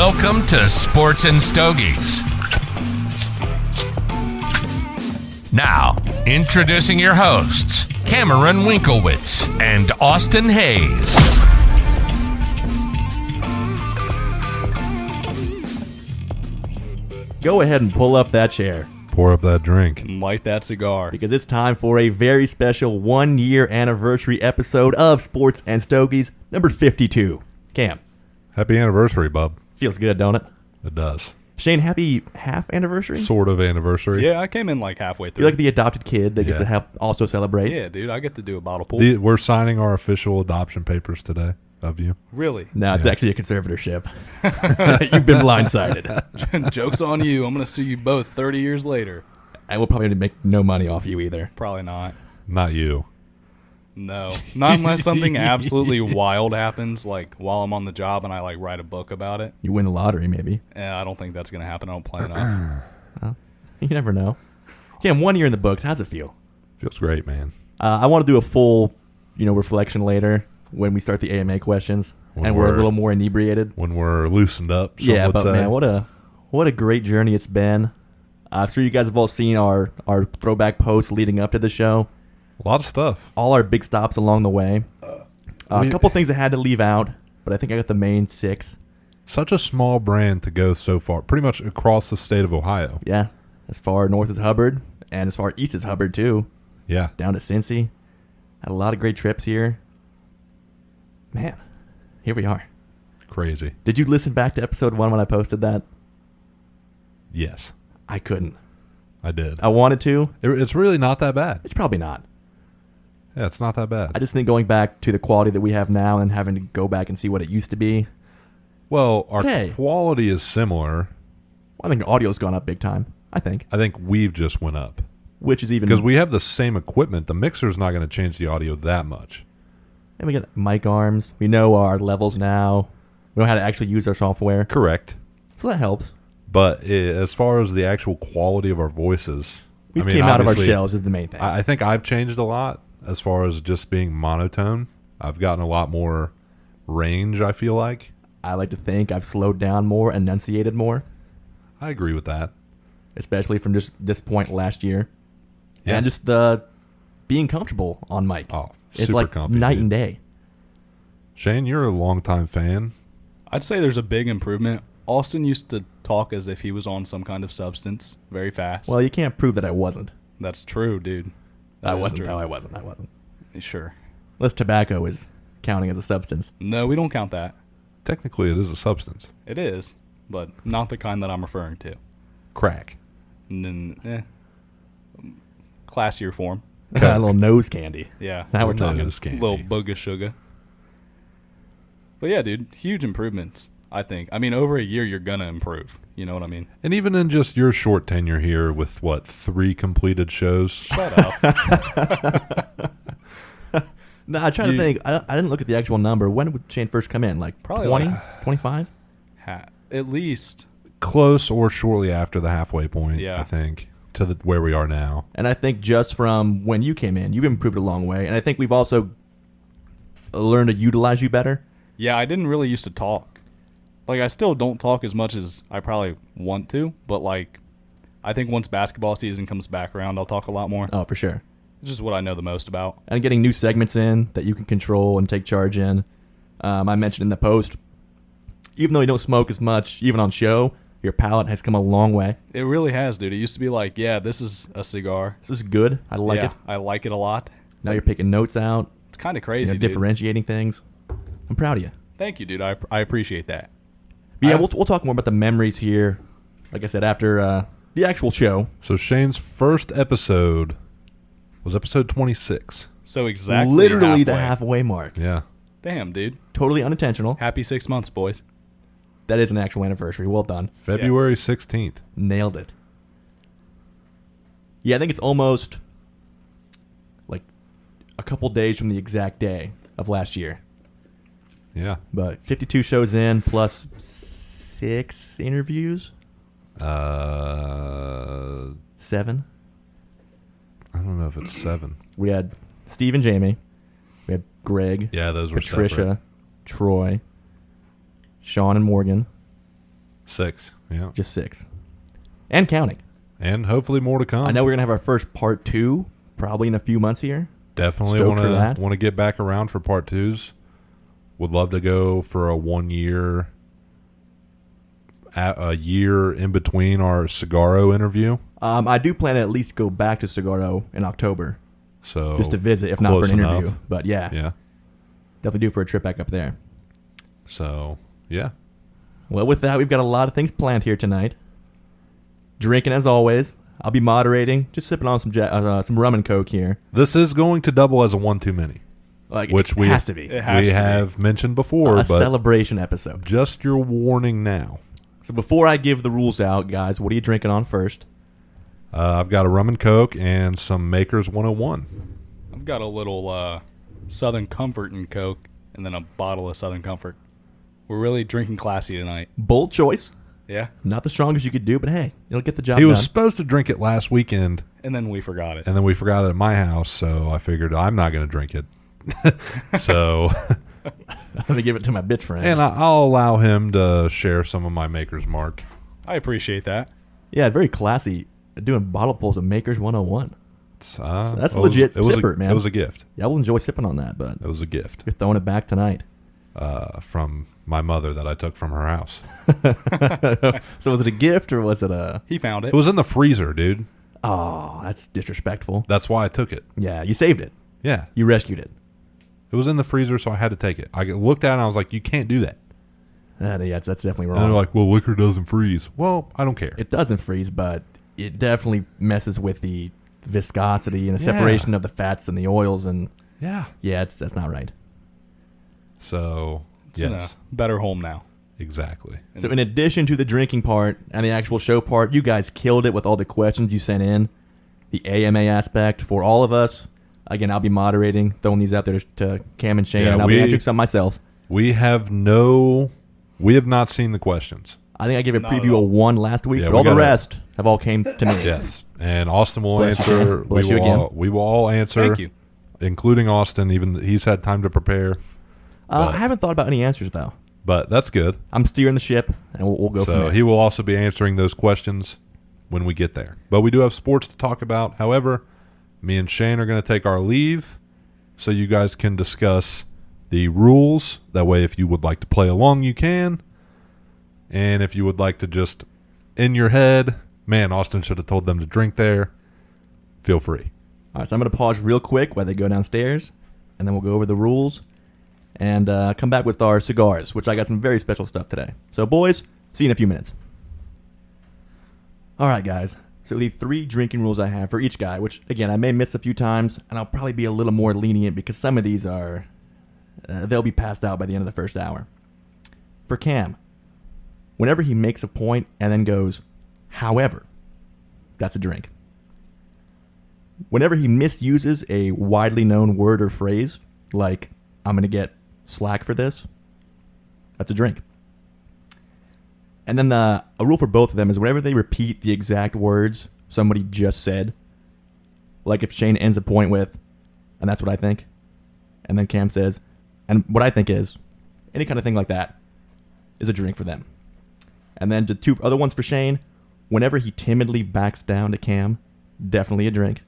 Welcome to Sports and Stogies. Now, introducing your hosts, Cameron Winkowitz and Austin Hayes. Go ahead and pull up that chair. Pour up that drink. And light that cigar. Because it's time for a very special one-year anniversary episode of Sports and Stogies, number 52. Cam. Happy anniversary, bub. Feels good, don't it? It does. Shane, happy half anniversary? Sort of anniversary. Yeah, I came in like halfway through. You're like the adopted kid that gets to help also celebrate. Yeah, dude, I get to do a bottle pool. We're signing our official adoption papers today of you. Really? No, it's actually a conservatorship. You've been blindsided. Joke's on you. I'm going to sue you both 30 years later. I will probably make no money off you either. Probably not. Not you. No. Not unless something absolutely wild happens, like while I'm on the job and I like write a book about it. You win the lottery, maybe. I don't think that's going to happen. I don't play enough. Well, you never know. Cam, 1 year in the books. How's it feel? Feels great, man. I want to do a full, reflection later when we start the AMA questions, When and we're a we're- little more inebriated. When we're loosened up, some Yeah, would but say. man, what a great journey it's been. I'm sure you guys have all seen our throwback posts leading up to the show. A lot of stuff. All our big stops along the way. A couple things I had to leave out, but I think I got the main 6. Such a small brand to go so far, pretty much across the state of Ohio. Yeah, as far north as Hubbard, and as far east as Hubbard too. Yeah. Down to Cincy. Had a lot of great trips here. Man, here we are. Crazy. Did you listen back to episode 1 when I posted that? Yes, I couldn't. I did. I wanted to. It's really not that bad. It's probably not. Yeah, it's not that bad. I just think going back to the quality that we have now and having to go back and see what it used to be, Well, our Okay. quality is similar. I think audio's gone up big time. I think. I think we've just went up. Which is even... Because we have the same equipment. The mixer's not going to change the audio that much. And we got mic arms. We know our levels now. We know how to actually use our software. Correct. So that helps. But as far as the actual quality of our voices, We I mean, came out of our obviously, shells is the main thing. I think I've changed a lot as far as just being monotone. I've gotten a lot more range, I feel like. I like to think I've slowed down more, enunciated more, I agree with that. especially from just this point last year. Yeah. And just being comfortable on mic. Oh, it's super like comfy, night dude. and day. Shane, you're a longtime fan. I'd say there's a big improvement. Austin used to talk as if he was on some kind of substance very fast. Well, you can't prove that I wasn't. That's true, dude. I That is wasn't. true. No, I wasn't. Sure. Unless tobacco is counting as a substance. No, we don't count that. Technically, it is a substance. It is, but not the kind that I'm referring to. Crack. And then, classier form. A little nose candy. Yeah. Now we're Little talking. nose candy. Little boog of sugar. But yeah, dude, huge improvements, I think. I mean, over a year, you're going to improve. You know what I mean? And even in just your short tenure here with, 3 completed shows? Shut up. No, I try to think. I didn't look at the actual number. When would Shane first come in? Like Probably 20? like- 25? At least. Close or shortly after the halfway point, Yeah. I think, to where we are now. And I think just from when you came in, you've improved a long way. And I think we've also learned to utilize you better. Yeah, I didn't really used to talk. Like, I still don't talk as much as I probably want to, but, like, I think once basketball season comes back around, I'll talk a lot more. Oh, for sure. It's just what I know the most about. And getting new segments in that you can control and take charge in. I mentioned in the post, even though you don't smoke as much, even on show, your palate has come a long way. It really has, dude. It used to be like, yeah, this is a cigar. This is good. I like yeah, it. I like it a lot. Now you're picking notes out, It's kind of crazy, dude. differentiating things. I'm proud of you. Thank you, dude. I appreciate that. But yeah, we'll talk more about the memories here. Like I said, after the actual show. So Shane's first episode was episode 26. So exactly Literally the halfway. halfway mark. Yeah. Damn, dude. Totally unintentional. Happy 6 months, boys. That is an actual anniversary. Well done. February 16th. Nailed it. Yeah, I think it's almost like a couple days from the exact day of last year. Yeah. But 52 shows in plus 6 interviews. 7. I don't know if it's 7. We had Steve and Jamie. We had Greg. Yeah, those were Patricia. separate. Troy. Sean and Morgan. 6, yeah. Just 6. And counting. And hopefully more to come. I know we're going to have our first part 2 probably in a few months here. Definitely Stoked for that. want to get back around for part 2s. Would love to go for a 1 year, a year in between our Cigaro interview. I do plan to at least go back to Cigaro in October. So just to visit, if not for close an interview. enough. But yeah, definitely do for a trip back up there. So, yeah. Well, with that, we've got a lot of things planned here tonight. Drinking as always. I'll be moderating, just sipping on some rum and coke here. This is going to double as a 1 too many. Like, which it we has to be. It has we to have mentioned before, A but celebration episode. just your warning now. So before I give the rules out, guys, what are you drinking on first? I've got a rum and coke and some Makers 101. I've got a little Southern Comfort and Coke, and then a bottle of Southern Comfort. We're really drinking classy tonight. Bold choice. Yeah. Not the strongest you could do, but hey, it'll get the job He done. was supposed to drip it last weekend, And then we forgot it. and then we forgot it at my house, so I figured I'm not going to drink it. So, I'm going to give it to my bitch friend. and I'll allow him to share some of my Maker's Mark. I appreciate that. Yeah, very classy. Doing bottle pulls of Makers 101. That's it legit was sipper, a, man. It was a gift. Yeah, I will enjoy sipping on that, but It was a gift you're throwing it back tonight. from my mother that I took from her house. So was it a gift or was it a... He found it. It was in the freezer, dude. Oh, that's disrespectful. That's why I took it. Yeah, you saved it. Yeah. You rescued it. It was in the freezer, so I had to take it. I looked at it and I was like, you can't do that. Yeah, that's definitely And wrong. they're like, well, liquor doesn't freeze. Well, I don't care. It doesn't freeze, but it definitely messes with the viscosity and the Yeah. separation of the fats and the oils, and Yeah. that's not right. So, It's in yes, a better home now. exactly. So in addition to the drinking part and the actual show part, you guys killed it with all the questions you sent in. The AMA aspect for all of us. Again, I'll be moderating, throwing these out there to Cam and Shane, Yeah, and I'll be answering some myself. We have not seen the questions. I think I gave a Not at preview all. of one last week, Yeah, but we all the gotta- rest have all came to me. Yes. And Austin will Bless you, answer. man. Bless you again. We will all answer. Thank you. Including Austin, even he's had time to prepare. I haven't thought about any answers, though. But that's good. I'm steering the ship, and we'll go from So there. he will also be answering those questions when we get there. But we do have sports to talk about. However, me and Shane are going to take our leave so you guys can discuss the rules. That way, if you would like to play along, you can. And if you would like to just, in your head, man, Austin should have told them to drink there, feel free. All right, so I'm going to pause real quick while they go downstairs, and then we'll go over the rules and come back with our cigars, which I got some very special stuff today. So, boys, see you in a few minutes. All right, guys. So the 3 drinking rules I have for each guy, which, again, I may miss a few times, and I'll probably be a little more lenient because some of these are, they'll be passed out by the end of the first hour. For Cam, whenever he makes a point and then goes, however, that's a drink. Whenever he misuses a widely known word or phrase, like, I'm going to get slack for this, that's a drink. And then a rule for both of them is whenever they repeat the exact words somebody just said, like if Shane ends the point with, and that's what I think, and then Cam says, and what I think is, any kind of thing like that is a drink for them. And then the 2 other ones for Shane, whenever he timidly backs down to Cam, definitely a drink.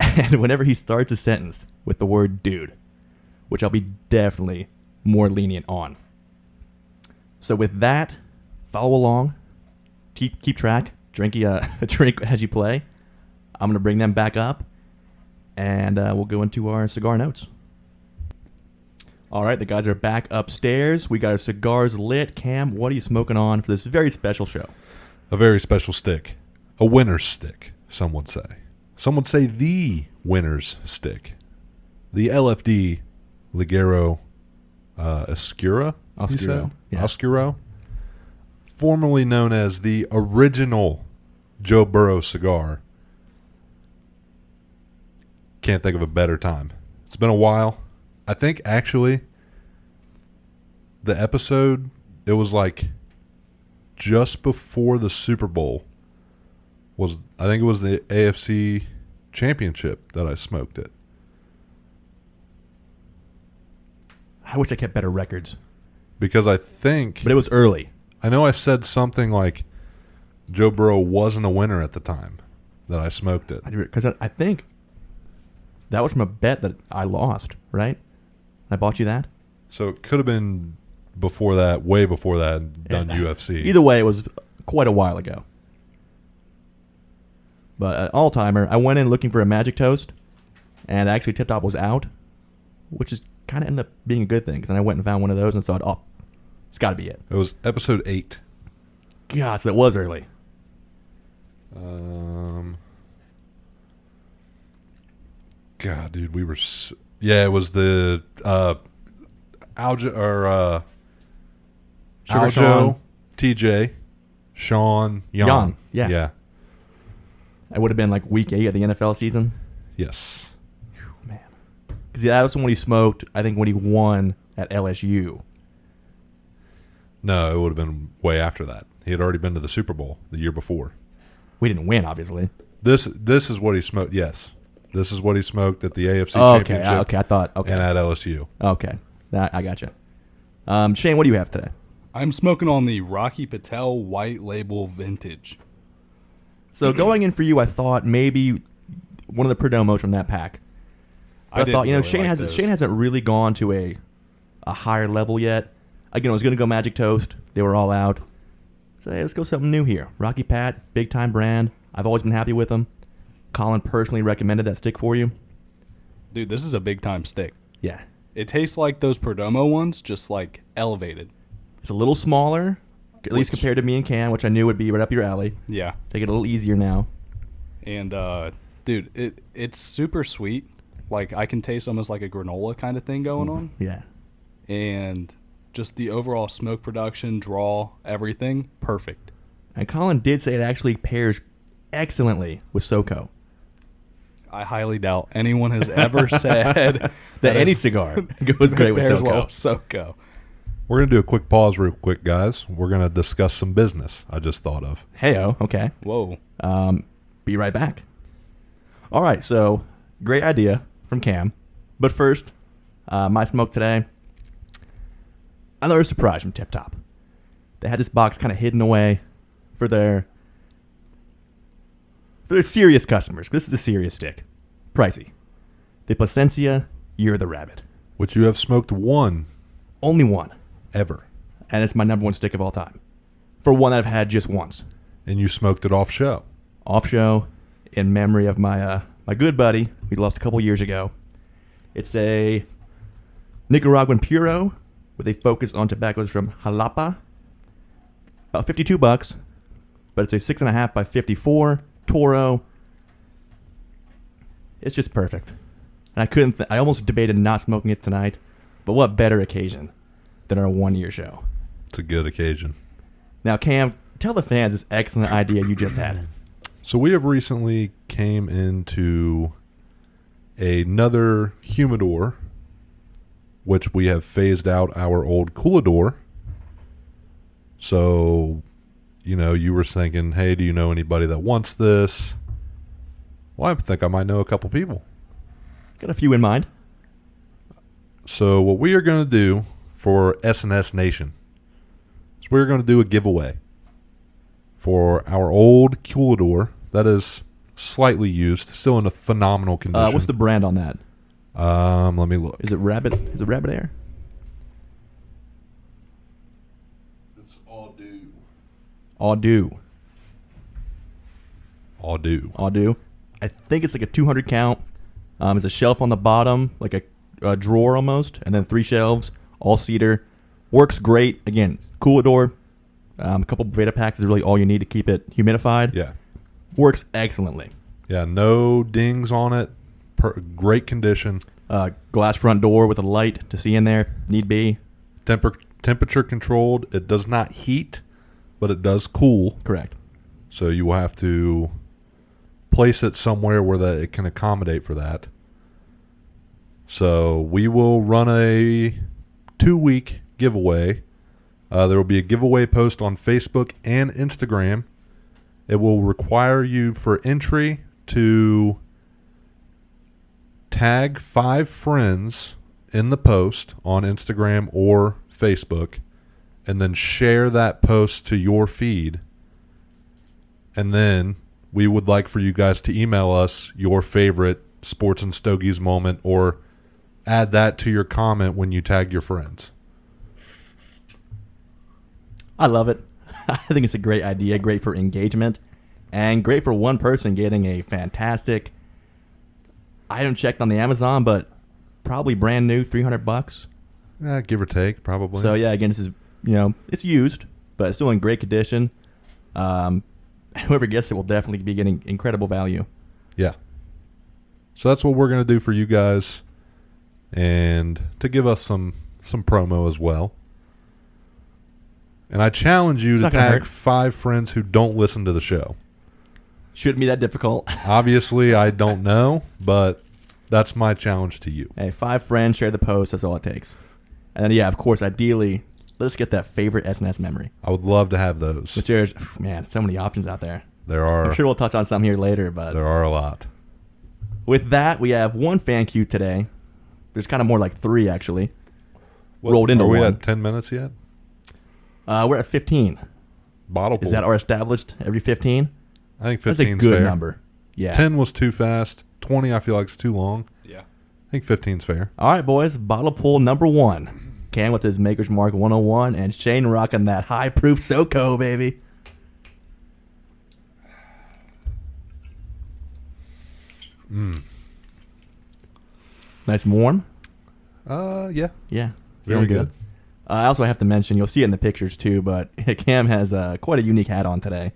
And whenever he starts a sentence with the word dude, which I'll be definitely more lenient on. So with that, follow along, keep track, drink as you play. I'm going to bring them back up, and we'll go into our cigar notes. All right, the guys are back upstairs. We got our cigars lit. Cam, what are you smoking on for this very special show? A very special stick. A winner's stick, some would say. Some would say the winner's stick. The LFD Ligero Oscuro. Oscuro, yeah. Oscuro. Formerly known as the original Joe Burrow cigar. Can't think of a better time. It's been a while. I think actually the episode, it was like just before the Super Bowl. I think it was the AFC Championship that I smoked it. I wish I kept better records, Because I think but it was early. I know I said something like Joe Burrow wasn't a winner at the time that I smoked it. Because I think that was from a bet that I lost, right? I bought you that. So it could have been before that, way before that, and done UFC. Either way, it was quite a while ago. But all-timer, I went in looking for a Magic Toast, and actually Tip Top was out, which is kind of ended up being a good thing, because then I went and found one of those and thought, oh, it's got to be it. It was episode 8. God, so that was early. God, dude, we were... Yeah, it was the Aljo, Sean. TJ, Sean, Jan. Yeah. Yeah. It would have been like week 8 of the NFL season. Yes. Man. Because that was when he smoked, I think, when he won at LSU. No, it would have been way after that. He had already been to the Super Bowl the year before. We didn't win, obviously. This is what he smoked. Yes. This is what he smoked at the AFC Championship. Okay, I thought, okay. And at LSU. Okay, I got you. Shane, what do you have today? I'm smoking on the Rocky Patel White Label Vintage. So going in for you, I thought maybe one of the Perdomos from that pack. But I thought, Shane hasn't really gone to a higher level yet. Again, I was going to go Magic Toast. They were all out. So hey, let's go something new here. Rocky Pat, big time brand. I've always been happy with them. Colin personally recommended that stick for you. Dude, this is a big time stick. Yeah. It tastes like those Perdomo ones, just like elevated. It's a little smaller, at least compared to me and Cam, which I knew would be right up your alley. Yeah. Take it a little easier now. And, dude, it's super sweet. Like, I can taste almost like a granola kind of thing going on. Yeah. And just the overall smoke production, draw, everything, perfect. And Colin did say it actually pairs excellently with SoCo. I highly doubt anyone has ever said that any cigar goes great with pairs SoCo. well with SoCo. We're going to do a quick pause real quick, guys. We're going to discuss some business I just thought of. Hey-o, okay. Whoa. Be right back. All right, so great idea from Cam. But first, my smoke today, another surprise from Tip Top. They had this box kind of hidden away for their serious customers. This is a serious stick. Pricey. The Placencia Year of the Rabbit. Which you have smoked one Only one. ever. And it's my number one stick of all time. For one that I've had just once. And you smoked it off show. Off show, in memory of my good buddy we lost a couple years ago. It's a Nicaraguan Puro with a focus on tobaccos from Jalapa. About $52, but it's a 6.5 by 54 Toro. It's just perfect. And I almost debated not smoking it tonight, but what better occasion than our 1-year show? It's a good occasion. Now, Cam, tell the fans this excellent idea you just had. So we have recently came into another humidor, which we have phased out our old coolador. So, you were thinking, hey, do you know anybody that wants this? Well, I think I might know a couple people. Got a few in mind. So what we are going to do for SnS Nation is we're going to do a giveaway for our old coolador that is slightly used, still in a phenomenal condition. What's the brand on that? Let me look. Is it Rabbit? Is it Rabbit Air? It's Audu. Audu. I think it's like a 200 count. There's a shelf on the bottom, like a drawer almost, and then 3 shelves, all cedar. Works great. Again, coolador. A couple Beta packs is really all you need to keep it humidified. Yeah. Works excellently. Yeah, no dings on it. Great condition. Glass front door with a light to see in there if need be. Temperature controlled. It does not heat, but it does cool. Correct. So you will have to place it somewhere where that it can accommodate for that. So we will run a 2-week giveaway. There will be a giveaway post on Facebook and Instagram. It will require you for entry to tag 5 friends in the post on Instagram or Facebook and then share that post to your feed. And then we would like for you guys to email us your favorite Sports and Stogies moment, or add that to your comment when you tag your friends. I love it. I think it's a great idea, great for engagement, and great for one person getting a fantastic item checked on the Amazon, but probably brand new, $300. Give or take, probably. So yeah, again, this is, it's used, but it's still in great condition. Whoever gets it will definitely be getting incredible value. Yeah. So that's what we're going to do for you guys, and to give us some promo as well. And I challenge you to tag 5 friends who don't listen to the show. Shouldn't be that difficult. Obviously, I don't know, but that's my challenge to you. Hey, 5 friends, share the post. That's all it takes. And then, yeah, of course, ideally, let's get that favorite SNS memory. I would love to have those. Which there's, man, so many options out there. There are. I'm sure we'll touch on some here later, but there are a lot. With that, we have 1 fan queue today. There's kind of more like 3, actually. Rolled into one. Are we one. at 10 minutes yet? We're at 15. Bottle Is that our established every 15? I think 15's That's a good fair. number. Yeah. 10 was too fast. 20 I feel like is too long. Yeah. I think 15's fair. All right, boys. Bottle pool number 1. Cam with his Maker's Mark 101, and Shane rocking that high proof SoCo, baby. Nice and warm. Yeah. Yeah. Very Feeling good. I also have to mention, you'll see it in the pictures too, but Cam has quite a unique hat on today.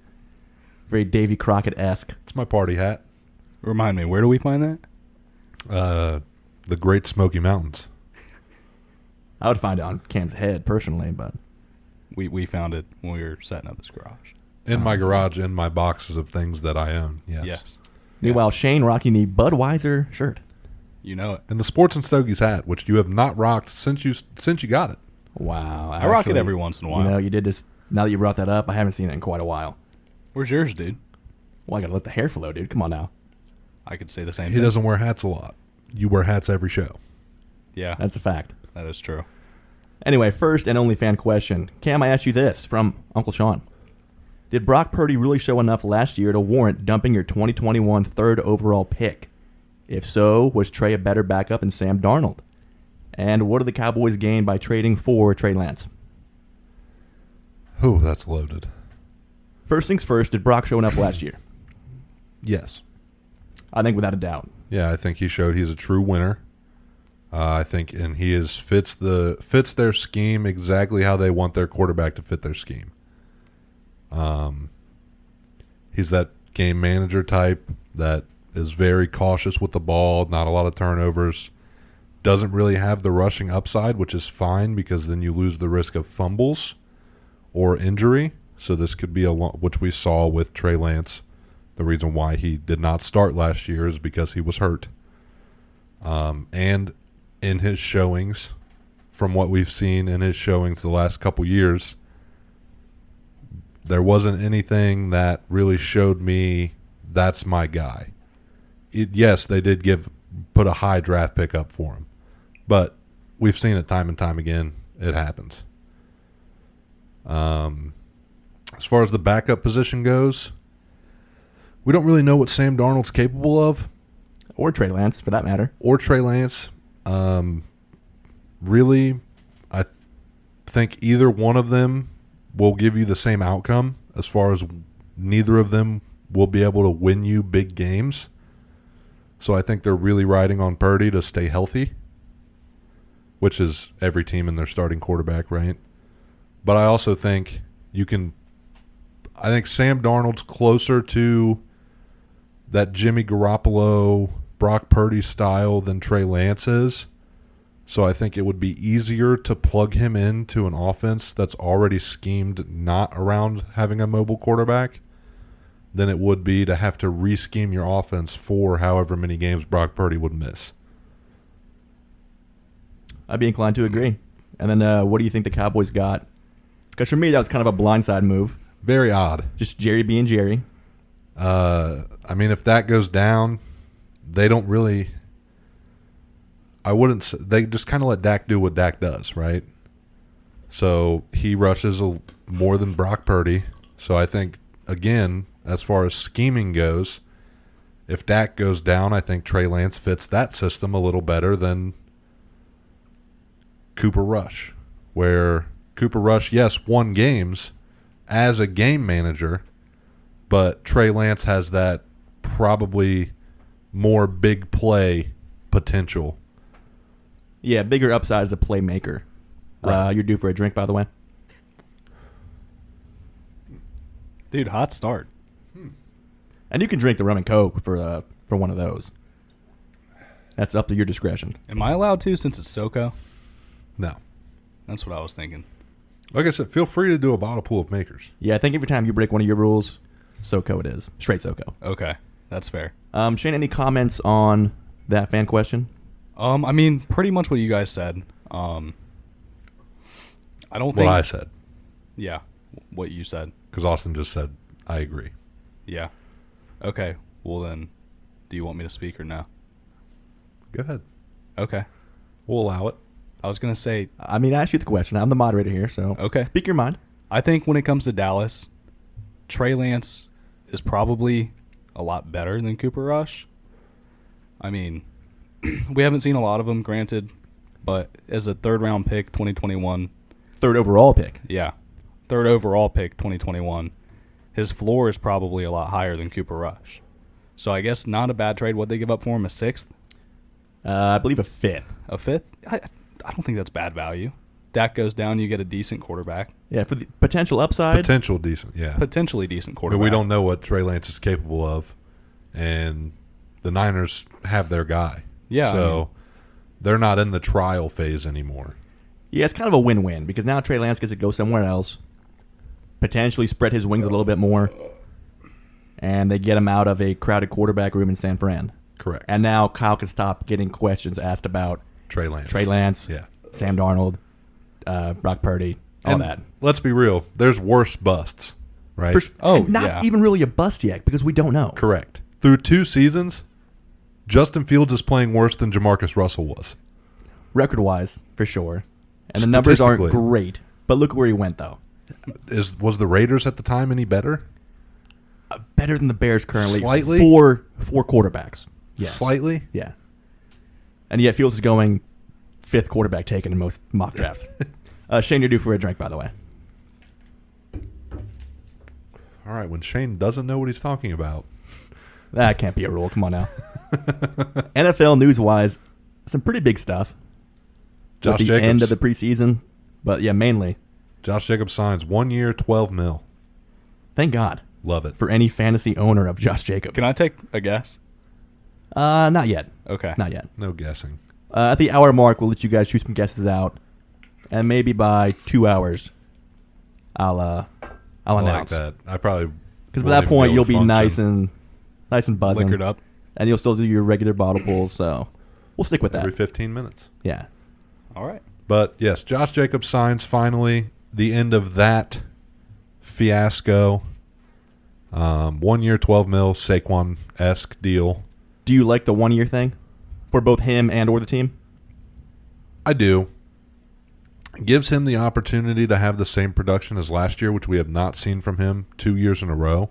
Very Davy Crockett-esque. It's my party hat. Remind me, where do we find that? The Great Smoky Mountains. I would find it on Cam's head personally, but We found it when we were setting up this garage. In my garage, in my boxes of things that I own. Yes. meanwhile, Shane rocking the Budweiser shirt. You know it. And the Sports and Stogies hat, which you have not rocked since you got it. Wow. I rock it every once in a while. You did this. Now that you brought that up, I haven't seen it in quite a while. Where's yours, dude? Well, I got to let the hair flow, dude. Come on now. I could say the same He thing. doesn't wear hats a lot. You wear hats every show. Yeah, That's a fact. that is true. Anyway, first and only fan question. Cam, I asked you this from Uncle Sean. Did Brock Purdy really show enough last year to warrant dumping your 2021 third overall pick? If so, was Trey a better backup than Sam Darnold? And what did the Cowboys gain by trading for Trey Lance? Oh, that's loaded. First things first, did Brock show enough last year? Yes. I think without a doubt. Yeah, I think he showed he's a true winner. I think, and he fits their scheme exactly how they want their quarterback to fit their scheme. He's that game manager type that is very cautious with the ball, not a lot of turnovers. Doesn't really have the rushing upside, which is fine because then you lose the risk of fumbles or injury. So this could be which we saw with Trey Lance. The reason why he did not start last year is because he was hurt. And in his showings, from what we've seen in his showings the last couple years, there wasn't anything that really showed me that's my guy. Yes, they did put a high draft pick up for him, but we've seen it time and time again. It happens. As far as the backup position goes, we don't really know what Sam Darnold's capable of. Or Trey Lance, for that matter. Or Trey Lance. Really, I think either one of them will give you the same outcome as far as neither of them will be able to win you big games. So I think they're really riding on Purdy to stay healthy, which is every team and their starting quarterback, right? But I also think I think Sam Darnold's closer to that Jimmy Garoppolo, Brock Purdy style than Trey Lance is. So I think it would be easier to plug him into an offense that's already schemed not around having a mobile quarterback than it would be to have to re-scheme your offense for however many games Brock Purdy would miss. I'd be inclined to agree. And then what do you think the Cowboys got? Because for me, that was kind of a blindside move. Very odd. Just Jerry being Jerry. I mean, if that goes down, they don't really... they just kind of let Dak do what Dak does, right? So he rushes more than Brock Purdy. So I think, again, as far as scheming goes, if Dak goes down, I think Trey Lance fits that system a little better than Cooper Rush, where Cooper Rush, yes, won games as a game manager, but Trey Lance has that probably more big play potential. Yeah, bigger upside as a playmaker. Right. You're due for a drink, by the way. Dude, hot start. And you can drink the rum and coke for one of those. That's up to your discretion. Am I allowed to since it's SoCo? No. That's what I was thinking. Like I said, feel free to do a bottle pool of makers. Yeah, I think every time you break one of your rules, SoCo it is. Straight SoCo. Okay, that's fair. Shane, any comments on that fan question? I mean, pretty much what you guys said. I don't think... What I said. Yeah, what you said. Because Austin just said, I agree. Yeah. Okay, well then, do you want me to speak or no? Go ahead. Okay. We'll allow it. I was going to say, I mean, I asked you the question. I'm the moderator here, so Okay. speak your mind. I think when it comes to Dallas, Trey Lance is probably a lot better than Cooper Rush. I mean, we haven't seen a lot of them, granted, but as a third-round pick, 2021, Third overall pick. yeah, third overall pick, 2021, his floor is probably a lot higher than Cooper Rush. So I guess not a bad trade. What'd they give up for him? A sixth? I believe a fifth. A fifth? I don't think that's bad value. Dak goes down, you get a decent quarterback. Yeah, for the potential upside. Potential decent, yeah. Potentially decent But quarterback. we don't know what Trey Lance is capable of. And the Niners have their guy. Yeah, So I mean, they're not in the trial phase anymore. Yeah, it's kind of a win-win because now Trey Lance gets to go somewhere else, potentially spread his wings a little bit more, and they get him out of a crowded quarterback room in San Fran. Correct. And now Kyle can stop getting questions asked about Trey Lance. Trey Lance, Yeah. Sam Darnold, Brock Purdy, all And that. let's be real. There's worse busts, right? Oh, not yeah. even really a bust yet because we don't know. Correct. Through 2 seasons, Justin Fields is playing worse than Jamarcus Russell was. Record-wise, for sure. And the numbers aren't Statistically. great, but look where he went, though. Was the Raiders at the time any better? Better than the Bears currently. Slightly? Four quarterbacks. Yes. Slightly? Yeah. And yet Fields is going 5th quarterback taken in most mock drafts. Shane, you're due for a drink, by the way. All right, when Shane doesn't know what he's talking about. That can't be a rule. Come on now. NFL news-wise, some pretty big stuff. Josh at the Jacobs. end of the preseason. But, yeah, mainly. Josh Jacobs signs 1 year, $12 million. Thank God Love it. for any fantasy owner of Josh Jacobs. Can I take a guess? Not yet. Okay. Not yet. No guessing. At the hour mark, we'll let you guys shoot some guesses out. And maybe by 2 hours, I'll I announce. like that. I probably Because by won't that even point, able you'll to be function nice and buzzing. Liquored up. And you'll still do your regular bottle pulls, so we'll stick with that. every 15 minutes. Yeah. All right. But yes, Josh Jacobs signs finally. The end of that fiasco. 1 year, $12 million, Saquon-esque deal. Do you like the 1 year thing for both him and or the team? I do. Gives him the opportunity to have the same production as last year, which we have not seen from him 2 years in a row.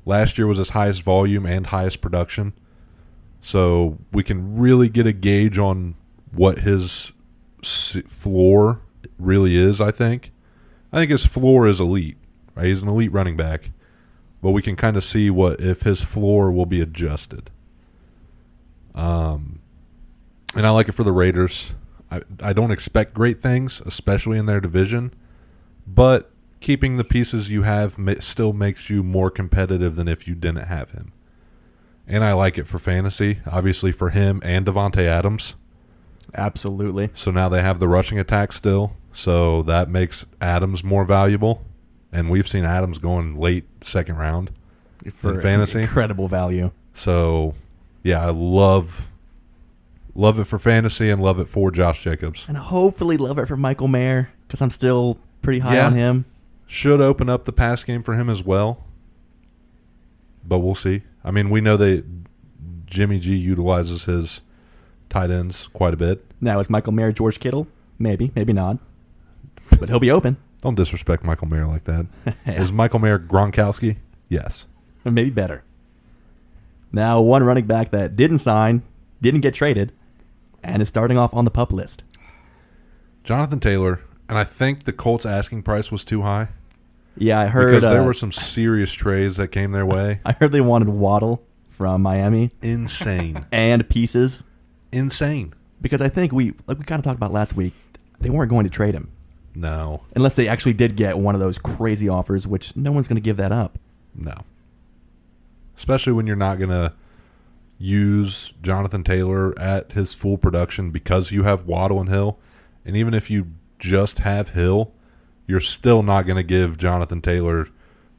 Last year was his highest volume and highest production. So we can really get a gauge on what his floor really is, I think. I think his floor is elite. Right? He's an elite running back. But we can kind of see what if his floor will be adjusted. And I like it for the Raiders. I don't expect great things, especially in their division. But keeping the pieces you have still makes you more competitive than if you didn't have him. And I like it for fantasy, obviously for him and Devontae Adams. Absolutely. So now they have the rushing attack still. So that makes Adams more valuable. And we've seen Adams going late second round For in fantasy. some incredible value. So, yeah, I love it for fantasy and love it for Josh Jacobs. And hopefully love it for Michael Mayer because I'm still pretty high on him. Should open up the pass game for him as well. But we'll see. I mean, we know that Jimmy G utilizes his tight ends quite a bit. Now, is Michael Mayer George Kittle? Maybe, maybe not. but he'll be open. Don't disrespect Michael Mayer like that. Is Michael Mayer Gronkowski? Yes. Maybe better. Now, one running back that didn't sign, didn't get traded, and is starting off on the PUP list. Jonathan Taylor, and I think the Colts' asking price was too high. Yeah, I heard. Because there were some serious trades that came their way. I heard they wanted Waddle from Miami. Insane. And pieces. Insane. Because I think we kind of talked about last week, they weren't going to trade him. No. Unless they actually did get one of those crazy offers, which no one's going to give that up. No. Especially when you're not going to use Jonathan Taylor at his full production because you have Waddle and Hill. And even if you just have Hill, you're still not going to give Jonathan Taylor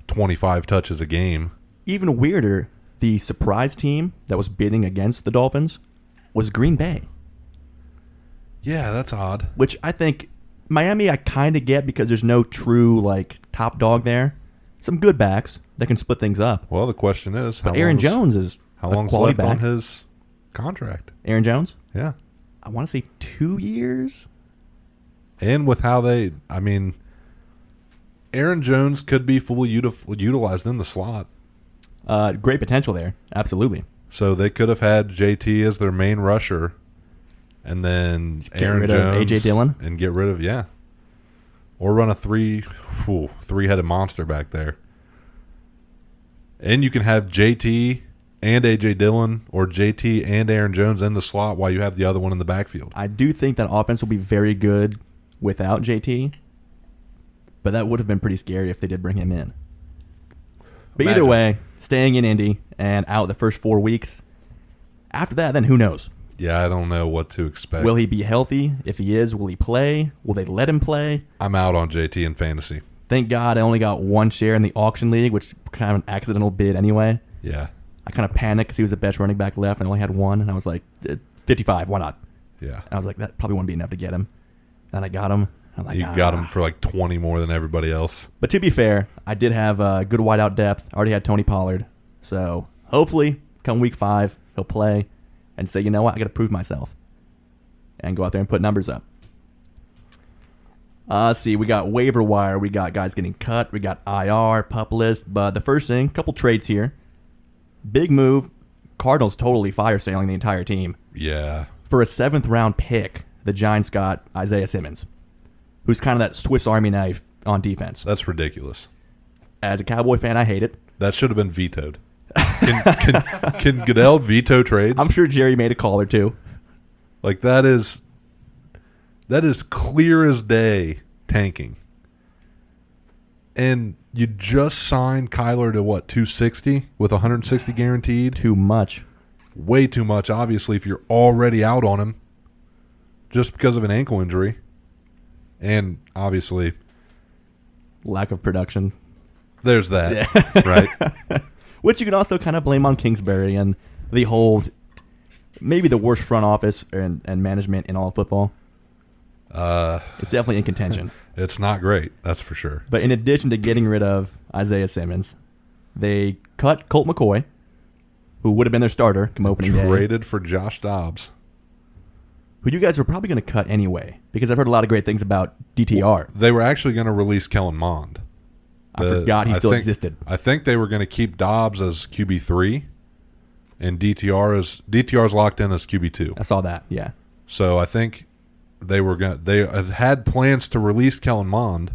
25 touches a game. Even weirder, the surprise team that was bidding against the Dolphins was Green Bay. Yeah, that's odd. Which I think Miami I kind of get because there's no true top dog there. Some good backs that can split things up. Well, the question is, but Aaron Jones is how a long's quality left back. on his contract? Aaron Jones? Yeah. I want to say 2 years. And with how Aaron Jones could be fully utilized in the slot. Great potential there. Absolutely. So they could have had JT as their main rusher and then Aaron Jones. A.J. Dillon. And get rid of, or run a three-headed monster back there. And you can have JT and A.J. Dillon or JT and Aaron Jones in the slot while you have the other one in the backfield. I do think that offense will be very good without JT, but that would have been pretty scary if they did bring him in. But either way, staying in Indy and out the first 4 weeks. After that, then who knows? Yeah, I don't know what to expect. Will he be healthy? If he is, will he play? Will they let him play? I'm out on JT in fantasy. Thank God I only got one share in the auction league, which kind of an accidental bid anyway. Yeah. I kind of panicked because he was the best running back left and I only had one. And I was like, 55, why not? Yeah. And I was like, that probably wouldn't be enough to get him. And I got him. I'm like, you got him for 20 more than everybody else. But to be fair, I did have good wideout depth. I already had Tony Pollard. So hopefully, come week 5, he'll play and say, you know what, I got to prove myself. And go out there and put numbers up. See, we got waiver wire. We got guys getting cut. We got IR, PUP list. But the first thing, couple trades here. Big move. Cardinals totally fire sailing the entire team. Yeah. For a 7th round pick, the Giants got Isaiah Simmons, who's kind of that Swiss Army knife on defense. That's ridiculous. As a Cowboy fan, I hate it. That should have been vetoed. Can Goodell veto trades? I'm sure Jerry made a call or two. That is clear as day tanking. And you just signed Kyler to what, 260 with 160 guaranteed? Too much. Way too much, obviously, if you're already out on him just because of an ankle injury. And obviously, lack of production. There's that, right? Which you can also kind of blame on Kingsbury and the whole, maybe the worst front office and management in all of football. It's definitely in contention. It's not great, that's for sure. But in addition to getting rid of Isaiah Simmons, they cut Colt McCoy, who would have been their starter come opening day. Traded for Josh Dobbs. Who you guys were probably going to cut anyway, because I've heard a lot of great things about DTR. Well, they were actually going to release Kellen Mond. I forgot he still existed. I think they were going to keep Dobbs as QB3, and DTR's locked in as QB2. I saw that, yeah. So I think they had plans to release Kellen Mond,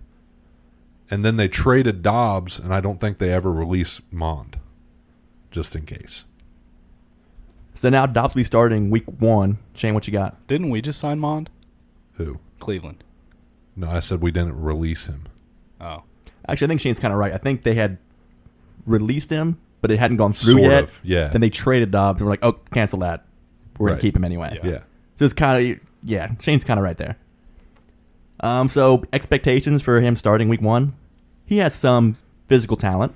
and then they traded Dobbs, and I don't think they ever released Mond, just in case. So now Dobbs will be starting week 1. Shane, what you got? Didn't we just sign Mond? Who? Cleveland. No, I said we didn't release him. Oh. Actually, I think Shane's kind of right. I think they had released him, but it hadn't gone through Sort yet. of, yeah. Then they traded Dobbs, and we're like, oh, cancel that. We're going to keep him anyway. Yeah. So it's kind of, Shane's kind of right there. So expectations for him starting week 1. He has some physical talent.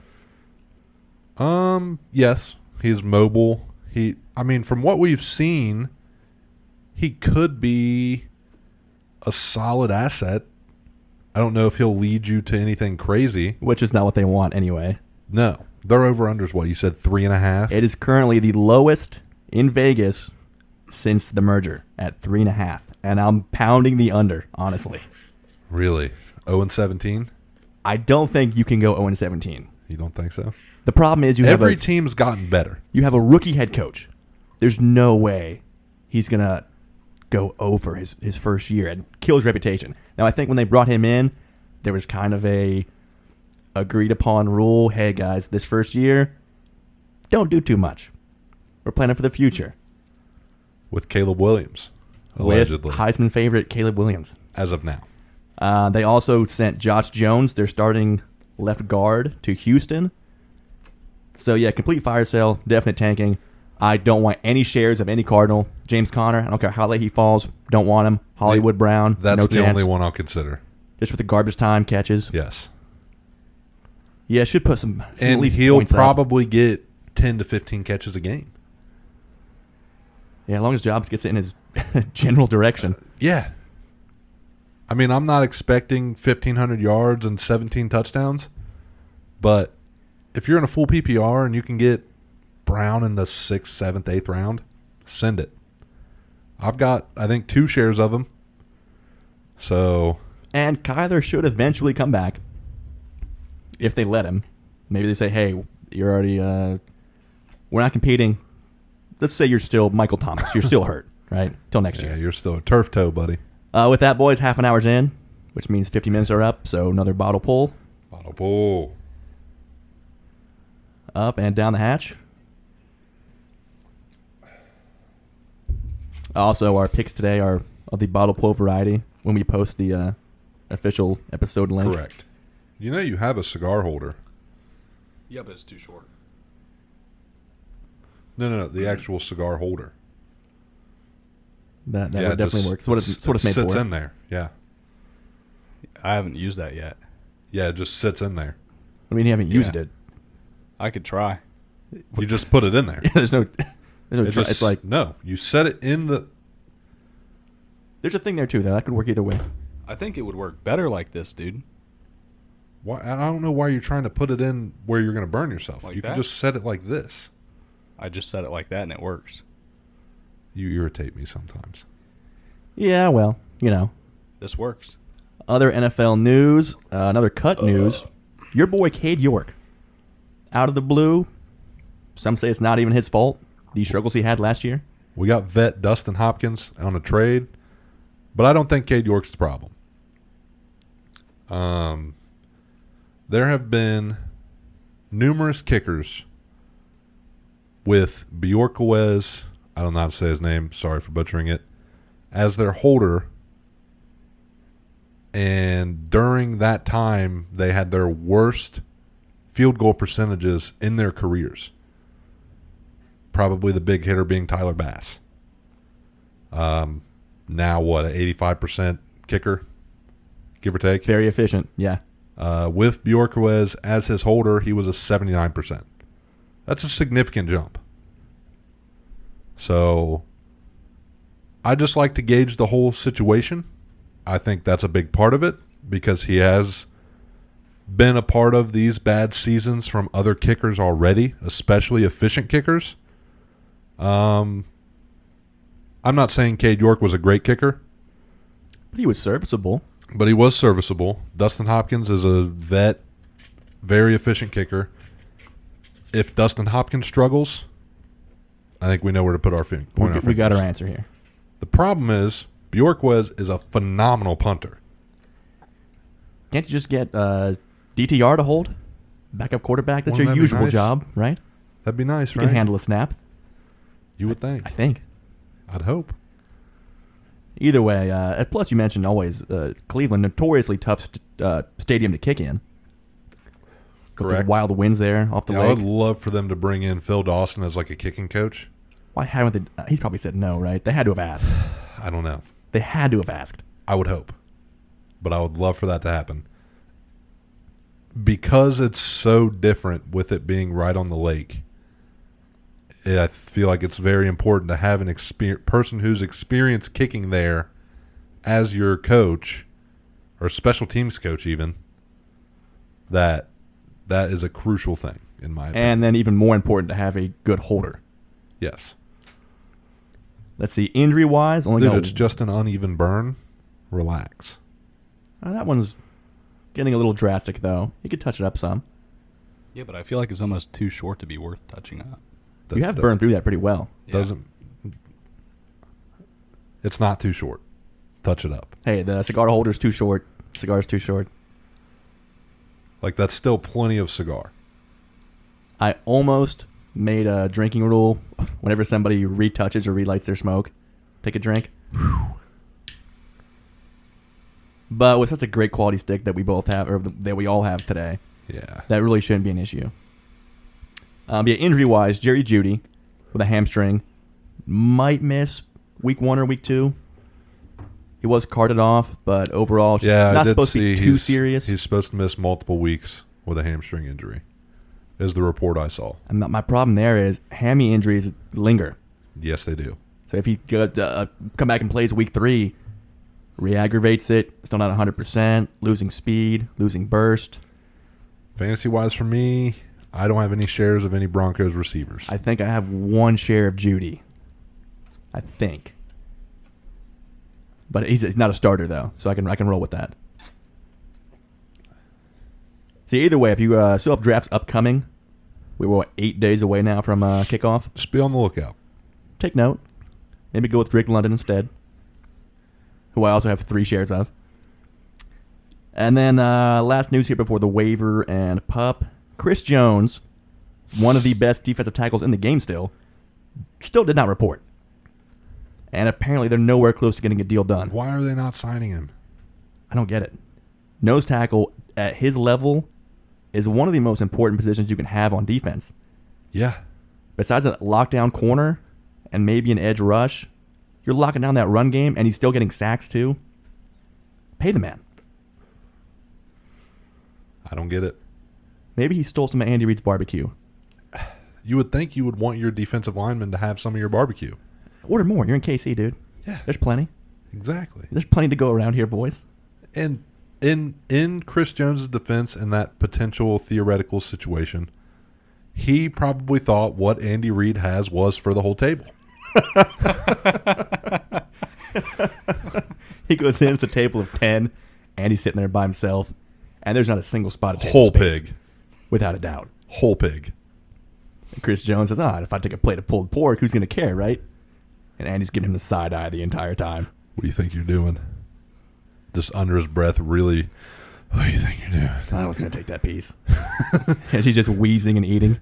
Yes. He's mobile. From what we've seen, he could be a solid asset. I don't know if he'll lead you to anything crazy. Which is not what they want anyway. No. Their over-under's what? You said 3.5? It is currently the lowest in Vegas since the merger at 3.5. And I'm pounding the under, honestly. Really? 0-17? I don't think you can go 0-17. You don't think so? The problem is Every team's gotten better. You have a rookie head coach. There's no way he's going to go over his first year and kill his reputation. Now, I think when they brought him in, there was kind of a agreed upon rule. Hey, guys, this first year, don't do too much. We're planning for the future. With Caleb Williams, allegedly. With Heisman favorite Caleb Williams. As of now. They also sent Josh Jones, their starting left guard, to Houston. So, yeah, complete fire sale, definite tanking. I don't want any shares of any Cardinal. James Conner, I don't care how late he falls, don't want him. Hollywood Brown, That's no the chance. only one I'll consider. Just with the garbage time catches. Yes. Yeah, should put some at And least he'll points up. probably get 10 to 15 catches a game. Yeah, as long as Jobs gets it in his general direction. Yeah. I mean, I'm not expecting 1,500 yards and 17 touchdowns, but if you're in a full PPR and you can get Brown in the 6th, 7th, 8th round, send it. I've got, I think, 2 shares of him. So. And Kyler should eventually come back if they let him. Maybe they say, hey, you're already, we're not competing. Let's say you're still Michael Thomas. You're still hurt, right? Till next year. Yeah, you're still a turf toe, buddy. With that, boys, half an hour's in, which means 50 minutes are up. So another bottle pull. Bottle pull. Up and down the hatch. Also, our picks today are of the bottle pull variety when we post the official episode link. Correct. You know you have a cigar holder. Yeah, but it's too short. No, the actual cigar holder. That Yeah, would definitely work. It's what it's made sits for. in there. Yeah. I haven't used that yet. Yeah, it just sits in there. I mean, you haven't used Yeah. it. I could try. You just put it in there. There's no it's like no, you set it in the. there's a thing there too, though. That could work either way. I think it would work better like this, dude. Why? I don't know why you're trying to put it in where you're going to burn yourself. Like you can that? just set it like this. I just set it like that and it works. You irritate me sometimes. Yeah, well, you know. This works. Other NFL news, another cut news. Your boy Cade York, out of the blue. Some say it's not even his fault. The struggles he had last year. We got vet Dustin Hopkins on a trade, but I don't think Cade York's the problem. There have been numerous kickers with Bjorkowez, I don't know how to say his name, sorry for butchering it, as their holder. And during that time, they had their worst field goal percentages in their careers. Probably the big hitter being Tyler Bass. Now what, an 85% kicker, give or take? Very efficient, yeah. With Bjorkowez as his holder, he was a 79%. That's a significant jump. So I just like to gauge the whole situation. I think that's a big part of it because he has been a part of these bad seasons from other kickers already, especially efficient kickers. I'm not saying Cade York was a great kicker. But he was serviceable. But he was serviceable. Dustin Hopkins is a vet, very efficient kicker. If Dustin Hopkins struggles, I think we know where to put our point. We got our answer here. The problem is Bjorkowez is a phenomenal punter. Can't you just get DTR to hold? Backup quarterback? That's Wouldn't your that be usual nice? job, right? That'd be nice, You right? can handle a snap, You would think. I think. I'd hope. Either way, plus you mentioned always Cleveland, notoriously tough stadium to kick in. With Correct. the wild winds there off the I would lake. love for them to bring in Phil Dawson as like a kicking coach. Why haven't they? He's probably said no, right? They had to have asked. I don't know. They had to have asked. I would hope. But I would love for that to happen. Because it's so different with it being right on the lake, I feel like it's very important to have an person who's experienced kicking there as your coach or special teams coach even. That is a crucial thing in my opinion. And then even more important to have a good holder. Yes. Let's see, injury-wise, only Dude, got it's just an uneven burn. Relax. that one's Getting a little drastic, though. You could touch it up some. Yeah, but I feel like it's almost too short to be worth touching up. You have burned through that pretty well. Doesn't. It's not too short. Touch it up. Hey, the cigar holder's too short. Cigar's too short. Like, that's still plenty of cigar. I almost made a drinking rule. Whenever somebody retouches or relights their smoke, take a drink. But with such a great quality stick that we both have, or that we all have today, Yeah. that really shouldn't be an issue. Yeah, injury-wise, Jerry Jeudy with a hamstring might miss week 1 or week 2. He was carted off, but overall, Yeah, not I did supposed to be see too serious. He's supposed to miss multiple weeks with a hamstring injury, is the report I saw. And my problem there is hammy injuries linger. Yes, they do. So if he come back and plays week 3, re-aggravates it, still not 100%, losing speed, losing burst. Fantasy-wise for me, I don't have any shares of any Broncos receivers. I think I have 1 share of Jeudy. I think. But he's not a starter, though, so I can roll with that. See, either way, if you still have drafts upcoming, we were 8 days away now from kickoff. Just be on the lookout. Take note. Maybe go with Drake London instead, who I also have 3 shares of. And then last news here before the waiver and pup. Chris Jones, one of the best defensive tackles in the game still did not report. And apparently they're nowhere close to getting a deal done. Why are they not signing him? I don't get it. Nose tackle at his level is one of the most important positions you can have on defense. Yeah. Besides a lockdown corner and maybe an edge rush, you're locking down that run game, and he's still getting sacks too. Pay the man. I don't get it. Maybe he stole some of Andy Reid's barbecue. You would think you would want your defensive lineman to have some of your barbecue. Order more. You're in KC, dude. Yeah. There's plenty. Exactly. There's plenty to go around here, boys. And in Chris Jones' defense in that potential theoretical situation, he probably thought what Andy Reid has was for the whole table. He goes in, it's a table of 10, and he's sitting there by himself, and there's not a single spot of table Whole space. pig. Without a doubt. Whole pig. And Chris Jones says, if I take a plate of pulled pork, who's going to care, right? And Andy's giving him the side eye the entire time. What do you think you're doing? Just under his breath, really, what do you think you're doing? I was going to take that piece. And she's just wheezing and eating.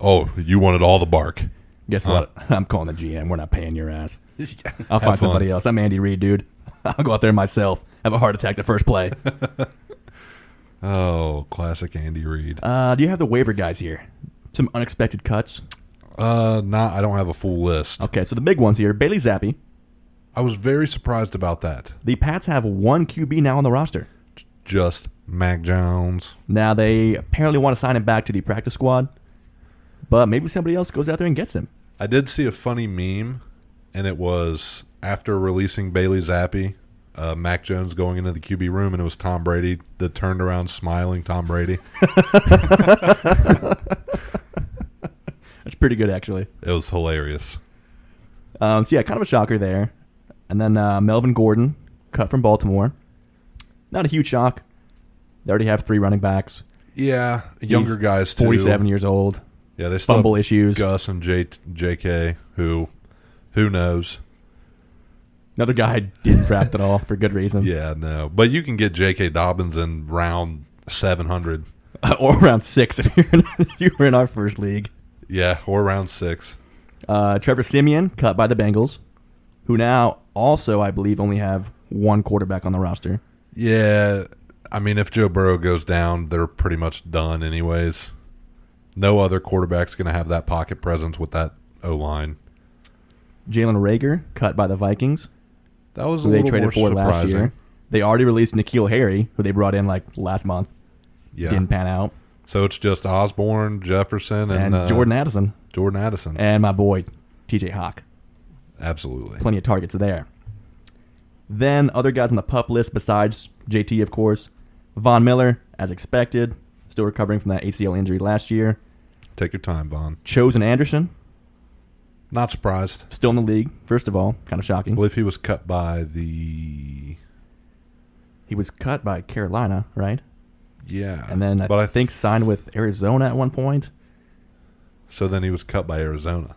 Oh, you wanted all the bark. Guess what? I'm calling the GM. We're not paying your ass. I'll Have find somebody fun. else. I'm Andy Reid, dude. I'll go out there myself. Have a heart attack the first play. Oh, classic Andy Reid. Do you have the waiver guys here? Some unexpected cuts. I don't have a full list. Okay, so the big ones here. Bailey Zappi. I was very surprised about that. The Pats have 1 QB now on the roster. Just Mac Jones. Now, they apparently want to sign him back to the practice squad, but maybe somebody else goes out there and gets him. I did see a funny meme, and it was after releasing Bailey Zappi, Mac Jones going into the QB room, and it was Tom Brady, the turned around smiling Tom Brady. That's pretty good, actually. It was hilarious. So, yeah, kind of a shocker there. And then Melvin Gordon, cut from Baltimore. Not a huge shock. They already have 3 running backs. Yeah, younger He's guys too. 47 years old. Yeah, they still Fumble have issues. Gus and JK, who knows? Another guy I didn't draft at all for good reason. Yeah, no. But you can get J.K. Dobbins in round 700. Or around 6 if you were in our first league. Yeah, or round 6. Trevor Siemian, cut by the Bengals, who now also, I believe, only have 1 quarterback on the roster. Yeah, I mean, if Joe Burrow goes down, they're pretty much done anyways. No other quarterback's going to have that pocket presence with that O-line. Jalen Reagor, cut by the Vikings, That was a who they little traded more for last surprising. year. They already released N'Keal Harry, who they brought in like last month. Yeah. Didn't pan out. So it's just Osborne, Jefferson, And Jordan Addison. Jordan Addison. And my boy, TJ Hawk. Absolutely. Plenty of targets there. Then other guys on the PUP list besides JT, of course. Von Miller, as expected, still recovering from that ACL injury last year. Take your time, Vaughn. Chosen Anderson, Not surprised. still in the league, first of all. Kind of I shocking. believe he was cut by the... He He was cut by Carolina, right? Yeah. And then I think signed with Arizona at one point. So then he was cut by Arizona.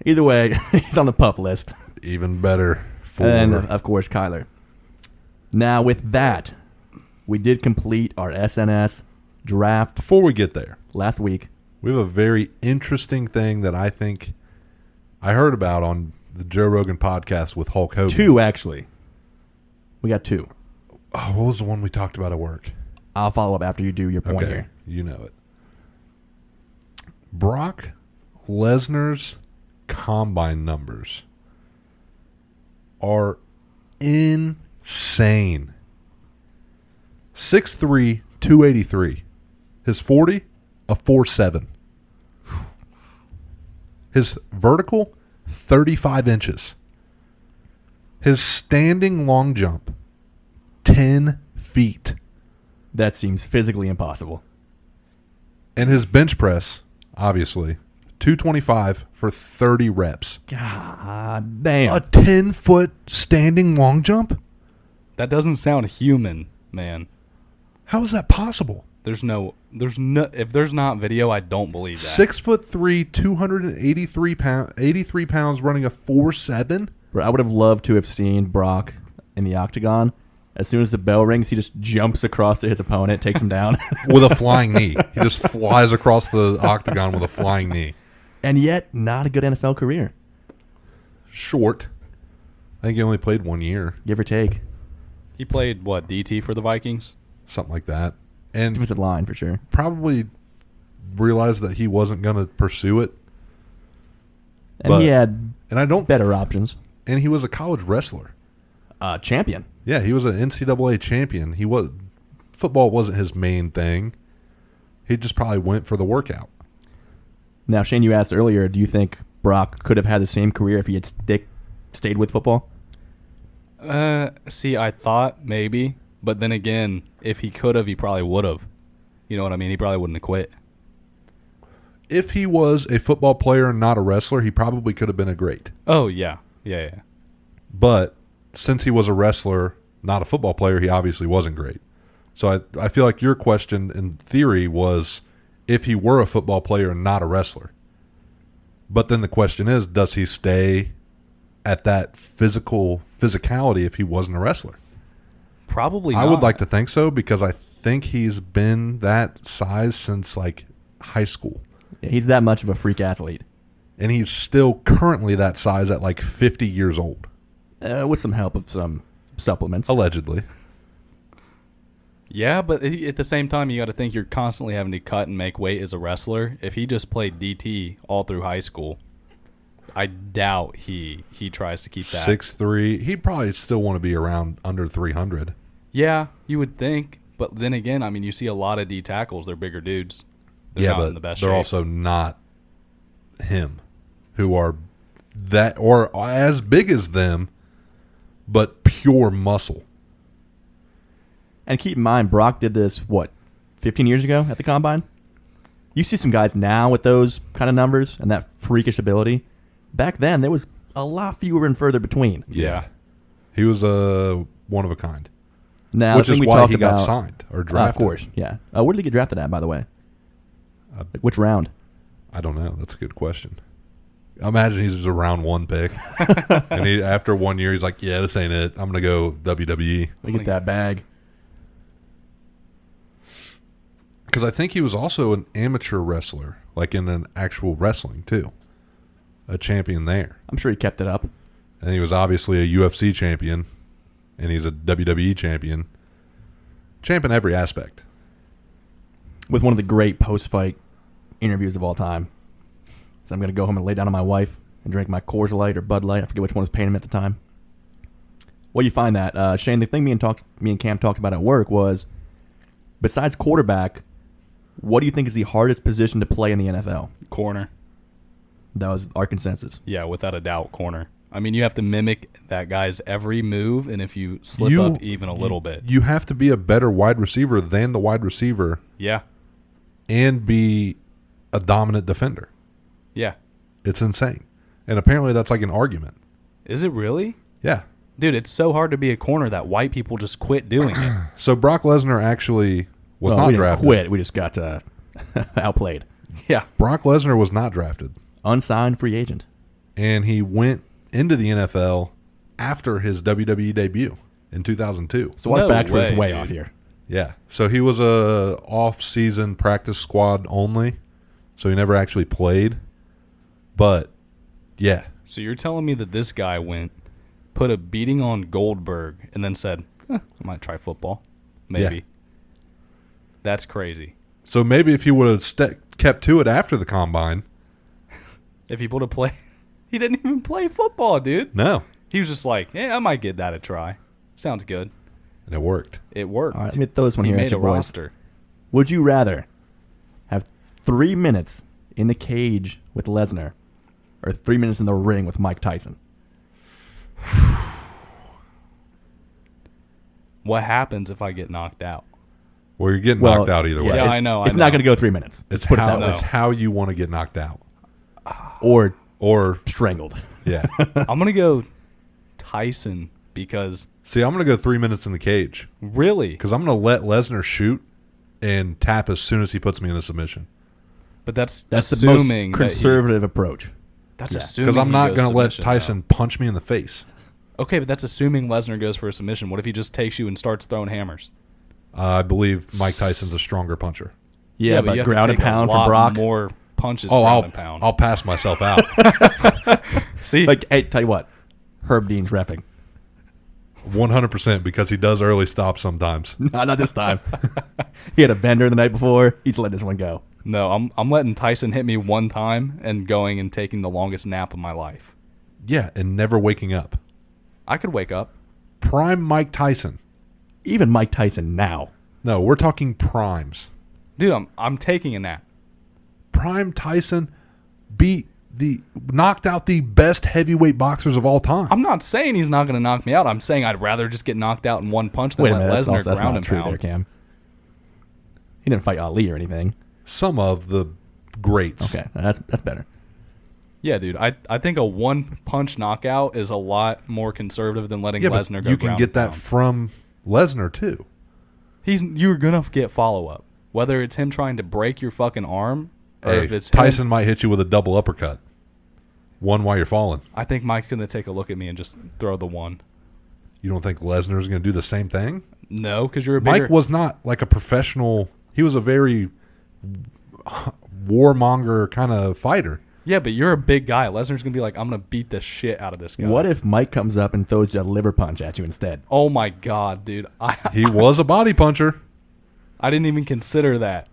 Either way, he's on the PUP list. Even better. And then, of course, Kyler. Now, with that, we did complete our SNS draft Before we get there, last week. we have a very interesting thing that I think I heard about on the Joe Rogan podcast with Hulk Hogan. 2, actually. We got 2. Oh, what was the one we talked about at work? I'll follow up after you do your point here. You know it. Brock Lesnar's combine numbers are insane. 6'3", 283. His 40, a 4.7. His vertical, 35 inches. His standing long jump, 10 feet. That seems physically impossible. And his bench press, obviously, 225 for 30 reps. God damn. A 10-foot standing long jump? That doesn't sound human, man. How is that possible? There's no. If there's not video, I don't believe that. 6'3", 83 pounds, running a 4.7. Bro, I would have loved to have seen Brock in the octagon. As soon as the bell rings, he just jumps across to his opponent, takes him down. With a flying knee. He just flies across the octagon with a flying knee. And yet, not a good NFL career, Short. I think he only played 1 year. give or take. He played what, DT for the Vikings? Something like that. And Defensive line, for sure. probably realized that he wasn't going to pursue it. And But- he had And I don't. better options. And he was a college wrestler. Champion. Yeah, he was an NCAA champion. Football wasn't his main thing. He just probably went for the workout. Now, Shane, you asked earlier, do you think Brock could have had the same career if he had stayed with football? See, I thought maybe, but then again, if he could have, he probably would have. You know what I mean? He probably wouldn't have quit. If he was a football player and not a wrestler, he probably could have been a great. Oh yeah, yeah. But since he was a wrestler, not a football player, he obviously wasn't great. So I feel like your question in theory was if he were a football player and not a wrestler. But then the question is, does he stay at that physicality if he wasn't a wrestler? Probably I not. would like to think so because I think he's been that size since like high school. Yeah, he's that much of a freak athlete. And he's still currently that size at like 50 years old. With some help of some supplements. Allegedly. Yeah, but at the same time, you got to think you're constantly having to cut and make weight as a wrestler. If he just played DT all through high school, I doubt he tries to keep that. 6'3". He'd probably still want to be around under 300. Yeah, you would think. But then again, I mean, you see a lot of D tackles. They're bigger dudes. They're not but in the best they're shape. also not him, who are that or as big as them, but pure muscle. And keep in mind, Brock did this, 15 years ago at the Combine? You see some guys now with those kind of numbers and that freakish ability. Back then, there was a lot fewer and further between. Yeah. He was a one of a kind. Now, Which the is thing we why talked he got about- signed or drafted. Of course, yeah. Where did he get drafted at, by the way? Which round? I don't know. That's a good question. I imagine he's just a round one pick. And after 1 year, he's like, yeah, this ain't it. I'm going to go WWE. We get that bag. Because I think he was also an amateur wrestler, like in an actual wrestling, too. A champion there. I'm sure he kept it up. And he was obviously a UFC champion. And he's a WWE champion. Champ in every aspect. With one of the great post-fight interviews of all time. So I'm going to go home and lay down on my wife and drink my Coors Light or Bud Light. I forget which one was paying him at the time. Well, you find that, Shane, the thing me and Cam talked about at work was, besides quarterback, what do you think is the hardest position to play in the NFL? Corner. That was our consensus. Yeah, without a doubt, corner. I mean, you have to mimic that guy's every move, and if you slip up even a little bit. You have to be a better wide receiver than the wide receiver Yeah. and be a dominant defender. Yeah. It's insane. And apparently that's like an argument. Is it really? Yeah. Dude, it's so hard to be a corner that white people just quit doing it. So Brock Lesnar actually was Well, not we didn't drafted. quit. We just got outplayed. Yeah. Brock Lesnar was not drafted. Unsigned free agent. And he went into the NFL after his WWE debut in 2002. So our No factor is way, way dude. off here. Yeah. So he was a off-season practice squad only. So he never actually played. But, yeah. So you're telling me that this guy went, put a beating on Goldberg, and then said, I might try football. Maybe. Yeah. That's crazy. So maybe if he would have kept to it after the combine. If he would have played, he didn't even play football, dude. No. He was just like, I might give that a try. Sounds good. And it worked. It worked. All right, let me throw this one He here at made you a boys. roster. Would you rather have 3 minutes in the cage with Lesnar or 3 minutes in the ring with Mike Tyson? What happens if I get knocked out? Well, you're getting knocked out either way. Yeah, I know. It's not going to go 3 minutes. It's Put it how, that way. it's how you want to get knocked out. Or strangled. Yeah. I'm going to go Tyson because See, I'm going to go 3 minutes in the cage really, because I'm going to let Lesnar shoot and tap as soon as he puts me in a submission. but that's the assuming most that conservative approach. that's Yeah. assuming Because I'm he not goes going to let submission, Tyson punch me in the face. though. Okay, but that's assuming Lesnar goes for a submission. What if he just takes you and starts throwing hammers? I believe Mike Tyson's a stronger puncher. Yeah, you but have to ground and take a pound lot from Brock. more punches. Oh, ground and pound. I'll pass myself out. See, Like, hey, tell you what, Herb Dean's reffing. 100% because he does early stop sometimes. Not this time. He had a bender the night before. He's letting this one go. no, I'm letting Tyson hit me one time and going and taking the longest nap of my life. Yeah, and never waking up. I could wake up. Prime Mike Tyson. Even Mike Tyson now. No, we're talking primes. Dude, I'm taking a nap. Prime Tyson knocked out the best heavyweight boxers of all time. I'm not saying he's not going to knock me out. I'm saying I'd rather just get knocked out in one punch than Wait a let minute, Lesnar that's ground not and true pound. there, Cam. He didn't fight Ali or anything. Some of the greats. Okay, that's better. Yeah, dude. I think a one punch knockout is a lot more conservative than letting Yeah, but Lesnar go. you can ground get and that pound. from Lesnar too. You're gonna get follow up, whether it's him trying to break your fucking arm or Hey, if it's Tyson him. might hit you with a double uppercut. One while you're falling. I think Mike's gonna take a look at me and just throw the one. You don't think Lesnar's going to do the same thing? No, because you're a bigger. Mike was not like a professional. He was a very warmonger kind of fighter. Yeah, but you're a big guy. Lesnar's gonna be like, I'm gonna beat the shit out of this guy. What if Mike comes up and throws a liver punch at you instead? Oh my god, dude! He was a body puncher. I didn't even consider that.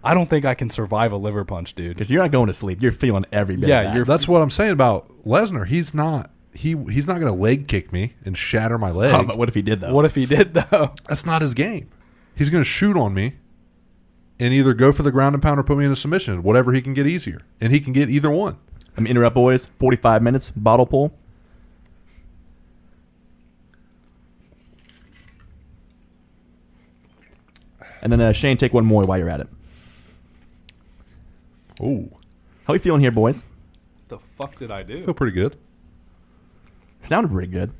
I don't think I can survive a liver punch, dude. Because you're not going to sleep. You're feeling every bit Yeah, of that. you're- That's what I'm saying about Lesnar. He's not going to leg kick me and shatter my leg. Oh, but what if he did, though? What if he did though? That's not his game. He's going to shoot on me and either go for the ground and pound or put me in a submission, whatever he can get easier. And he can get either one. Let me interrupt, boys. 45 minutes, bottle pull. And then Shane, take one more while you're at it. Ooh, How we feeling here, boys? The fuck did I do? feel pretty good. Sounded pretty good.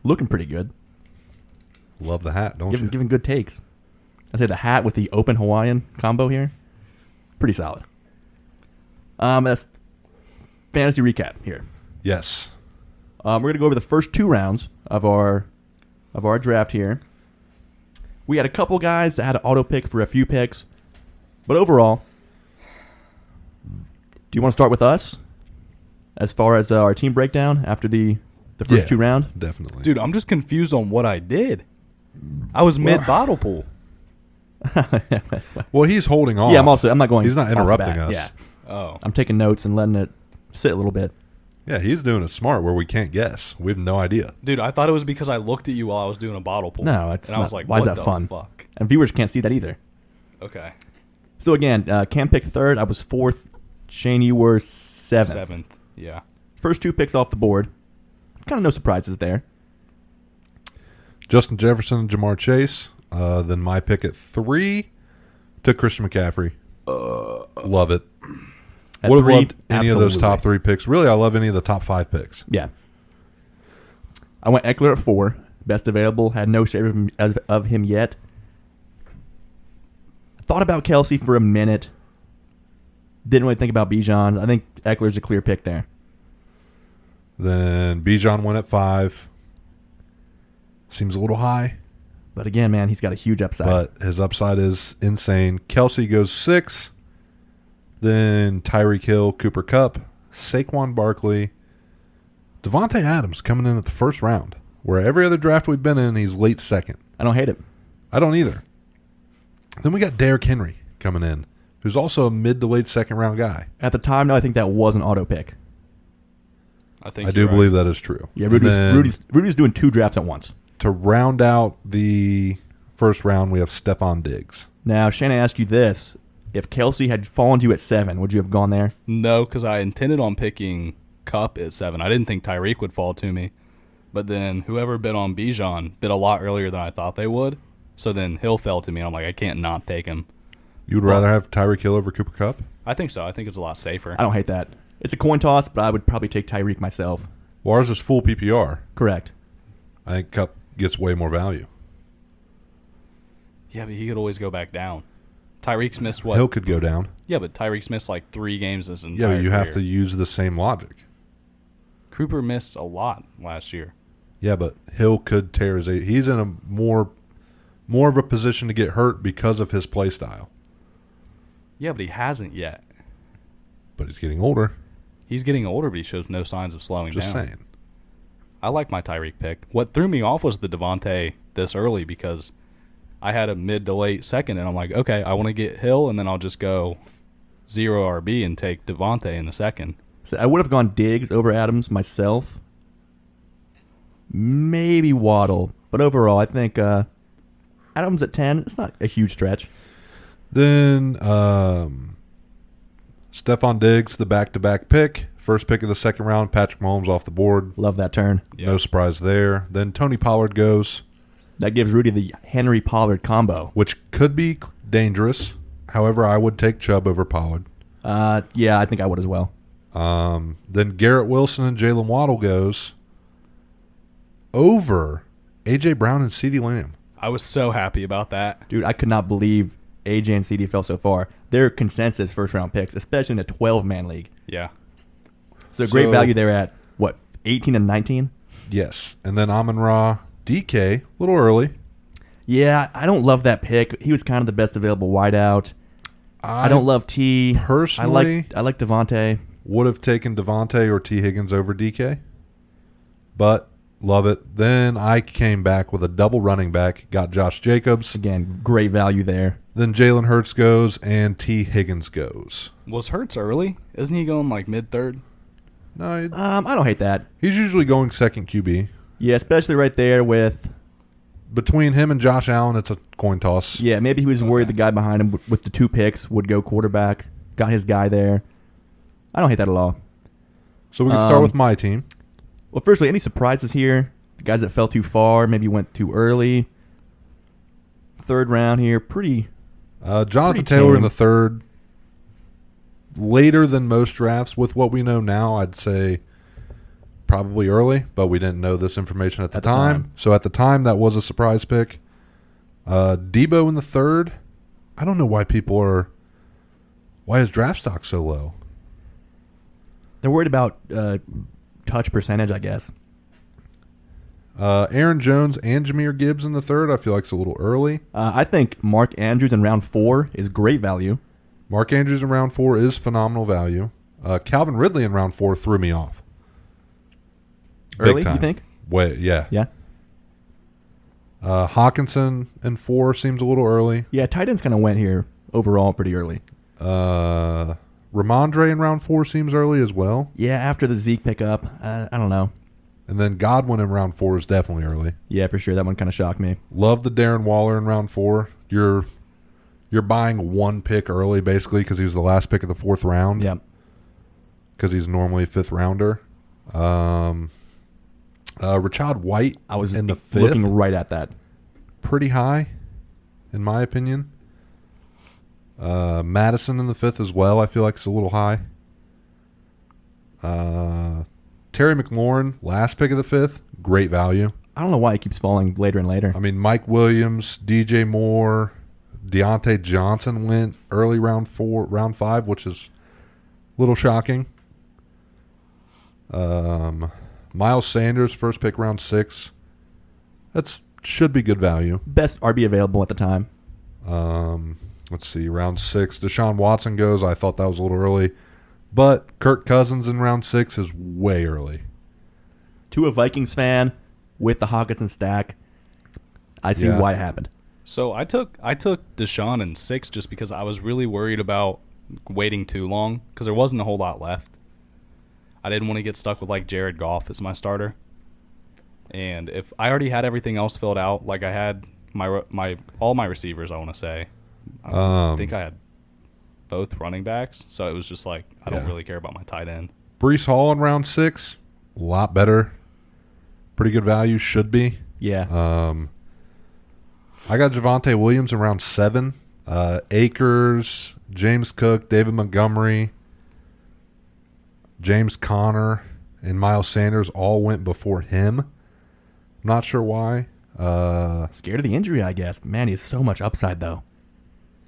Looking pretty good. Love the hat, don't you? Giving good takes. I say the hat with the open Hawaiian combo here. Pretty solid. That's fantasy recap here. Yes. We're going to go over the first 2 rounds of our draft here. We had a couple guys that had an auto pick for a few picks. But overall, do you want to start with us as far as our team breakdown after the first 2 rounds? Definitely. Dude, I'm just confused on what I did. I was mid bottle pool. Well, he's holding on. Yeah, I'm not going. He's not off the interrupting bat. us. Yeah, Oh. I'm taking notes and letting it sit a little bit. Yeah, he's doing it smart where we can't guess. We have no idea. Dude, I thought it was because I looked at you while I was doing a bottle pull. No, it's and I was not. like, Why is what that the fun? fuck? And viewers can't see that either. Okay. So again, Cam picked 3rd. I was 4th. Shane, you were 7th. 7th. Yeah. First 2 picks off the board. Kind of no surprises there. Justin Jefferson and Jamar Chase. Then my pick at 3 took Christian McCaffrey. Love it. At Would have 3, loved any of those absolutely. top 3 picks. Really, I love any of the top 5 picks. Yeah. I went Eckler at 4. Best available. Had no share of him yet. Thought about Kelsey for a minute. Didn't really think about Bijan. I think Eckler's a clear pick there. Then Bijan went at 5. Seems a little high. But again, man, he's got a huge upside. But his upside is insane. Kelsey goes 6. Then Tyreek Hill, Cooper Kupp, Saquon Barkley, Devontae Adams coming in at the first round. Where every other draft we've been in, he's late second. I don't hate it. I don't either. Then we got Derrick Henry coming in, who's also a mid to late second round guy. At the time, no, I think that was an auto pick. I think I do believe that is true. Yeah, Rudy's doing 2 drafts at once. To round out the first round, we have Stephon Diggs. Now, Shane, I ask you this. If Kelsey had fallen to you at 7, would you have gone there? No, because I intended on picking Kupp at 7. I didn't think Tyreek would fall to me. But then whoever bid on Bijan bid a lot earlier than I thought they would. So then Hill fell to me, and I'm like, I can't not take him. You would rather have Tyreek Hill over Cooper Kupp? I think so. I think it's a lot safer. I don't hate that. It's a coin toss, but I would probably take Tyreek myself. Well, ours is full PPR. Correct. I think Kupp gets way more value. Yeah, but he could always go back down. Tyreek's missed what? Hill could go down. Yeah, but Tyreek's missed like 3 games this entire Yeah, but you have career. to use the same logic. Cooper missed a lot last year. Yeah, but Hill could tear his. He's in a more of a position to get hurt because of his play style. Yeah, but he hasn't yet. But he's getting older. He's getting older, but he shows no signs of slowing Just down. saying. I like my Tyreek pick. What threw me off was the Devontae this early because I had a mid to late second, and I'm like, okay, I want to get Hill, and then I'll just go 0 RB and take Devontae in the second. So I would have gone Diggs over Adams myself. Maybe Waddle. But overall, I think Adams at 10, it's not a huge stretch. Then Stephon Diggs, the back-to-back pick. First pick of the second round, Patrick Mahomes off the board. Love that turn. Yep. No surprise there. Then Tony Pollard goes, That gives Rudy the Henry Pollard combo. which could be dangerous. However, I would take Chubb over Pollard. Yeah, I think I would as well. Then Garrett Wilson and Jalen Waddle goes over A.J. Brown and CeeDee Lamb. I was so happy about that. Dude, I could not believe AJ and CD fell so far. They're consensus first-round picks, especially in a 12-man league. Yeah. So great value there at, what, 18 and 19? Yes. And then Amon-Ra, DK, a little early. Yeah, I don't love that pick. He was kind of the best available wideout. I don't love T. Personally, I like Devontae. would have taken Devontae or T. Higgins over DK. But love it. Then I came back with a double running back, got Josh Jacobs. Again, great value there. Then Jalen Hurts goes and T. Higgins goes. Was Hurts early? Isn't he going like mid-third? No, I don't hate that. he's usually going second QB. Yeah, especially right there with, Between him and Josh Allen, it's a coin toss. yeah, maybe he was worried the guy behind him with the 2 picks would go quarterback. Got his guy there. I don't hate that at all. So we can start with my team. Well, firstly, any surprises here? The guys that fell too far, maybe went too early. 3rd round here, pretty Jonathan pretty Taylor in tame. the 3rd. Later than most drafts. With what we know now, I'd say probably early, but we didn't know this information at the time. So at the time, that was a surprise pick. Debo in the 3rd. I don't know why why is draft stock so low? They're worried about touch percentage, I guess. Aaron Jones and Jahmyr Gibbs in the 3rd. I feel like it's a little early. I think Mark Andrews in round 4 is great value. Mark Andrews in round 4 is phenomenal value. Calvin Ridley in round 4 threw me off. Early, Big time. you think? Wait, yeah. Yeah. Hawkinson in 4 seems a little early. Yeah, tight ends kind of went here overall pretty early. Ramondre in round 4 seems early as well. Yeah, after the Zeke pickup, I don't know. And then Godwin in round 4 is definitely early. Yeah, for sure. That one kind of shocked me. Love the Darren Waller in round 4. You're buying 1 pick early basically because he was the last pick of the 4th round. Yeah. Because he's normally a 5th rounder. Rashad White I was in the 5th. looking right at that. Pretty high, in my opinion. Madison in the 5th as well. I feel like it's a little high. Terry McLaurin, last pick of the 5th, great value. I don't know why he keeps falling later and later. I mean, Mike Williams, DJ Moore, Deontay Johnson went early round 5, which is a little shocking. Miles Sanders, first pick round 6. That should be good value. Best RB available at the time. Let's see, round 6. Deshaun Watson goes. I thought that was a little early. But Kirk Cousins in round 6 is way early. To a Vikings fan with the Hawkinson stack, I see why it happened. So I took Deshaun in 6 just because I was really worried about waiting too long because there wasn't a whole lot left. I didn't want to get stuck with like Jared Goff as my starter. And if I already had everything else filled out, like I had all my receivers, I want to say. I think I had both running backs, so it was just like I don't really care about my tight end. Breece Hall in round 6, a lot better. Pretty good value, should be. Yeah. I got Javonte Williams in round 7. Akers, James Cook, David Montgomery, James Conner, and Miles Sanders all went before him. Not sure why. Scared of the injury, I guess. Man, he has so much upside, though.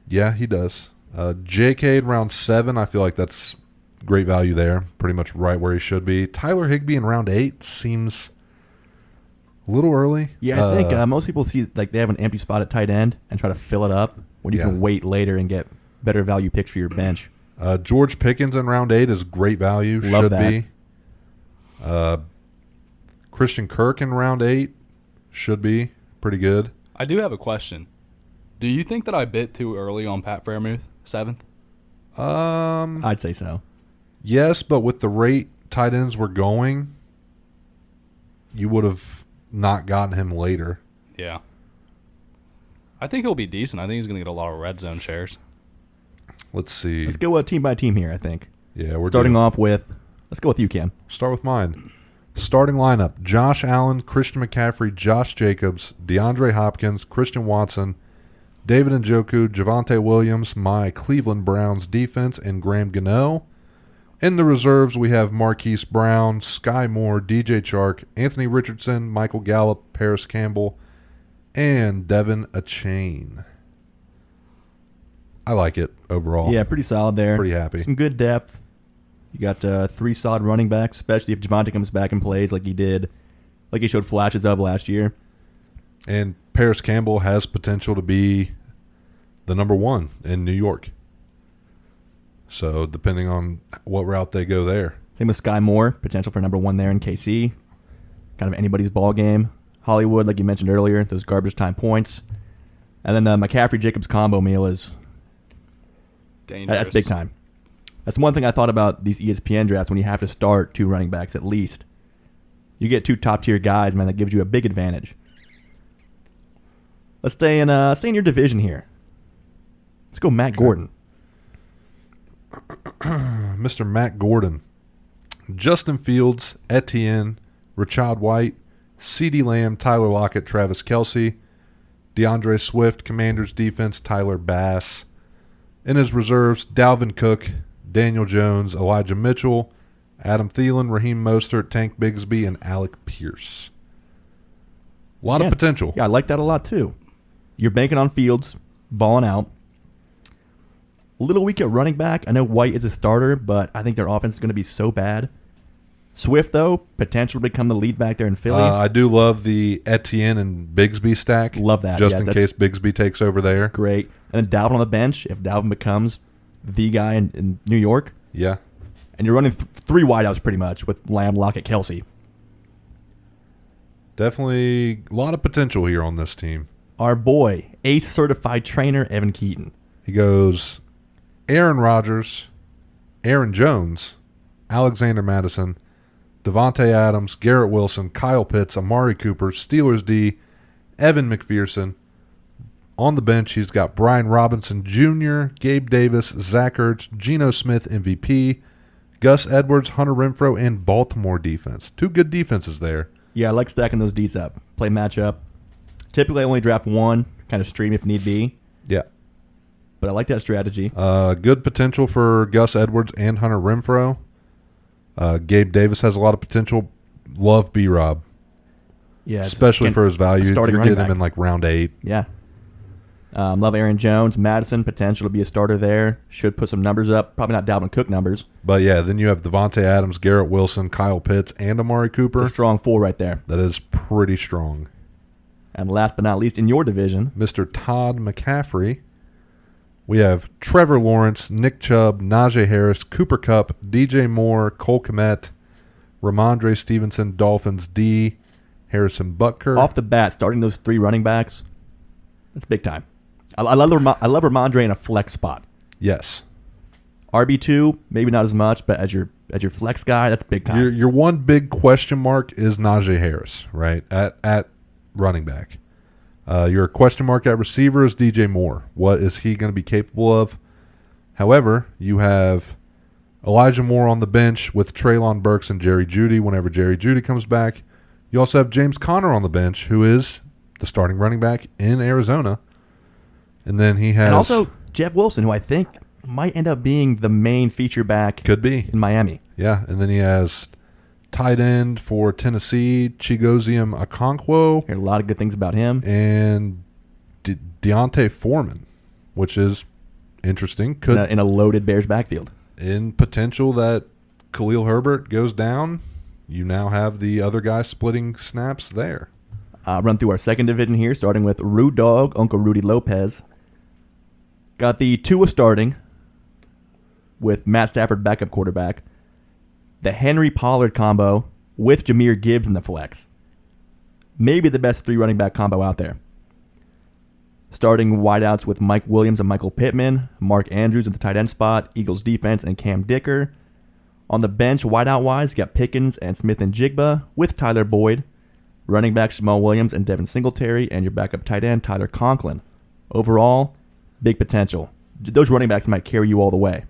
Yeah, he does. JK in round 7, I feel like that's great value there. Pretty much right where he should be. Tyler Higbee in round 8 seems a little early. Yeah, I think most people see like they have an empty spot at tight end and try to fill it up when you can wait later and get better value picks for your bench. George Pickens in round 8 is great value. Love should that. be. Christian Kirk in round 8 should be pretty good. I do have a question. Do you think that I bit too early on Pat Freiermuth, 7th? I'd say so. Yes, but with the rate tight ends were going, you would have not gotten him later. Yeah. I think he'll be decent. I think he's going to get a lot of red zone shares. Let's see. Let's go team by team here, I think. Yeah, we're starting off with, let's go with you, Cam. Start with mine. Starting lineup, Josh Allen, Christian McCaffrey, Josh Jacobs, DeAndre Hopkins, Christian Watson, David Njoku, Javonte Williams, my Cleveland Browns defense, and Graham Gano. In the reserves, we have Marquise Brown, Sky Moore, DJ Chark, Anthony Richardson, Michael Gallup, Paris Campbell, and Devin Achane. I like it overall. Yeah, pretty solid there. Pretty happy. Some good depth. You got 3 solid running backs, especially if Javonte comes back and plays like he did, like he showed flashes of last year. And Paris Campbell has potential to be the number 1 in New York. So depending on what route they go there. Same with Sky Moore, potential for number 1 there in KC. Kind of anybody's ball game. Hollywood, like you mentioned earlier, those garbage time points. And then the McCaffrey-Jacobs combo meal is dangerous. That's big time. That's one thing I thought about these ESPN drafts when you have to start 2 running backs at least. You get 2 top-tier guys, man, that gives you a big advantage. Let's stay in your division here. Let's go Matt Gordon. Mr. Matt Gordon. Justin Fields, Etienne, Rashad White, CeeDee Lamb, Tyler Lockett, Travis Kelce, DeAndre Swift, Commanders defense, Tyler Bass. In his reserves, Dalvin Cook, Daniel Jones, Elijah Mitchell, Adam Thielen, Raheem Mostert, Tank Bigsby, and Alec Pierce. A lot of potential. Yeah, I like that a lot too. You're banking on Fields, balling out. A little weak at running back. I know White is a starter, but I think their offense is going to be so bad. Swift, though, potential to become the lead back there in Philly. I do love the Etienne and Bigsby stack. Love that. Just in case Bigsby takes over there. Great. And then Dalvin on the bench, if Dalvin becomes the guy in New York. Yeah. And you're running 3 wideouts pretty much with Lamb, Lockett, Kelce. Definitely a lot of potential here on this team. Our boy, ACE certified trainer, Evan Keaton. He goes Aaron Rodgers, Aaron Jones, Alexander Madison, Devontae Adams, Garrett Wilson, Kyle Pitts, Amari Cooper, Steelers D, Evan McPherson. On the bench, he's got Brian Robinson Jr., Gabe Davis, Zach Ertz, Geno Smith MVP, Gus Edwards, Hunter Renfrow, and Baltimore defense. 2 good defenses there. Yeah, I like stacking those Ds up. Play matchup. Typically, I only draft 1, kind of stream if need be. Yeah. But I like that strategy. Good potential for Gus Edwards and Hunter Renfrow. Gabe Davis has a lot of potential. Love B-Rob, especially for his value. You're getting him in like round 8. Yeah. Love Aaron Jones. Madison, potential to be a starter there. Should put some numbers up. Probably not Dalvin Cook numbers. But yeah, then you have Devontae Adams, Garrett Wilson, Kyle Pitts, and Amari Cooper. It's a strong 4 right there. That is pretty strong. And last but not least, in your division, Mr. Todd McCaffrey. We have Trevor Lawrence, Nick Chubb, Najee Harris, Cooper Kupp, DJ Moore, Cole Kmet, Ramondre Stevenson, Dolphins D, Harrison Butker. Off the bat, starting those 3 running backs, that's big time. I love Ramondre in a flex spot. Yes. RB2, maybe not as much, but as your flex guy, that's big time. Your one big question mark is Najee Harris, right, at running back. Your question mark at receiver is DJ Moore. What is he going to be capable of? However, you have Elijah Moore on the bench with Treylon Burks and Jerry Jeudy whenever Jerry Jeudy comes back. You also have James Conner on the bench, who is the starting running back in Arizona. And then he has... And also Jeff Wilson, who I think might end up being the main feature back. Could be. In Miami. Yeah, and then he has tight end for Tennessee, Chigozium Okonkwo. Heard a lot of good things about him. And Deontay Foreman, which is interesting. In a loaded Bears backfield. In potential that Khalil Herbert goes down, you now have the other guy splitting snaps there. Run through our second division here, starting with Rude Dog, Uncle Rudy Lopez. Got the Tua starting with Matt Stafford backup quarterback. The Henry Pollard combo with Jahmyr Gibbs in the flex. Maybe the best 3 running back combo out there. Starting wideouts with Mike Williams and Michael Pittman, Mark Andrews at the tight end spot, Eagles defense, and Cam Dicker. On the bench, wideout-wise, you got Pickens and Smith and Jigba with Tyler Boyd. Running back Jamal Williams and Devin Singletary, and your backup tight end Tyler Conklin. Overall, big potential. Those running backs might carry you all the way.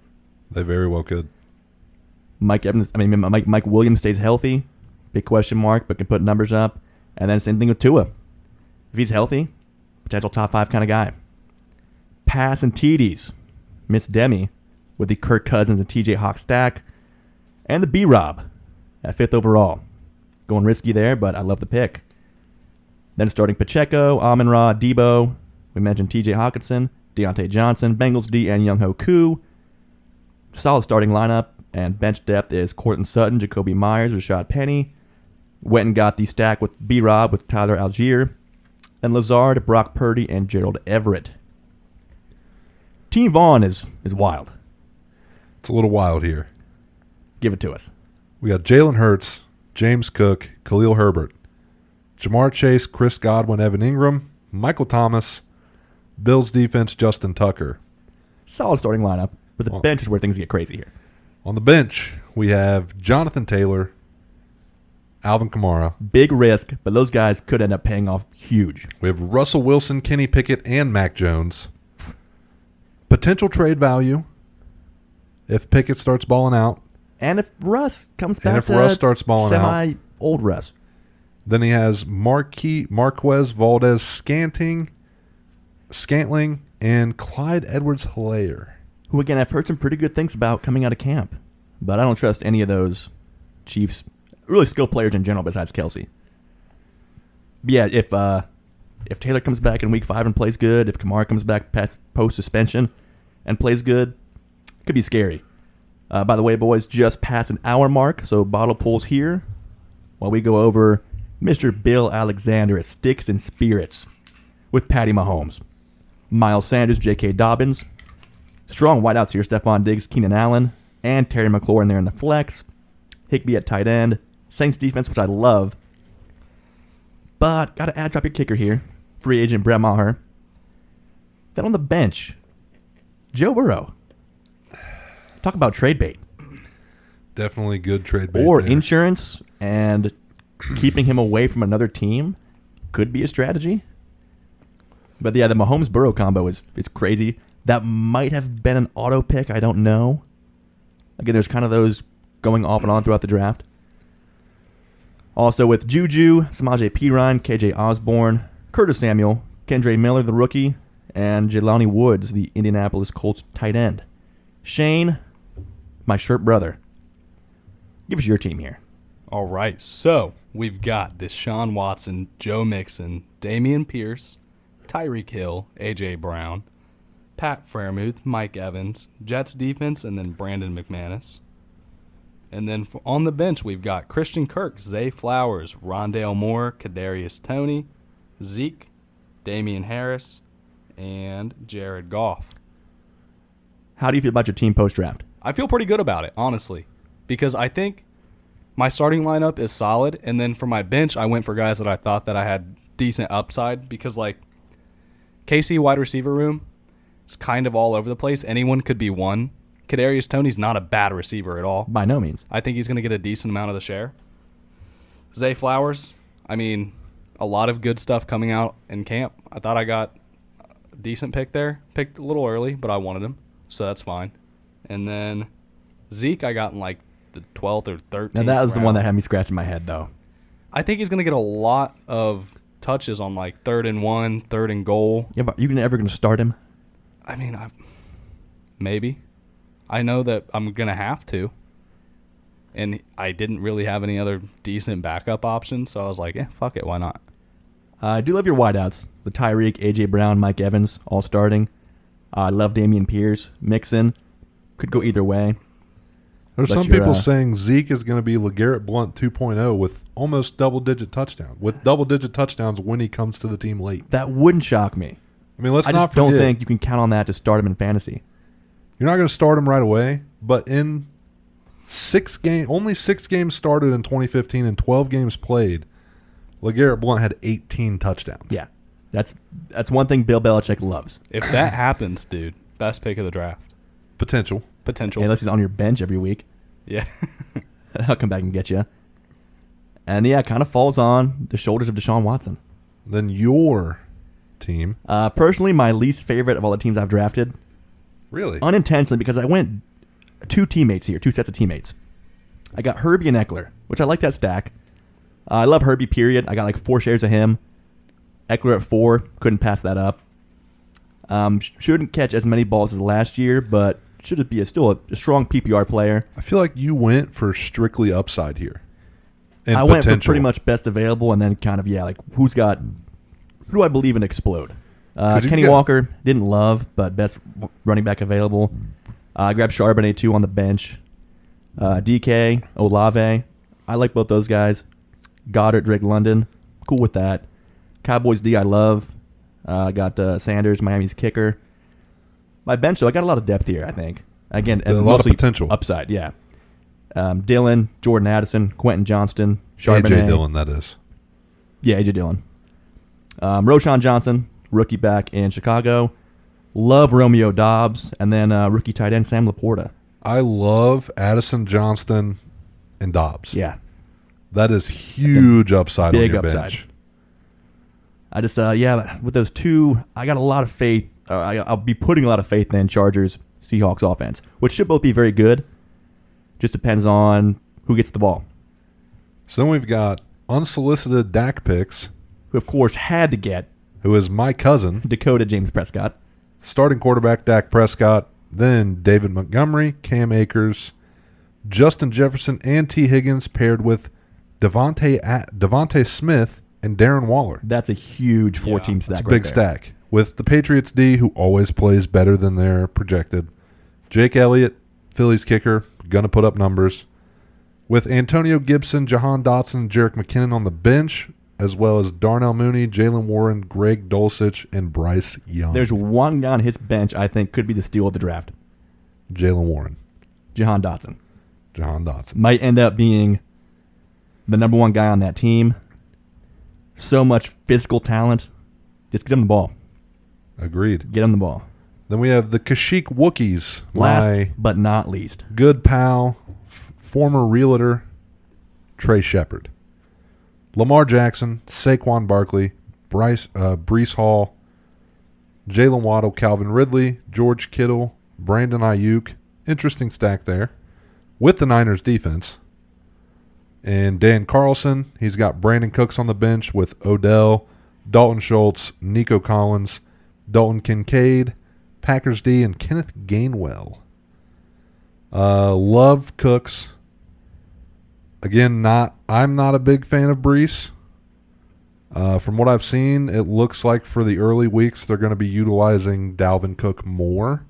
They very well could. Mike Williams stays healthy, big question mark, but can put numbers up. And then same thing with Tua. If he's healthy, potential top 5 kind of guy. Pass and TDs, Miss Demi with the Kirk Cousins and TJ Hawk stack, and the B-Rob at 5th overall. Going risky there, but I love the pick. Then starting Pacheco, Amon-Ra, Debo. We mentioned TJ Hawkinson, Deontay Johnson, Bengals D, and Young-Ho Koo. Solid starting lineup, and bench depth is Courtland Sutton, Jacoby Myers, Rashad Penny. Went and got the stack with B-Rob with Tyler Algier. Then Lazard, Brock Purdy, and Gerald Everett. Team Vaughn is wild. It's a little wild here. Give it to us. We got Jalen Hurts, James Cook, Khalil Herbert, Jamar Chase, Chris Godwin, Evan Ingram, Michael Thomas, Bills defense, Justin Tucker. Solid starting lineup, but the bench is where things get crazy here. On the bench, we have Jonathan Taylor, Alvin Kamara. Big risk, but those guys could end up paying off huge. We have Russell Wilson, Kenny Pickett, and Mac Jones. Potential trade value if Pickett starts balling out. And if Russ comes back starts balling semi-old Russ. Then he has Marquez Valdez Scantling, and Clyde Edwards-Helaire. Who, again, I've heard some pretty good things about coming out of camp. But I don't trust any of those Chiefs, really skilled players in general besides Kelsey. But yeah, if Taylor comes back in Week 5 and plays good, if Kamara comes back post-suspension and plays good, could be scary. By the way, boys, just past an hour mark, so bottle pulls here while we go over Mr. Bill Alexander at Sticks and Spirits with Patty Mahomes. Miles Sanders, J.K. Dobbins. Strong wideouts here, Stephon Diggs, Keenan Allen, and Terry McLaurin there in the flex. Higbee at tight end. Saints defense, which I love. But got to drop your kicker here. Free agent Brett Maher. Then on the bench, Joe Burrow. Talk about trade bait. Definitely good trade bait. Or there. Insurance, and keeping him away from another team could be a strategy. But yeah, the Mahomes-Burrow combo is crazy. That might have been an auto pick. I don't know. Again, there's kind of those going off and on throughout the draft. Also with Juju, Samaje Perine, KJ Osborne, Curtis Samuel, Kendre Miller, the rookie, and Jelani Woods, the Indianapolis Colts tight end. Shane, my shirt brother. Give us your team here. All right, so we've got Deshaun Watson, Joe Mixon, Dameon Pierce, Tyreek Hill, A.J. Brown, Pat Freiermuth, Mike Evans, Jets defense, and then Brandon McManus. And then on the bench, we've got Christian Kirk, Zay Flowers, Rondale Moore, Kadarius Toney, Zeke, Damian Harris, and Jared Goff. How do you feel about your team post-draft? I feel pretty good about it, honestly, because I think my starting lineup is solid, and then for my bench, I went for guys that I thought that I had decent upside because, like, KC wide receiver room is kind of all over the place. Anyone could be one. Kadarius Toney's not a bad receiver at all. By no means. I think he's going to get a decent amount of the share. Zay Flowers, I mean, a lot of good stuff coming out in camp. I thought I got a decent pick there. Picked a little early, but I wanted him, so that's fine. And then Zeke, I got in like the 12th or 13th. Now that was the round. one that had me scratching my head, though. I think he's going to get a lot of touches on like 3rd and 1, 3rd and goal. Yeah, but you ever going to start him? I mean, maybe. I know that I'm going to have to. And I didn't really have any other decent backup options, so I was like, fuck it, why not? I do love your wideouts. The Tyreek, A.J. Brown, Mike Evans, all starting. I love Dameon Pierce. Mixon. Could go either way. There's But some you're, people saying Zeke is going to be LeGarrette Blount 2.0 with almost double-digit touchdowns. With double-digit touchdowns when he comes to the team late. That wouldn't shock me. I mean, let's I not just don't forget, think you can count on that to start him in fantasy. you're not going to start him right away, but in only 6 games started in 2015 and 12 games played, LeGarrette Blount had 18 touchdowns. Yeah. That's one thing Bill Belichick loves. If that happens, dude, best pick of the draft. Potential. Unless he's on your bench every week. Yeah. I'll come back and get you. And yeah, it kind of falls on the shoulders of Deshaun Watson. Then your team. Personally, my least favorite of all the teams I've drafted, Really? unintentionally, because I went 2 sets of teammates. I got Herbie and Eckler, which I like that stack. I love Herbie, period. I got like 4 shares of him. Eckler at 4, couldn't pass that up. Shouldn't catch as many balls as last year, but should be still a strong PPR player. I feel like you went for strictly upside here. And I went for potential. pretty much best available, and then kind of, like who do I believe in explode? Kenny Walker, didn't love, but best running back available. I grabbed Charbonnet, too, on the bench. DK, Olave, I like both those guys. Goddard, Drake London, cool with that. Cowboys D, I love. I got Sanders, Miami's kicker. My bench, though, I got a lot of depth here, I think. Again, and a lot of mostly potential. Upside, yeah. Dillon, Jordan Addison, Quentin Johnston, Charbonnet. A.J. Dillon, that is. Yeah, A.J. Dillon. Roshan Johnson, rookie back in Chicago. Love Romeo Dobbs. And then rookie tight end Sam Laporta. I love Addison, Johnston, and Dobbs. Yeah. That is huge upside Big on your upside. bench. I just, with those 2, I got a lot of faith. I'll be putting a lot of faith in Chargers, Seahawks offense, which should both be very good. Just depends on who gets the ball. So then we've got unsolicited Dak picks, Who, of course, had to get who is my cousin, Dakota James Prescott. starting quarterback Dak Prescott, then David Montgomery, Cam Akers, Justin Jefferson, and T. Higgins paired with Devontae Smith and Darren Waller. That's a huge 4-team stack. It's a big stack. With the Patriots D, who always plays better than they're projected. Jake Elliott, Phillies kicker, going to put up numbers. With Antonio Gibson, Jahan Dotson, Jerick McKinnon on the bench, as well as Darnell Mooney, Jalen Warren, Greg Dulcich, and Bryce Young. There's one guy on his bench I think could be the steal of the draft. Jalen Warren. Jahan Dotson. Jahan Dotson. Might end up being the number 1 guy on that team. So much physical talent. Just get him the ball. Agreed. Get him the ball. Then we have the Kashyyyk Wookiees. Last My but not least. good pal, former realtor, Trey Shepard. Lamar Jackson, Saquon Barkley, Breece Hall, Jalen Waddle, Calvin Ridley, George Kittle, Brandon Ayuk. Interesting stack there. With the Niners defense. And Dan Carlson, he's got Brandon Cooks on the bench with Odell, Dalton Schultz, Nico Collins, Dalton Kincaid, Packers D, and Kenneth Gainwell. Love Cooks. Again, I'm not a big fan of Brees. From what I've seen, it looks like for the early weeks they're going to be utilizing Dalvin Cook more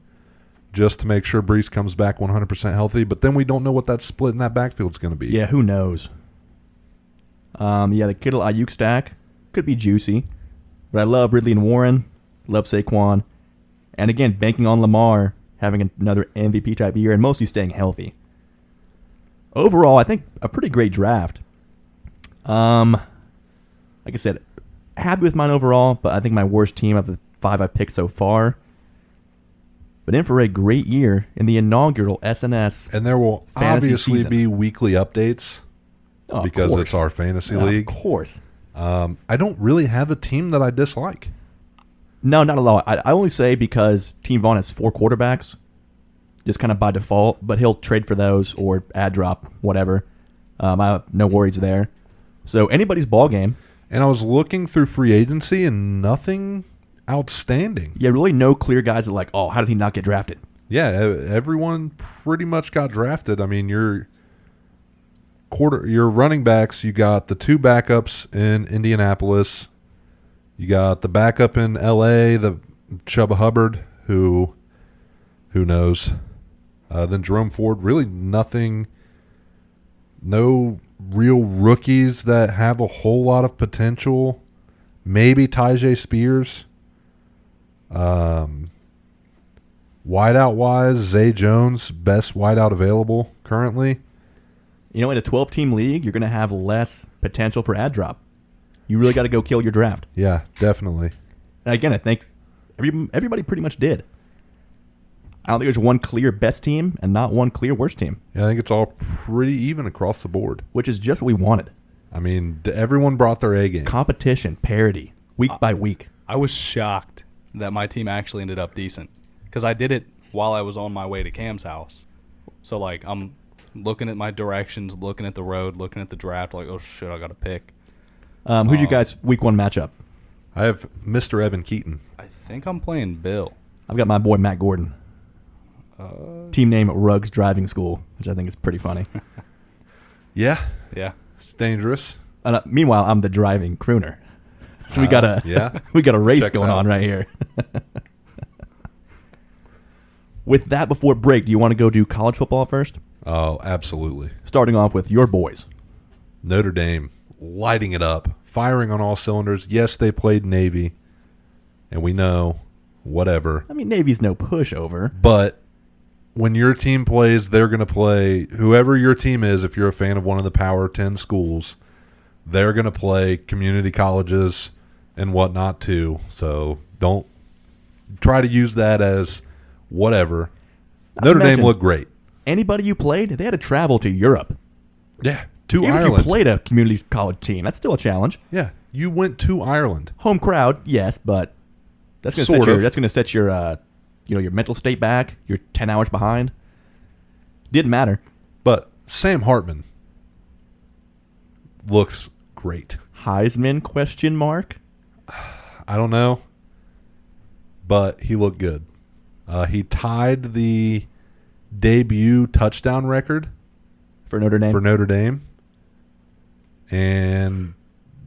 just to make sure Brees comes back 100% healthy. But then we don't know what that split in that backfield is going to be. Yeah, who knows? The Kittle Ayuk stack could be juicy. But I love Ridley and Warren. Love Saquon. And again, banking on Lamar having another MVP type year and mostly staying healthy. Overall, I think a pretty great draft. Like I said, happy with mine overall, but I think my worst team of the 5 I've picked so far. But in for a great year in the inaugural SnS. And there will Fantasy obviously season. be weekly updates because course. it's our fantasy league. Of course. I don't really have a team that I dislike. No, not a lot. I only say because Team Vaughn has 4 quarterbacks, just kind of by default, but he'll trade for those or ad drop, whatever. I have no worries there. So anybody's ball game. And I was looking through free agency and nothing outstanding. Yeah, really no clear guys that like, oh, how did he not get drafted? Yeah, everyone pretty much got drafted. I mean, your running backs, you got the 2 backups in Indianapolis. You got the backup in L.A., the Chuba Hubbard, who knows. Then Jerome Ford, really nothing, no real rookies that have a whole lot of potential. Maybe Tyjae Spears. Wideout-wise, Zay Jones, best wideout available currently. You know, in a 12-team league, you're going to have less potential for ad drop. You really got to go kill your draft. Yeah, definitely. And again, I think everybody pretty much did. I don't think there's one clear best team and not one clear worst team. Yeah, I think it's all pretty even across the board. Which is just what we wanted. I mean, everyone brought their A game. Competition, parity, week by week. I was shocked that my team actually ended up decent because I did it while I was on my way to Cam's house. So, like, I'm looking at my directions, looking at the road, looking at the draft, like, oh, shit, I got to pick. Who'd you guys week 1 matchup? I have Mr. Evan Keaton. I think I'm playing Bill. I've got my boy Matt Gordon. Team name Ruggs Driving School, which I think is pretty funny. Yeah, Yeah. it's dangerous. Meanwhile, I'm the driving crooner. So we got a race Checks going out. on right here. With that, before break, do you want to go do college football first? Oh, absolutely. Starting off with your boys. Notre Dame lighting it up, firing on all cylinders. Yes, they played Navy, and we know, whatever. I mean, Navy's no pushover. But when your team plays, they're going to play whoever your team is. If you're a fan of one of the Power 10 schools, they're going to play community colleges and whatnot too. So don't try to use that as whatever. Notre Dame looked great. Anybody you played, they had to travel to Europe. Yeah, to Even Ireland. if you played a community college team, that's still a challenge. Yeah, you went to Ireland. Home crowd, yes, but that's going to set your your mental state back. You're 10 hours behind. Didn't matter. But Sam Hartman looks great. Heisman question mark? I don't know, but he looked good. He tied the debut touchdown record For Notre Dame? And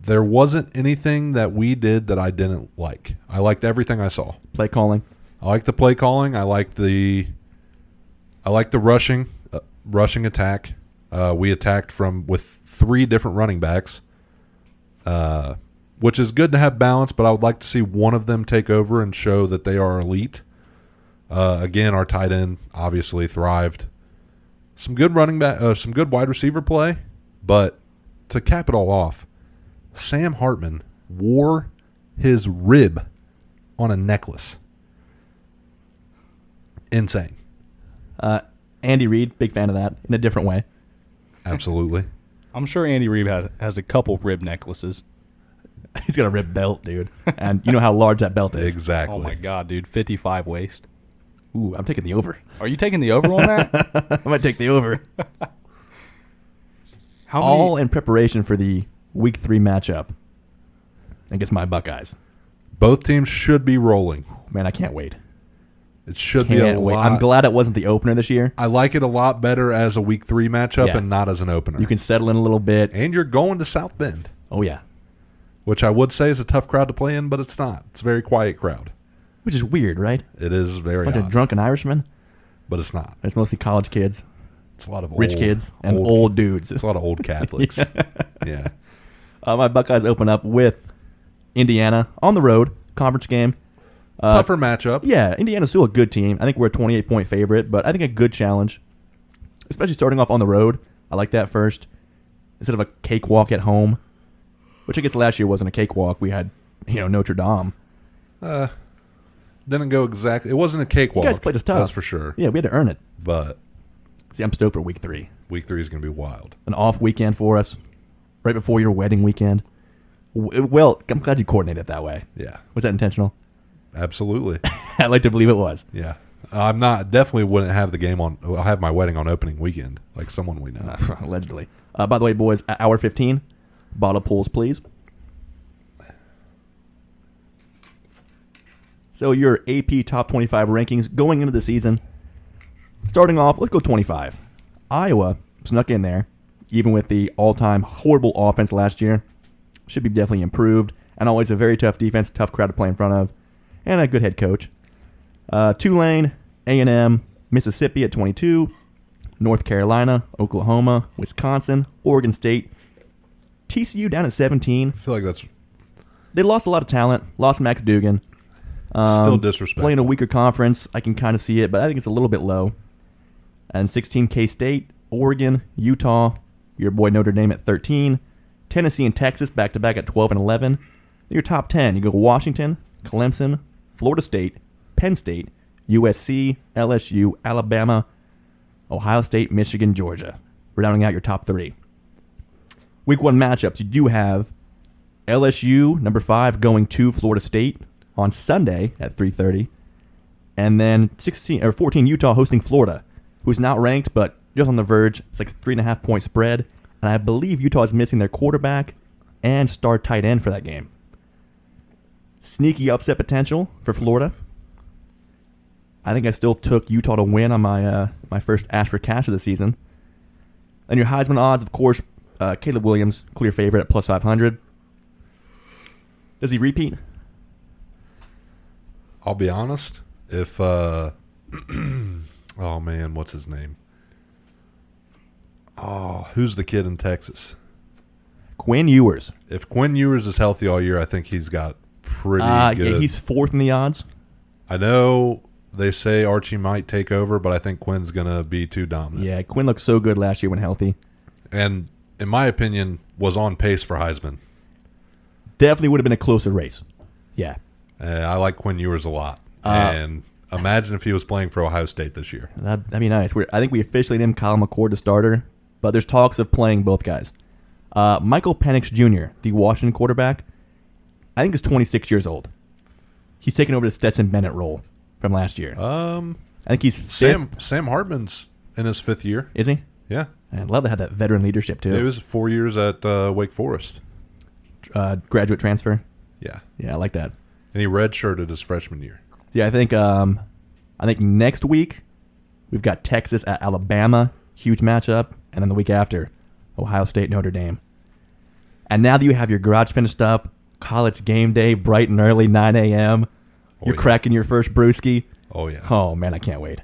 there wasn't anything that we did that I didn't like. I liked everything I saw. Play calling. I liked the play calling. I liked the rushing attack. We attacked with 3 different running backs, which is good to have balance. But I would like to see one of them take over and show that they are elite. Again, our tight end obviously thrived. Some good running back, some good wide receiver play, but to cap it all off, Sam Hartman wore his rib on a necklace. Insane. Andy Reid, big fan of that in a different way. Absolutely. I'm sure Andy Reid has a couple rib necklaces. He's got a rib belt, dude. And you know how large that belt is. Exactly. Oh, my God, dude. 55 waist. Ooh, I'm taking the over. Are you taking the over on that? I might take the over. How All many? in preparation for the Week 3 matchup against my Buckeyes. Both teams should be rolling. Man, I can't wait. It should be a Can't wait. lot. I'm glad it wasn't the opener this year. I like it a lot better as a week 3 matchup Yeah. and not as an opener. You can settle in a little bit. And you're going to South Bend, Oh, yeah. which I would say is a tough crowd to play in, but it's not. It's a very quiet crowd. Which is weird, right? It is very Bunch of odd, drunken Irishmen. but it's not. It's mostly college kids, It's a lot of rich old, kids, and old dudes. It's a lot of old Catholics. Yeah. My Buckeyes open up with Indiana on the road, conference game. Tougher matchup. Yeah, Indiana's still a good team. I think we're a 28-point favorite, but I think a good challenge, especially starting off on the road. I like that first instead of a cakewalk at home, which I guess last year wasn't a cakewalk. We had, Notre Dame. Didn't go exactly. It wasn't a cakewalk. You guys played us tough. That's for sure. Yeah, we had to earn it. But See, I'm stoked for week 3. week 3 is going to be wild. An off weekend for us, right before your wedding weekend. Well, I'm glad you coordinated it that way. Yeah. Was that intentional? Absolutely. I'd like to believe it was. Yeah. I'm not. Definitely wouldn't have the game on. I'll have my wedding on opening weekend, like someone we know. Allegedly. By the way, boys, hour 15. Bottle pulls, please. So your AP top 25 rankings going into the season. Starting off, let's go 25. Iowa snuck in there, even with the all-time horrible offense last year. Should be definitely improved. And always a very tough defense, tough crowd to play in front of. And a good head coach. Tulane, A&M, Mississippi at 22. North Carolina, Oklahoma, Wisconsin, Oregon State. TCU down at 17. I feel like that's They lost a lot of talent. Lost Max Dugan. still disrespectful. Playing a weaker conference, I can kind of see it, but I think it's a little bit low. And 16, K-State, Oregon, Utah, your boy Notre Dame at 13. Tennessee and Texas back-to-back at 12 and 11. Your top 10, you go Washington, Clemson, Florida State, Penn State, USC, LSU, Alabama, Ohio State, Michigan, Georgia. We're rounding out your top 3. Week 1 matchups, you do have LSU, number 5, going to Florida State on Sunday at 3:30. And then 14, Utah hosting Florida, who's not ranked, but just on the verge. It's like a 3.5-point spread. And I believe Utah is missing their quarterback and star tight end for that game. Sneaky upset potential for Florida. I think I still took Utah to win on my first Ash for Cash of the season. And your Heisman odds, of course, Caleb Williams, clear favorite at plus 500. Does he repeat? I'll be honest. If oh man, what's his name? Oh, who's the kid in Texas? Quinn Ewers. If Quinn Ewers is healthy all year, I think he's got pretty good. Yeah, he's 4th in the odds. I know they say Archie might take over, but I think Quinn's going to be too dominant. Yeah, Quinn looked so good last year when healthy. And in my opinion, was on pace for Heisman. Definitely would have been a closer race. Yeah. I like Quinn Ewers a lot. And imagine if he was playing for Ohio State this year. That'd be nice. I think we officially named Kyle McCord the starter, but there's talks of playing both guys. Michael Penix Jr., the Washington quarterback, I think is 26 years old. He's taken over the Stetson Bennett role from last year. I think he's Sam Hartman's in his 5th year. Is he? Yeah. I'd love to have that veteran leadership, too. It was 4 years at Wake Forest. Graduate transfer. Yeah. Yeah, I like that. And he redshirted his freshman year. Yeah, I think next week we've got Texas at Alabama, huge matchup, and then the week after, Ohio State, Notre Dame. And now that you have your garage finished up, college game day, bright and early, 9 a.m., you're cracking your first brewski. Oh, yeah. Oh, man, I can't wait.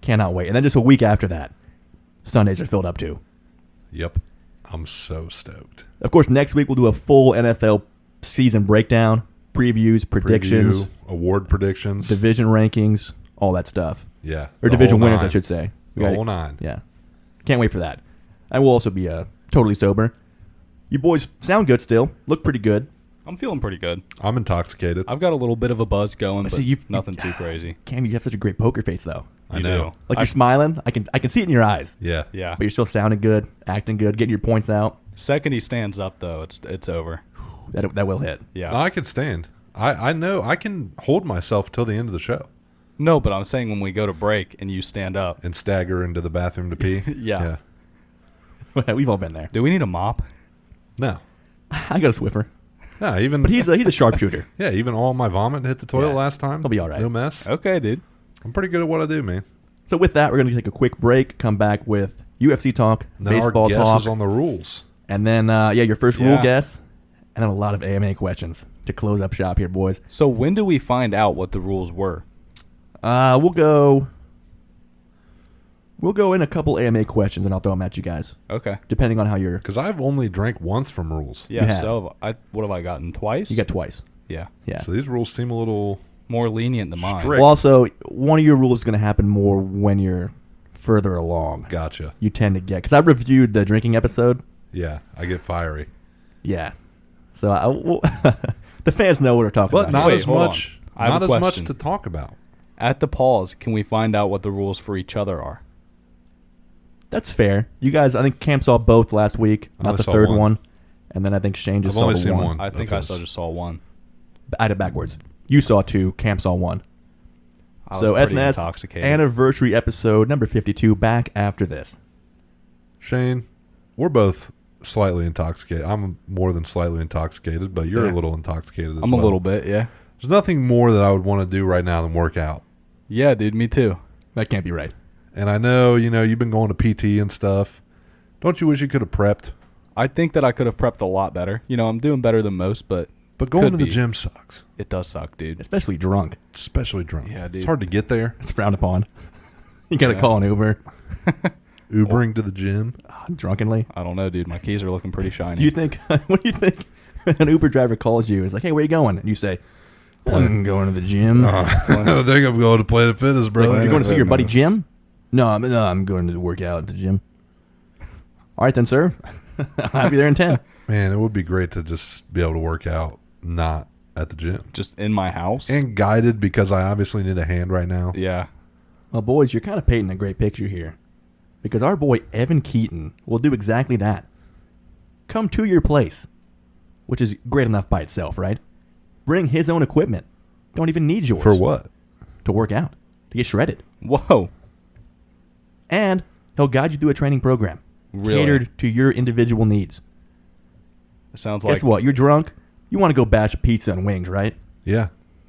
Cannot wait. And then just a week after that, Sundays are filled up too. Yep. I'm so stoked. Of course, next week we'll do a full NFL season breakdown, previews, predictions, Award predictions, division rankings, all that stuff. Yeah. Or the division whole winners, nine. I should say. The whole 9. Yeah. Can't wait for that. And we'll also be totally sober. You boys sound good still. Look pretty good. I'm feeling pretty good. I'm intoxicated. I've got a little bit of a buzz going, but See, nothing too crazy. Cam, you have such a great poker face, though. I know. Like you're smiling. I can see it in your eyes. Yeah. Yeah. But you're still sounding good, acting good, getting your points out. Second he stands up, though, it's over. That will hit. Yeah. No, I can stand. I know I can hold myself till the end of the show No, but I'm saying when we go to break and you stand up. and stagger into the bathroom to pee. Yeah. We've all been there. Do we need a mop? No. I got a Swiffer, No, even but he's a sharpshooter. yeah, even all my vomit hit the toilet Yeah. last time. He'll be all right. No mess. Okay, dude. I'm pretty good at what I do, man. So with that, we're going to take a quick break, come back with UFC talk, And then baseball our guess talk, is on the rules. and then, your first rule Yeah. guess, and then a lot of AMA questions to close up shop here, boys. So when do we find out what the rules were? We'll go in a couple AMA questions, and I'll throw them at you guys, Okay. depending on how you're. Because I've only drank once from rules. Yeah. have. So what have I gotten? Twice? You got twice. Yeah. Yeah. So these rules seem a little... More lenient than mine. Strict. Well, also, one of your rules is going to happen more when you're further along. Gotcha. You tend to get, because I reviewed the drinking episode. Yeah, I get fiery. Yeah. So the fans know what we're talking But about. not here. as hold much. on. I have Not a as much question. to talk about. At the pause, can we find out what the rules for each other are? That's fair. You guys, I think Cam saw both last week, I not only the saw third one. one. And then I think Shane just I've saw only the seen one. one. I think Of I his. just saw one. I had it backwards. You saw two, Cam saw one. I was So pretty SnS intoxicated. anniversary episode number 52 back after this. Shane, we're both slightly intoxicated. I'm more than slightly intoxicated, but you're Yeah. a little intoxicated as I'm well. a little bit, yeah. There's nothing more that I would want to do right now than work out. Yeah, dude, me too. That can't be right. And I know, you've been going to PT and stuff. Don't you wish you could have prepped? I think that I could have prepped a lot better. I'm doing better than most, but But going Could to the be. gym sucks, it does suck, dude. Especially drunk. especially drunk. Yeah, dude. It's hard to get there. It's frowned upon. You got to Yeah. call an Uber Ubering to the gym. drunkenly. I don't know, dude. My keys are looking pretty shiny. Do you think, what do you think when an Uber driver calls you? It's like, hey, where you going? And you say, I'm going to the gym. I think I'm going to Planet Fitness, bro. Like, you're going to see your buddy Jim? No, I'm going to work out at the gym. All right then, sir. I'll be there in 10. Man, it would be great to just be able to work out not at the gym. Just in my house? And guided, because I obviously need a hand right now. Yeah. Well, boys, you're kind of painting a great picture here. Because our boy Evan Keaton will do exactly that. Come to your place, which is great enough by itself, right? Bring his own equipment. Don't even need yours. For what? To work out, to get shredded. Whoa. And he'll guide you through a training program Really? catered to your individual needs. It sounds Guess like what? You're drunk. You want to go bash pizza and wings, right? Yeah.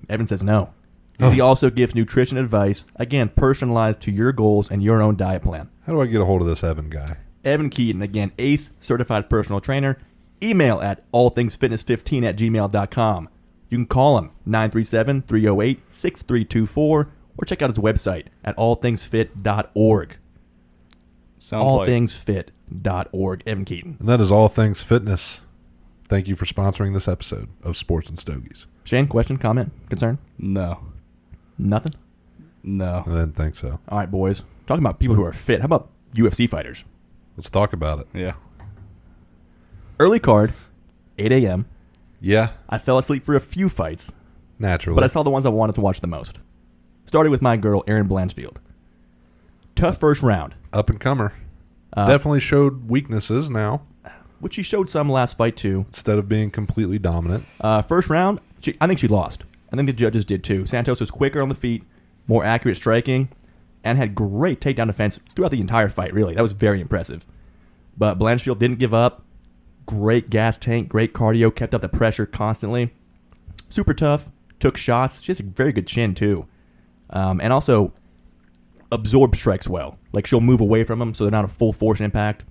Evan says no. He also gives nutrition advice, again, personalized to your goals and your own diet plan. How do I get a hold of this Evan guy? Evan Keaton, again, ACE certified personal trainer. Email at allthingsfitness15@gmail.com. You can call him 937-308-6324 or check out his website at allthingsfit.org. sounds like Allthingsfit.org. Evan Keaton. And that is All Things Fitness. Thank you for sponsoring this episode of Sports and Stogies. Shane, question, comment, concern? no. Nothing? No. I didn't think so. All right, boys. Talking about people who are fit. How about UFC fighters? Let's talk about it. Yeah. Early card, 8 a.m. Yeah, I fell asleep for a few fights, naturally. but I saw the ones I wanted to watch the most. Started with my girl, Erin Blanchfield. Tough first round, Up and comer. Definitely showed weaknesses now which she showed some last fight too. instead of being completely dominant. First round, I think she lost. I think the judges did too. Santos was quicker on the feet, more accurate striking, and had great takedown defense throughout the entire fight, really. That was very impressive. But Blanchfield didn't give up. Great gas tank, great cardio, kept up the pressure constantly. Super tough, took shots. She has a very good chin too. And also absorbed strikes well. Like she'll move away from them so they're not a full force impact.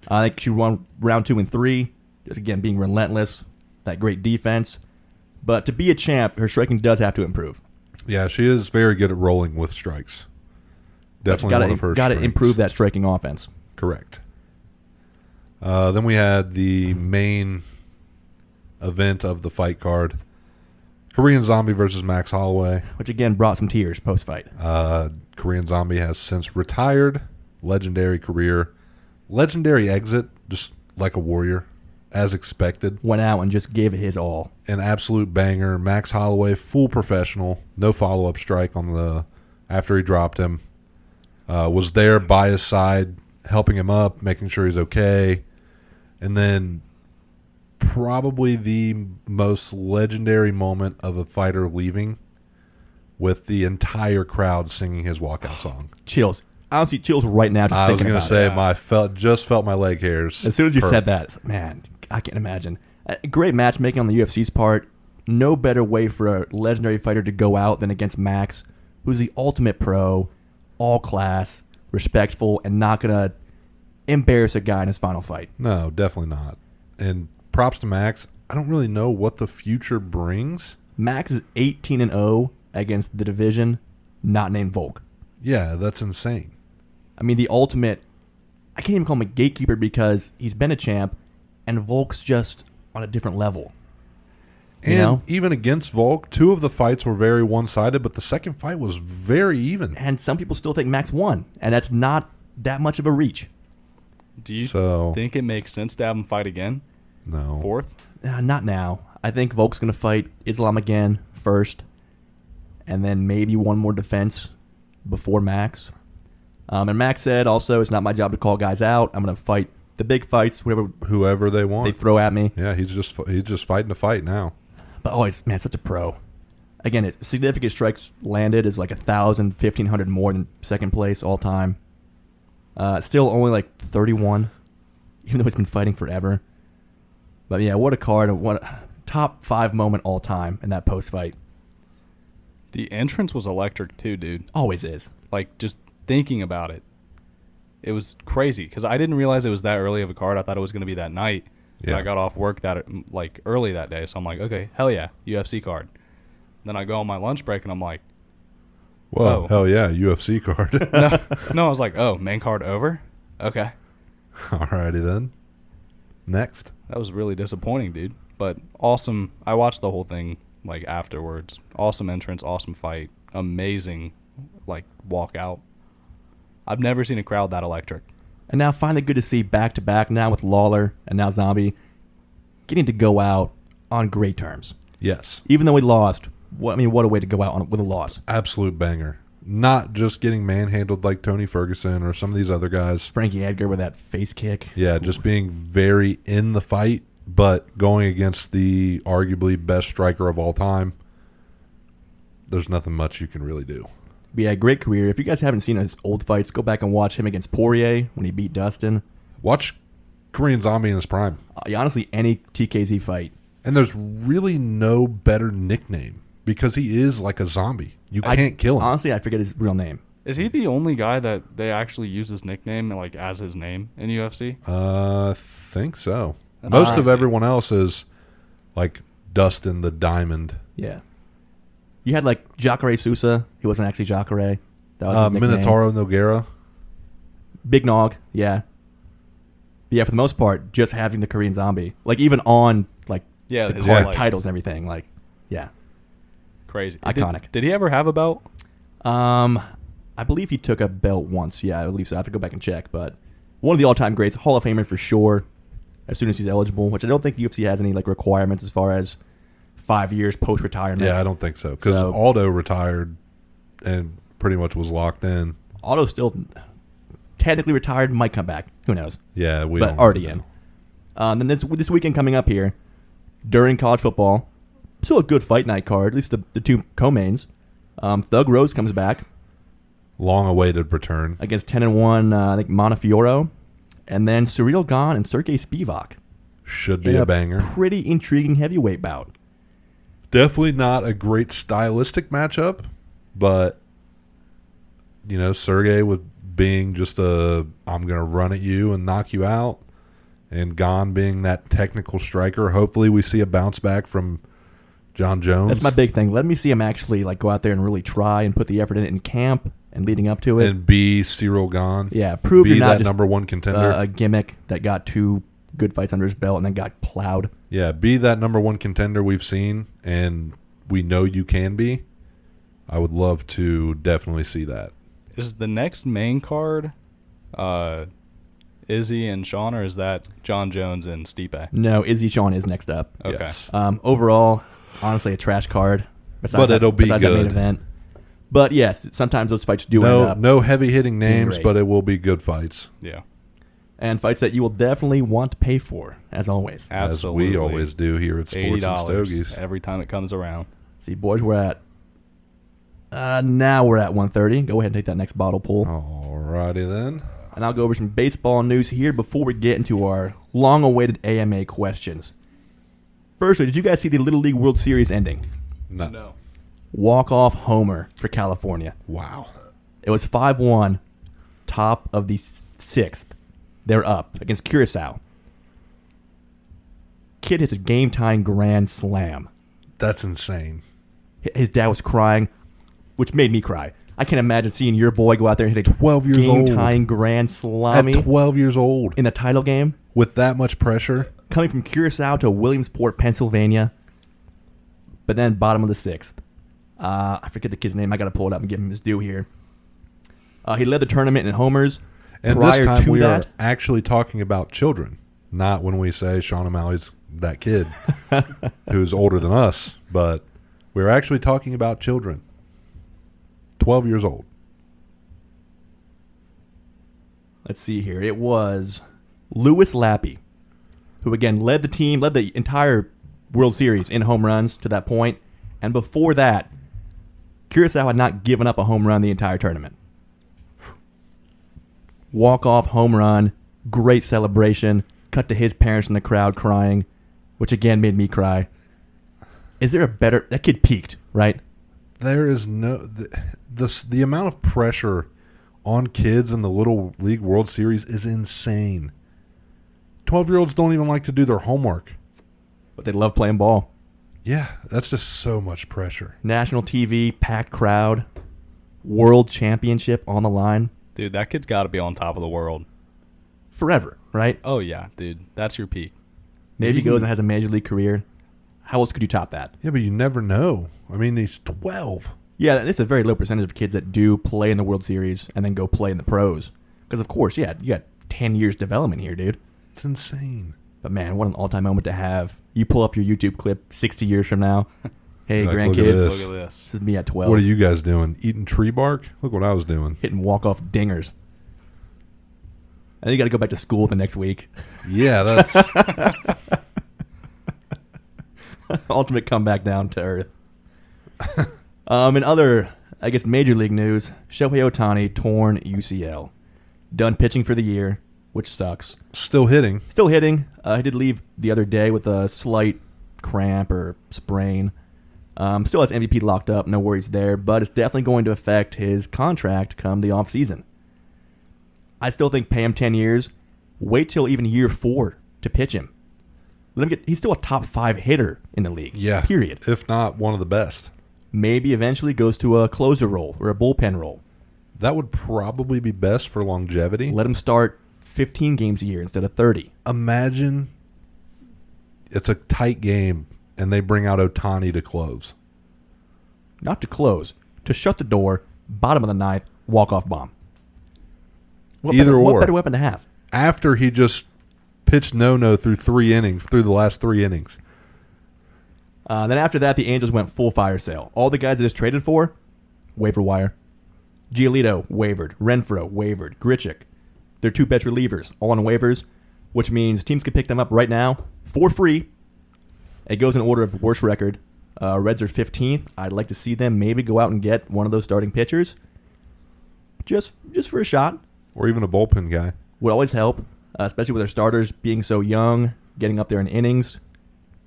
I think she won round 2 and 3. Just again, being relentless, that great defense. But to be a champ, her striking does have to improve. Yeah, she is very good at rolling with strikes. Definitely one of her Got to strengths. improve that striking offense. Correct. Then we had the main event of the fight card. Korean Zombie versus Max Holloway. Which again brought some tears post-fight. Korean Zombie has since retired. Legendary career. Legendary exit, just like a warrior, as expected. Went out and just gave it his all. An absolute banger. Max Holloway, full professional. No follow-up strike on the after he dropped him. Was there by his side, helping him up, making sure he's okay. And then probably the most legendary moment of a fighter leaving with the entire crowd singing his walkout song. Chills. Honestly, chills right now just I was thinking going to about it. say, just felt my leg hairs. As soon as you perk. said that, it's like, man, I can't imagine. Great matchmaking on the UFC's part. No better way for a legendary fighter to go out than against Max, who's the ultimate pro, all class, respectful, and not going to embarrass a guy in his final fight. No, definitely not. And props to Max. I don't really know what the future brings. Max is 18-0 against the division not named Volk. Yeah, that's insane. I mean, the ultimate, I can't even call him a gatekeeper because he's been a champ, and Volk's just on a different level. And even against Volk, 2 of the fights were very one-sided, but the second fight was very even. And some people still think Max won, and that's not that much of a reach. Do you think it makes sense to have him fight again? No. 4th? Not now. I think Volk's going to fight Islam again first, and then maybe one more defense before Max. And Max said also, it's not my job to call guys out. I'm going to fight the big fights, whoever they want. They throw at me. Yeah, he's just fighting to fight now. But always, man, such a pro. Again, his significant strikes landed is like 1,000, 1,500 more than second place all time. Still only like 31, even though he's been fighting forever. But yeah, what a card. What a top 5 moment all time in that post-fight. The entrance was electric too, dude. Always is. Like, just thinking about it, it was crazy because I didn't realize it was that early of a card. I thought it was going to be that night. Yeah. And I got off work early that day, so I'm like, okay, hell yeah, UFC card. Then I go on my lunch break and I'm like, whoa, oh. hell yeah, UFC card. no, I was like, oh, main card over? Okay. Alrighty then. Next. That was really disappointing, dude. But awesome. I watched the whole thing like afterwards. Awesome entrance, awesome fight, amazing walkout. I've never seen a crowd that electric. And now finally good to see back-to-back now with Lawler and now Zombie getting to go out on great terms. Yes. Even though we lost, what a way to go out with a loss. Absolute banger. Not just getting manhandled like Tony Ferguson or some of these other guys. Frankie Edgar with that face kick. Yeah, just being very in the fight, but going against the arguably best striker of all time. There's nothing much you can really do. But yeah, great career. If you guys haven't seen his old fights, go back and watch him against Poirier when he beat Dustin. Watch Korean Zombie in his prime. Honestly, any TKZ fight. And there's really no better nickname because he is like a zombie. You can't kill him. Honestly, I forget his real name. Is he the only guy that they actually use his nickname as his name in UFC? I think so. That's Most of crazy. everyone else is like Dustin the Diamond. Yeah. You had Jacare Sousa. He wasn't actually Jacare. That was his nickname. Minotauro Nogueira. Big Nog, yeah. But yeah, for the most part, just having the Korean Zombie. Even on Yeah, the his, card titles and everything. Yeah. crazy. Iconic. Did he ever have a belt? I believe he took a belt once. Yeah, I believe so. I have to go back and check. But one of the all-time greats, Hall of Famer for sure, as soon as he's eligible, which I don't think the UFC has any requirements as far as 5 years post-retirement. Yeah, I don't think so. Because Aldo retired and pretty much was locked in. Aldo's still technically retired, might come back. Who knows? Yeah, but already in. Then this weekend coming up here, during college football, still a good fight night card, at least the two co-mains. Thug Rose comes back. Long-awaited return. Against 10-1, I think, Montefiore. And then Cyril Gane and Sergey Spivak. Should be a banger. Pretty intriguing heavyweight bout. Definitely not a great stylistic matchup, but, Sergey with being just I'm going to run at you and knock you out, and Gane being that technical striker. Hopefully we see a bounce back from John Jones. That's my big thing. Let me see him actually go out there and really try and put the effort in camp and leading up to it. And be Cyril Gane. Yeah, prove be you're not that just number one contender. A gimmick that got 2 good fights under his belt and then got plowed. Yeah, be that number one contender we've seen and we know you can be. I would love to definitely see that. Is the next main card Izzy and Sean, or is that John Jones and Stipe? No, Izzy Sean is next up. Okay. Yes. Overall, honestly, a trash card. But it'll be besides good. That main event. But yes, sometimes those fights do end up. No heavy-hitting names, great. but it will be good fights. Yeah. And fights that you will definitely want to pay for, as always. Absolutely. As we always do here at Sports and Stogies. every time it comes around. See, boys, we're at... now we're at 1:30. Go ahead and take that next bottle pull. Alrighty then. And I'll go over some baseball news here before we get into our long-awaited AMA questions. Firstly, did you guys see the Little League World Series ending? No. Walk-off homer for California. Wow. It was 5-1, top of the sixth. They're up against Curacao. Kid hits a game-tying grand slam. That's insane. His dad was crying, which made me cry. I can't imagine seeing your boy go out there and hit a 12 years old. game-tying grand slam At 12 years old. in the title game. With that much pressure. Coming from Curacao to Williamsport, Pennsylvania. But then bottom of the sixth. I forget the kid's name. I got to pull it up and give him his due here. He led the tournament in homers. And Prior this time to we that, are actually talking about children, not when we say Sean O'Malley's that kid who's older than us, but we're actually talking about children. 12 years old. let's see here. It was Louis Lappy, who again led the entire World Series in home runs to that point. And before that, Curacao had not given up a home run the entire tournament. Walk-off home run, great celebration, cut to his parents in the crowd crying, which again made me cry. Is there a better... That kid peaked, right? There is no... The amount of pressure on kids in the Little League World Series is insane. 12-year-olds don't even like to do their homework. But they love playing ball. Yeah, that's just so much pressure. National TV, packed crowd, world championship on the line. Dude, that kid's got to be on top of the world. Forever, right? Oh, yeah, dude. That's your peak. Maybe he goes and has a major league career. How else could you top that? Yeah, but you never know. I mean, he's 12. Yeah, it's a very low percentage of kids that do play in the World Series and then go play in the pros. Because, of course, yeah, you got 10 years development here, dude. It's insane. But, man, what an all-time moment to have. You pull up your YouTube clip 60 years from now. Hey, Like, grandkids, look at this. Look at this. this is me at 12. What are you guys doing? Eating tree bark? Look what I was doing. Hitting walk-off dingers. And then you got to go back to school the next week. Yeah, that's... Ultimate comeback down to earth. In other, I guess, major league news, Shohei Ohtani torn UCL. Done pitching for the year, which sucks. Still hitting. Still hitting. He did leave the other day with a slight cramp or sprain. Still has MVP locked up, no worries there, but it's definitely going to affect his contract come the offseason. I still think pay him 10 years. Wait till even year 4 to pitch him. He's still a top 5 hitter in the league. Yeah. Period. If not one of the best. Maybe eventually goes to a closer role or a bullpen role. That would probably be best for longevity. Let him start 15 games a year instead of 30. Imagine it's a tight game and they bring out Ohtani to close. Not to close. To shut the door, bottom of the ninth, walk-off bomb. What better weapon to have? After he just pitched no-no through the last 3 innings. Then after that, the Angels went full fire sale. All the guys that just traded for, waiver wire. Giolito wavered. Renfroe wavered. Grichuk, their 2 best relievers, all on waivers, which means teams can pick them up right now for free. It goes in order of worst record. Reds are 15th. I'd like to see them maybe go out and get one of those starting pitchers. Just for a shot. Or even a bullpen guy. Would always help, especially with their starters being so young, getting up there in innings.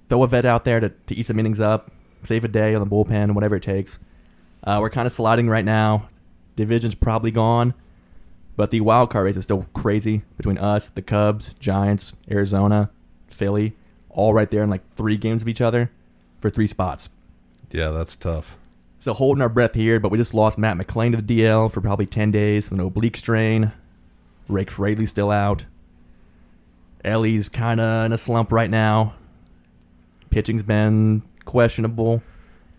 Throw a vet out there to eat some innings up, save a day on the bullpen, whatever it takes. We're kind of sliding right now. Division's probably gone, but the wild card race is still crazy between us, the Cubs, Giants, Arizona, Philly, all right there in like 3 games of each other for 3 spots. Yeah, that's tough. So holding our breath here, but we just lost Matt McClain to the DL for probably 10 days with an oblique strain. Rake Fraley's still out. Ellie's kind of in a slump right now. Pitching's been questionable.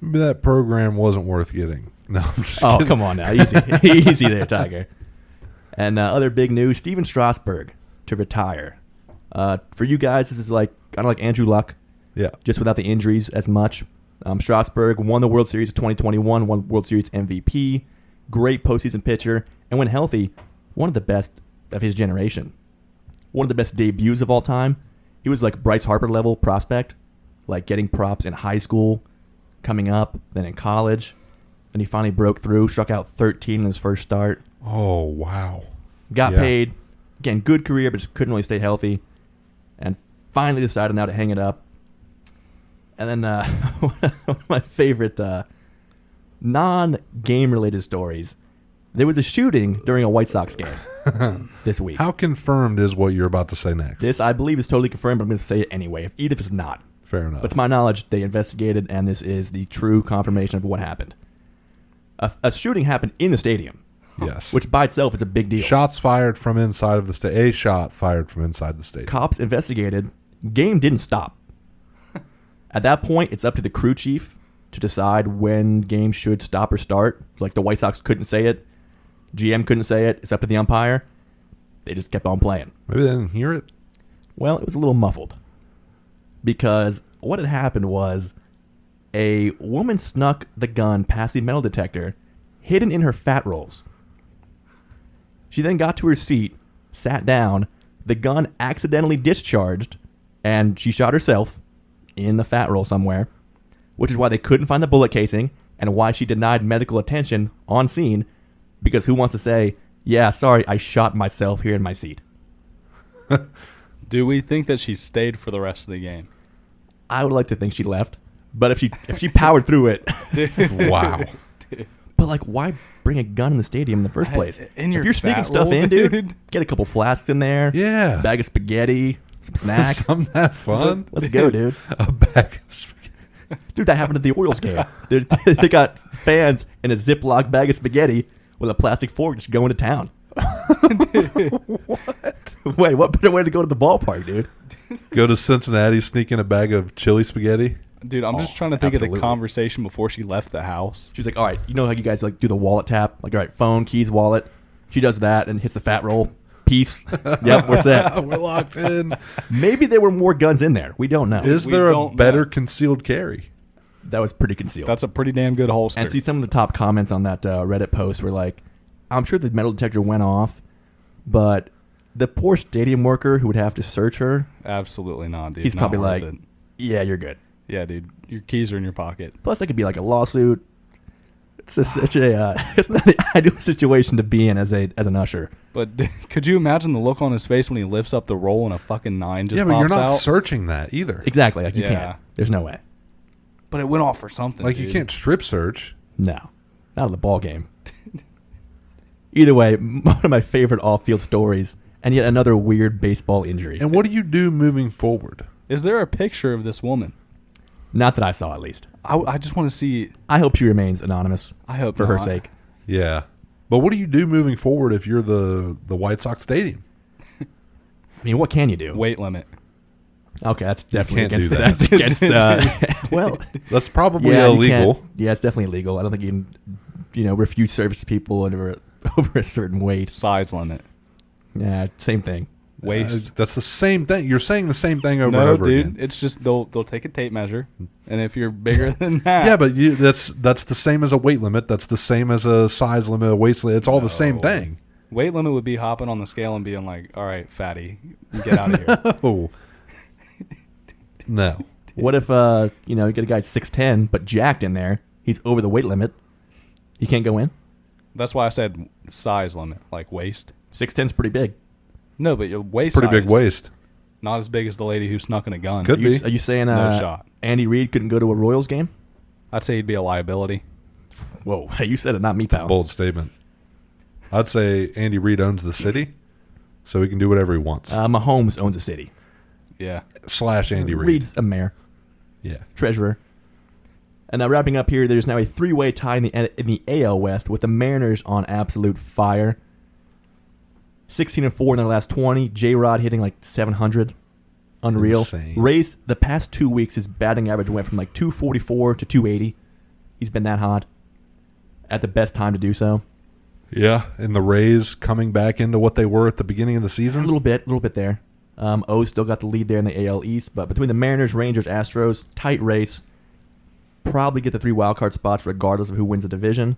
Maybe that program wasn't worth getting. No, I'm just Oh, kidding. come on now. Easy. Easy there, Tiger. And other big news, Steven Strasburg to retire. For you guys, this is like kind of like Andrew Luck, Yeah. just without the injuries as much. Strasburg won the World Series of 2021, won World Series MVP, great postseason pitcher, and when healthy, one of the best of his generation. One of the best debuts of all time. He was like Bryce Harper level prospect, like getting props in high school, coming up, then in college. And he finally broke through, struck out 13 in his first start. Oh, wow. Got Yeah. paid. Again, good career, but just couldn't really stay healthy. And finally decided now to hang it up. And then one of my favorite non-game related stories. There was a shooting during a White Sox game this week. How confirmed is what you're about to say next? This, I believe, is totally confirmed, but I'm going to say it anyway, even if it's not. Fair enough. But to my knowledge, they investigated, and this is the true confirmation of what happened. A shooting happened in the stadium. Yes. Which by itself is a big deal. Shots fired from inside of the stadium. A shot fired from inside the stadium. Cops investigated. Game didn't stop. At that point, it's up to the crew chief to decide when games should stop or start. Like the White Sox couldn't say it. GM couldn't say it. It's up to the umpire. They just kept on playing. Maybe they didn't hear it. Well, it was a little muffled. Because what had happened was a woman snuck the gun past the metal detector, hidden in her fat rolls. She then got to her seat, sat down, the gun accidentally discharged, and she shot herself in the fat roll somewhere, which is why they couldn't find the bullet casing and why she denied medical attention on scene, because who wants to say, yeah, sorry, I shot myself here in my seat? Do we think that she stayed for the rest of the game? I would like to think she left, but if she powered through it, Wow. but like, why bring a gun in the stadium in the first place? In your if you're sneaking fat stuff roll, in, dude, get a couple flasks in there, Yeah. bag of spaghetti, some snacks. Something that fun. Let's go, dude. A bag of spaghetti. Dude, that happened at the Orioles game. They got fans in a Ziploc bag of spaghetti with a plastic fork just going to town. What? Wait, what better way to go to the ballpark, dude? Go to Cincinnati, sneak in a bag of chili spaghetti. Dude, I'm just trying to think of absolutely. the conversation before she left the house. She's like, all right, you know how you guys like do the wallet tap? Like, all right, phone, keys, wallet. She does that and hits the fat roll. Peace. Yep, we're set. We're locked in. Maybe there were more guns in there. We don't know. Is We there a don't better know. concealed carry? That was pretty concealed. That's a pretty damn good holster. And see, some of the top comments on that Reddit post were like, I'm sure the metal detector went off, but the poor stadium worker who would have to search her, Absolutely not, dude. he's Not probably worth like, it. yeah, you're good. Yeah, dude. Your keys are in your pocket. Plus, that could be like a lawsuit. It's just such a it's not the ideal situation to be in as an usher. But could you imagine the look on his face when he lifts up the roll and a fucking 9 just Yeah, pops but you're not out? searching that either. Exactly, like you Yeah. can't. There's no way. But it went off for something. Like dude. you can't strip search. No, not of the ball game. Either way, one of my favorite off-field stories, and yet another weird baseball injury. And what do you do moving forward? Is there a picture of this woman? Not that I saw, at least. I just want to see. I hope she remains anonymous. I hope for her not. sake. Yeah. But what do you do moving forward if you're the White Sox stadium? I mean, what can you do? Weight limit. Okay, that's definitely can't do against. that. That's against. Well, That's probably yeah, you illegal. can't- Yeah, it's definitely illegal. I don't think you can, refuse service to people over a certain weight. Size limit. Yeah, same thing. Waist. That's the same thing. You're saying the same thing over and No, over dude. again. It's just they'll take a tape measure, and if you're bigger than that, Yeah, but that's the same as a weight limit. That's the same as a size limit, a waist limit. It's all the same No. thing. weight limit would be hopping on the scale and being like, "All right, fatty, get out of here." Oh. No. What if you get a guy 6'10" but jacked in there? He's over the weight limit. He can't go in. That's why I said size limit, like waist. 6'10's pretty big. No, but your waist Pretty big size, waist. not as big as the lady who snuck in a gun. Could be. Are you saying No shot. Andy Reid couldn't go to a Royals game? I'd say he'd be a liability. Whoa, you said it, not me, pal. Bold statement. I'd say Andy Reid owns the city, so he can do whatever he wants. Mahomes owns a city. Yeah. Slash Andy Reid. Reid's a mayor, Yeah. treasurer. And now wrapping up here, there's now a three-way tie in the AL West with the Mariners on absolute fire. 16-4 in their last 20. J-Rod hitting like 700. Unreal. Insane. Rays, the past 2 weeks, his batting average went from like 244 to 280. He's been that hot at the best time to do so. Yeah, and the Rays coming back into what they were at the beginning of the A season. little bit there. O still got the lead there in the AL East, but between the Mariners, Rangers, Astros, tight race. Probably get the 3 wildcard spots regardless of who wins the division.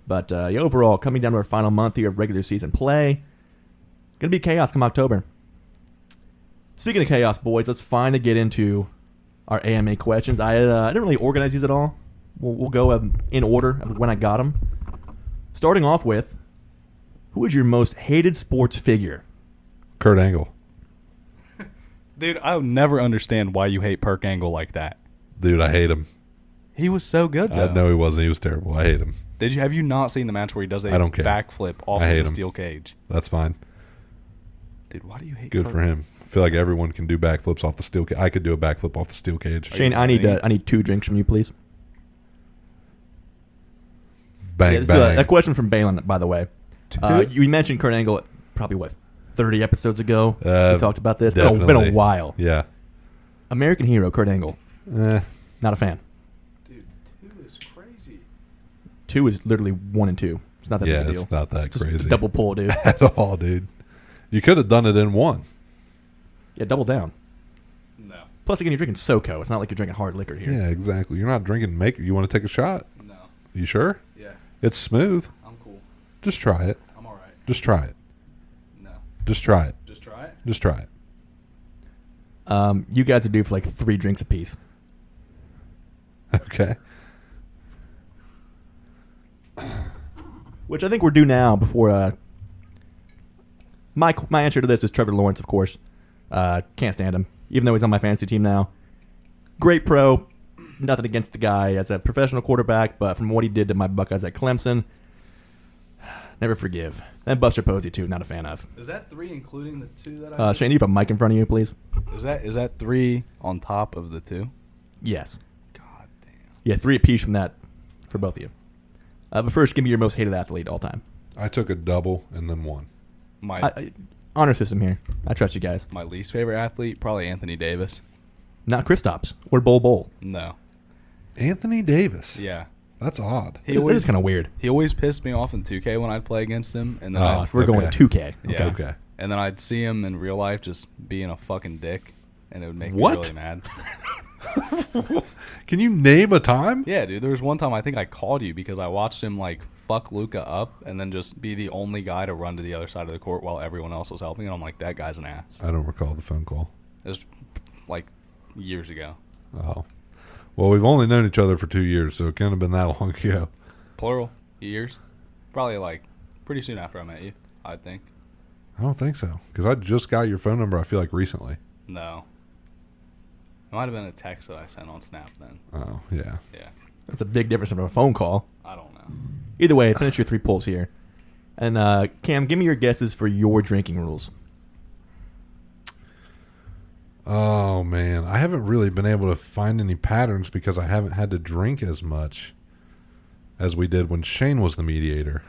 But overall, coming down to our final month here of regular season play, going to be chaos come October. Speaking of chaos, boys, let's finally get into our AMA questions. I didn't really organize these at all. We'll go in order of when I got them. Starting off with, who is your most hated sports figure? Kurt Angle. Dude, I'll never understand why you hate Perk Angle like that. Dude, I hate him. He was so good, though. No, he wasn't. He was terrible. I hate him. Have you not seen the match where he does a I don't care. backflip off I of hate the him. steel cage? That's fine. Dude, why do you hate Good Kurt? for him. I feel like everyone can do backflips off the steel cage. I could do a backflip off the steel cage. Shane, I need 2 drinks from you, please. Bang, Yeah, this is bang. a question from Balin, by the way. You mentioned Kurt Angle probably, 30 episodes ago? We talked about this. Been a Definitely. while. Yeah. American hero, Kurt Angle. Not a fan. Dude, 2 is crazy. 2 is literally 1 and 2. It's not that Yeah, big a deal. it's not that Just crazy. a double pull, dude. At all, dude. You could have done it in 1. Yeah, double down. No. Plus, again, you're drinking SoCo. It's not like you're drinking hard liquor here. Yeah, exactly. You're not drinking Maker. You want to take a shot? No. You sure? Yeah. It's smooth. I'm cool. Just try it. I'm all right. Just try it. No. Just try it. Just try it? Just try it. You guys are due for 3 drinks apiece. Okay. Which I think we're due now before... My answer to this is Trevor Lawrence, of course. Can't stand him, even though he's on my fantasy team now. Great pro. Nothing against the guy as a professional quarterback, but from what he did to my Buckeyes at Clemson, never forgive. And Buster Posey, too, not a fan of. Is that 3 including the 2 that I Shane, you have a mic in front of you, please? Is that 3 on top of the 2? Yes. God damn. Yeah, 3 apiece from that for both of you. But first, give me your most hated athlete all time. I took a double and then 1. Honor system here. I trust you guys. My least favorite athlete, probably Anthony Davis. Not Kristaps or Bol. No. Anthony Davis. Yeah. That's odd. He That always is kind of weird. He always pissed me off in 2K when I'd play against him, and then Oh, so we're going to 2K. Yeah. Okay. And then I'd see him in real life just being a fucking dick, and it would make What? me really mad. Can you name a time? Yeah, dude. There was one time I think I called you because I watched him fuck Luca up and then just be the only guy to run to the other side of the court while everyone else was helping. And I'm like, that guy's an ass. I don't recall the phone call. It was years ago. Oh. Well, we've only known each other for 2 years, so it couldn't have been that long ago. Plural years. Probably pretty soon after I met you, I think. I don't think so, because I just got your phone number, I feel like, recently. No. It might have been a text that I sent on Snap then. Oh, yeah. Yeah. That's a big difference from a phone call. I don't know. Either way, finish your 3 pulls here. And Cam, give me your guesses for your drinking rules. Oh, man. I haven't really been able to find any patterns because I haven't had to drink as much as we did when Shane was the mediator.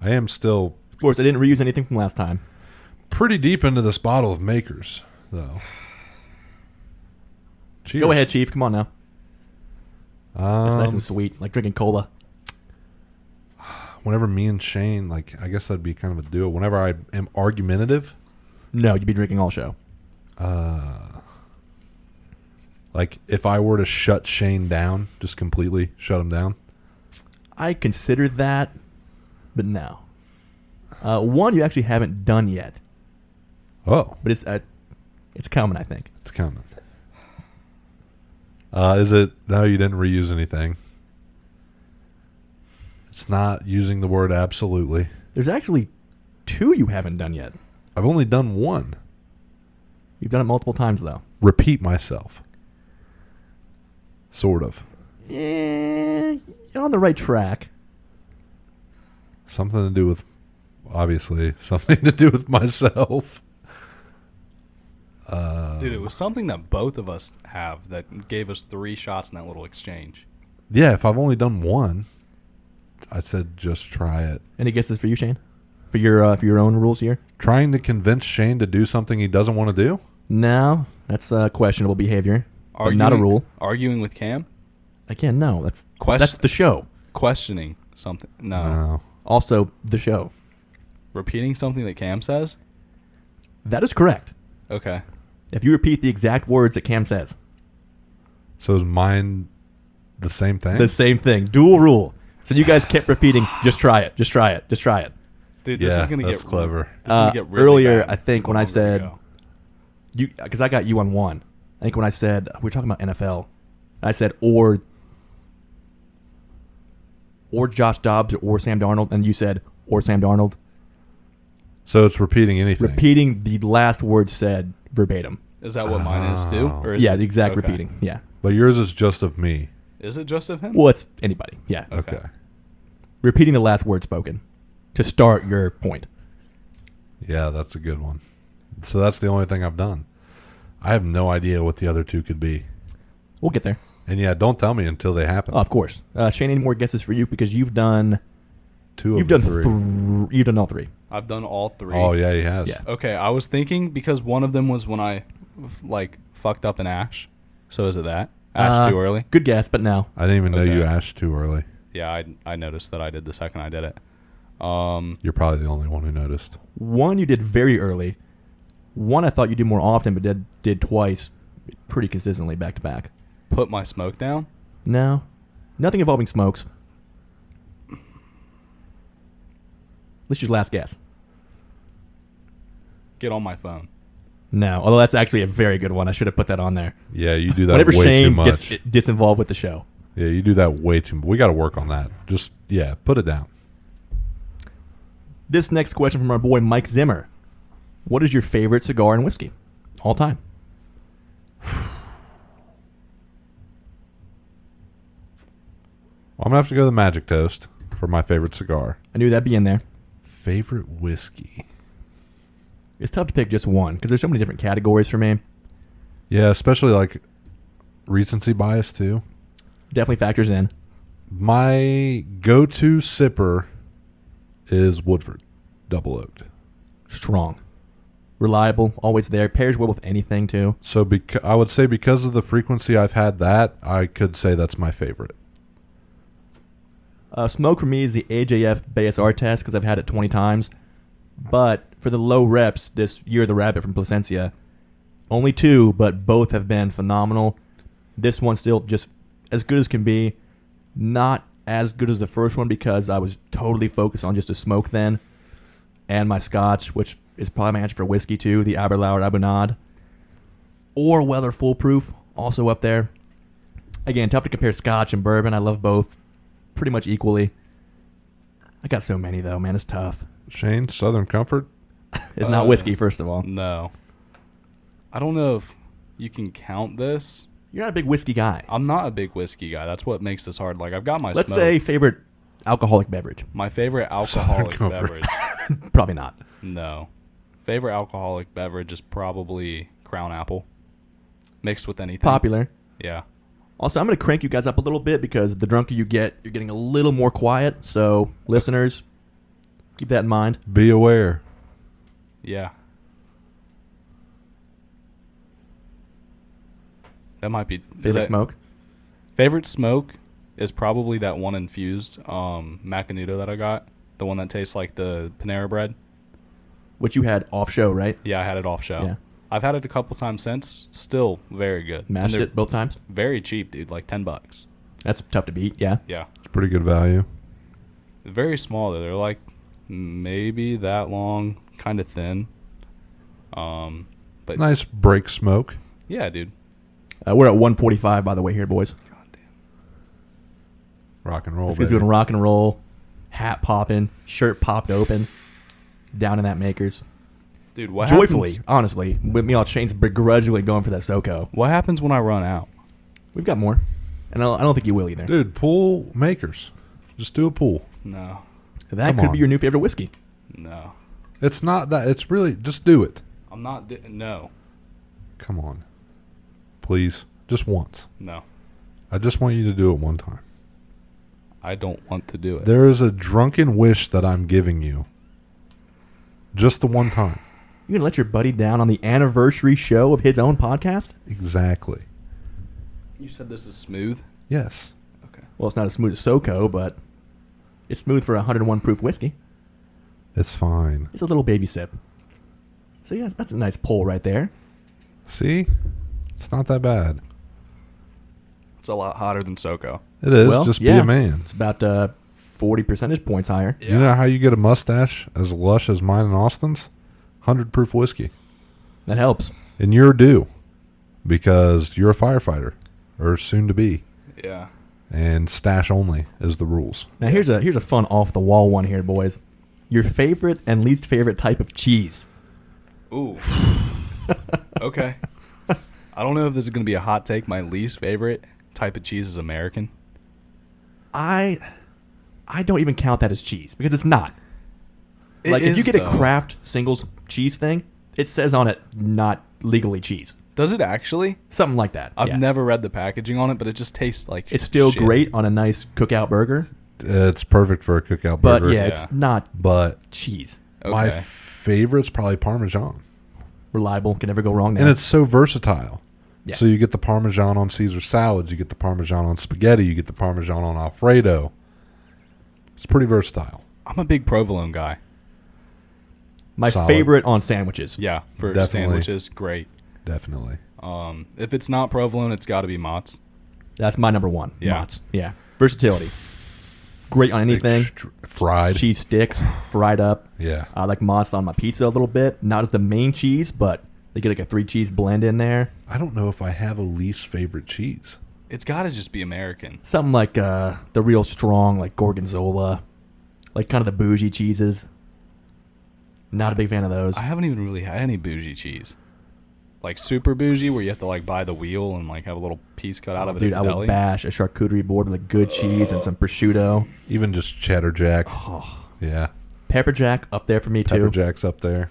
I am still Of course, I didn't reuse anything from last time. pretty deep into this bottle of Makers, though. Cheers. Go ahead, Chief. Come on now. It's nice and sweet, like drinking cola. Whenever me and Shane, I guess that'd be kind of a duo. Whenever I am argumentative, No, you'd be drinking all show. if I were to shut Shane down, just completely shut him down. I considered that, but no. One you actually haven't done yet, Oh, but it's coming, I think. it's coming. Is it? No, you didn't reuse anything. It's not using the word absolutely. There's actually 2 you haven't done yet. I've only done 1. You've done it multiple times, though. Repeat myself. Sort of. You're on the right track. Something to do with, obviously, something to do with myself. Dude, it was something that both of us have that gave us 3 shots in that little exchange. Yeah, if I've only done 1, I said just try it. Any guesses for you, Shane? For your own rules here? Trying to convince Shane to do something he doesn't want to do? No, that's questionable behavior, but not a rule. Arguing with Cam? Again, no, that's Question- the show. Questioning something. No. Also, the show. Repeating something that Cam says? That is correct. Okay. If you repeat the exact words that Cam says. So is mine the same thing? The same thing. Dual rule. So you guys kept repeating, just try it, just try it, just try it. Dude, this Yeah, is going to that's get clever. This is gonna get really Earlier, bad I think, the when I longer we said, go. because I got you on 1. I think when I said, we're talking about NFL, I said, or Josh Dobbs or Sam Darnold, and you said, or Sam Darnold. So it's repeating anything. Repeating the last word said verbatim. Is that what mine is too? Or is Yeah, it- the exact okay. repeating. Yeah. But yours is just of me. Is it just of him? Well, it's anybody. Yeah. Okay. Repeating the last word spoken to start your point. Yeah, that's a good one. So that's the only thing I've done. I have no idea what the other two could be. We'll get there. And yeah, don't tell me until they happen. Oh, of course. Shane, any more guesses for you? Because you've done... Two of You've the done three. you've done all three. I've done all three. Oh, yeah, he has. Yeah. Okay, I was thinking because one of them was when I, fucked up an ash. So is it that? Ash too early? Good guess, but no. I didn't even know you Okay. ashed too early. Yeah, I noticed that I did the second I did it. You're probably the only one who noticed. One you did very early. One I thought you'd do more often, but did twice pretty consistently back to back. Put my smoke down? No. Nothing involving smokes. Let's just last guess. Get on my phone. No, although that's actually a very good one. I should have put that on there. Yeah, you do that Whenever way too Shane much. gets disinvolved with the show. Yeah, you do that way too much. We got to work on that. Just, yeah, put it down. This next question from our boy Mike Zimmer. What is your favorite cigar and whiskey? All time. Well, I'm going to have to go the Magic Toast for my favorite cigar. I knew that'd be in there. Favorite whiskey? It's tough to pick just one because there's so many different categories for me. Yeah, especially like recency bias too. Definitely factors in. My go-to sipper is Woodford, double oaked. Strong. Reliable. Always there. Pairs well with anything, too. So I would say because of the frequency I've had that, I could say that's my favorite. Smoke for me is the AJF BSR test because I've had it 20 times. But for the low reps, this Year of the Rabbit from Placencia, only two, but both have been phenomenal. This one's still just as good as can be. Not as good as the first one because I was totally focused on just a smoke then. And my scotch, which is probably my answer for whiskey too, the Aberlour Abunad. Or Weller Foolproof, also up there. Again, tough to compare scotch and bourbon. I love both pretty much equally. I got so many though, man. It's tough. Shane, Southern Comfort? It's not whiskey, first of all. No. I don't know if you can count this. You're not a big whiskey guy. I'm not a big whiskey guy. That's what makes this hard. Like, I've got my Let's smoke. say favorite alcoholic beverage. My favorite alcoholic Comfort. beverage. Probably not. No. Favorite alcoholic beverage is probably Crown Apple. Mixed with anything. Popular. Yeah. Also, I'm going to crank you guys up a little bit because the drunker you get, you're getting a little more quiet. So, listeners, keep that in mind. Be aware. Yeah. That might be... Favorite smoke? Favorite smoke is probably that one infused Macanudo that I got. The one that tastes like the Panera bread. Which you had off show, right? Yeah, I had it off show. Yeah. I've had it a couple times since. Still very good. Mashed And they're it both times? Very cheap, dude. Like $10. That's tough to beat, yeah. Yeah. It's pretty good value. Very small though. They're like maybe that long, kind of thin. But Nice break smoke. yeah, dude. We're at 145, by the way, here, boys. Rock and roll. This guy's baby. doing rock and roll, hat popping, shirt popped open, down in that Maker's. Dude, what Joyfully, happens? honestly. With me all Shane's begrudgingly going for that SoCo. What happens when I run out? We've got more. And I don't think you will either. Dude, pool makers. Just do a pool. No. That come could on. be your new favorite whiskey. No. It's not that. It's really, just do it. I'm not no. Come on. Please. Just once. No. I just want you to do it one time. I don't want to do it. There is a drunken wish that I'm giving you. Just the one time. You're going to let your buddy down on the anniversary show of his own podcast? Exactly. You said this is smooth? Yes. Okay. Well, it's not as smooth as SoCo, but it's smooth for 101 proof whiskey. It's fine. It's a little baby sip. So, yeah, that's a nice pull right there. See? It's not that bad. It's a lot hotter than SoCo. It is. Well, just yeah. be a man. It's about 40 percentage points higher. You know how you get a mustache as lush as mine and Austin's? 100 proof whiskey. That helps. And you're due because you're a firefighter or soon to be. Yeah. And stash only is the rules. Now, here's a fun off-the-wall one here, boys. Your favorite and least favorite type of cheese. Ooh. Okay. I don't know if this is going to be a hot take. My least favorite type of cheese is American? I don't even count that as cheese because it's not. It Like if you is, get a though. Kraft singles cheese thing, it says on it not legally cheese. Does it actually? Something like that. I've yeah. never read the packaging on it, but it just tastes like It's still shit. great on a nice cookout burger, It's perfect for a cookout but burger. yeah, Yeah. it's not But cheese. my Okay. favorite's probably Parmesan. Reliable, can never go wrong there. And it's so versatile. Yeah. So you get the Parmesan on Caesar salads, you get the Parmesan on spaghetti, you get the Parmesan on Alfredo. It's pretty versatile. I'm a big provolone guy. My Solid. favorite on sandwiches. Yeah, for Definitely. sandwiches, great. Definitely. If it's not provolone, it's got to be Mott's. That's my number one. Yeah. Mott's. Yeah. Versatility. Great on anything. Fried. Cheese sticks, fried up. Yeah. I like Mott's on my pizza a little bit. Not as the main cheese, but they get like a 3-cheese blend in there. I don't know if I have a least favorite cheese. It's got to just be American. Something like the real strong, like Gorgonzola. Like kind of the bougie cheeses. Not a big fan of those. I haven't even really had any bougie cheese. Like super bougie, where you have to like buy the wheel and like have a little piece cut out of it. Dude, at I the will deli. bash a charcuterie board with a good cheese and some prosciutto. Even just cheddar jack. Oh. Yeah. Pepper jack up there for me too. Pepper jack's up there.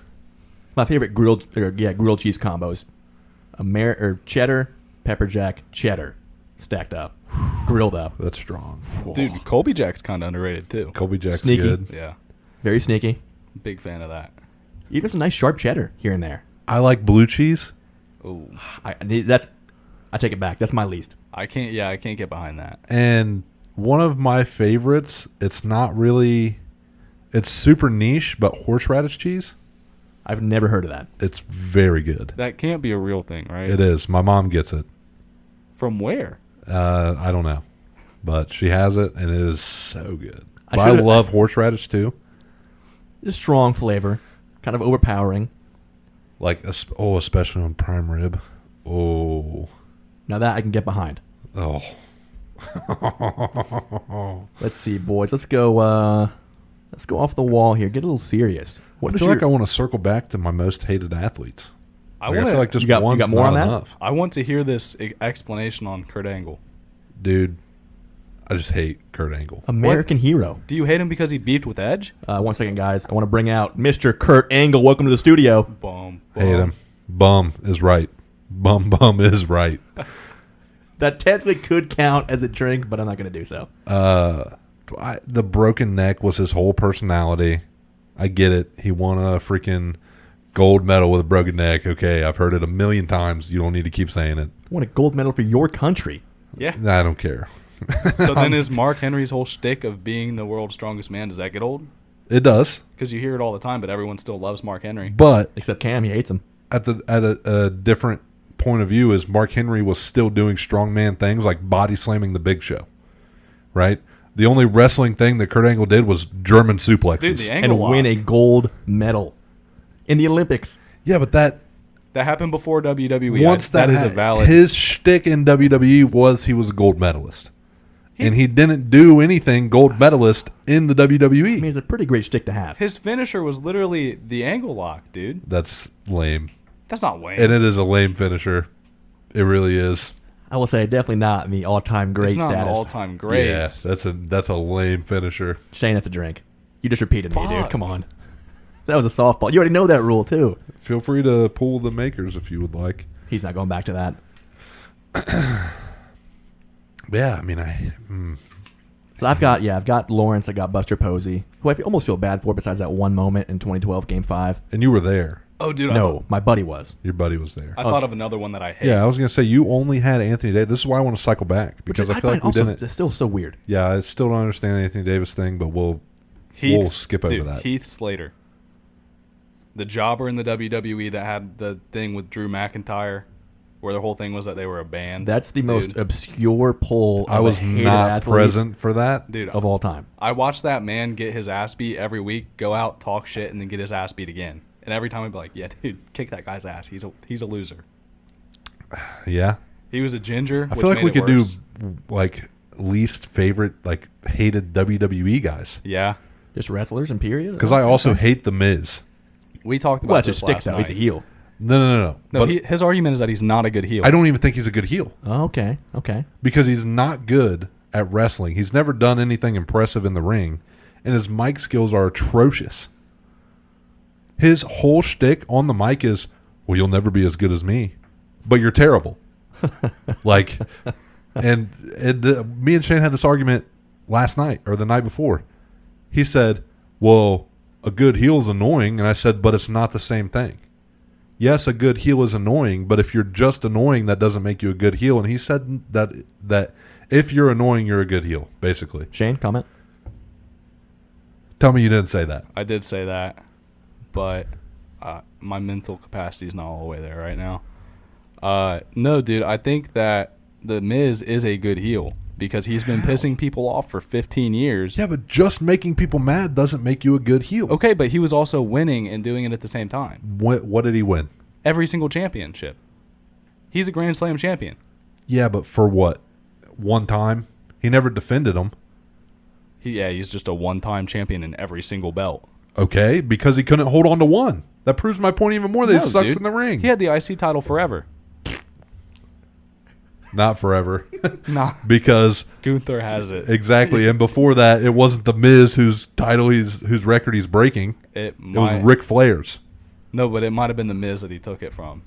My favorite grilled cheese combos: cheddar, pepper jack, cheddar, stacked up, grilled up. That's strong. Dude, Colby Jack's kind of underrated too. Colby Jack's Sneaky. good. Yeah, Very sneaky. big fan of that. Even some nice sharp cheddar here and there. I like blue cheese. Oh, I take it back. That's my least. I can't get behind that. And one of my favorites, it's not really, it's super niche, but horseradish cheese. I've never heard of that. It's very good. That can't be a real thing, right? It is. My mom gets it. From where? I don't know. But she has it, and it is so good. I But I should've- love horseradish, too. Just strong flavor, kind of overpowering. Like, especially on prime rib. Oh. Now that I can get behind. Oh. Let's see, boys. Let's go off the wall here. Get a little serious. What I is feel your, like I want to circle back to my most hated athletes. I Like, I feel like just You got one's more not on that? enough. I want to hear this explanation on Kurt Angle. Dude, I just hate Kurt Angle. American hero. Do you hate him because he beefed with Edge? 1 second, guys. I want to bring out Mr. Kurt Angle. Welcome to the studio. Boom. Hate him. Bum is right. Bum is right. That technically could count as a drink, but I'm not going to do so. The broken neck was his whole personality. I get it. He won a freaking gold medal with a broken neck. Okay, I've heard it a million times. You don't need to keep saying it. Won a gold medal for your country. Yeah. I don't care. So then is Mark Henry's whole shtick of being the world's strongest man, does that get old? It does. Because you hear it all the time, but everyone still loves Mark Henry. But Except Cam, he hates him. at a different point of view is Mark Henry was still doing strongman things like body slamming the Big Show. Right? The only wrestling thing that Kurt Angle did was German suplexes. Dude, the angle And lock. win a gold medal in the Olympics. Yeah, but that That happened before WWE. once that is a valid. his shtick in WWE was he was a gold medalist. And he didn't do anything gold medalist in the WWE. I mean, it's a pretty great shtick to have. His finisher was literally the angle lock, dude. That's lame. That's not lame. And it is a lame finisher. It really is. I will say definitely not in the all-time great it's not status. an all-time great. Yeah, that's a lame finisher. Shane, that's a drink. You just repeated me, dude. Fuck. Come on. That was a softball. You already know that rule, too. Feel free to pull the makers if you would like. He's not going back to that. Yeah, I mean, So I've got Lawrence. I got Buster Posey, who I almost feel bad for besides that one moment in 2012 Game 5. and you were there. Oh, dude. No, my buddy was. Your buddy was there. I thought of another one that I hate. Yeah, I was gonna say you only had Anthony Davis. This is why I want to cycle back Which because is, I feel like we also, didn't. it's still so weird. Yeah, I still don't understand the Anthony Davis thing, but we'll skip over that. Heath Slater. The jobber in the WWE that had the thing with Drew McIntyre, where the whole thing was that they were a band. That's the most Dude. obscure poll I of was a hated not athlete present for that. Dude, of all time. I watched that man get his ass beat every week, go out, talk shit, and then get his ass beat again. And every time I'd be like, yeah, dude, kick that guy's ass. He's a loser. Yeah, He was a ginger. I feel like we could do like least favorite, like hated WWE guys Yeah. Just wrestlers and period? because I also hate the Miz. We talked about Well, it's a this stick, last though. night. He's a heel. No. No, But his argument is that he's not a good heel. I don't even think he's a good heel Oh, okay. because he's not good at wrestling. He's never done anything impressive in the ring, and his mic skills are atrocious. His whole shtick on the mic is, well, you'll never be as good as me, but you're terrible. Like, and me and Shane had this argument last night or the night before. He said, well, a good heel is annoying, and I said, but it's not the same thing. Yes, a good heel is annoying, but if you're just annoying, that doesn't make you a good heel. And he said that if you're annoying, you're a good heel, basically. Shane, comment? Tell me you didn't say that. I did say that, but my mental capacity is not all the way there right now. No, dude, I think that The Miz is a good heel because he's been pissing people off for 15 years. Yeah, but just making people mad doesn't make you a good heel. Okay, but he was also winning and doing it at the same time. What did he win? Every single championship. He's a Grand Slam champion. Yeah, but for what? One time? He never defended them. He's just a one-time champion in every single belt. Okay, because he couldn't hold on to one. That proves my point even more that he sucks dude. in the ring. He had the IC title forever. Not forever. Nah. Because Gunther has it. exactly, and before that, it wasn't the Miz whose record he's breaking. It was Ric Flair's. No, but it might have been the Miz that he took it from.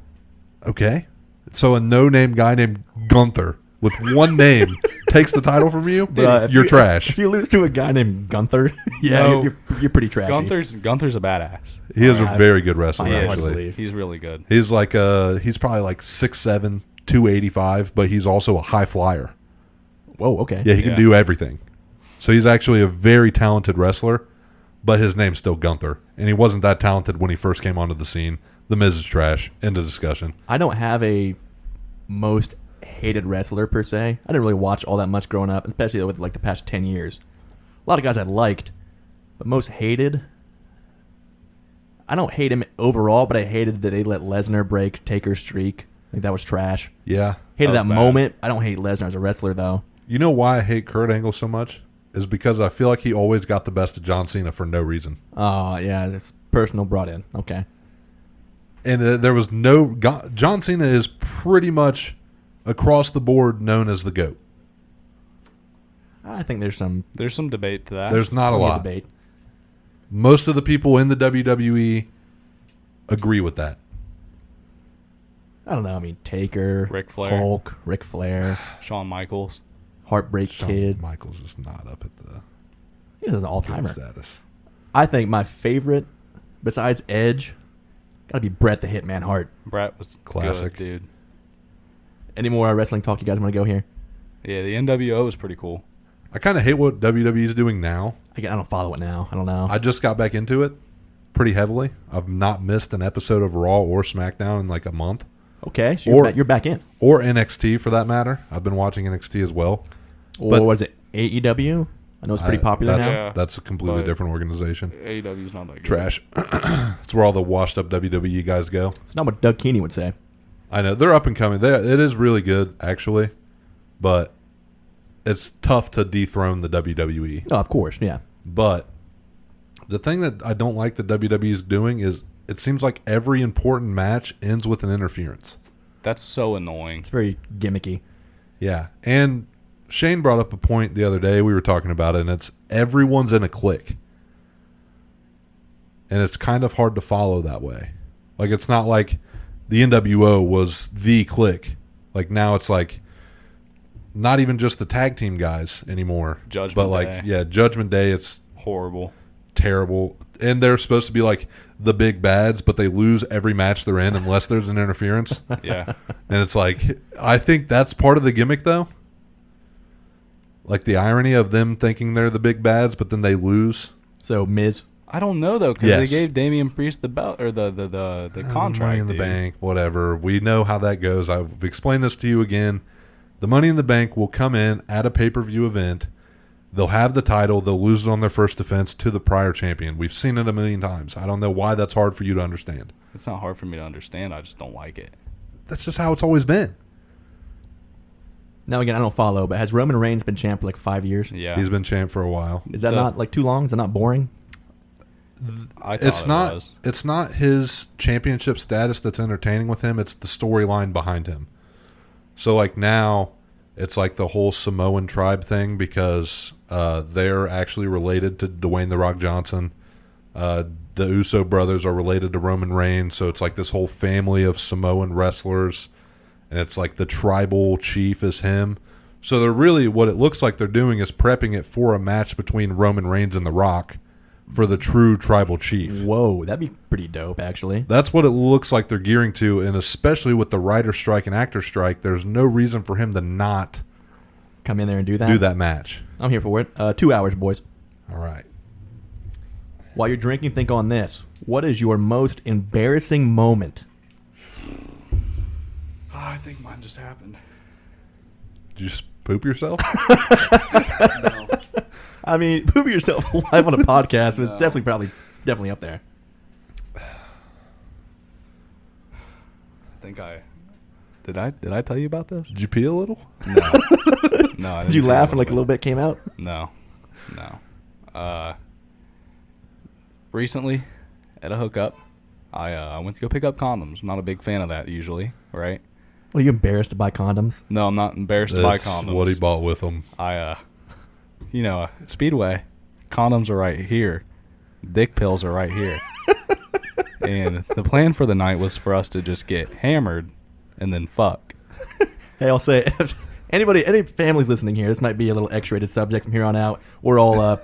Okay, so a no-name guy named Gunther with one name takes the title from you. You're trash. If you lose to a guy named Gunther, you're pretty trashy. Gunther's a badass. He is a very good wrestler. He is. Actually, He's really good. he's like he's probably like 6'7", 285, but he's also a high flyer. Whoa, okay. Yeah, he can do everything. So he's actually a very talented wrestler, but his name's still Gunther, and he wasn't that talented when he first came onto the scene. The Miz is trash. End of discussion. I don't have a most hated wrestler per se. I didn't really watch all that much growing up, especially with like the past 10 years. A lot of guys I liked, but most hated. I don't hate him overall, but I hated that they let Lesnar break Taker's streak. I think that was trash. Yeah. Hated that moment. I don't hate Lesnar as a wrestler though. You know why I hate Kurt Angle so much? Is because I feel like he always got the best of John Cena for no reason. Oh, yeah, it's personal brought in. Okay. And there was no... John Cena is pretty much across the board known as the GOAT. I think there's some debate to that. There's not a lot. Debate. Most of the people in the WWE agree with that. I don't know. I mean, Taker, Ric Flair. Hulk, Ric Flair, Shawn Michaels. Heartbreak Shawn Kid. Michaels is not up at the He's an all-timer. status. I think my favorite, besides Edge, gotta be Bret the Hitman Hart. Bret was Classic. good, dude. Any more wrestling talk you guys want to go here? Yeah, the NWO was pretty cool. I kind of hate what WWE is doing now. I don't follow it now. I don't know. I just got back into it pretty heavily. I've not missed an episode of Raw or SmackDown in like a month. Okay, so you're back in. Or NXT for that matter. I've been watching NXT as well. Or was it AEW? I know it's pretty popular that's, now. Yeah, that's a completely but different organization. AEW's not that good. Trash. It's where all the washed up WWE guys go. It's not what Doug Keeney would say. I know. They're up and coming. It is really good, actually. But it's tough to dethrone the WWE. Oh, of course, yeah. But the thing that I don't like that WWE is doing is it seems like every important match ends with an interference. That's so annoying. It's very gimmicky. Yeah. And Shane brought up a point the other day. We were talking about it, and it's everyone's in a clique. And it's kind of hard to follow that way. Like, it's not like the NWO was the clique. Like, now it's like not even just the tag team guys anymore. Judgment but like, Day. yeah, Judgment Day, it's Horrible. terrible. And they're supposed to be like the big bads, but they lose every match they're in unless there's an interference. Yeah. And it's like, I think that's part of the gimmick, though. Like the irony of them thinking they're the big bads, but then they lose. So Miz. I don't know though, because Yes. they gave Damian Priest the belt or the contract. Money in the dude. Bank, whatever. We know how that goes. I've explained this to you again. The Money in the Bank will come in at a pay-per-view event. They'll have the title. They'll lose it on their first defense to the prior champion. We've seen it a million times. I don't know why that's hard for you to understand. It's not hard for me to understand. I just don't like it. That's just how it's always been. Now again, I don't follow, but has Roman Reigns been champ for like 5 years? Yeah. He's been champ for a while. Is that not like too long? Is that not boring? I thought it's not his championship status that's entertaining with him. It's the storyline behind him. So like now, it's like the whole Samoan tribe thing because they're actually related to Dwayne "The Rock" Johnson. The Uso brothers are related to Roman Reigns, so it's like this whole family of Samoan wrestlers, and it's like the tribal chief is him. So they're really, what it looks like they're doing is prepping it for a match between Roman Reigns and The Rock for the true tribal chief. Whoa, that'd be pretty dope, actually. That's what it looks like they're gearing to, and especially with the writer strike and actor strike, there's no reason for him to not Come in there and do that? do that match. I'm here for it. 2 hours, boys. All right. While you're drinking, think on this. What is your most embarrassing moment? I think mine just happened. Did you just poop yourself? No. I mean, pooping yourself live on a podcast was No. definitely up there. I think did I tell you about this? Did you pee a little? No. No. I Did you didn't laugh do and like a little bit came out? No. Recently, at a hookup, I went to go pick up condoms. I'm not a big fan of that usually, right? What, are you embarrassed to buy condoms? No, I'm not embarrassed to buy That's condoms. what he bought with him. At Speedway, condoms are right here. Dick pills are right here. And the plan for the night was for us to just get hammered and then fuck. Hey, I'll say, if any families listening here, this might be a little X-rated subject from here on out. We're all, well,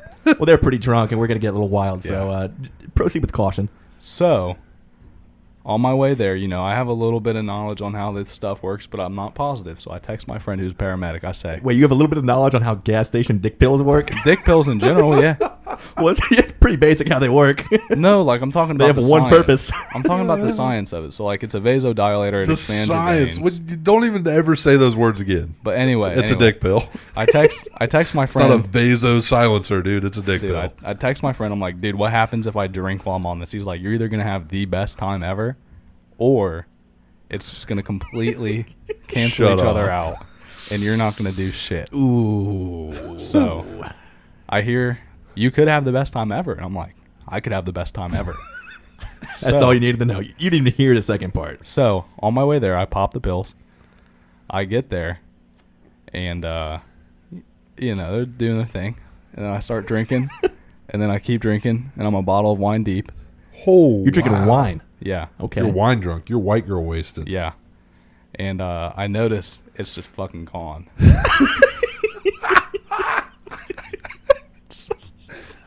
they're pretty drunk, and we're going to get a little wild, so proceed with caution. So, on my way there, I have a little bit of knowledge on how this stuff works, but I'm not positive. So I text my friend who's a paramedic. I say, Wait, you have a little bit of knowledge on how gas station dick pills work? dick pills in general, yeah. Well, it's pretty basic how they work. No, like I'm talking They about have the one science. purpose. I'm talking about the science of it. So like it's a vasodilator. It The expands science. your veins. You don't even ever say those words again. But anyway, It's a dick pill. I text my It's not a friend. vaso silencer, dude. It's a dick Dude, pill. I text my friend. I'm like, dude, what happens if I drink while I'm on this? He's like, you're either gonna have the best time ever, or it's just gonna completely cancel Shut each other off. out, and you're not gonna do shit. Ooh. So I hear you could have the best time ever, and I'm like, I could have the best time ever. That's all you needed to know. You didn't hear the second part. So on my way there, I pop the pills. I get there, and they're doing their thing, and then I start drinking, and then I keep drinking, and I'm a bottle of wine deep. Oh, You're drinking wow. wine. Yeah, Okay. You're wine drunk. You're white girl wasted. yeah, and I notice it's just fucking gone.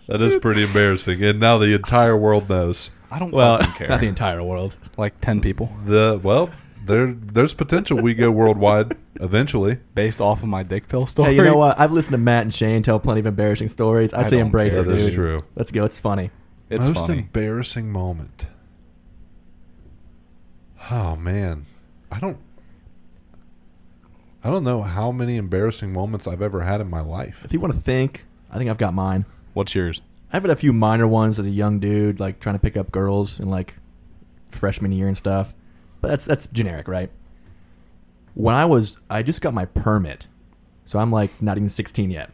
That is pretty embarrassing. And now the entire world knows. I don't Well, fucking care. not the entire world. Like 10 people, There's potential we go worldwide eventually. based off of my dick pill story. Hey, you know what? I've listened to Matt and Shane tell plenty of embarrassing stories. I I say don't embrace care. it, That is dude. true. Let's go. It's funny. It's Most funny. embarrassing moment. Oh man, I don't know how many embarrassing moments I've ever had in my life. If you want to think, I think I've got mine. What's yours? I've had a few minor ones as a young dude, like trying to pick up girls in like freshman year and stuff. But that's generic, right? When I just got my permit, so I'm like not even 16 yet.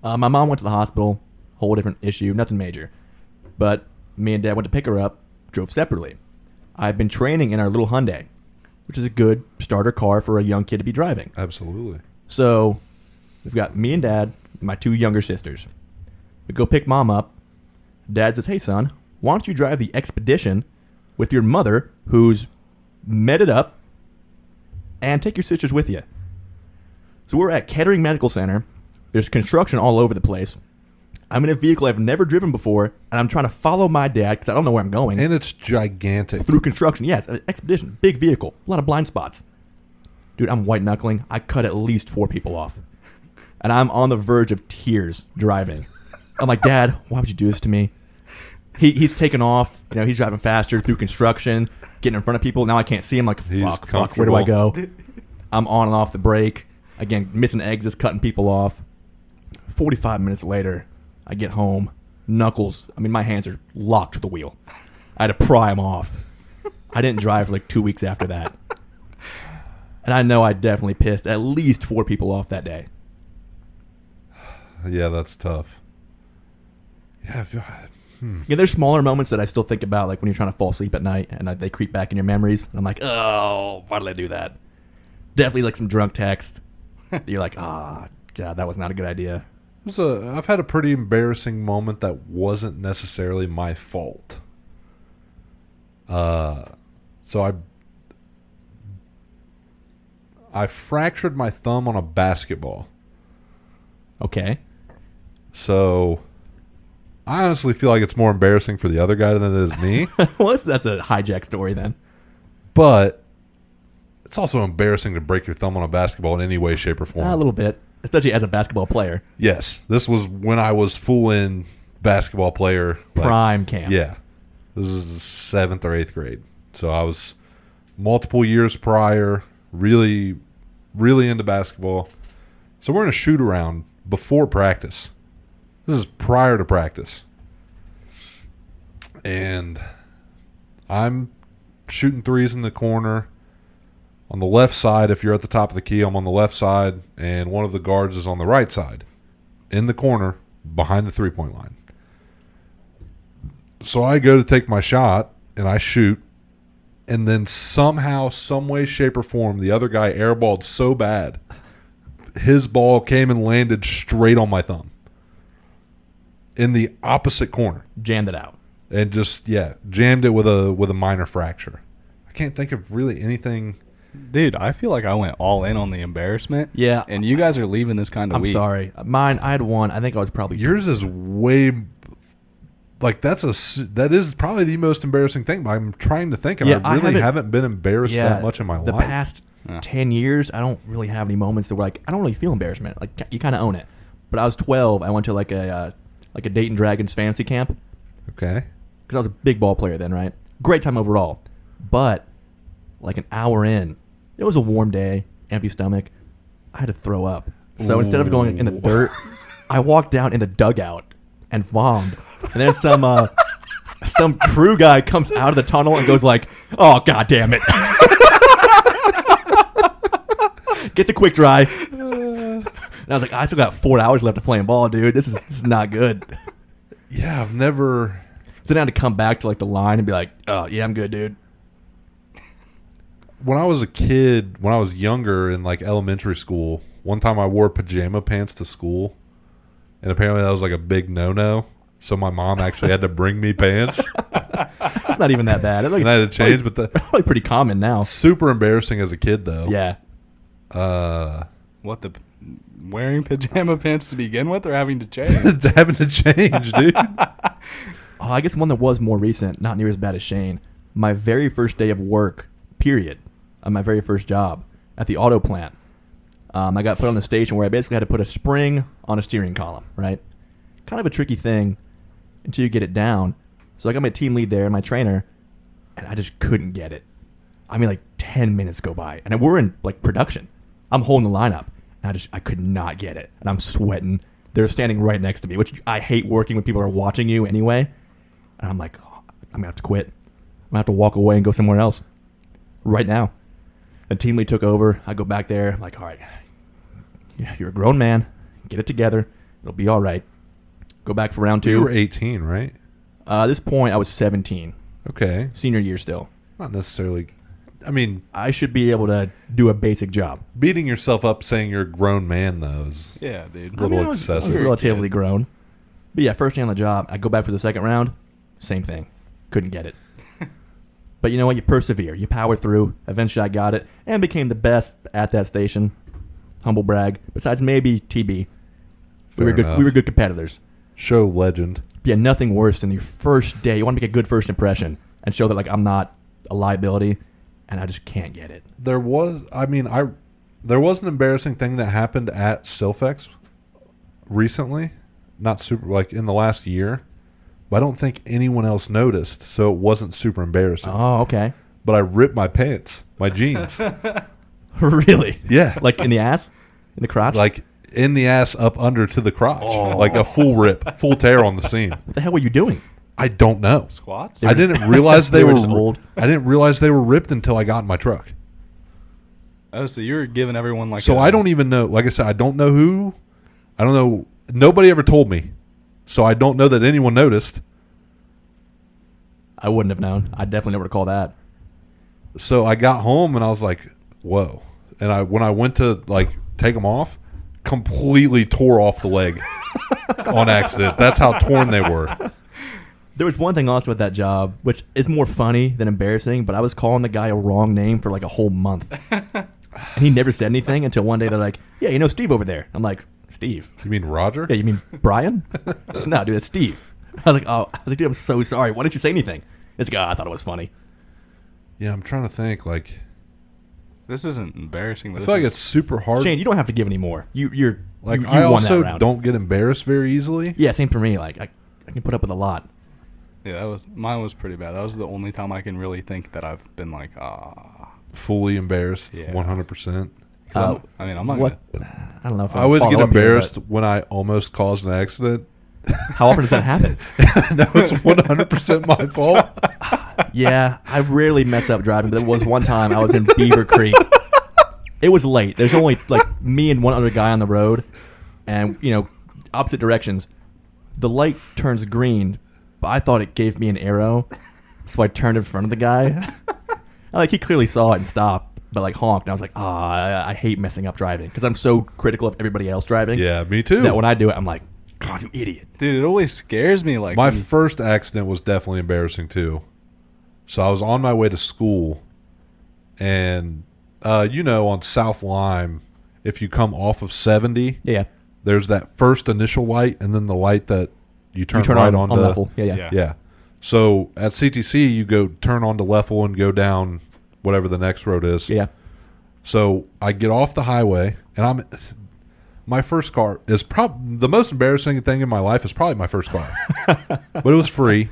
My mom went to the hospital, whole different issue, nothing major. But me and Dad went to pick her up, drove separately. I've been training in our little Hyundai, which is a good starter car for a young kid to be driving. Absolutely. So we've got me and Dad, and my two younger sisters. We go pick Mom up. Dad says, "Hey, son, why don't you drive the Expedition with your mother, who's met it up, and take your sisters with you?" So we're at Kettering Medical Center. There's construction all over the place. I'm in a vehicle I've never driven before, and I'm trying to follow my dad because I don't know where I'm going. And it's gigantic. Through construction, yes, an Expedition, big vehicle, a lot of blind spots. Dude, I'm white knuckling. I cut at least 4 people off, and I'm on the verge of tears driving. I'm like, "Dad, why would you do this to me?" He's taken off. He's driving faster through construction, getting in front of people. Now I can't see him. Like, He's fuck, where do I go? comfortable. I'm on and off the brake. Again, missing exits, cutting people off. 45 minutes later, I get home. Knuckles. My hands are locked to the wheel. I had to pry them off. I didn't drive for like 2 weeks after that. And I know I definitely pissed at least 4 people off that day. Yeah, that's tough. Yeah, Yeah, there's smaller moments that I still think about, like when you're trying to fall asleep at night and they creep back in your memories. And I'm like, oh, why did I do that? Definitely like some drunk text. You're like, God, that was not a good idea. I've had a pretty embarrassing moment that wasn't necessarily my fault. So I fractured my thumb on a basketball. Okay. So I honestly feel like it's more embarrassing for the other guy than it is me. Well, that's a hijack story then. But it's also embarrassing to break your thumb on a basketball in any way, shape, or form. A little bit, especially as a basketball player. Yes. This was when I was full-in basketball player. Prime camp. Yeah. This is the 7th or 8th grade. So I was multiple years prior, really, really into basketball. So we're in a shoot-around before practice. This is prior to practice. And I'm shooting threes in the corner. On the left side, if you're at the top of the key, I'm on the left side, and one of the guards is on the right side, in the corner, behind the three-point line. So I go to take my shot, and I shoot, and then somehow, some way, shape, or form, the other guy airballed so bad, his ball came and landed straight on my thumb. In the opposite corner. Jammed it out. And just, jammed it with a minor fracture. I can't think of really anything. Dude, I feel like I went all in on the embarrassment. Yeah. And you guys are leaving this kind of I'm weak. sorry. Mine, I had one. I think I was probably... Yours is way... Like, that is probably the most embarrassing thing, but I'm trying to think, and I really haven't been embarrassed that much in my life. The past 10 years, I don't really have any moments that were like, I don't really feel embarrassment. Like, you kind of own it. But I was 12. I went to like a Dayton Dragons fantasy camp. Okay. Because I was a big ball player then, right? Great time overall. But like an hour in, it was a warm day, empty stomach. I had to throw up. So instead of going in the dirt, I walked down in the dugout and vomed. And then some crew guy comes out of the tunnel and goes like, "Oh, God damn it. Get the quick dry." And I was like, I still got 4 hours left of playing ball, dude. This is not good. Yeah, I've never... So then I had to come back to like the line and be like, "Oh, yeah, I'm good, dude." When I was a kid, when I was younger in like elementary school, one time I wore pajama pants to school, and apparently that was like a big no-no. So my mom actually had to bring me pants. It's not even that bad. And I had to change, but probably pretty common now. Super embarrassing as a kid, though. Yeah. Wearing pajama pants to begin with, or having to change? Having to change, dude. I guess one that was more recent, not near as bad as Shane. My very first day of work, period, on my very first job at the auto plant. I got put on the station where I basically had to put a spring on a steering column, right? Kind of a tricky thing until you get it down. So I got my team lead there and my trainer, and I just couldn't get it. I mean, like 10 minutes go by, and we're in like production. I'm holding the line up, and I could not get it, and I'm sweating. They're standing right next to me, which I hate working when people are watching you anyway. And I'm like, I'm gonna have to quit. I'm gonna have to walk away and go somewhere else right now. The team lead took over. I go back there. I'm like, all right, yeah, you're a grown man. Get it together. It'll be all right. Go back for round 2. You were 18, right? At this point, I was 17. Okay. Senior year still. Not necessarily. I mean, I should be able to do a basic job. beating yourself up saying you're a grown man, though, is Yeah, dude. a little I was excessive. relatively grown. But yeah, first day on the job, I go back for the second round. Same thing. Couldn't get it. But you know what? You persevere. You power through. Eventually I got it and became the best at that station. Humble brag. Besides maybe TB. We were good. enough. We were good competitors. Show legend. Yeah, nothing worse than your first day. You want to make a good first impression and show that like I'm not a liability, and I just can't get it. There was an embarrassing thing that happened at Silfex recently, not super like in the last year, but I don't think anyone else noticed, so it wasn't super embarrassing. Oh, okay. But I ripped my pants, my jeans. Really? Yeah. Like in the ass? In the crotch? Like in the ass up under to the crotch. Like a full rip, full tear on the seam. What the hell were you doing? I don't know. Squats? I didn't realize they were just old. I didn't realize they were ripped until I got in my truck. Oh, so you were giving everyone like So I don't even know. Like I said, I don't know who. I don't know. Nobody ever told me. So I don't know that anyone noticed. I wouldn't have known. I definitely never recall that. So I got home and I was like, whoa. And when I went to like take them off, completely tore off the leg on accident. That's how torn they were. There was one thing also with that job, which is more funny than embarrassing, but I was calling the guy a wrong name for like a whole month. And he never said anything until one day they're like, yeah, you know Steve over there. I'm like, Steve? You mean Roger? Yeah, you mean Brian? No, dude, it's Steve. I was like, dude, I'm so sorry. Why didn't you say anything? This guy, I thought it was funny. Yeah, I'm trying to think. Like, This isn't embarrassing. I But feel like it's super hard. Shane, you don't have to give any more. You're like, you I won that also round. don't get embarrassed very easily. Yeah, same for me. Like I can put up with a lot. Yeah, mine was pretty bad. That was the only time I can really think that I've been like, Fully embarrassed, Yeah. 100%. I mean, I'm not What? gonna, I don't know if I always get follow up here, embarrassed when I almost caused an accident. but how often does that happen? No, it's 100% my fault. Yeah, I rarely mess up driving, but there was one time I was in Beaver Creek. It was late. There's only like me and one other guy on the road, and opposite directions. The light turns green, but I thought it gave me an arrow, so I turned in front of the guy. He clearly saw it and stopped, but like honked. And I was like, I hate messing up driving because I'm so critical of everybody else driving. Yeah, me too. That when I do it, I'm like, God, you idiot. dude, it always scares me. Like My first accident was definitely embarrassing too. So I was on my way to school, and on South Lime, if you come off of 70, Yeah. there's that first initial light, and then the light that you turn turn right on onto. level. Yeah. Yeah. Yeah. So at CTC, you go turn onto Leffel and go down whatever the next road is. Yeah. So I get off the highway, and my first car is probably the most embarrassing thing in my life. Is probably my first car, but it was free.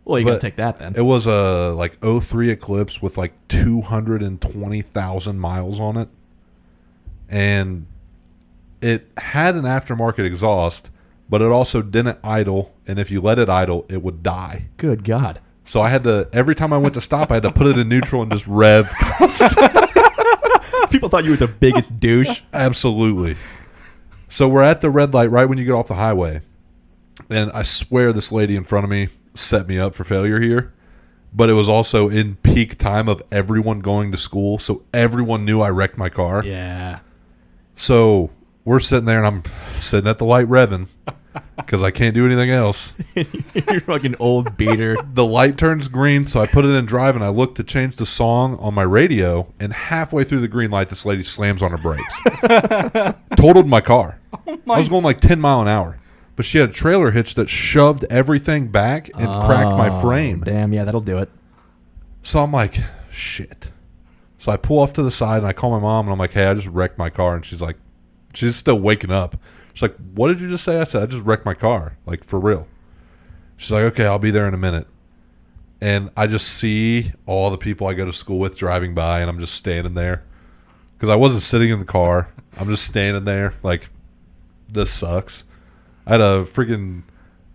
Well, you got to But take that then. It was a like 03 Eclipse with like 220,000 miles on it, and it had an aftermarket exhaust, but it also didn't idle. And if you let it idle, it would die. Good God. So I had to, every time I went to stop, I had to put it in neutral and just rev constant. People thought you were the biggest douche. Absolutely. So we're at the red light right when you get off the highway. And I swear this lady in front of me set me up for failure here. But it was also in peak time of everyone going to school. So everyone knew I wrecked my car. Yeah. So we're sitting there and I'm sitting at the light revving because I can't do anything else. You're fucking old beater. The light turns green, so I put it in drive, and I look to change the song on my radio, and halfway through the green light, this lady slams on her brakes. Totaled my car. I was going like 10 mile an hour, but she had a trailer hitch that shoved everything back and cracked my frame. Damn, yeah, that'll do it. So I'm like, shit. So I pull off to the side, and I call my mom, and I'm like, hey, I just wrecked my car. And she's like, she's still waking up. She's like, what did you just say? I said, I just wrecked my car, like for real. She's like, okay, I'll be there in a minute. And I just see all the people I go to school with driving by, and I'm just standing there. Because I wasn't sitting in the car. I'm just standing there like, this sucks. I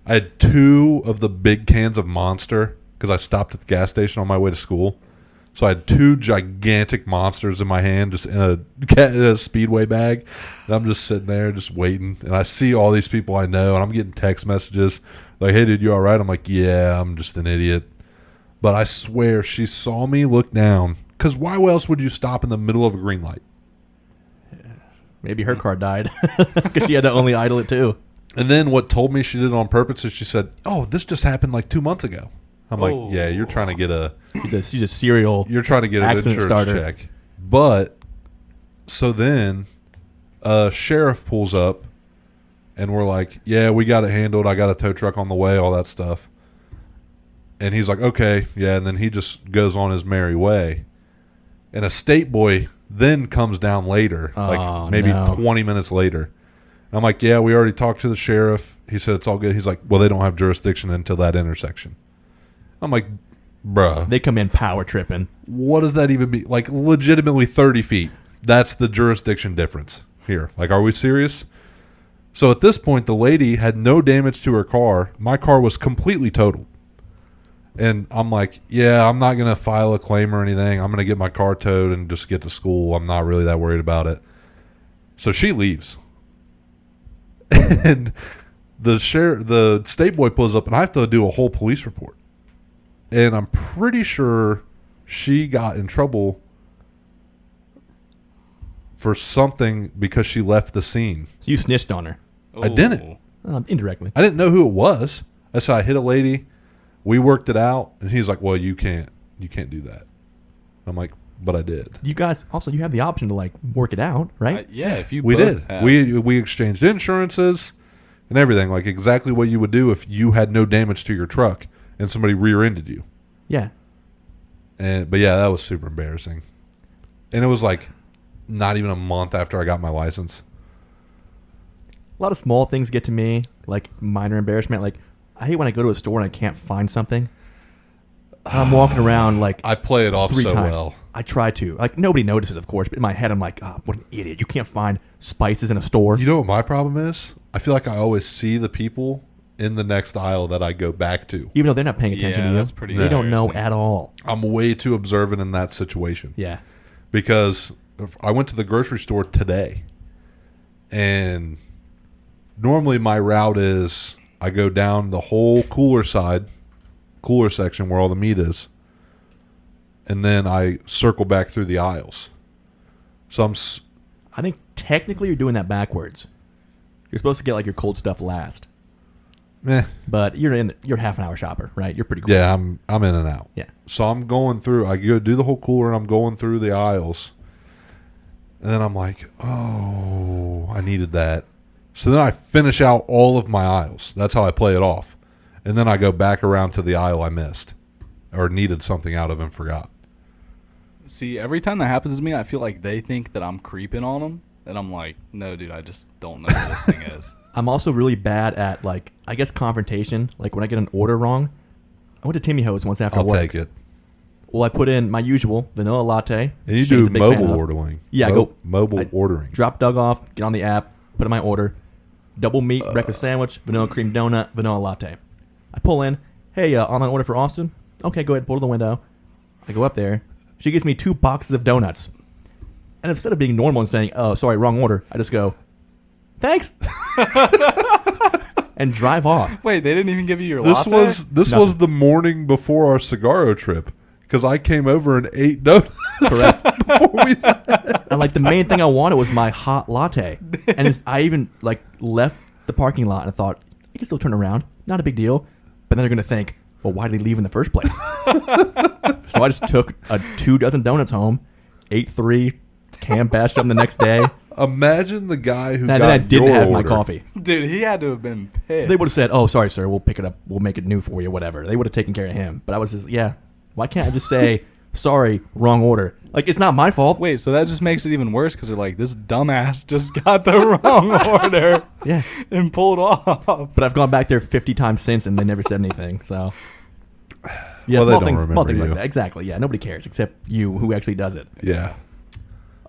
had 2 of the big cans of Monster because I stopped at the gas station on my way to school. So I had 2 gigantic Monsters in my hand, just in a Speedway bag. And I'm just sitting there, just waiting. And I see all these people I know, and I'm getting text messages like, hey, dude, you all right? I'm like, yeah, I'm just an idiot. But I swear she saw me look down. Because why else would you stop in the middle of a green light? Maybe her car died because she had to only idle it too. And then what told me she did it on purpose is she said, oh, this just happened like 2 months ago. I'm like, yeah, you're trying to get She's a serial. You're trying to get an accident insurance starter. check. But, so then, a sheriff pulls up, and we're like, yeah, we got it handled. I got a tow truck on the way, all that stuff. And he's like, okay, yeah, and then he just goes on his merry way. And a state boy then comes down later, like maybe 20 minutes later. And I'm like, yeah, we already talked to the sheriff. He said it's all good. He's like, well, they don't have jurisdiction until that intersection. I'm like, bruh. They come in power tripping. What does that even be? Like, legitimately 30 feet. That's the jurisdiction difference here. Like, are we serious? So at this point, the lady had no damage to her car. My car was completely totaled. And I'm like, yeah, I'm not going to file a claim or anything. I'm going to get my car towed and just get to school. I'm not really that worried about it. So she leaves. And the state boy pulls up, and I have to do a whole police report. And I'm pretty sure she got in trouble for something because she left the scene. So you snitched on her. I didn't. Indirectly. I didn't know who it was. I said I hit a lady. We worked it out, and he's like, "Well, you can't do that." I'm like, "But I did." You guys also you have the option to like work it out, right? Yeah, if you We both did. have- We exchanged insurances and everything, like exactly what you would do if you had no damage to your truck and somebody rear-ended you. Yeah. But yeah, that was super embarrassing. And it was like not even a month after I got my license. A lot of small things get to me, like minor embarrassment. Like I hate when I go to a store and I can't find something. I'm walking around like I play it off 3 so times. well. I try to. Like nobody notices, of course, but in my head I'm like, oh, what an idiot. You can't find spices in a store. You know what my problem is? I feel like I always see the people in the next aisle that I go back to. Even though they're not paying attention Yeah, to you. that's pretty They don't know embarrassing. at all. I'm way too observant in that situation. Yeah. Because if I went to the grocery store today, and normally my route is I go down the whole cooler section where all the meat is, and then I circle back through the aisles. So I think technically you're doing that backwards. You're supposed to get like your cold stuff last. But you're a half an hour shopper, right? You're pretty cool. Yeah, I'm in and out. Yeah. So I'm going through. I go do the whole cooler, and I'm going through the aisles, and then I'm like, oh, I needed that. So then I finish out all of my aisles. That's how I play it off, and then I go back around to the aisle I missed or needed something out of and forgot. See, every time that happens to me, I feel like they think that I'm creeping on them, and I'm like, no, dude, I just don't know what this thing is. I'm also really bad at, like, I guess confrontation. Like, when I get an order wrong, I went to Timmy Ho's once after I'll work. take it. Well, I put in my usual vanilla latte. And you Shane's do a big fan mobile of. ordering. Yeah, I go mobile I ordering. Drop Doug off, get on the app, put in my order. Double meat breakfast sandwich, vanilla cream donut, vanilla latte. I pull in. Hey, online order for Austin? Okay, go ahead, pull to the window. I go up there. She gives me 2 boxes of donuts. And instead of being normal and saying, oh, sorry, wrong order, I just go, thanks. And drive off. Wait, they didn't even give you your This latte? was Nothing. the morning before our Cigaro trip because I came over and ate donuts. Correct. Before we And like the main thing I wanted was my hot latte. And I even like left the parking lot and I thought, I can still turn around. Not a big deal. But then they're going to think, well, why did he leave in the first place? So I just took 2 dozen donuts home, ate 3, Cam bashed them the next day. Imagine the guy who And got then I didn't your have my order. coffee. Dude, he had to have been pissed. They would have said, oh, sorry, sir, we'll pick it up. We'll make it new for you, whatever. They would have taken care of him. But I was just, yeah, why can't I just say, sorry, wrong order? Like, it's not my fault. Wait, so that just makes it even worse because they're like, this dumbass just got the wrong order Yeah. and pulled off. But I've gone back there 50 times since and they never said anything. So, yeah, Well, they small don't things remember like you. that. Exactly. Yeah, nobody cares except you who actually does it. Yeah.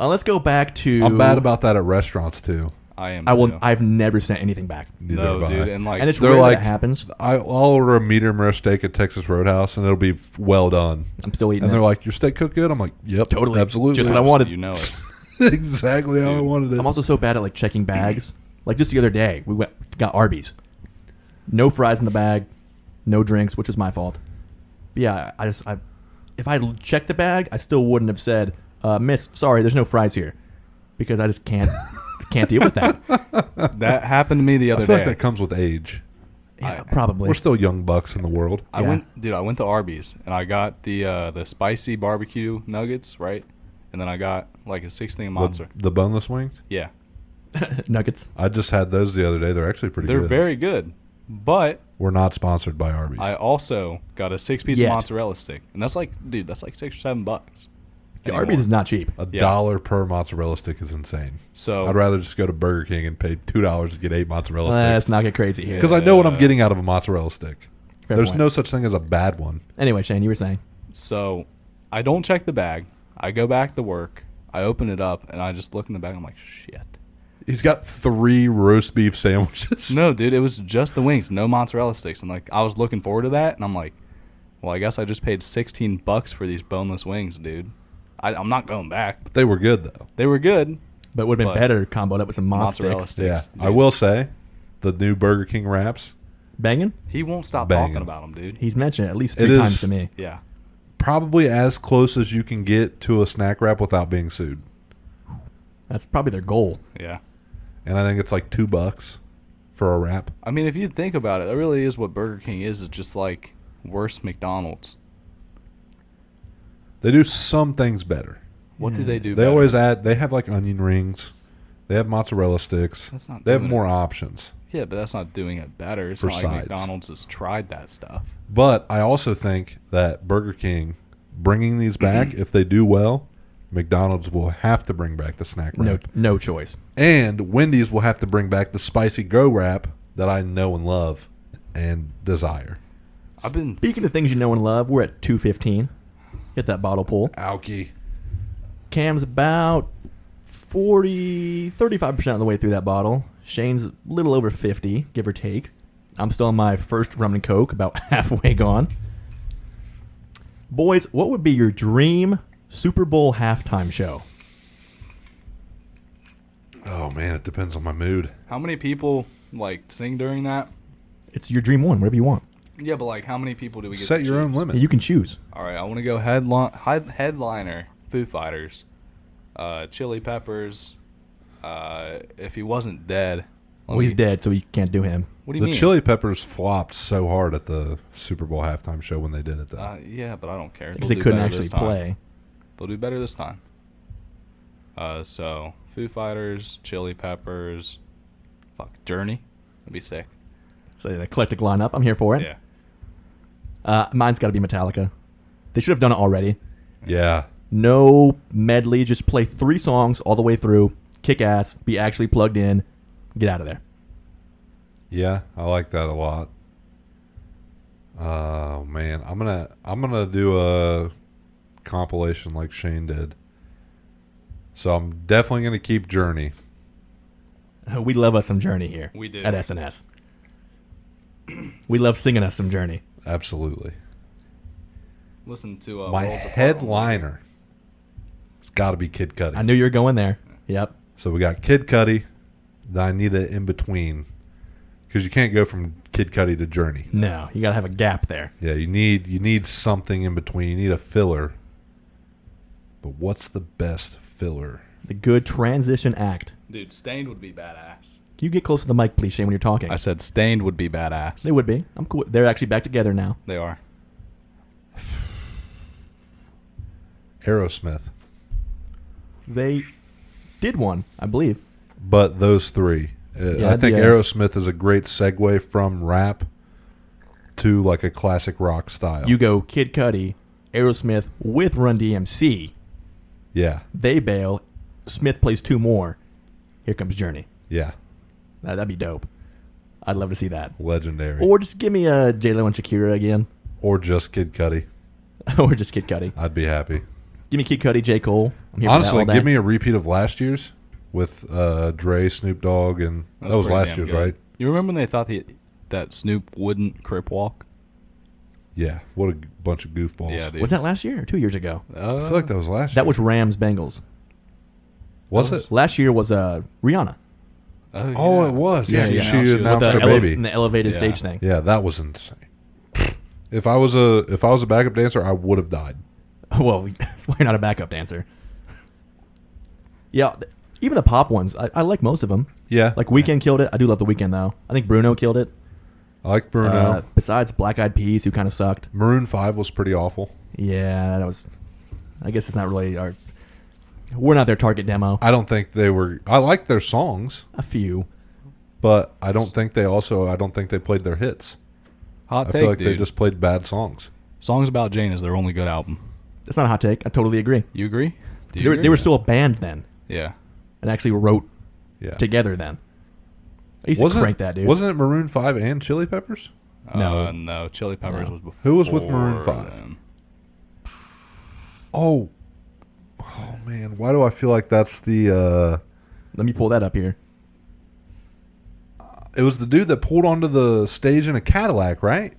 Let's go back to. I'm bad about that at restaurants too. I am. I will. too. I've never sent anything back, Neither No, have I. dude, and like, and it's They're rare like- that happens. I'll order a medium rare steak at Texas Roadhouse and it'll be well done. I'm still eating And it. they're like, "Your steak cooked good?" I'm like, "Yep, Totally. absolutely." Just what I wanted. you know it. Exactly how I Dude. wanted it. I'm also so bad at like checking bags. Like just the other day, we got Arby's. No fries in the bag, no drinks, which was my fault. But yeah, if I checked the bag, I still wouldn't have said, "Miss, sorry, there's no fries here," because I just can't deal with that. That happened to me the I other feel day. like that comes with age. Yeah, probably. We're still young bucks in the world. I Yeah. went to Arby's and I got the spicy barbecue nuggets, right? And then I got like a 6-thing of mozzarella. The boneless wings. Yeah, Nuggets. I just had those the other day. They're actually pretty they're good. very good. But We're not sponsored by Arby's. I also got a 6-piece Yet. mozzarella stick, and that's like, dude, that's like $6 or $7. Yeah, anymore. Arby's is not cheap. A Yeah. dollar per mozzarella stick is insane. So I'd rather just go to Burger King and pay $2 to get 8 mozzarella Let's sticks. not get crazy here. Because I know what I'm getting out of a mozzarella stick. Fair There's point. no such thing as a bad one. Anyway, Shane, you were saying. So I don't check the bag. I go back to work. I open it up and I just look in the bag. I'm like, shit. He's got 3 roast beef sandwiches. No, dude, it was just the wings, no mozzarella sticks. And like, I was looking forward to that, and I'm like, well, I guess I just paid $16 for these boneless wings, dude. I'm not going back. They were good though. They were good. But it would have been But better comboed up with some mozzarella sticks. sticks. Yeah, I dude. will say, the new Burger King wraps Banging? He won't stop Banging. talking about them, dude. He's mentioned it at least It 3 is- times to me. Yeah. Probably as close as you can get to a snack wrap without being sued. That's probably their goal. Yeah. And I think it's like $2 for a wrap. I mean, if you think about it, that really is what Burger King is. It's just like worse McDonald's. They do some things better. What do they do They better? always add. They have like onion rings. They have mozzarella sticks. That's not They have doing more it. options. Yeah, but that's not doing it better. It's For not like sides. McDonald's has tried that stuff. But I also think that Burger King bringing these back, if they do well, McDonald's will have to bring back the snack wrap. No choice. And Wendy's will have to bring back the spicy go wrap that I know and love and desire. I've been Speaking of things you know and love, we're at 2:15. Hit that bottle pull. Alky. Cam's about 35% of the way through that bottle. Shane's a little over 50, give or take. I'm still on my first rum and coke, about halfway gone. Boys, what would be your dream Super Bowl halftime show? Oh, man, it depends on my mood. How many people like sing during that? It's your dream one, whatever you want. Yeah, but like how many people do we get Set to your own choose? limit. You can choose. All right, I want to go headliner, Foo Fighters, Chili Peppers. If he wasn't dead, Well, he's dead, so you can't do him. What do you The mean? Chili Peppers flopped so hard at the Super Bowl halftime show when they did it, though. Yeah, but I don't care. Because They'll they do couldn't better actually this time. play. They'll do better this time. So Foo Fighters, Chili Peppers, Journey. That'd be sick. So an eclectic lineup. I'm here for it. Yeah. Mine's got to be Metallica. They should have done it already. Yeah. No medley. Just play 3 songs all the way through. Kick ass. Be actually plugged in. Get out of there. Yeah, I like that a lot. Oh man, I'm gonna do a compilation like Shane did. So I'm definitely gonna keep Journey. We love us some Journey here. We do. At SNS. We love singing us some Journey. Absolutely. Listen to My Worlds Apart. headliner. It's got to be Kid Cudi. I knew you were going there. Yep. So we got Kid Cudi. Then I need an in between because you can't go from Kid Cudi to Journey. No, you got to have a gap there. Yeah, you need something in between. You need a filler. But what's the best filler? The good transition act. Dude, Stained would be badass. Can you get close to the mic, please, Shane, when you're talking? I said Stained would be badass. They would be. I'm cool. They're actually back together now. They are. Aerosmith. They did one, I believe. But those three. I think Aerosmith is a great segue from rap to like a classic rock style. You go Kid Cudi, Aerosmith with Run DMC. Yeah. They bail. Smith plays 2 more. Here comes Journey. Yeah. That'd be dope. I'd love to see that. Legendary. Or just give me J-Lo and Shakira again. Or just Kid Cudi. Or just Kid Cudi. I'd be happy. Give me Kid Cudi, J. Cole. I'm here Honestly, for that all day. give me a repeat of last year's with that Snoop Dogg, and that was pretty last damn year's, good. right? You remember when they thought that Snoop wouldn't crip walk? Yeah. What a bunch of goofballs. Yeah, dude. Was that last year or 2 years ago? I feel like that was last year. That was Rams Bengals. Was it? Last year was Rihanna. Oh, it was. Yeah, Yeah, she yeah. She was announced With her the baby. in the elevated Yeah. stage thing. Yeah, that was insane. If I was a backup dancer, I would have died. Well, that's why you're not a backup dancer. Yeah, even the pop ones, I like most of them. Yeah. Like Weeknd killed it. I do love the Weeknd though. I think Bruno killed it. I like Bruno. Besides Black Eyed Peas, who kind of sucked. Maroon 5 was pretty awful. Yeah, that was. I guess it's not really our. We're not their target demo. I don't think they were. I like their songs, A few. but I don't think they played their hits. Hot I take, feel like dude. they just played bad songs. Songs About Jane is their only good album. That's not a hot take. I totally agree. You agree? Do you They were, agree? they were still a band then, Yeah. and actually wrote Yeah. together then. I used to crank that, dude. Wasn't it Maroon 5 and Chili Peppers? No. No. Chili Peppers No. was before. Who was with Maroon 5? them. Oh man, why do I feel like that's the? Let me pull that up here. It was the dude that pulled onto the stage in a Cadillac, right?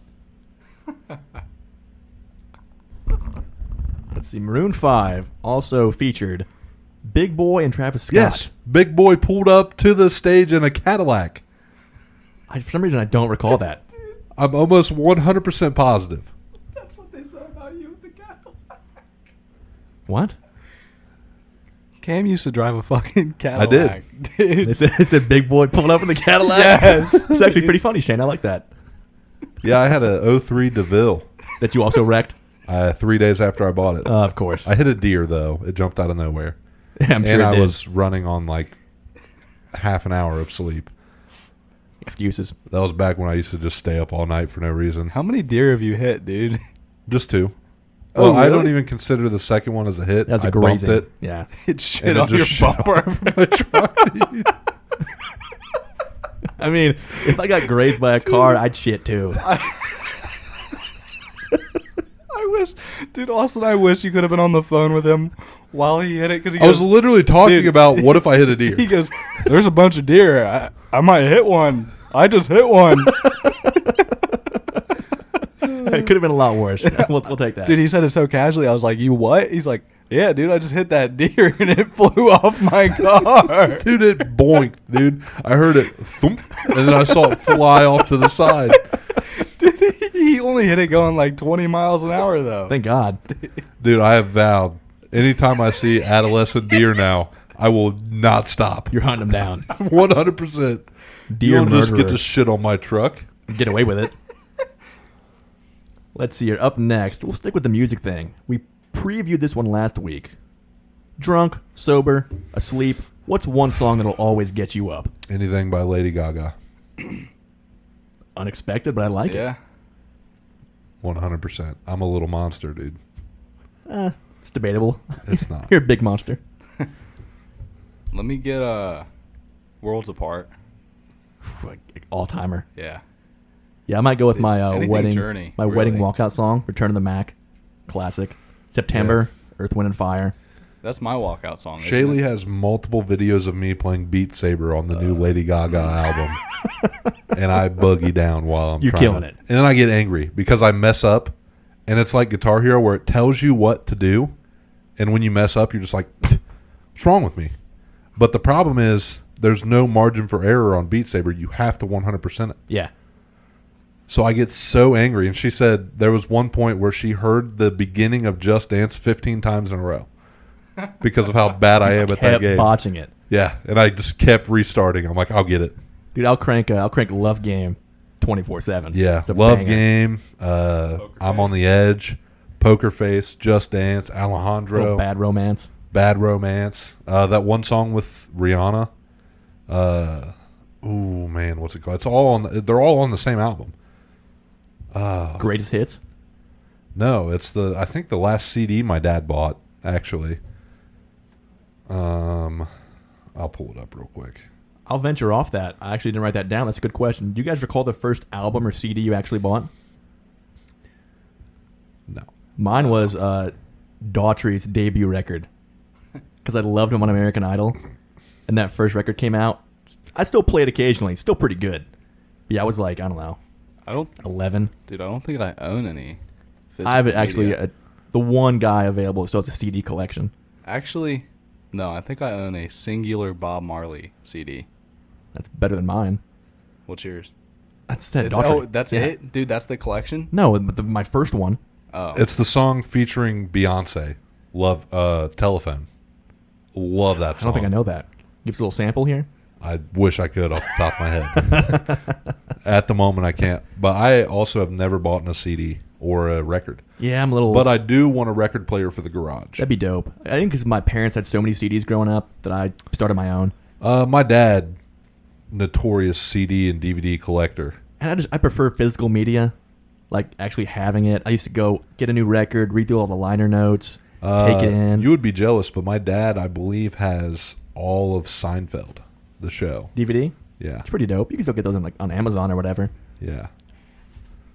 Let's see. Maroon 5 also featured Big Boy and Travis Scott. Yes, Big Boy pulled up to the stage in a Cadillac. For some reason, I don't recall that. I'm almost 100% positive. That's what they said about you with the Cadillac. What? Cam used to drive a fucking Cadillac. did. Dude. They said big boy pulling up in the Cadillac. Yes. It's actually pretty funny, Shane. I like that. Yeah, I had a 03 DeVille That you also wrecked. 3 days after I bought it. Of course. I hit a deer, though. It jumped out of nowhere. Yeah, I'm sure And it I did. was running on like half an hour of sleep. Excuses. That was back when I used to just stay up all night for no reason. How many deer have you hit, dude? Just 2. Oh, Well, I don't really? even consider the second one as a hit. That's a I bumped grazing. it. Yeah. It shit And it on your just shot bumper. off my truck, dude. I mean, if I got grazed by a car, I'd shit too. I wish, dude, Austin, I wish you could have been on the phone with him while he hit it. Because I was literally talking Dude. about what if I hit a deer. he goes, there's a bunch of deer. I might hit one. I just hit one. It could have been a lot worse. We'll take that. Dude, he said it so casually. I was like, you what? He's like, yeah, dude, I just hit that deer and it flew off my car. Dude, it boinked, dude. I heard it thump, and then I saw it fly off to the side. Dude, he only hit it going like 20 miles an hour, though. Thank God. Dude, I have vowed, anytime I see adolescent deer now, I will not stop. You're hunting them down. 100%. Deer You don't just get murderer. to shit on my truck. Get away with it. Let's see here. Up next, we'll stick with the music thing. We previewed this one last week. Drunk, sober, asleep. What's one song that'll always get you up? Anything by Lady Gaga. Unexpected, but I like Yeah. 100%. I'm a little monster, dude. it. It's debatable. It's not. You're a big monster. Let me get Worlds Apart. All timer. Yeah. Yeah, I might go with my Anything wedding Journey, my wedding really. walkout song, Return of the Mac. Classic. September, Earth, Wind and Fire. That's my walkout song. isn't Shaylee it? has multiple videos of me playing Beat Saber on the new Lady Gaga album. And I boogie down while I'm You're trying killing to- it. And then I get angry because I mess up. And it's like Guitar Hero where it tells you what to do. And when you mess up, you're just like, what's wrong with me? But the problem is there's no margin for error on Beat Saber. You have to 100% it. Yeah. So I get so angry. And she said there was one point where she heard the beginning of Just Dance 15 times in a row because of how bad I am at that Kept game. botching it. Yeah, and I just kept restarting. I'm like, I'll get it. Dude, I'll crank Love Game 24/7. Yeah, It's a Love banger. Game, I'm on the Edge, Poker Face, Just Dance, Alejandro, Little Bad Romance. Bad Romance. That one song with Rihanna. Ooh, man, what's it called? It's all on. They're all on the same album. Greatest hits. No, it's I think the last CD my dad bought, actually. I'll pull it up real quick. I'll venture off that. I actually didn't write that down. That's a good question. Do you guys recall the first album or CD you actually bought? No. Mine was Daughtry's debut record because I loved him on American Idol, and that first record came out. I still play it occasionally. Still pretty good. But yeah, I was like, I don't know, I don't, 11. dude. I don't think I own any. I have physical actually media. the one guy available, so it's a CD collection. Actually, no. I think I own a singular Bob Marley CD. That's better than mine. What's yours? That's that It's- Daughtry. oh, that's Yeah. it, dude. That's the collection. No, but my first one. Oh, It's the song featuring Beyonce. Love Telephone. Love that I song. don't think I know that. Give us a little sample here. I wish I could off the top of my head. At the moment, I can't. But I also have never bought a CD or a record. Yeah, I'm a little. But I do want a record player for the garage. That'd be dope. I think because my parents had so many CDs growing up that I started my own. My dad, notorious CD and DVD collector. And I prefer physical media, like actually having it. I used to go get a new record, read through all the liner notes, take it in. You would be jealous, but my dad, I believe, has all of Seinfeld, the show. DVD? Yeah, It's pretty dope. You can still get those on Amazon or whatever. yeah.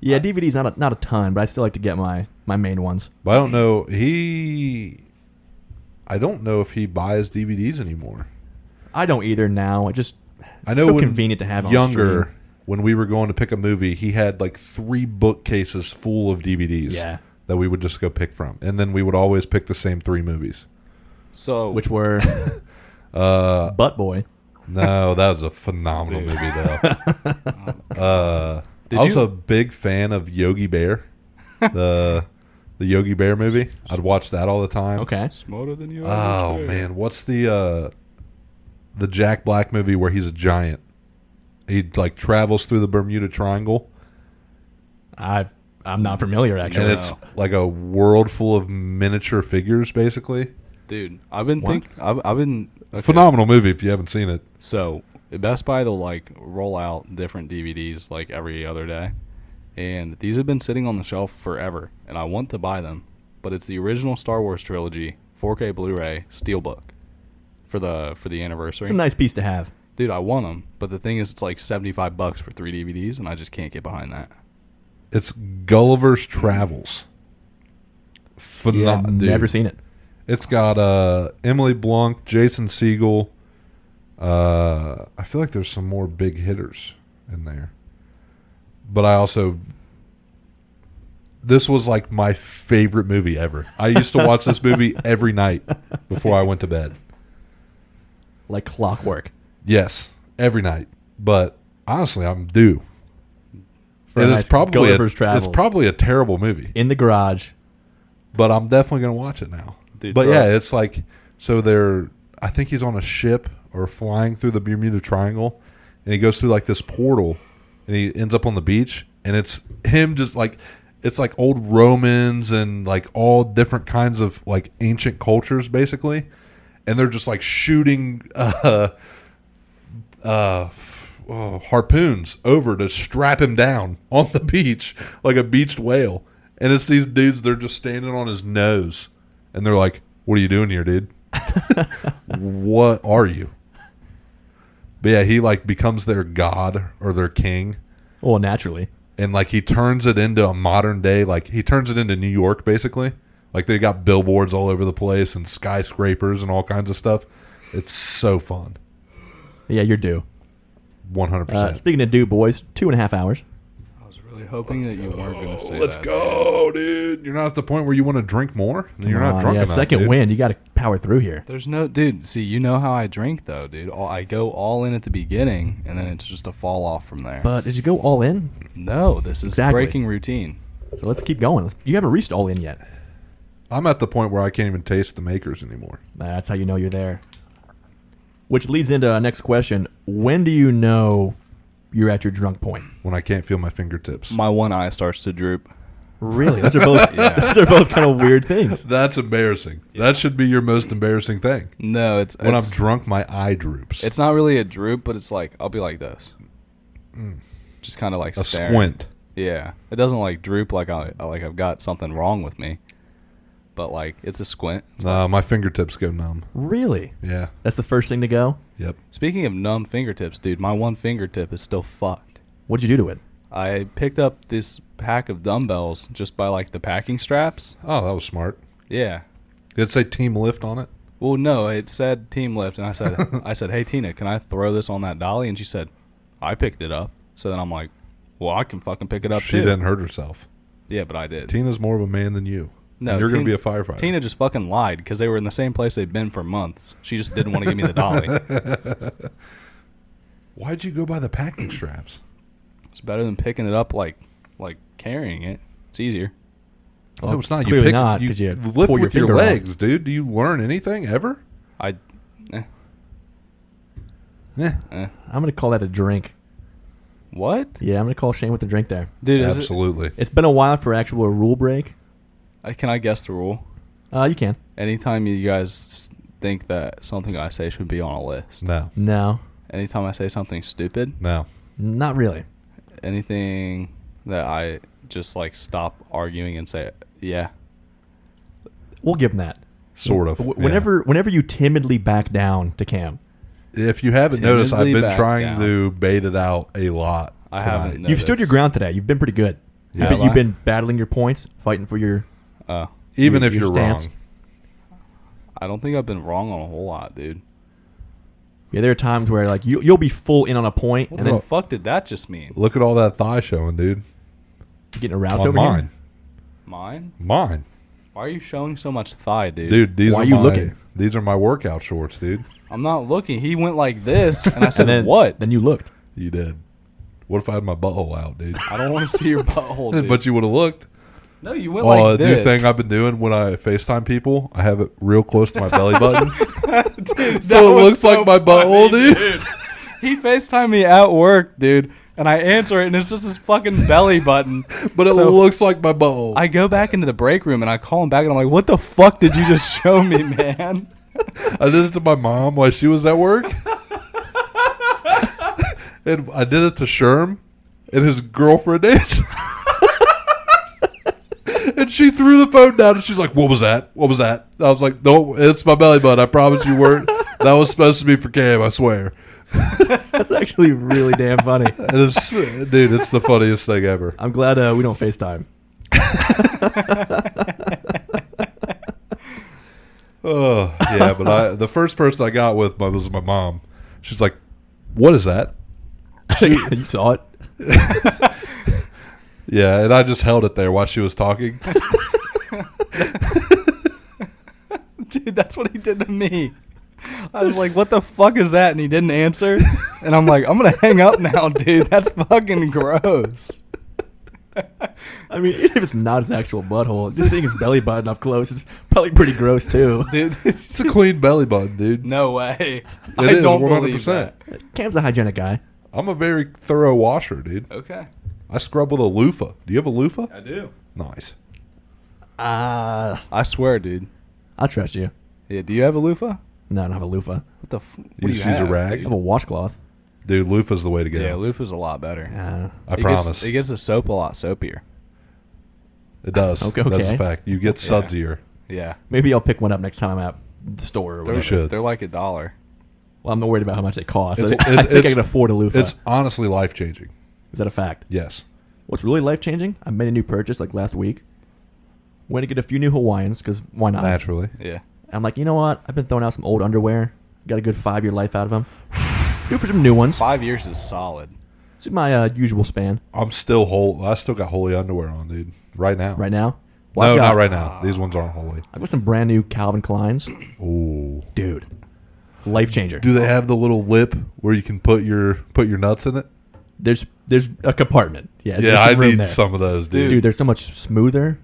Yeah, DVD's not a ton, but I still like to get my main ones. But I don't know. I don't know if he buys DVDs anymore. I don't either now. I know so when convenient to have on younger, stream. when we were going to pick a movie, he had like 3 bookcases full of DVDs. Yeah. That we would just go pick from, and then we would always pick the same 3 movies. so Which were Butt Boy. No, that was a phenomenal Dude. movie though. I was a big fan of Yogi Bear, the Yogi Bear movie. I'd watch that all the time. Okay. Smarter than you. Oh man, what's the Jack Black movie where he's a giant? He like travels through the Bermuda Triangle. I'm not familiar actually. And it's like a world full of miniature figures, basically. Dude, I've been okay. Phenomenal movie if you haven't seen it. So at Best Buy, they'll like roll out different DVDs like every other day, and these have been sitting on the shelf forever, and I want to buy them, but it's the original Star Wars trilogy 4K Blu-ray Steelbook for the anniversary. It's a nice piece to have. Dude, I want them, but the thing is, it's like $75 for 3 DVDs, and I just can't get behind that. It's Gulliver's Travels. Never seen it. It's got Emily Blunt, Jason Segel. I feel like there's some more big hitters in there. But this was like my favorite movie ever. I used to watch this movie every night before I went to bed. Like clockwork. Yes, every night. But honestly, I'm due. And it's probably Travels. it's probably a terrible movie. In the garage. But I'm definitely going to watch it now. Dude, but yeah, it's like, so I think he's on a ship or flying through the Bermuda Triangle, and he goes through like this portal, and he ends up on the beach, and it's him just like, it's like old Romans and like all different kinds of like ancient cultures basically, and they're just like shooting harpoons over to strap him down on the beach like a beached whale. And it's these dudes, they're just standing on his nose. And they're like, what are you doing here, dude? What are you? But yeah, he like becomes their god or their king. Well, naturally. And like he turns it into a modern day, like he turns it into New York basically. Like they got billboards all over the place and skyscrapers and all kinds of stuff. It's so fun. Yeah, you're due. 100%. Speaking of due, boys, 2.5 hours. I was really hoping that you weren't going to say Let's that. go, dude. You're not at the point where you want to drink more? Then you're not drunk enough, second dude. win. You got to power through here. There's no, dude, see, you know how I drink, though, dude. I go all in at the beginning, and then it's just a fall off from there. But did you go all in? No, this is Exactly. breaking routine. So let's keep going. You haven't reached all in yet. I'm at the point where I can't even taste the makers anymore. That's how you know you're there. Which leads into our next question. When do you know you're at your drunk point? When I can't feel my fingertips. My one eye starts to droop. Really? Those are both those are both kind of weird things. That's embarrassing. Yeah. That should be your most embarrassing thing. No, it's when I'm drunk, my eye droops. It's not really a droop, but it's like I'll be like this, just kind of like a staring. squint. Yeah, it doesn't like droop like I've got something wrong with me, but like it's a squint. My fingertips go numb. Really? Yeah. That's the first thing to go? Yep. Speaking of numb fingertips, dude, my one fingertip is still fucked. What'd you do to it? I picked up this pack of dumbbells just by like the packing straps. Oh, that was smart. Yeah. Did it say team lift on it? Well, no, it said team lift, and I said, hey Tina, can I throw this on that dolly? And she said, I picked it up. So then I'm like, well, I can fucking pick it up She too. didn't hurt herself. Yeah, but I did. Tina's more of a man than you. No, and you're going to be a firefighter. Tina just fucking lied because they were in the same place they've been for months. She just didn't want to give me the dolly. Why'd you go by the packing straps? It's better than picking it up like carrying it. It's easier. Well, no, it's not. Clearly You not, you 'cause you lift pull your with your finger off. legs, dude. Do you learn anything ever? I'm going to call that a drink. What? Yeah, I'm going to call Shane with the drink there. Dude, Absolutely. It's been a while for actual rule break. Can I guess the rule? You can. Anytime you guys think that something I say should be on a list. No. No. Anytime I say something stupid. No. Not really. Anything that I just like stop arguing and say, yeah. We'll give him that. Sort of. Whenever you timidly back down to Cam. If you haven't noticed, I've Timidly been back trying down. to bait it out a lot. I tonight. haven't noticed. You've stood your ground today. You've been pretty good. Yeah. You've been battling your points, fighting for your... Even if your you're stance. wrong. I don't think I've been wrong on a whole lot, dude. Yeah, there are times where like you'll be full in on a point, What and the then fuck did that just mean? Look at all that thigh showing, dude. you're getting aroused On over mine. here. Mine? Mine. Why are you showing so much thigh, dude? Dude, these Why are are you my, looking? These are my workout shorts, dude. I'm not looking. He went like this, and I said, And then, what? Then you looked. You did. What if I had my butthole out, dude? I don't want to see your butthole, dude. But you would have looked. No, you went like New this. thing I've been doing when I FaceTime people, I have it real close to my belly button. Dude, So it looks like my butthole, funny, dude. He FaceTimed me at work, dude, and I answer it, and it's just his fucking belly button. But it So looks like my butthole. I go back into the break room, and I call him back, and I'm like, what the fuck did you just show me, man? I did it to my mom while she was at work. And I did it to Sherm and his girlfriend Nancy. And she threw the phone down and she's like, "What was that? What was that?" I was like, "No, it's my belly button. I promise you weren't. That was supposed to be for Cam, I swear." That's actually really damn funny. Dude, it's the funniest thing ever. I'm glad we don't FaceTime. Oh, yeah, but the first person I got with was my mom. She's like, "What is that?" You saw it? Yeah, and I just held it there while she was talking. Dude, that's what he did to me. I was like, what the fuck is that? And he didn't answer. And I'm like, I'm going to hang up now, dude. That's fucking gross. I mean, even if it's not his actual butthole, just seeing his belly button up close is probably pretty gross, too. Dude, It's a clean belly button, dude. no way. It I is, don't 100%. believe that. Cam's a hygienic guy. I'm a very thorough washer, dude. Okay. I scrub with a loofah. Do you have a loofah? I do. Nice. I swear, dude. I'll trust you. Yeah, do you have a loofah? No, I don't have a loofah. What the what You do just you use a have, rag? I dude? have a washcloth. Dude, loofah's the way to go. Yeah, loofah's a lot better. I It promise. It gets the soap a lot soapier. It does. Okay. That's a fact. You get sudsier. Yeah. Maybe I'll pick one up next time I'm at the store or They're, whatever. should. They're like $1. Well, I'm not worried about how much they cost. It's- I think I it's- can afford a loofah. It's honestly life-changing. Is that a fact? Yes. What's really life-changing, I made a new purchase like last week. Went to get a few new Hawaiians, because why not? Naturally. Yeah. I'm like, you know what? I've been throwing out some old underwear. Got a good 5-year life out of them. Do for some new ones. 5 years is solid. It's in my usual span. I'm still whole. I still got holy underwear on, dude. Right now. Right now? No, I've got- not right now. These ones aren't holy. I've got some brand new Calvin Kleins. Ooh. Dude. Life changer. Do they have the little lip where you can put your nuts in it? There's a compartment. Yeah, Yeah, there's I some room need there. some of those, dude. Dude, they're so much smoother.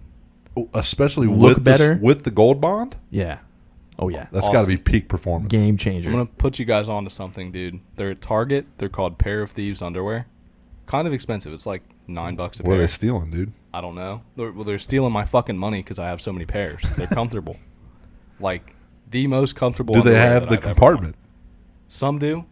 Especially Look with better. with the gold bond. Yeah. Oh, yeah. That's Awesome. got to be peak performance. Game changer. I'm going to put you guys onto something, dude. They're at Target. They're called Pair of Thieves underwear. Kind of expensive. It's like $9 a What pair. are they stealing, dude? I don't know. They're stealing my fucking money because I have so many pairs. They're comfortable. Like, the most comfortable Do they underwear have that the I've ever compartment? worn. Some do.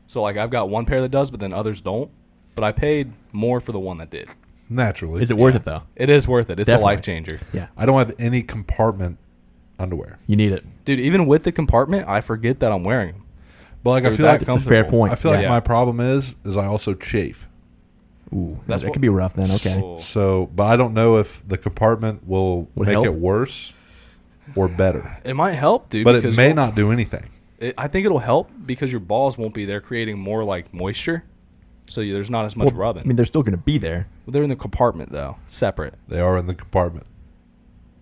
So, like, I've got one pair that does, but then others don't. But I paid more for the one that did. Naturally. Is it worth it, though? It is worth it. It's Definitely. a life changer. Yeah. I don't have any compartment underwear. You need it. Dude, even with the compartment, I forget that I'm wearing them. But like I They're feel that like It's a fair comfortable. point. I feel like Yeah. my problem is I also chafe. Ooh, That's that what- could be rough then. Okay. So- So, but I don't know if the compartment will Would make help? it worse or better. It might help, dude. But it because may you'll- not do anything. I think it'll help because your balls won't be there, creating more like moisture. So there's not as much Well, rubbing. I mean, they're still going to be there, They're in the compartment though, separate. They are in the compartment.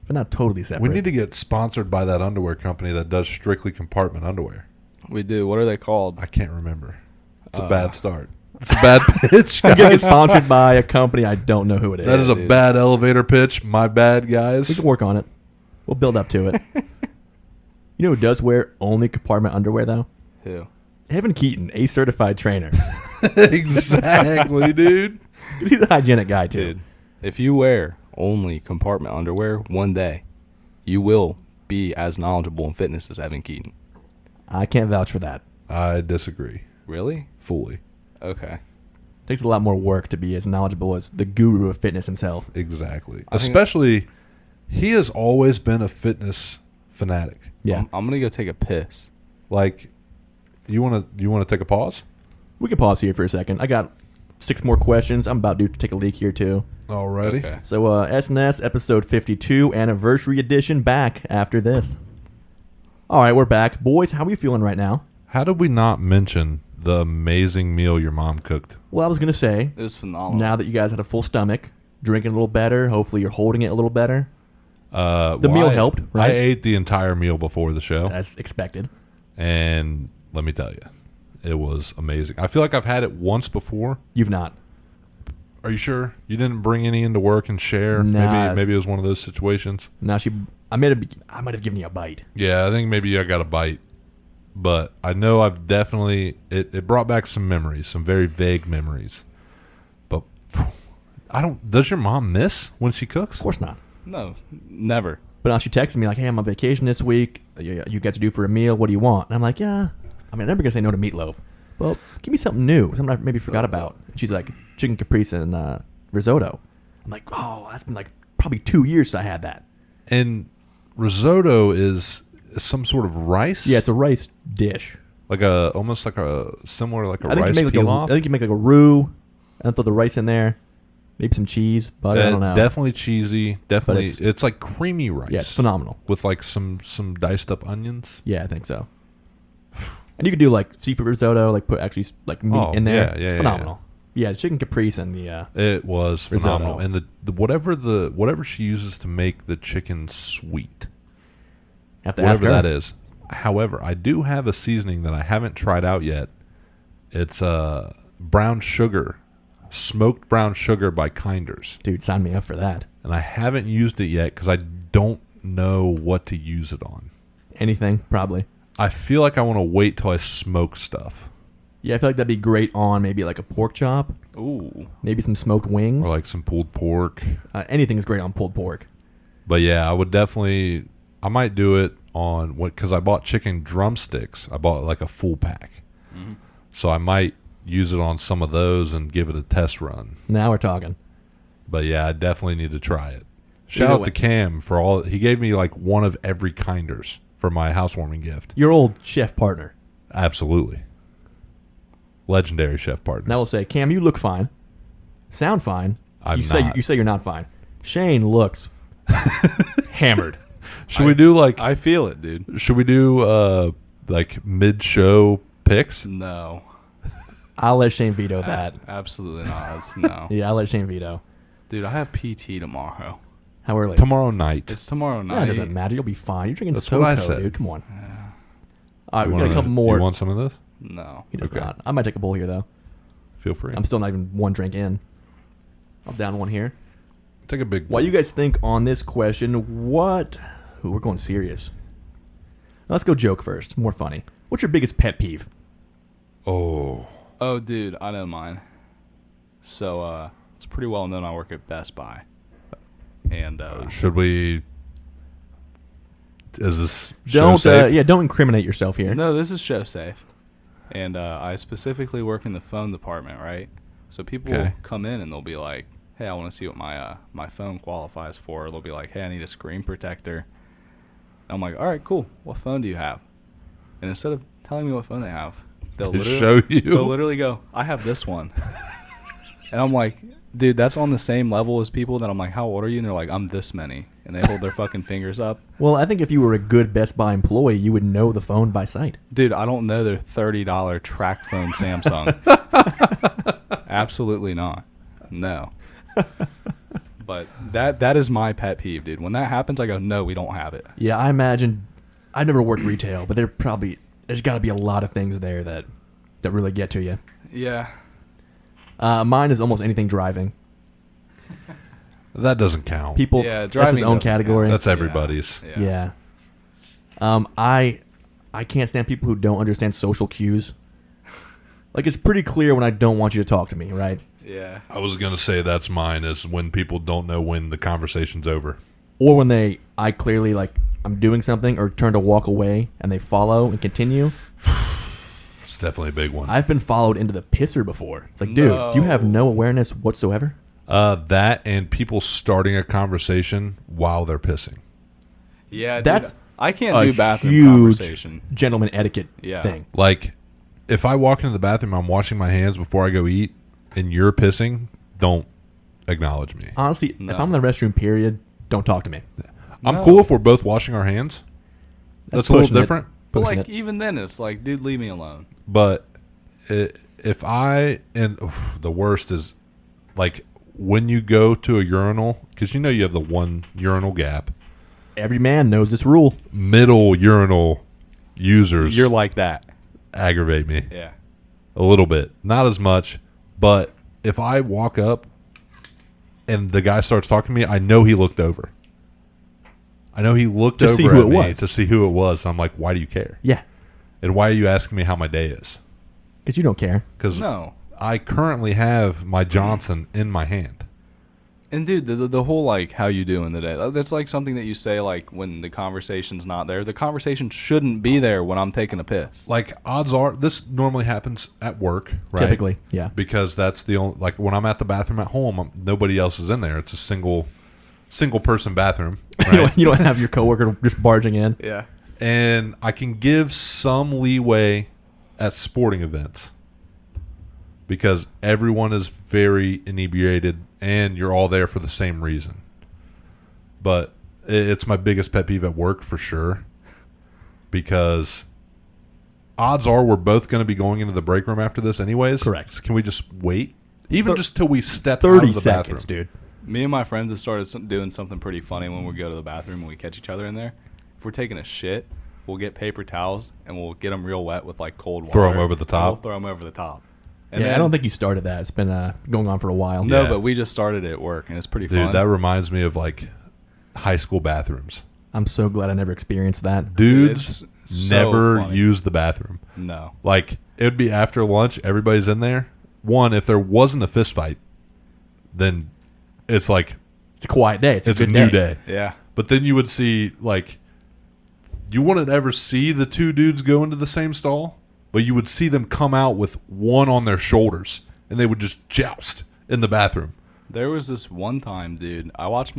but not totally separate. We need to get sponsored by that underwear company that does strictly compartment underwear. We do. What are they called? I can't remember. It's a bad start. It's a bad pitch, I'm getting guys. sponsored by a company I don't know who it is. That is a dude. bad elevator pitch. My bad, guys. We can work on it. We'll build up to it. You know who does wear only compartment underwear, though? Who? Evan Keaton, a certified trainer. Exactly, dude. He's a hygienic guy, too. Dude, if you wear only compartment underwear one day, you will be as knowledgeable in fitness as Evan Keaton. I can't vouch for that. I disagree Really? fully. Okay. Takes a lot more work to be as knowledgeable as the guru of fitness himself. Exactly. I think- Especially, he has always been a fitness fanatic. Yeah. I'm gonna go take a piss. Like, you want to take a pause? We can pause here for a second. I got 6 more questions. I'm about to take a leak here, too. Already. Okay. So, SnS episode 52, anniversary edition, back after this. All right, we're back. Boys, how are you feeling right now? How did we not mention the amazing meal your mom cooked? Well, I was going to say, It was phenomenal. now that you guys had a full stomach, drinking a little better, hopefully you're holding it a little better. The meal helped, right? I ate the entire meal before the show, As expected. and let me tell you, it was amazing. I feel like I've had it once before. You've not. Are you sure you didn't bring any into work and share? Nah. Maybe it was one of those situations. Now I might have given you a bite. Yeah, I think maybe I got a bite, but I know I've definitely it brought back some memories, some very vague memories. But I don't. Does your mom miss when she cooks? Of course not. No, never. But now she texted me like, "Hey, I'm on vacation this week. You guys are due for a meal. What do you want?" And I'm like, "Yeah. I mean, I'm never gonna say no to meatloaf. Well, give me something new, something I maybe forgot about." And she's like, "Chicken caprese and risotto." I'm like, "Oh, that's been like probably 2 years since I had that." And risotto is some sort of rice. Yeah, it's a rice dish. Like almost like a similar like a I think rice you make pilaf. I think you make like a roux and throw the rice in there, maybe some cheese, butter. I don't know. Definitely cheesy. Definitely, it's- it's like creamy rice. Yeah, it's phenomenal. With like some diced up onions. Yeah, I think so. And you could do like seafood risotto, like put actually like meat in there. yeah, it's phenomenal. Yeah, the chicken caprese and the It was risotto. phenomenal, and the whatever she uses to make the chicken sweet, have to ask whatever her. that is. However, I do have a seasoning that I haven't tried out yet. It's brown sugar, smoked brown sugar by Kinders, Dude, sign me up for that. and I haven't used it yet because I don't know what to use it on. Anything, probably. I feel like I want to wait till I smoke stuff, Yeah, I feel like that'd be great on maybe like a pork chop, Ooh. maybe some smoked wings. or like some pulled pork. Anything is great on pulled pork. But yeah, I might do it on what, because I bought chicken drumsticks. I bought like a full pack. Mm-hmm. So I might use it on some of those and give it a test run. Now we're talking. But yeah, I definitely need to try it. Shout Either out way. to Cam for all, he gave me like one of every Kinders for my housewarming gift. Your old chef partner. Absolutely. Legendary chef partner. Now we'll say, Cam, you look fine, sound fine. I'm you say not. you say you're not fine. Shane looks hammered. Should we do like, I feel it, dude. should we do like mid-show picks? No. I'll let Shane veto that. Absolutely not. No. Yeah, I'll let Shane veto. Dude, I have PT tomorrow. How early? Tomorrow night. It's tomorrow No, night. it doesn't matter. You'll be fine. You're drinking That's SoCo, what I said. dude. Come on. All right, You we got a wanna- couple more. You want some of this? No. He does Okay. not. I might take a bowl here though. Feel free. I'm still not even one drink in. I'm down one here. Take a big. While you guys think on this question, what? Ooh, we're going serious. Let's go joke first. More funny. What's your biggest pet peeve? Oh, Oh, dude, I know mine. So, it's pretty well known I work at Best Buy. And, should we? Is this Don't show safe? don't incriminate yourself here. no, this is show safe. And, I specifically work in the phone department, right? So people Okay. will come in and they'll be like, hey, I want to see what my phone qualifies for. Or they'll be like, hey, I need a screen protector. And I'm like, all right, cool. What phone do you have? And instead of telling me what phone they have, they'll They literally show you. They'll literally go, I have this one. And I'm like, dude, that's on the same level as people that I'm like, how old are you? And they're like, I'm this many. And they hold their fucking fingers up. Well, I think if you were a good Best Buy employee, you would know the phone by sight. Dude, I don't know their $30 track phone Samsung. Absolutely not. No. But that is my pet peeve, dude. When that happens, I go, no, we don't have it. Yeah, I imagine. I never worked retail, but there's got to be a lot of things there that really get to you. Yeah. Mine is almost anything driving. That doesn't count. People, Yeah, that's driving his own doesn't category. That's everybody's. Yeah. I can't stand people who don't understand social cues. Like, it's pretty clear when I don't want you to talk to me, right? Yeah. I was gonna say that's mine. Is when people don't know when the conversation's over. Or when I clearly, like, I'm doing something or turn to walk away and they follow and continue. It's definitely a big one. I've been followed into the pisser before. It's like, dude, you have no awareness whatsoever. That and people starting a conversation while they're pissing. Yeah, dude, That's I can't a do bathroom huge conversation. gentleman etiquette Yeah. thing. Like, if I walk into the bathroom, I'm washing my hands before I go eat, and you're pissing, don't acknowledge me. Honestly, No. if I'm in the restroom, period, don't talk to me. I'm No. cool if we're both washing our hands. That's a little pushing it. different. But Pushing like it. even then, it's like, dude, leave me alone. But if the worst is like when you go to a urinal, because you know you have the one urinal gap. Every man knows this rule. Middle urinal users You're like that. aggravate me Yeah. a little bit, not as much. But if I walk up and the guy starts talking to me, I know he looked over. I know he looked To over see who at it me was. to see who it was. I'm like, why do you care? Yeah, And why are you asking me how my day is? because you don't care. Because No. I currently have my Johnson in my hand. And dude, the whole like how you doing today? That's like something that you say like when the conversation's not there. The conversation shouldn't be there when I'm taking a piss. Like, odds are, this normally happens at work, right? Typically, yeah. Because that's the only, like, when I'm at the bathroom at home, nobody else is in there. It's a single person bathroom, right? You don't have your coworker just barging in. Yeah. And I can give some leeway at sporting events because everyone is very inebriated and you're all there for the same reason. But it's my biggest pet peeve at work for sure, because odds are we're both going to be going into the break room after this anyways. Correct. So can we just wait? Even just till we step out 30 of the seconds, bathroom. dude. Me and my friends have started doing something pretty funny when we go to the bathroom and we catch each other in there. If we're taking a shit, we'll get paper towels and we'll get them real wet with like cold water. Throw 'em over the top? And we'll throw them over the top. And Yeah, then- I don't think you started that. It's been going on for a while. No, Yeah. but we just started it at work and it's pretty Dude, fun. that reminds me of like high school bathrooms. I'm so glad I never experienced that. Dudes It's so never funny. use the bathroom. No. Like, it would be after lunch, everybody's in there. One, if there wasn't a fist fight, then it's like It's a quiet day. It's it's a a good new day. Yeah. But then you would see, like, you wouldn't ever see the two dudes go into the same stall, but you would see them come out with one on their shoulders, and they would just joust in the bathroom. There was this one time, dude. I watched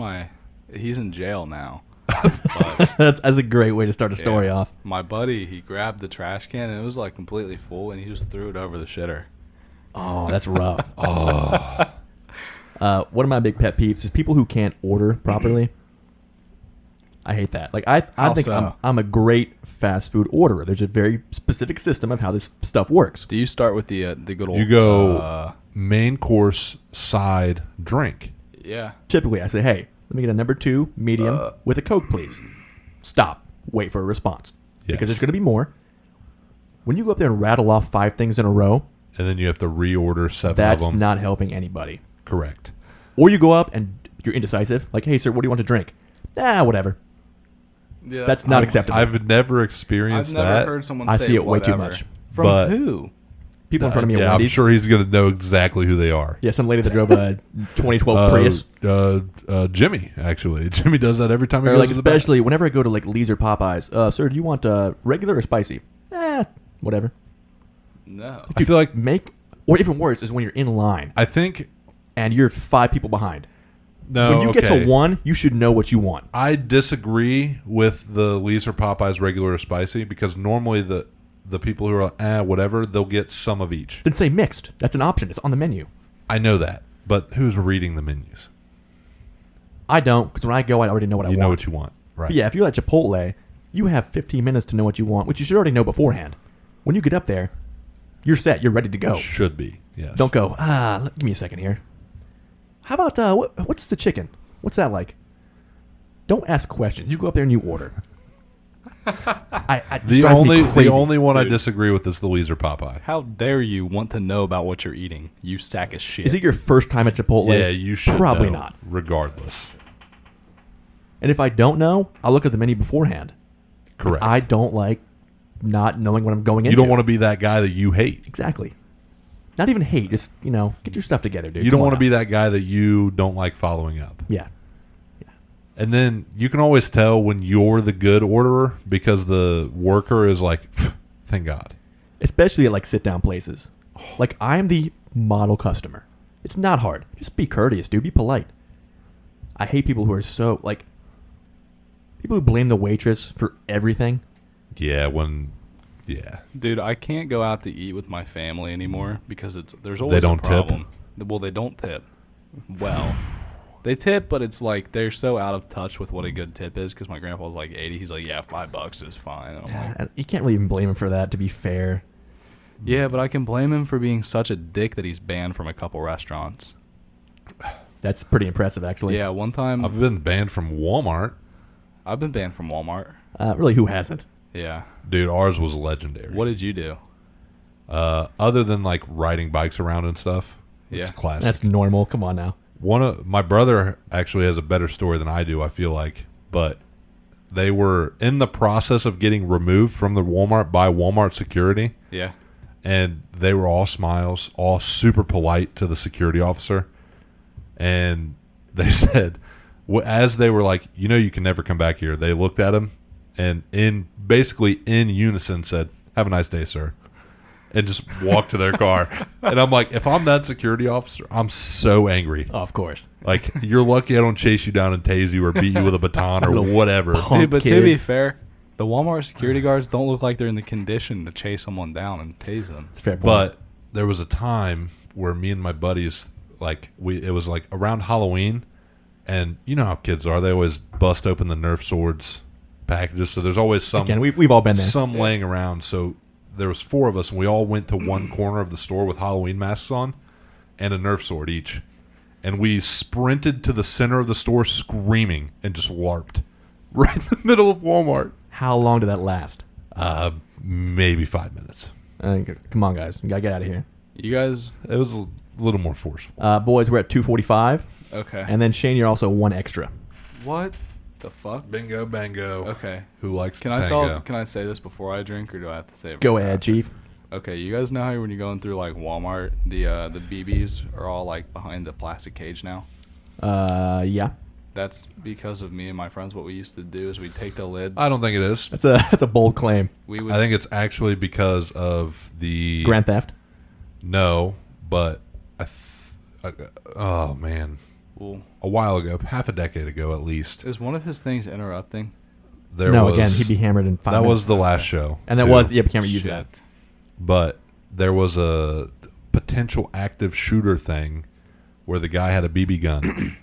he's in jail now. But, That's a great way to start a story yeah, off. my buddy, he grabbed the trash can and it was like completely full and he just threw it over the shitter. Oh, that's rough. One of my big pet peeves is people who can't order properly. I hate that. Like I think so? I'm a great fast food orderer. There's a very specific system of how this stuff works. Do you start with the good old? You go main course, side, drink. Yeah. Typically, I say, "Hey, let me get a number 2 medium with a Coke, please." Stop. Wait for a response Yes. because there's going to be more. When you go up there and rattle off 5 things in a row, And then you have to reorder 7 that's of them. not helping anybody. Correct. Or you go up and you're indecisive, like, "Hey, sir, what do you want to drink?" Whatever. Yeah, That's not acceptable. I've never I've experienced never that. heard someone I say see it way too whatever. much. From But- who? People in front of me at yeah, I'm Wendy's. sure he's going to know exactly who they are. Yeah, some lady that drove a 2012 Prius. Jimmy, actually. Jimmy does that every time he Or goes like to the bathroom. especially whenever I go to like Lee's or Popeyes. Sir, do you want regular or spicy? Whatever. No. I feel like Or even worse is when you're in line I think and you're 5 people behind. no. When you get okay. to 1, you should know what you want. I disagree with the Lee's or Popeyes regular or spicy because normally the people who are whatever, they'll get some of each. Then say mixed. That's an option. It's on the menu. I know that, but who's reading the menus? I don't, because when I go, I already know what I You want. know what you want, right? But yeah, if you're at Chipotle, you have 15 minutes to know what you want, which you should already know beforehand. When you get up there, you're set. You're ready to go. It should be. Yes. Don't go, give me a second here. How about, what's the chicken? What's that like? Don't ask questions. You go up there and you order. It The drives me only crazy. the only one I Dude. disagree with is the Lee's or Popeye. How dare you want to know about what you're eating? You sack of shit. Is it your first time at Chipotle? Yeah, you should Probably know, not. regardless. And if I don't know, I'll look at the menu beforehand. 'Cause Correct. I don't like not knowing what I'm going into. You don't want to be that guy that you hate. Exactly. Not even hate. Just, get your stuff together, dude. You don't Come want on to be now. that guy that you don't like following up. Yeah. And then you can always tell when you're the good orderer because the worker is like, thank God. Especially at like sit-down places. Like, I'm the model customer. It's not hard. Just be courteous, dude. Be polite. I hate people who are so, like, people who blame the waitress for everything. Yeah, Dude, I can't go out to eat with my family anymore because there's always They don't a tip? problem. Well, they don't tip. Well, they tip, but it's like they're so out of touch with what a good tip is because my grandpa's like 80. He's like, yeah, $5 is fine. And I'm like, You can't really even blame him for that, to be fair. yeah, but I can blame him for being such a dick that he's banned from a couple restaurants. That's pretty impressive, actually. Yeah, one time I've been banned from Walmart. I've been banned from Walmart. Really, who hasn't? Yeah. Dude, ours was legendary. What did you do? Other than like riding bikes around and stuff, Yeah. it's classic. That's normal. Come on now. My brother actually has a better story than I do, I feel like. But they were in the process of getting removed from the Walmart by Walmart security. Yeah. And they were all smiles, all super polite to the security officer. And they said, as they were like, you can never come back here, they looked at him and basically in unison said, "Have a nice day, sir," and just walked to their car. And I'm like, if I'm that security officer, I'm so angry. Oh, of course. Like, you're lucky I don't chase you down and tase you or beat you with a baton or whatever. Dude, but to be kids. fair, the Walmart security guards don't look like they're in the condition to chase someone down and tase them. It's a fair point. But there was a time where me and my buddies, it was like around Halloween, and you know how kids are. They always bust open the Nerf swords packages, so there's always some. Again, we've all been there. Some laying around. So there was 4 of us, and we all went to one corner of the store with Halloween masks on and a Nerf sword each. And we sprinted to the center of the store screaming and just LARPed right in the middle of Walmart. How long did that last? Maybe 5 minutes. Come on, guys. You got to get out of here. You guys, It was a little more forceful. Boys, we're at 2:45. okay. And then, Shane, you're also 1 extra. What the fuck? Bingo, bango. Okay. Who likes Can to I tango? Can I say this before I drink, or do I have to say it? Go right ahead, after? Chief. Okay, you guys know how when you're going through like Walmart, the BBs are all like behind the plastic cage now. Yeah. That's because of me and my friends. What we used to do is we'd take the lids. I don't think it is. That's a bold claim. We would. I think it's actually because of the Grand theft. No, but oh man, Well, a while ago, half a decade ago at least, is one of his things interrupting? Again, he'd be hammered in 5 That minutes. was the last show, And that too. was, yeah, we can't use that. But there was a potential active shooter thing where the guy had a BB gun.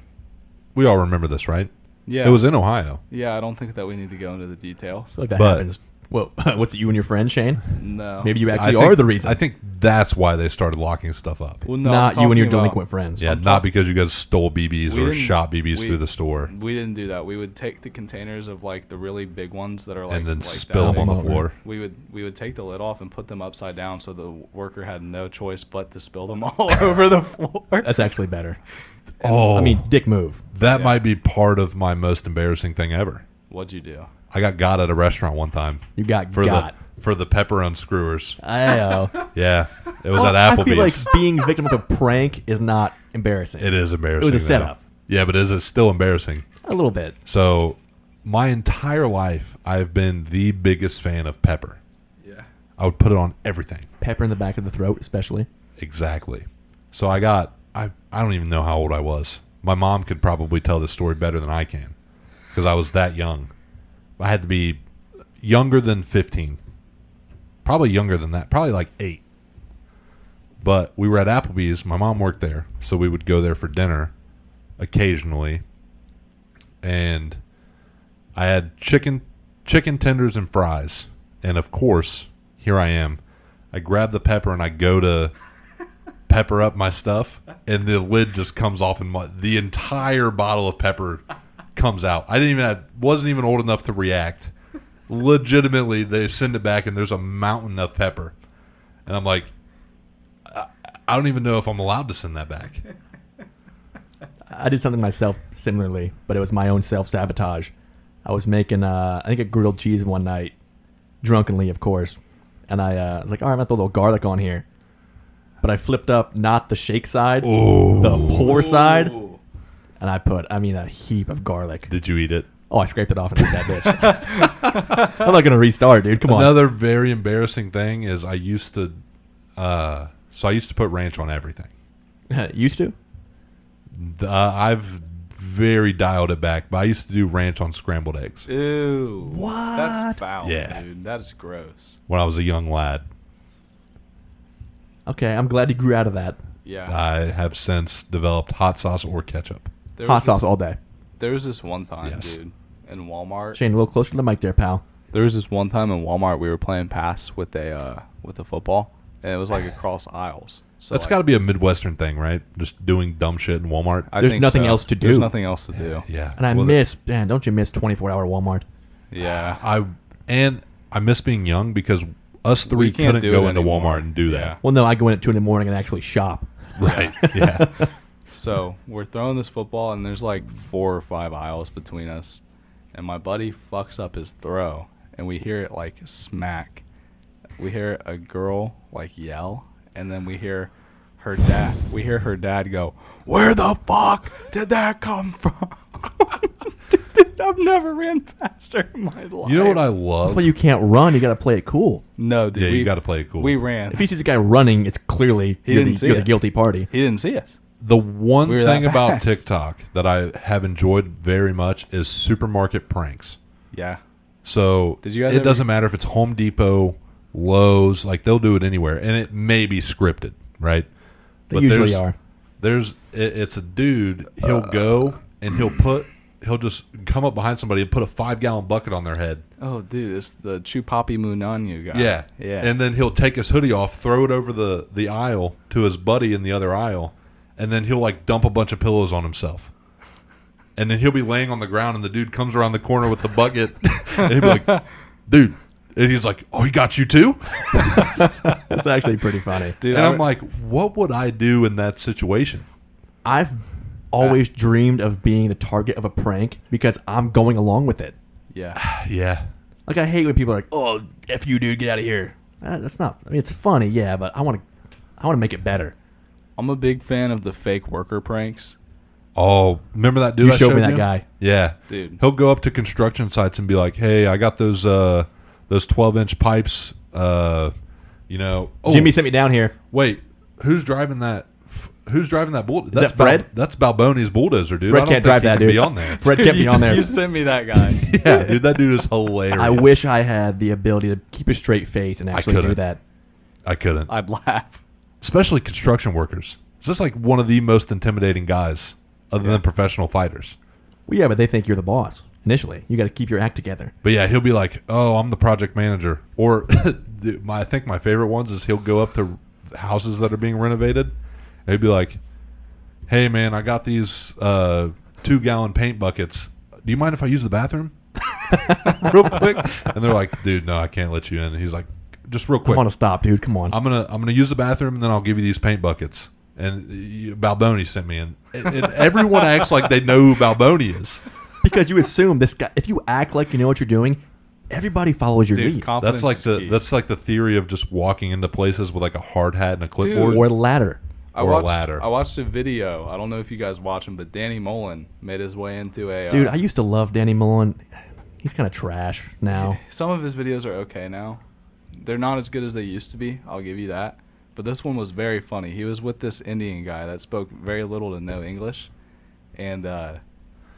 We all remember this, right? Yeah. It was in Ohio. Yeah, I don't think that we need to go into the details. I feel like that But- happens. Well, what's it, you and your friend, Shane? No. Maybe you actually I think- are the reason. I think that's why they started locking stuff up. Well, no, Not I'm you and your talking about- delinquent friends. Yeah, not because you guys stole BBs We or didn't- shot BBs we- through the store We didn't do that. We would take the containers of like the really big ones that are like and then like spill that them on big. the floor. We would take the lid off and put them upside down, so the worker had no choice but to spill them all over the floor. That's actually better. Oh, I mean, dick move. that Yeah. might be part of my most embarrassing thing ever. What'd you do? I got at a restaurant one time You got for got. the pepper unscrewers. I know. Yeah, it was Well, at I Applebee's. feel like being victim of a prank is not embarrassing. It is embarrassing. It was a though. setup. Yeah, but is it still embarrassing? A little bit. So, my entire life, I've been the biggest fan of pepper. Yeah. I would put it on everything. Pepper in the back of the throat, especially. Exactly. So I don't even know how old I was. My mom could probably tell this story better than I can because I was that young. I had to be younger than 15. Probably younger than that. Probably like 8. But we were at Applebee's. My mom worked there, so we would go there for dinner occasionally. And I had chicken tenders and fries. And of course, here I am. I grab the pepper and I go to pepper up my stuff, and the lid just comes off, and the entire bottle of pepper comes out. Wasn't even old enough to react. Legitimately, they send it back, and there's a mountain of pepper, and I'm like, I don't even know if I'm allowed to send that back. I did something myself similarly, but it was my own self-sabotage. I was making, I think, a grilled cheese one night, drunkenly, of course, and I was like, all right, I'm going to throw a little garlic on here. But I flipped up not the shake side, the pour side, and I put, a heap of garlic. Did you eat it? Oh, I scraped it off and ate that bitch. I'm not going to restart, dude. Come on. Another very embarrassing thing is I used to put ranch on everything. Used to? I've very dialed it back, but I used to do ranch on scrambled eggs Ew. What? That's foul, Yeah. dude. That is gross. when I was a young lad. Okay, I'm glad you grew out of that. Yeah. I have since developed hot sauce or ketchup. There Hot was sauce this- all day. There was this one time, Yes. dude, in Walmart. Shane, a little closer to the mic there, pal. There was this one time in Walmart we were playing pass with a football, and it was like across aisles. So That's like, got to be a Midwestern thing, right? Just doing dumb shit in Walmart. I There's think nothing so. else to do. There's nothing else to do. Yeah. And I Well, don't you miss 24-hour Walmart? Yeah. I miss being young because us three We can't couldn't do go it into anymore. anymore. Walmart and do Yeah. that. Well, no, I go in at 2 in the morning and actually shop. Right. Yeah. So we're throwing this football, and there's like 4 or 5 aisles between us. And my buddy fucks up his throw, and we hear it like smack. We hear a girl like yell, and then we hear her dad. We hear her dad go, "Where the fuck did that come from?" Dude, I've never ran faster in my life. You know what I love? That's why you can't run. You got to play it cool. No, dude. Yeah, you got to play it cool. We ran. If he sees a guy running, it's clearly you're the guilty party. He didn't see us. The one We were thing that about fast. TikTok that I have enjoyed very much is supermarket pranks. Yeah. So Did you guys it ever- doesn't matter if it's Home Depot, Lowe's, like they'll do it anywhere, and it may be scripted, right? They usually are. It's a dude. He'll go and he'll just come up behind somebody and put a 5-gallon bucket on their head. Oh, dude, it's the Chupapi Munanyu guy. Yeah, Yeah. And then he'll take his hoodie off, throw it over the aisle to his buddy in the other aisle, and then he'll like dump a bunch of pillows on himself. And then he'll be laying on the ground, and the dude comes around the corner with the bucket, and he'll be like, "Dude," and he's like, "Oh, he got you too?" That's actually pretty funny. Dude, And I'm like, "What would I do in that situation?" I've always dreamed of being the target of a prank because I'm going along with it. yeah. Yeah, Like, I hate when people are like, "Oh, F you, dude, get out of here." That's not. I mean, it's funny, yeah, but I want to make it better. I'm a big fan of the fake worker pranks. Oh, remember that dude? You I showed me that you? guy. Yeah, Dude. He'll go up to construction sites and be like, "Hey, I got those 12-inch pipes. Oh, Jimmy sent me down here. wait, who's driving that? Who's driving that bulldozer? that Fred? That's Balboni's bulldozer, dude. Fred I don't can't think drive he that, can dude. Be on there. Fred can't be on there. You sent me that guy. Yeah, dude, that dude is hilarious. I wish I had the ability to keep a straight face and actually do couldn't. that. I couldn't, I'd laugh. especially construction workers. It's just like one of the most intimidating guys, other than professional fighters. Well, yeah, but they think you're the boss initially. You got to keep your act together. But yeah, he'll be like, "Oh, I'm the project manager," or I think my favorite ones is he'll go up to houses that are being renovated, and he'll be like, "Hey, man, I got these 2-gallon paint buckets. Do you mind if I use the bathroom, real quick?" And they're like, "Dude, no, I can't let you in." And he's like, "Just real I quick, want to stop, dude. Come on. I'm gonna use the bathroom, and then I'll give you these paint buckets." And Balboni sent me in, and everyone acts like they know who Balboni is. Because you assume this guy, if you act like you know what you're doing, everybody follows your Dude, lead. confidence That's like the theory of just walking into places with like a hard hat and a clipboard. Or the ladder. or a ladder. I watched a video. I don't know if you guys watch him, but Danny Mullen made his way into a... Dude, I used to love Danny Mullen. He's kind of trash now. Some of his videos are okay now. They're not as good as they used to be. I'll give you that. But this one was very funny. He was with this Indian guy that spoke very little to no English. And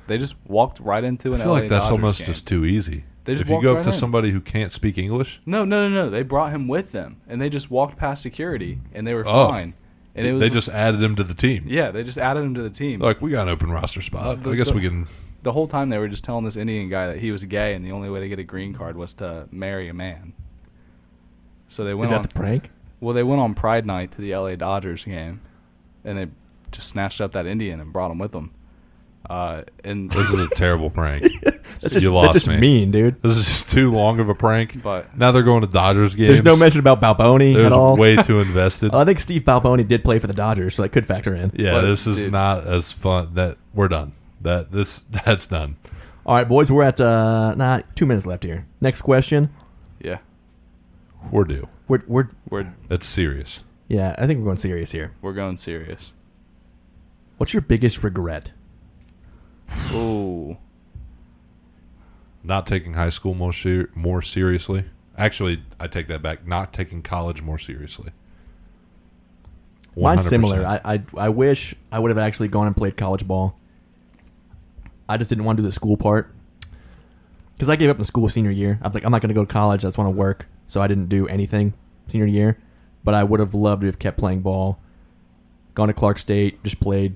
they just walked right into I an feel LA like that's Dodgers almost game. just too easy. They just If you walked go up right to in. somebody who can't speak English, No. They brought him with them. And they just walked past security. And they were Oh. fine. And it was they just added him to the team. Yeah, they just added him to the team. Like, we got an open roster spot. The- I guess the- we can. The whole time they were just telling this Indian guy that he was gay and the only way to get a green card was to marry a man. So they Is went that on the prank? Well, they went on Pride Night to the LA Dodgers game, and they just snatched up that Indian and brought him with them. And This is a terrible prank. That's just, you lost that's just me. mean, dude. This is just too long of a prank. But Now they're going to Dodgers games. There's no mention about Balboni There's at all. way too invested. I think Steve Balboni did play for the Dodgers, so that could factor in. Yeah, But, this is dude. not as fun. That we're done. That's done. All right, boys, we're at 2 minutes left here. Next question. yeah, We're due. We're It's serious. yeah, I think we're going serious here. we're going serious. What's your biggest regret? Ooh, Not taking high school more seriously. Actually, I take that back. Not taking college more seriously. Mine's 100%. similar. I wish I would have actually gone and played college ball. I just didn't want to do the school part. Because I gave up in school senior year. I'm like, I'm not going to go to college. I just want to work. So I didn't do anything senior year. But I would have loved to have kept playing ball. Gone to Clark State, just played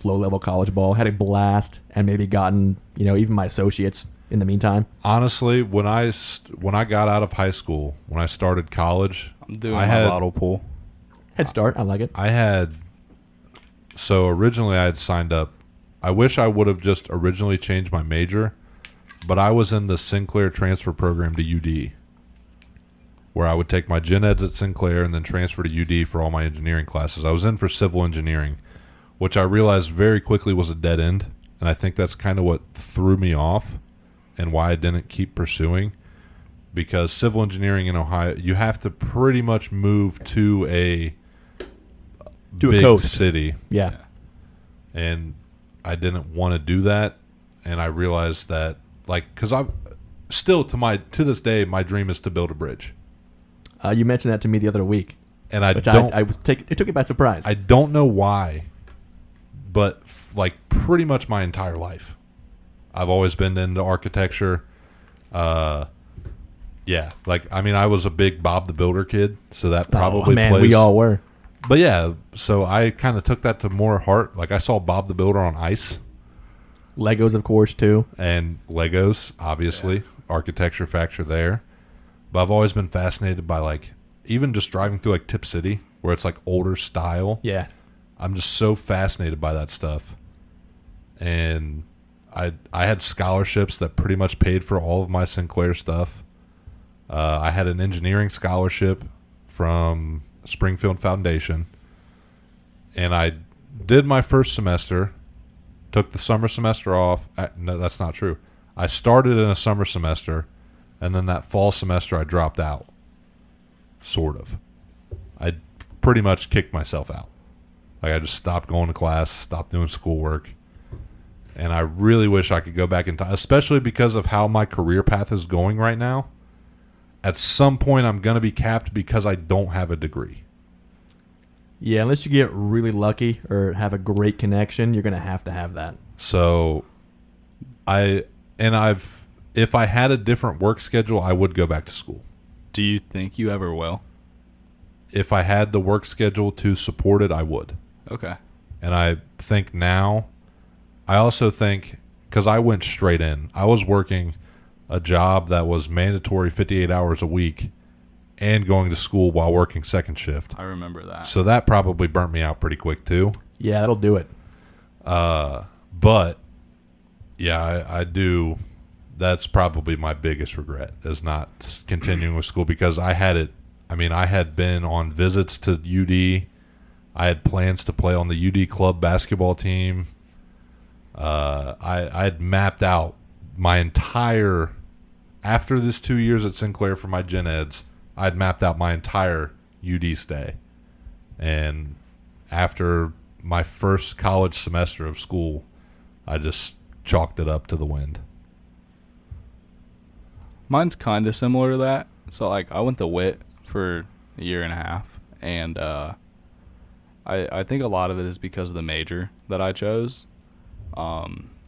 low-level college ball. Had a blast and maybe gotten, even my associates in the meantime. Honestly, when I got out of high school, when I started college, I'm doing I my had bottle pool. Head start. I like it. So originally I had signed up. I wish I would have just originally changed my major, but I was in the Sinclair transfer program to UD, where I would take my gen eds at Sinclair and then transfer to UD for all my engineering classes. I was in for civil engineering, which I realized very quickly was a dead end. And I think that's kind of what threw me off and why I didn't keep pursuing. Because civil engineering in Ohio, you have to pretty much move to a big coast city. Yeah. And I didn't want to do that. And I realized that, like, because I've still to this day, my dream is to build a bridge. You mentioned that to me the other week. And it took me by surprise. I don't know why, but like pretty much my entire life, I've always been into architecture. Yeah, like I mean, I was a big Bob the Builder kid, so that probably plays. We all were. But yeah, so I kind of took that to more heart. Like I saw Bob the Builder on ice. Legos, of course, too. And Legos, obviously. Yeah. Architecture factor there. But I've always been fascinated by, like, even just driving through, like, Tip City, where it's, like, older style. Yeah. I'm just so fascinated by that stuff. And I had scholarships that pretty much paid for all of my Sinclair stuff. I had an engineering scholarship from Springfield Foundation. And I did my first semester. Took the summer semester off. No, that's not true. I started in a summer semester, and then that fall semester I dropped out. Sort of. I pretty much kicked myself out. Like I just stopped going to class, stopped doing schoolwork, and I really wish I could go back in time, especially because of how my career path is going right now. At some point, I'm going to be capped because I don't have a degree. Yeah, unless you get really lucky or have a great connection, you're going to have that. So, if I had a different work schedule, I would go back to school. Do you think you ever will? If I had the work schedule to support it, I would. Okay. And I think now, I also think, because I went straight in, I was working a job that was mandatory 58 hours a week and going to school while working second shift. I remember that. So that probably burnt me out pretty quick too. Yeah, that'll do it. But yeah, I do. That's probably my biggest regret is not continuing with school because I had it. I mean, I had been on visits to UD. I had plans to play on the UD club basketball team. I had mapped out my entire, after this 2 years at Sinclair for my gen eds, I'd mapped out my entire UD stay. And after my first college semester of school, I just chalked it up to the wind. Mine's kind of similar to that. So, like, I went to WIT for a year and a half, and I think a lot of it is because of the major that I chose.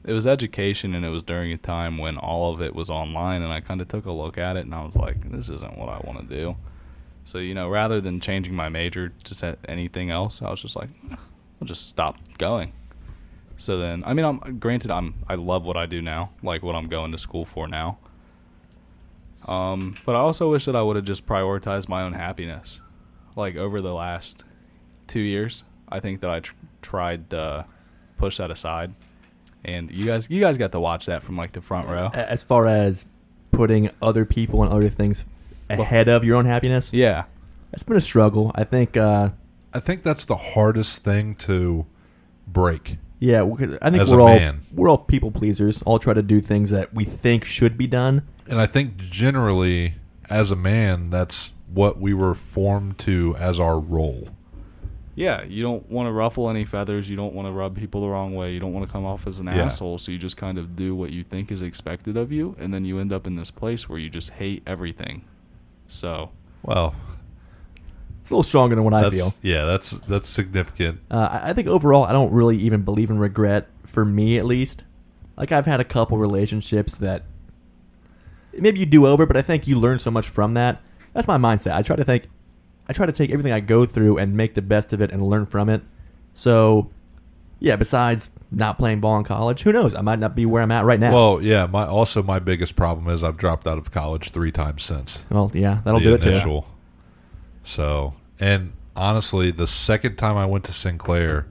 It was education, and it was during a time when all of it was online, and I kind of took a look at it, and I was like, this isn't what I want to do. So, you know, rather than changing my major to set anything else, I was just like, I'll just stop going. So then, I mean, I love what I do now, like what I'm going to school for now. But I also wish that I would have just prioritized my own happiness. Like, over the last 2 years, I think that I tried to push that aside. And you guys got to watch that from, like, the front row. As far as putting other people and other things ahead of your own happiness? Yeah. It's been a struggle. I think that's the hardest thing to break. Yeah, I think we're all people pleasers. All try to do things that we think should be done. And I think generally, as a man, that's what we were formed to as our role. Yeah, you don't want to ruffle any feathers. You don't want to rub people the wrong way. You don't want to come off as an asshole. So you just kind of do what you think is expected of you, and then you end up in this place where you just hate everything. So, well, it's a little stronger than what I feel. Yeah, that's significant. I think overall, I don't really even believe in regret, for me at least. Like, I've had a couple relationships that maybe you do over, but I think you learn so much from that. That's my mindset. I try to take everything I go through and make the best of it and learn from it. So, yeah, besides not playing ball in college, who knows? I might not be where I'm at right now. Well, yeah, my biggest problem is I've dropped out of college 3 times since. Well, yeah, that'll do it too. So, and honestly, the second time I went to Sinclair,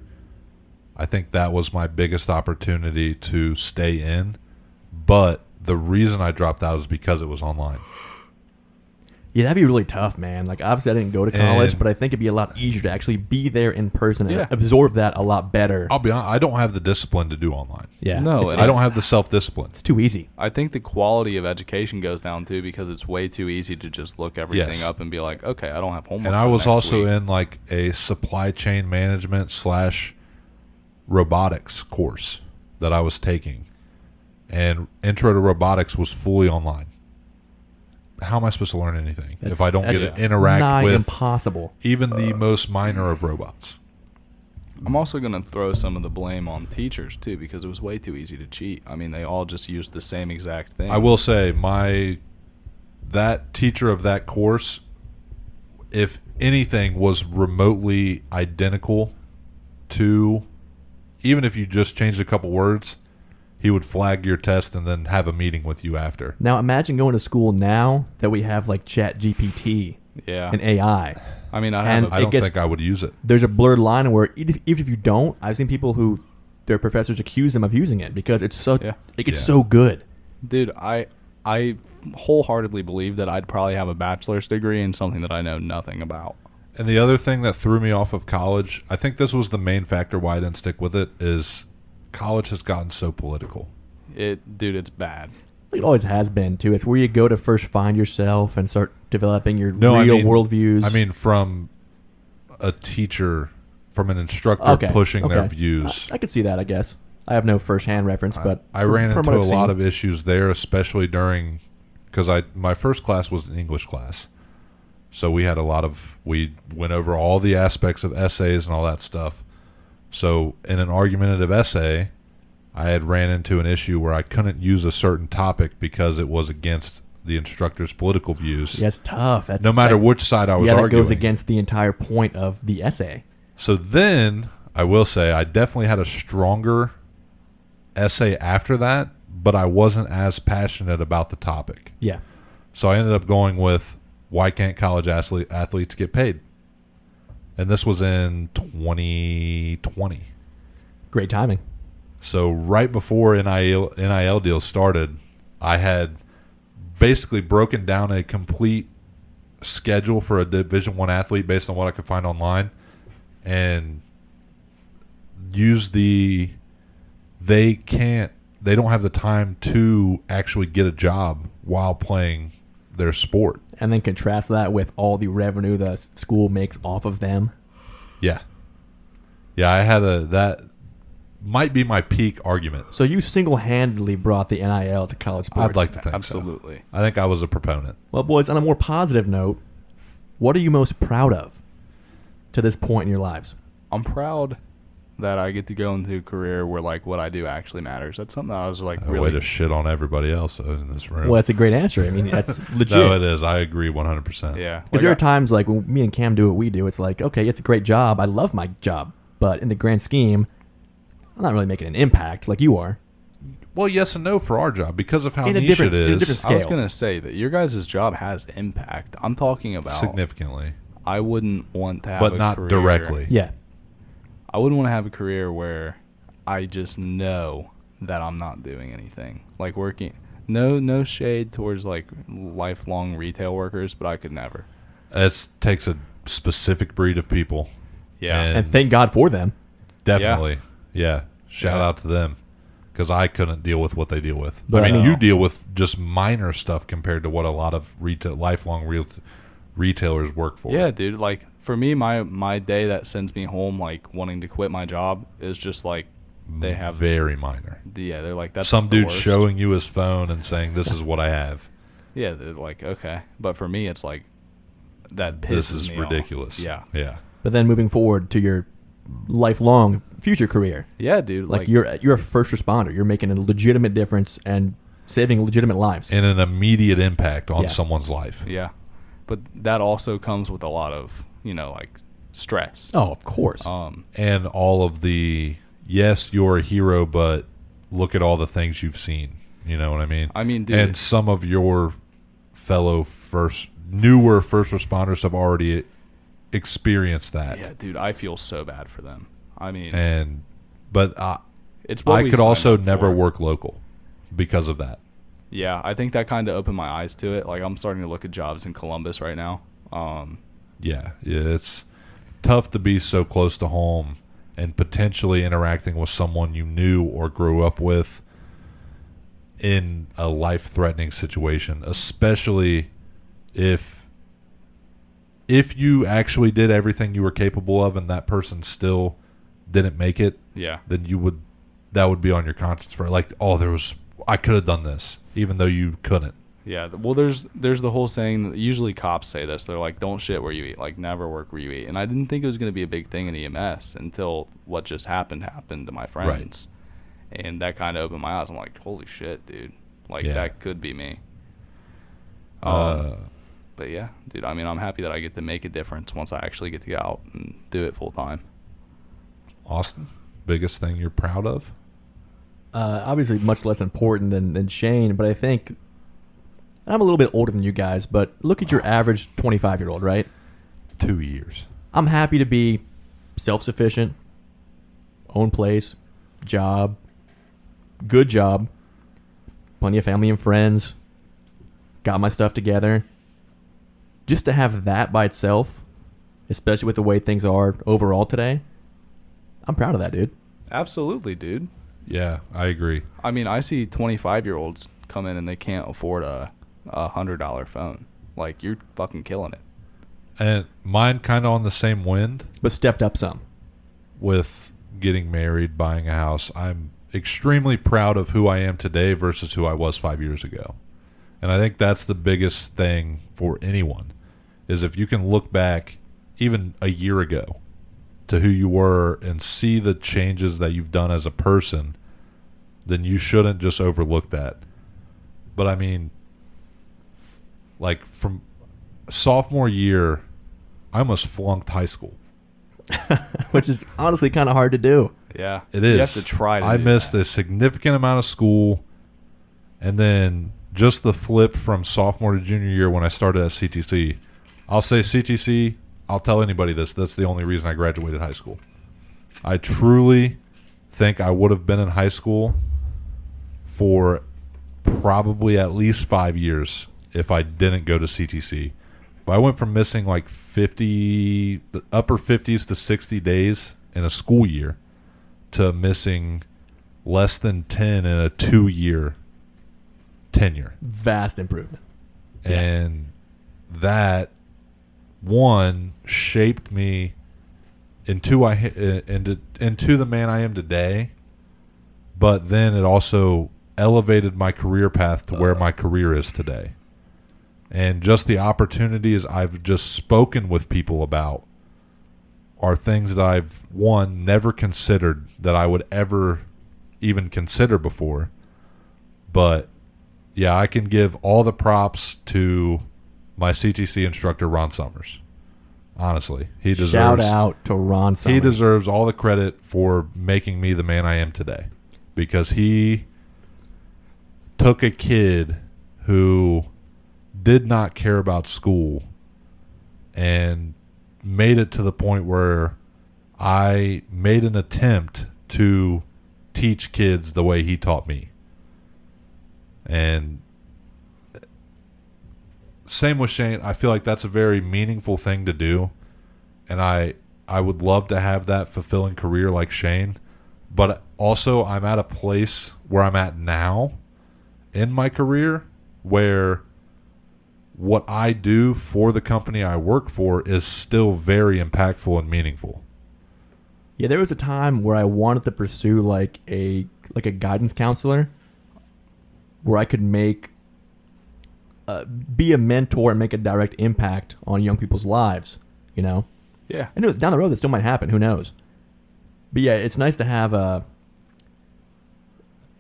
I think that was my biggest opportunity to stay in. But the reason I dropped out is because it was online. Yeah, that'd be really tough, man. Like, obviously, I didn't go to college, And- but I think it'd be a lot easier to actually be there in person Yeah. and absorb that a lot better. I'll be honest, I don't have the discipline to do online. Yeah. No, it's, and I don't have the self-discipline. It's too easy. I think the quality of education goes down too because it's way too easy to just look everything Yes. up and be like, okay, I don't have homework. And I for was next also week. in like a supply chain management / robotics course that I was taking. And Intro to Robotics was fully online. How am I supposed to learn anything if I don't get That's to interact nigh with impossible. even the most minor of robots? I'm also going to throw some of the blame on teachers too because it was way too easy to cheat. I mean, they all just used the same exact thing. I will say that teacher of that course, if anything, was remotely identical to, even if you just changed a couple words, he would flag your test and then have a meeting with you after. Now, imagine going to school now that we have like Chat GPT Yeah. and AI. I mean, And I it don't gets- think I would use it. There's a blurred line where even if you don't, I've seen people who their professors accuse them of using it because it's so Yeah. it gets Yeah. so good. Dude, I wholeheartedly believe that I'd probably have a bachelor's degree in something that I know nothing about. And the other thing that threw me off of college, I think this was the main factor why I didn't stick with it, is college has gotten so political. Dude, it's bad. It always has been too. It's where you go to first find yourself and start developing your No, real I mean, worldviews. I mean, from a teacher, from an instructor okay, pushing their okay. views. I could see that. I guess I have no first-hand reference, but I ran from into what a I've lot seen- of issues there, especially during, because my first class was an English class, so we went over all the aspects of essays and all that stuff. So in an argumentative essay, I had ran into an issue where I couldn't use a certain topic because it was against the instructor's political views. Yeah, it's tough. That's, No matter that, which side I was yeah, that arguing. goes against the entire point of the essay. So then, I will say, I definitely had a stronger essay after that, but I wasn't as passionate about the topic. Yeah, So I ended up going with, why can't college athletes get paid? And this was in 2020. great timing. So right before NIL deals started, I had basically broken down a complete schedule for a Division I athlete based on what I could find online, and use they don't have the time to actually get a job while playing their sport. And then contrast that with all the revenue the school makes off of them. Yeah. I had that might be my peak argument. So you single-handedly brought the NIL to college sports. I'd like to think Absolutely. so. I think I was a proponent. Well, boys, on a more positive note, what are you most proud of to this point in your lives? I'm proud that I get to go into a career where like what I do actually matters. That's something that I was like A way really to shit on everybody else in this room. Well, that's a great answer. I mean, that's legit. No, it is. I agree 100%. yeah. Because there are times like when me and Cam do what we do, it's like, okay, it's a great job. I love my job. But in the grand scheme, I'm not really making an impact like you are. Well, yes and no for our job because of how In a niche different- it in a is different I was scale. gonna say that your guys' job has impact. I'm talking about significantly, I wouldn't want to have but a not career, directly. Yeah. I wouldn't want to have a career where I just know that I'm not doing anything. Like working no shade towards like lifelong retail workers, but I could never. It takes a specific breed of people. Yeah. And And thank God for them. definitely. Yeah. Shout Yeah. out to them because I couldn't deal with what they deal with. But, I mean, uh, you deal with just minor stuff compared to what a lot of lifelong retailers work for. Yeah, dude. Like for me, my day that sends me home like wanting to quit my job is just like they have very minor. they're like that's Some the dude worst. showing you his phone and saying, "This is what I have." Yeah, they're like okay, but for me it's like that pisses This is me off. ridiculous. Yeah, Yeah. But then moving forward to your lifelong future career, yeah, dude. like you're a first responder. You're making a legitimate difference and saving legitimate lives. And an immediate impact on Yeah. someone's life. yeah, but that also comes with a lot of like stress. Oh, of course. And all of the, yes, you're a hero, but look at all the things you've seen. You know what I mean? I mean, dude. And some of your fellow newer first responders have already experienced that. Yeah, dude, I feel so bad for them. I mean, But it's what I we could signed also up never for. work local because of that. Yeah, I think that kind of opened my eyes to it. Like, I'm starting to look at jobs in Columbus right now. Yeah, it's tough to be so close to home and potentially interacting with someone you knew or grew up with in a life-threatening situation, especially if you actually did everything you were capable of and that person still didn't make it. Yeah. Then that would be on your conscience for like, oh, I could have done this, even though you couldn't. Yeah, well, there's the whole saying that usually cops say this. They're like, don't shit where you eat, like never work where you eat. And I didn't think it was going to be a big thing in EMS until what just happened to my friends. Right. And that kind of opened my eyes. I'm like, holy shit, dude. Like, that could be me. But yeah, dude, I mean, I'm happy that I get to make a difference once I actually get to go out and do it full time. Austin, biggest thing you're proud of? Obviously much less important than Shane, but I think I'm a little bit older than you guys, but look at your average 25-year-old, right? 2 years. I'm happy to be self-sufficient, own place, job, good job, plenty of family and friends, got my stuff together. Just to have that by itself, especially with the way things are overall today, I'm proud of that, dude. Absolutely, dude. Yeah, I agree. I mean, I see 25-year-olds come in and they can't afford a $100 phone. Like, you're fucking killing it. And mine kind of on the same wind. But stepped up some. With getting married, buying a house. I'm extremely proud of who I am today versus who I was 5 years ago. And I think that's the biggest thing for anyone, is if you can look back even a year ago to who you were and see the changes that you've done as a person, then you shouldn't just overlook that. But I mean, like from sophomore year, I almost flunked high school. Which is honestly kind of hard to do. Yeah. It is. You have to try to I do missed that. a significant amount of school, and then just the flip from sophomore to junior year when I started at CTC. I'll say CTC, I'll tell anybody this, that's the only reason I graduated high school. I truly think I would have been in high school for probably at least 5 years if I didn't go to CTC. But I went from missing like upper 50s to 60 days in a school year to missing less than 10 in a 2-year tenure. Vast improvement. And that, one, shaped me into the man I am today, but then it also elevated my career path to where my career is today. And just the opportunities I've just spoken with people about are things that I've, one, never considered that I would ever even consider before. But, yeah, I can give all the props to my CTC instructor, Ron Summers. Honestly, he deserves. Shout out to Ron Summers. He deserves all the credit for making me the man I am today, because he took a kid who did not care about school and made it to the point where I made an attempt to teach kids the way he taught me. And same with Shane. I feel like that's a very meaningful thing to do. And I would love to have that fulfilling career like Shane. But also I'm at a place where I'm at now in my career where what I do for the company I work for is still very impactful and meaningful. Yeah, there was a time where I wanted to pursue like a guidance counselor, where I could be a mentor and make a direct impact on young people's lives, you know? Yeah. I know down the road that still might happen, who knows? But yeah, it's nice to have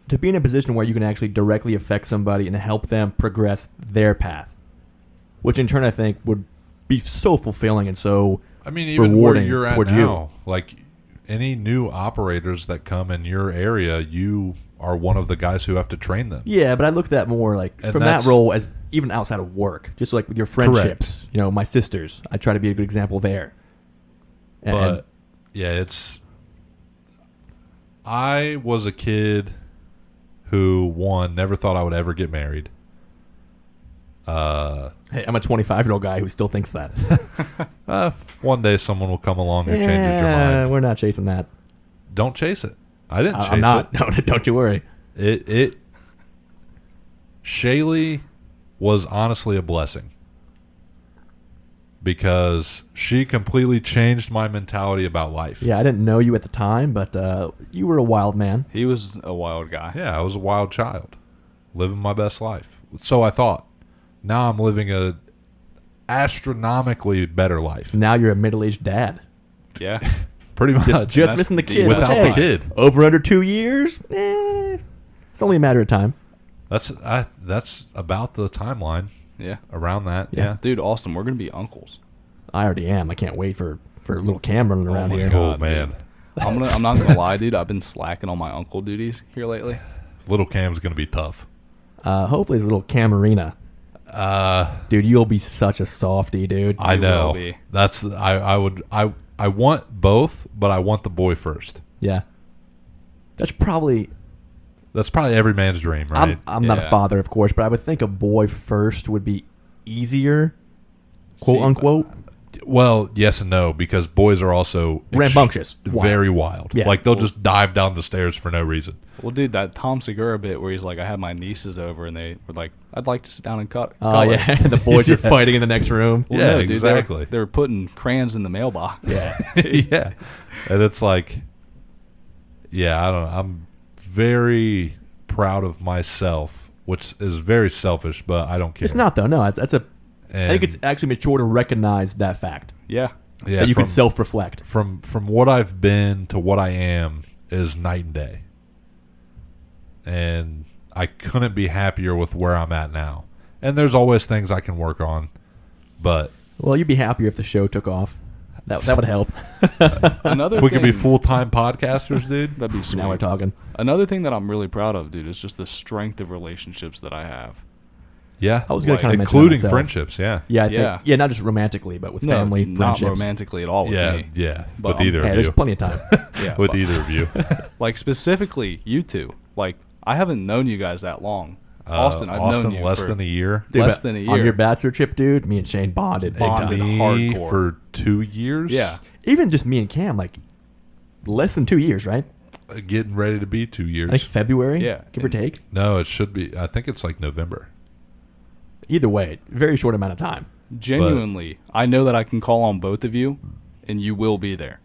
to be in a position where you can actually directly affect somebody and help them progress their path, which in turn I think would be so fulfilling and so even rewarding where you're at towards now, like any new operators that come in your area, you are one of the guys who have to train them. Yeah, but I look at that more like And from that role as even outside of work, just like with your friendships. Correct. You know, my sisters, I try to be a good example there. But yeah, I was a kid who, one, never thought I would ever get married. Hey, I'm a 25-year-old guy who still thinks that. One day someone will come along who changes your mind. We're not chasing that. Don't chase it. I didn't chase I'm not. it. No, don't you worry. Shaylee was honestly a blessing because she completely changed my mentality about life. Yeah, I didn't know you at the time, but you were a wild man. He was a wild guy. Yeah, I was a wild child, living my best life. So I thought. Now I'm living a astronomically better life. Now you're a middle-aged dad. Yeah. Pretty much. Just missing the kid. Without Hey, the kid. Over under 2 years? It's only a matter of time. That's about the timeline Yeah. around that. Yeah. Yeah. Dude, Austin, we're going to be uncles. I already am. I can't wait for little Cam running around my here. God. Oh, man. I'm not going to lie, dude. I've been slacking on my uncle duties here lately. Little Cam's going to be tough. Hopefully it's a little Camarina. Dude, you'll be such a softie, dude. I You know. will be. That's I want both, but I want the boy first. Yeah. That's probably... That's probably every man's dream, right? I'm not a Yeah. father, of course, but I would think a boy first would be easier, quote See, unquote. Well, yes and no, because boys are also Rambunctious. very wild. Yeah. Like they'll just dive down the stairs for no reason. Well, dude, that Tom Segura bit where he's like, I had my nieces over and they were like, I'd like to sit down and cut. Oh, color." yeah. The boys are fighting in the next room. Well, Yeah, no, dude, exactly. They were putting crayons in the mailbox. Yeah. Yeah. And it's like, yeah, I don't know. I'm very proud of myself, which is very selfish, but I don't care. It's not, though. No, that's a... I think And- it's actually mature to recognize that fact. Yeah. yeah, That you from, can self-reflect. from what I've been to what I am is night and day. And I couldn't be happier with where I'm at now. And there's always things I can work on, but Well, you'd be happier if the show took off. That would help. Another if we could be thing- full-time podcasters, dude. That'd be sweet. Now we're talking. Another thing that I'm really proud of, dude, is just the strength of relationships that I have. Yeah. I was going Like, to kind of mention including that myself. friendships, yeah. Yeah, I think, Yeah. yeah, not just romantically, but with family, not friendships. romantically at all with Yeah, me. yeah. But, with either Hey, of there's you. plenty of time. Yeah, With but- either of you. Like specifically you two. Like I haven't known you guys that long. Austin, I've known you less for than a year. Dude, less but than a On year. your bachelor trip, dude, me and Shane bonded big Bonded. time. Me hardcore. for 2 years. Yeah. Even just me and Cam, like, less than 2 years, right? Getting ready to be 2 years. I think February, Yeah. give or take. No, it should be. I think it's like November. Either way, very short amount of time. Genuinely, I know that I can call on both of you, and you will be there.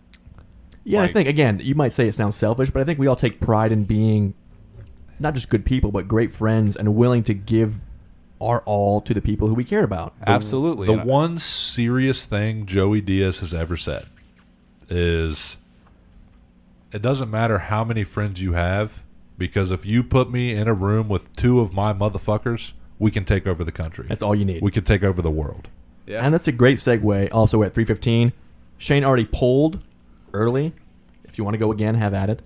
Yeah, I Like- think, again, you might say it sounds selfish, but I think we all take pride in being not just good people, but great friends and willing to give our all to the people who we care about. Absolutely. The And I- one serious thing Joey Diaz has ever said is it doesn't matter how many friends you have, because if you put me in a room with two of my motherfuckers, we can take over the country. That's all you need. We can take over the world. Yeah. And that's a great segue. Also at 3:15, Shane already polled early. If you want to go again, have at it.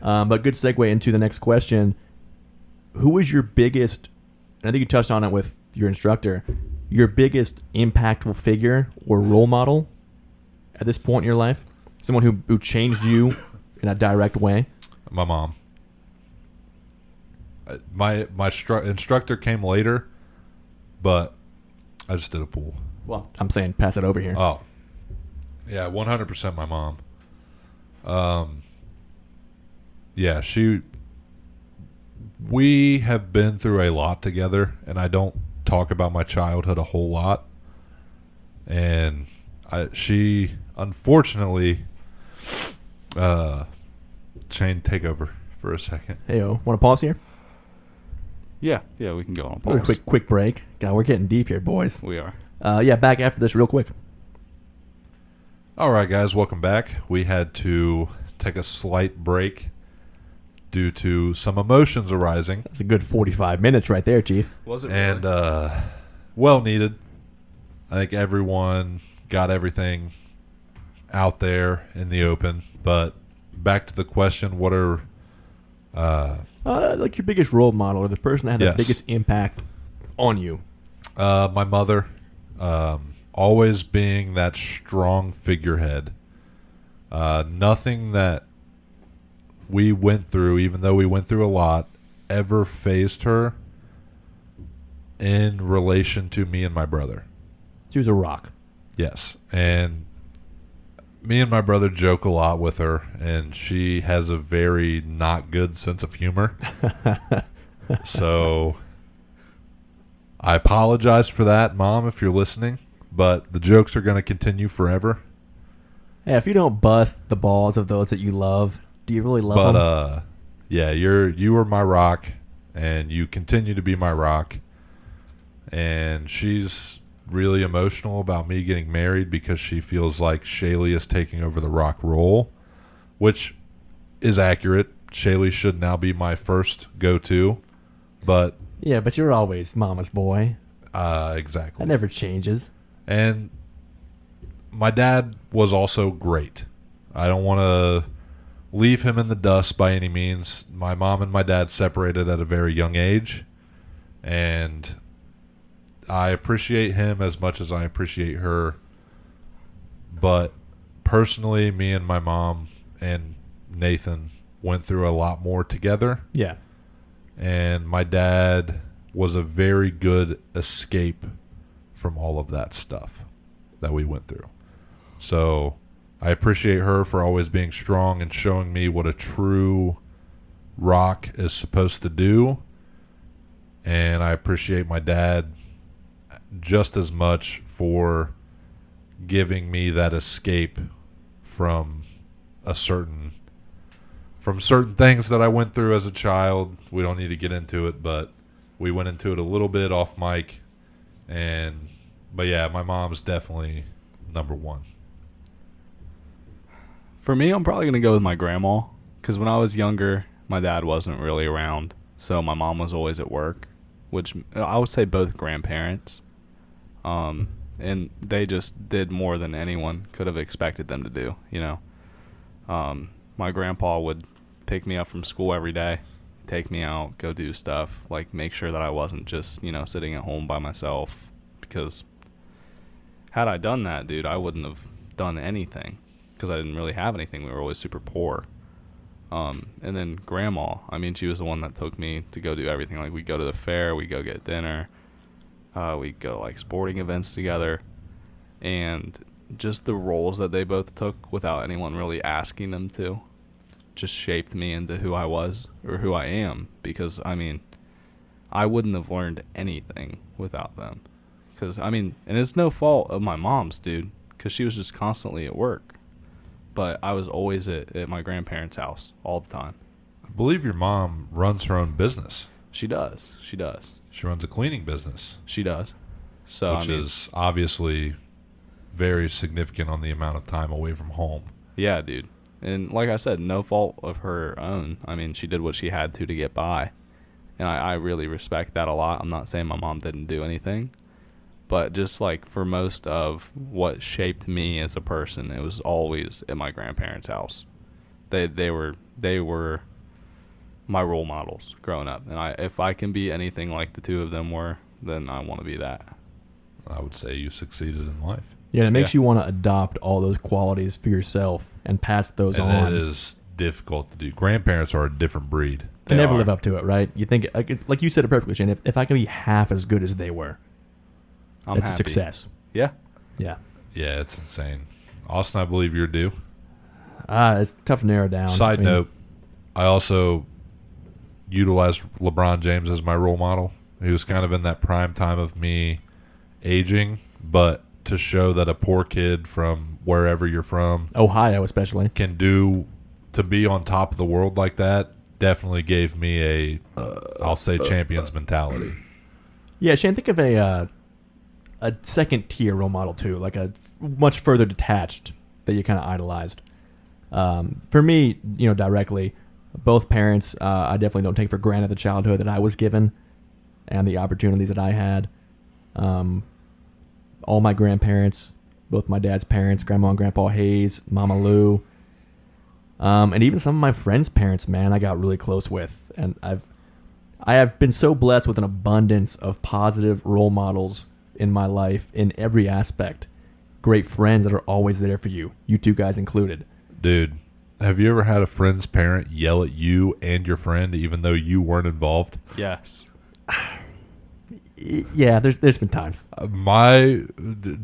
But good segue into the next question. Who is your biggest, and I think you touched on it with your instructor, your biggest impactful figure or role model at this point in your life? Someone who changed you in a direct way? My mom. My instructor came later, but I just did a pool. Well, I'm saying pass it over here. Oh, yeah, 100% my mom. Yeah, we have been through a lot together, and I don't talk about my childhood a whole lot. And she, unfortunately, Shane, take over for a second. Hey-o, want to pause here? yeah, we can go on A pause. quick break. God, we're getting deep here, boys. We are. Yeah, back after this real quick. All right, guys, welcome back. We had to take a slight break due to some emotions arising, That's a good 45 minutes right there, Chief. Was it and well needed. I think everyone got everything out there in the open. But back to the question: what are Like your biggest role model or the person that had Yes. the biggest impact on you? my mother, always being that strong figurehead. Nothing that we went through, even though we went through a lot, ever phased her in relation to me and my brother. She was a rock. Yes. And me and my brother joke a lot with her, and she has a very not good sense of humor. So I apologize for that, Mom, if you're listening, but the jokes are going to continue forever. Hey, if you don't bust the balls of those that you love, do you really love them? Yeah, you were my rock, and you continue to be my rock. And she's really emotional about me getting married because she feels like Shaylee is taking over the rock role, which is accurate. Shaylee should now be my first go-to, but Yeah, but you're always mama's boy. exactly. That never changes. And my dad was also great. I don't want to leave him in the dust by any means. My mom and my dad separated at a very young age, and I appreciate him as much as I appreciate her. But personally, me and my mom and Nathan went through a lot more together. Yeah. And my dad was a very good escape from all of that stuff that we went through. So I appreciate her for always being strong and showing me what a true rock is supposed to do. And I appreciate my dad just as much for giving me that escape from certain things that I went through as a child. We don't need to get into it, but we went into it a little bit off mic. But yeah, my mom's definitely number one. For me, I'm probably going to go with my grandma, because when I was younger, my dad wasn't really around, so my mom was always at work, which I would say both grandparents. And they just did more than anyone could have expected them to do, you know. My grandpa would pick me up from school every day, take me out, go do stuff, like make sure that I wasn't just, you know, sitting at home by myself, because had I done that, dude, I wouldn't have done anything, because I didn't really have anything. We were always super poor. And then grandma, I mean, she was the one that took me to go do everything. Like, we'd go to the fair, we'd go get dinner, we'd go, like, sporting events together. And just the roles that they both took without anyone really asking them to just shaped me into who I was, or who I am. Because, I mean, I wouldn't have learned anything without them. Because, I mean, and it's no fault of my mom's, dude, because she was just constantly at work. But I was always at my grandparents' house all the time. I believe your mom runs her own business. She does. She does. She runs a cleaning business. She does. So, which I mean, is obviously very significant on the amount of time away from home. Yeah, dude. And like I said, no fault of her own. I mean, she did what she had to get by. And I really respect that a lot. I'm not saying my mom didn't do anything. But just like for most of what shaped me as a person, it was always at my grandparents' house. They were my role models growing up. And if I can be anything like the two of them were, then I want to be that. I would say you succeeded in life. Yeah, and it makes you want to adopt all those qualities for yourself and pass those and on. it is difficult to do. Grandparents are a different breed. They never live up to it, right? You think, like you said it perfectly, Shane, if I can be half as good as they were, that's a success. Yeah. Yeah. Yeah, it's insane. Austin, I believe you're due. It's tough to narrow down. Side note, I also utilized LeBron James as my role model. He was kind of in that prime time of me aging, but to show that a poor kid from wherever you're from, Ohio especially, can do to be on top of the world like that definitely gave me I'll say champion's mentality. Yeah, Shane, think of a second tier role model too, like a much further detached that you kind of idolized. For me, you know, directly, both parents, I definitely don't take for granted the childhood that I was given and the opportunities that I had. All my grandparents, both my dad's parents, Grandma and Grandpa Hayes, Mama Lou, and even some of my friends' parents, man, I got really close with. And I have been so blessed with an abundance of positive role models in my life in every aspect. Great friends that are always there for you. You two guys included. Dude, Have you ever had a friend's parent yell at you and your friend even though you weren't involved? Yes. Yeah, there's been times.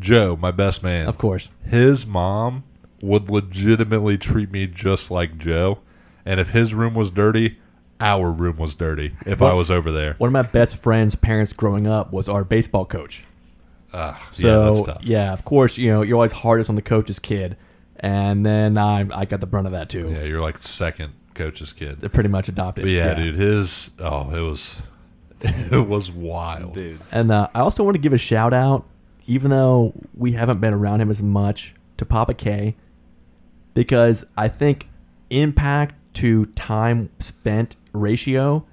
Joe, my best man, Of course. his mom would legitimately treat me just like Joe. And if his room was dirty, our room was dirty if I was over there. One of my best friend's parents growing up was our baseball coach. Yeah, So, that's tough. yeah, of course, you're always hardest on the coach's kid. And then I got the brunt of that, too. Yeah, you're like second coach's kid. They're pretty much adopted. But yeah, dude, it was wild. Dude. And I also want to give a shout out, even though we haven't been around him as much, to Papa K, because I think impact to time spent ratio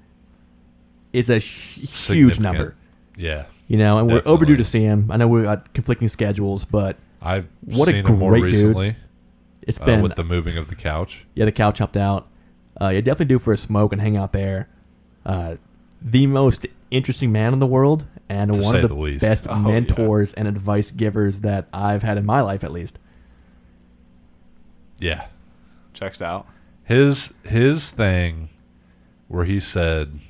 is a huge Significant. number. Yeah. And we're Definitely. overdue to see him. I know we got conflicting schedules, but I've What a seen him more great dude. recently it's been with the moving of the couch. the couch helped out. Yeah, definitely due for a smoke and hang out there. The most interesting man in the world, and To one say of the the least. best Oh, mentors and advice givers that I've had in my life, at least. Yeah. Checks out. His thing where he said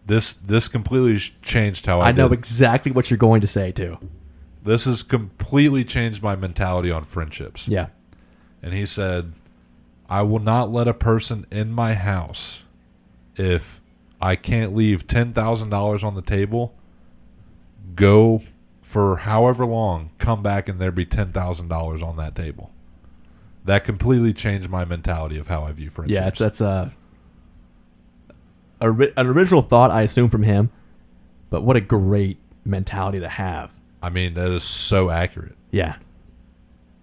this completely changed how I I know did. exactly what you're going to say too. This has completely changed my mentality on friendships. Yeah, And he said, I will not let a person in my house if I can't leave $10,000 on the table, go for however long, come back and there be $10,000 on that table. That completely changed my mentality of how I view friendships. yeah. That's an original thought I assume from him, but what a great mentality to have. I mean, that is so accurate Yeah,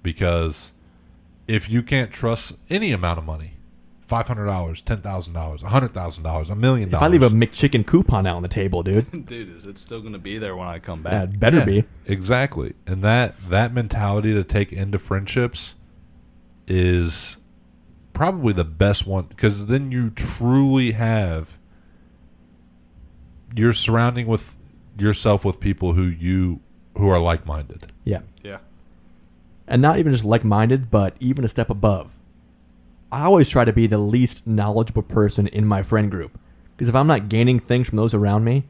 because if you can't trust any amount of money, $500, $10,000, $100,000, $1 million. if I leave a McChicken coupon out on the table, dude, Dude, is it still going to be there when I come back? that better Yeah, be. exactly. And that mentality to take into friendships is probably the best one, because then you truly have, you're surrounding with yourself with people who are like-minded. Yeah, Yeah. and not even just like-minded, but even a step above. I always try to be the least knowledgeable person in my friend group, because if I'm not gaining things from those around me,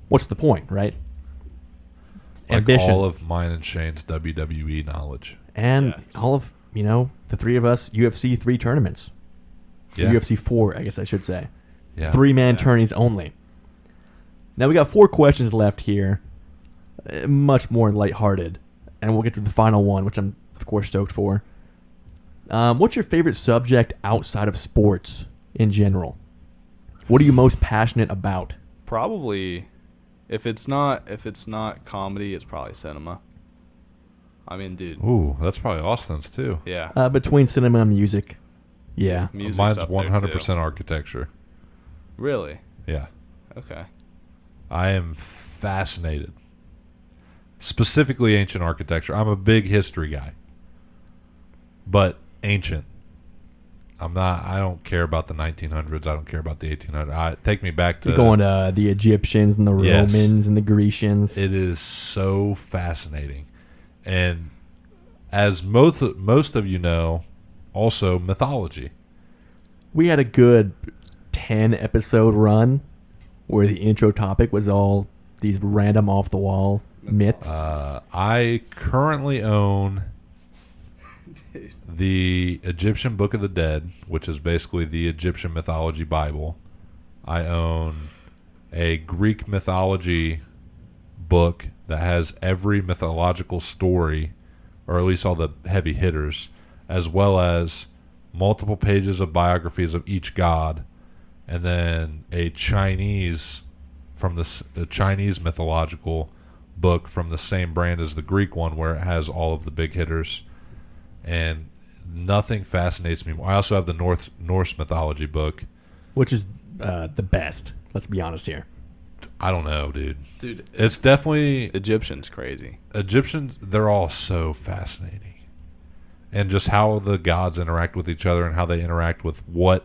what's the point, right? Like Ambition all of mine and Shane's WWE knowledge. and Yes. all of the three of us UFC 3 tournaments, Yeah. UFC 4, I guess I should say, Yeah. 3-man Yeah. tourneys only. Now we got 4 questions left here, much more lighthearted, and we'll get to the final one, which I'm of course stoked for. What's your favorite subject outside of sports in general? What are you most passionate about? Probably, if it's not comedy, it's probably cinema. I mean, dude. Ooh, that's probably Austin's too. Yeah. Between cinema and music, yeah. Music's Mine's up there, 100% too. architecture. Really? Yeah. Okay. I am fascinated. Specifically ancient architecture. I'm a big history guy. But ancient. I don't care about the 1900s. I don't care about the 1800s. Take me back to... You're going to the Egyptians and the Yes. Romans and the Grecians. It is so fascinating. And as most of you know, also mythology. We had a good 10-episode run where the intro topic was all these random off-the-wall myths. I currently own the Egyptian Book of the Dead, which is basically the Egyptian mythology Bible. I own a Greek mythology book that has every mythological story, or at least all the heavy hitters, as well as multiple pages of biographies of each god, and then a Chinese from the Chinese mythological book from the same brand as the Greek one, where it has all of the big hitters. And nothing fascinates me more. I also have the Norse mythology book. Which is the best. Let's be honest here. I don't know, dude. Dude, It's definitely Egyptian's crazy. Egyptians. They're all so fascinating, and just how the gods interact with each other and how they interact with what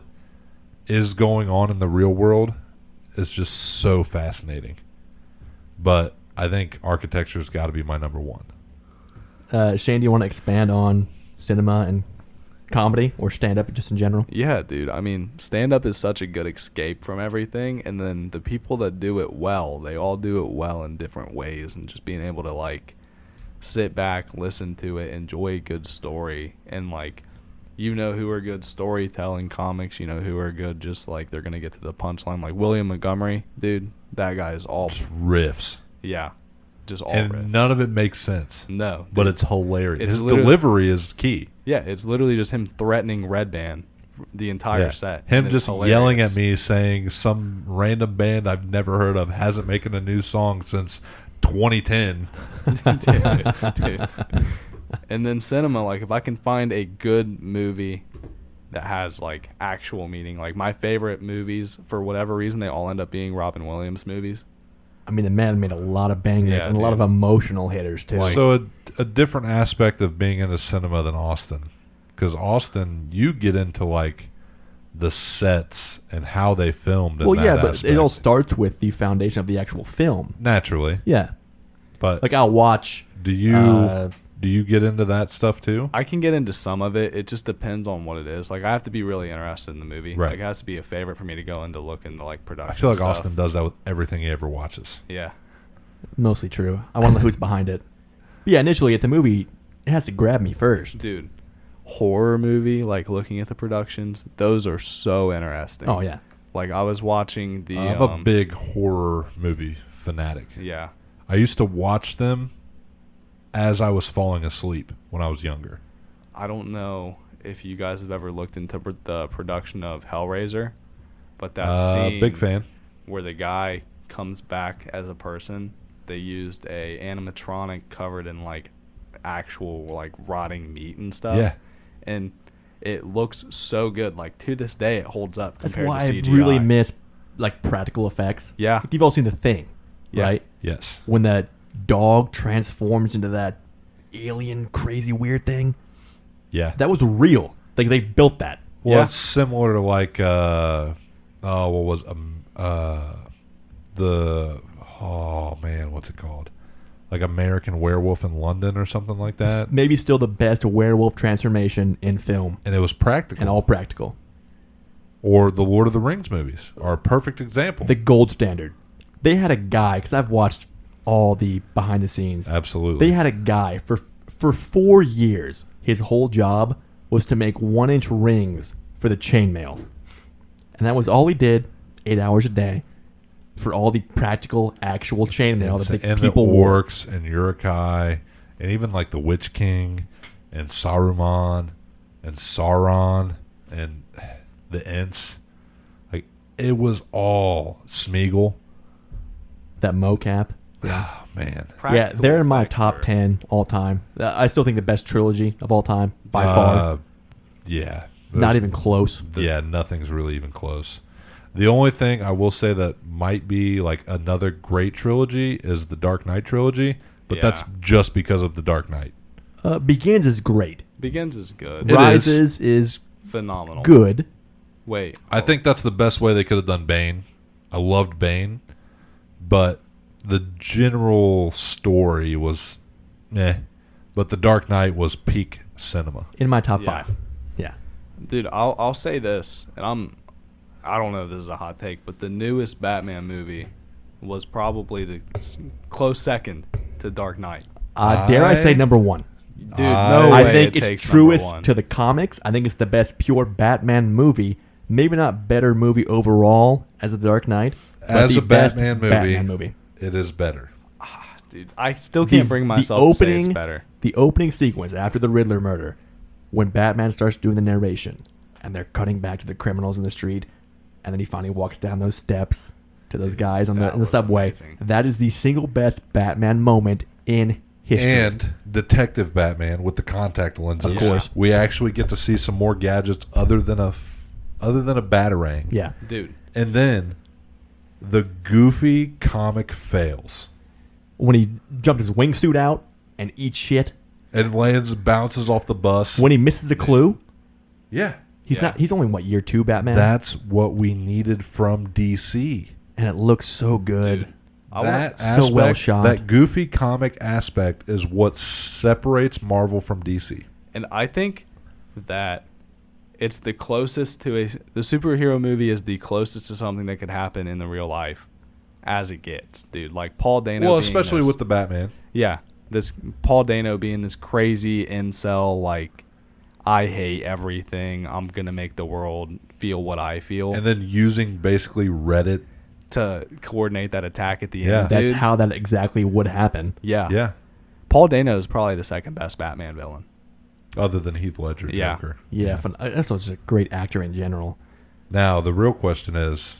is going on in the real world is just so fascinating. But I think architecture's got to be my number one. Shane, do you want to expand on cinema and comedy or stand-up just in general? Yeah, dude. I mean, stand-up is such a good escape from everything, and then the people that do it well, they all do it well in different ways, and just being able to, like, sit back, listen to it, enjoy a good story, and, like, you know who are good storytelling comics, you know who are good just, like, they're going to get to the punchline. Like, William Montgomery, dude, that guy is all... Just riffs. Yeah. Just all And riffs. none of it makes sense. No. But dude. it's hilarious. It's His literally- delivery is key. Yeah, it's literally just him threatening Red Band the entire set. Him and it's just yelling hilarious. at me saying some random band I've never heard of hasn't making a new song since 2010. Dude. And then cinema, like, if I can find a good movie that has, like, actual meaning, like, my favorite movies, for whatever reason, they all end up being Robin Williams movies. I mean, the man made a lot of bangers Yeah, and a lot of dude. emotional hitters, too. So a different aspect of being into cinema than Austin. Because Austin, you get into, like, the sets and how they filmed in well, that yeah, but aspect. it all starts with the foundation of the actual film. Naturally. Yeah. But Like, I'll watch... do you get into that stuff too? I can get into some of it. It just depends on what it is. Like, I have to be really interested in the movie. Right. Like, it has to be a favorite for me to go into look into, like, production I feel like stuff. Austin does that with everything he ever watches. Yeah. Mostly true. I want to know who's behind it. But yeah, initially at the movie, it has to grab me first. Dude, horror movie, like, looking at the productions, those are so interesting. Oh, yeah. Like, I was watching the... I'm a big horror movie fanatic. Yeah. I used to watch them as I was falling asleep when I was younger. I don't know if you guys have ever looked into the production of Hellraiser, but that scene Big fan. where the guy comes back as a person, they used a animatronic covered in, like, actual, like, rotting meat and stuff. Yeah. And it looks so good. Like, to this day, it holds up That's compared why to I CGI. really miss, like, practical effects. Yeah. Like, you've all seen The Thing, Yeah. right? Yes. When the dog transforms into that alien crazy weird thing. Yeah. That was real. Like, they built that. Well, Yeah. it's similar to like what's it called? Like American Werewolf in London or something like that. Maybe still the best werewolf transformation in film, And it was practical. and all practical. Or the Lord of the Rings movies are a perfect example. The gold standard. They had a guy, because I've watched all the behind the scenes. Absolutely. They had a guy for 4 years. His whole job was to make 1-inch rings for the chainmail, and that was all he did. 8 hours a day for all the practical, actual chainmail that and the people the wore. orcs and Uruk-hai and even like the Witch King and Saruman and Sauron and the Ents. Like, it was all Smeagol. That mocap. Oh, man. Yeah, Practical they're in my effects top are- 10 all time. I still think the best trilogy of all time by far. Yeah. Not even close. Yeah, nothing's really even close. The only thing I will say that might be like another great trilogy is the Dark Knight trilogy, but Yeah. that's just because of the Dark Knight. Begins is great. Begins is good. It is. Rises is Phenomenal. good. Wait. I think that's the best way they could have done Bane. I loved Bane, but the general story was meh. But the Dark Knight was peak cinema. In my top Yeah. 5. Yeah. Dude, I'll say this, and I don't know if this is a hot take, but the newest Batman movie was probably the close second to Dark Knight. Dare I say number 1? Dude, no I way think it it's takes truest number one. to the comics. I think it's the best pure Batman movie. Maybe not better movie overall as The Dark Knight, but As the a best Batman movie, movie. it is better. Dude, I still can't bring myself to say it's better. The opening sequence after the Riddler murder, when Batman starts doing the narration, and they're cutting back to the criminals in the street, and then he finally walks down those steps to those guys in that the was subway. amazing. That is the single best Batman moment in history. And Detective Batman with the contact lenses. Of course. We actually get to see some more gadgets other than a batarang. yeah, Dude, And then the goofy comic fails. when he jumped his wingsuit out and eats shit, And bounces off the bus. when he misses a clue, Yeah. he's Yeah. not. He's only year 2 Batman, That's what we needed from DC. and it looks so good. dude. That So aspect, well shot. that goofy comic aspect is what separates Marvel from DC. And I think that It's the closest to the superhero movie is the closest to something that could happen in the real life as it gets, dude. Like Paul Dano. Well, especially with the Batman. Yeah, this Paul Dano being this crazy incel, like, I hate everything. I'm gonna make the world feel what I feel, And then using basically Reddit. to coordinate that attack at the Yeah. end. That's Dude. how that exactly would happen. Yeah. Yeah. Paul Dano is probably the second best Batman villain. Other than Heath Ledger, Yeah. Joker. Yeah, that's just a great actor in general. Now, the real question is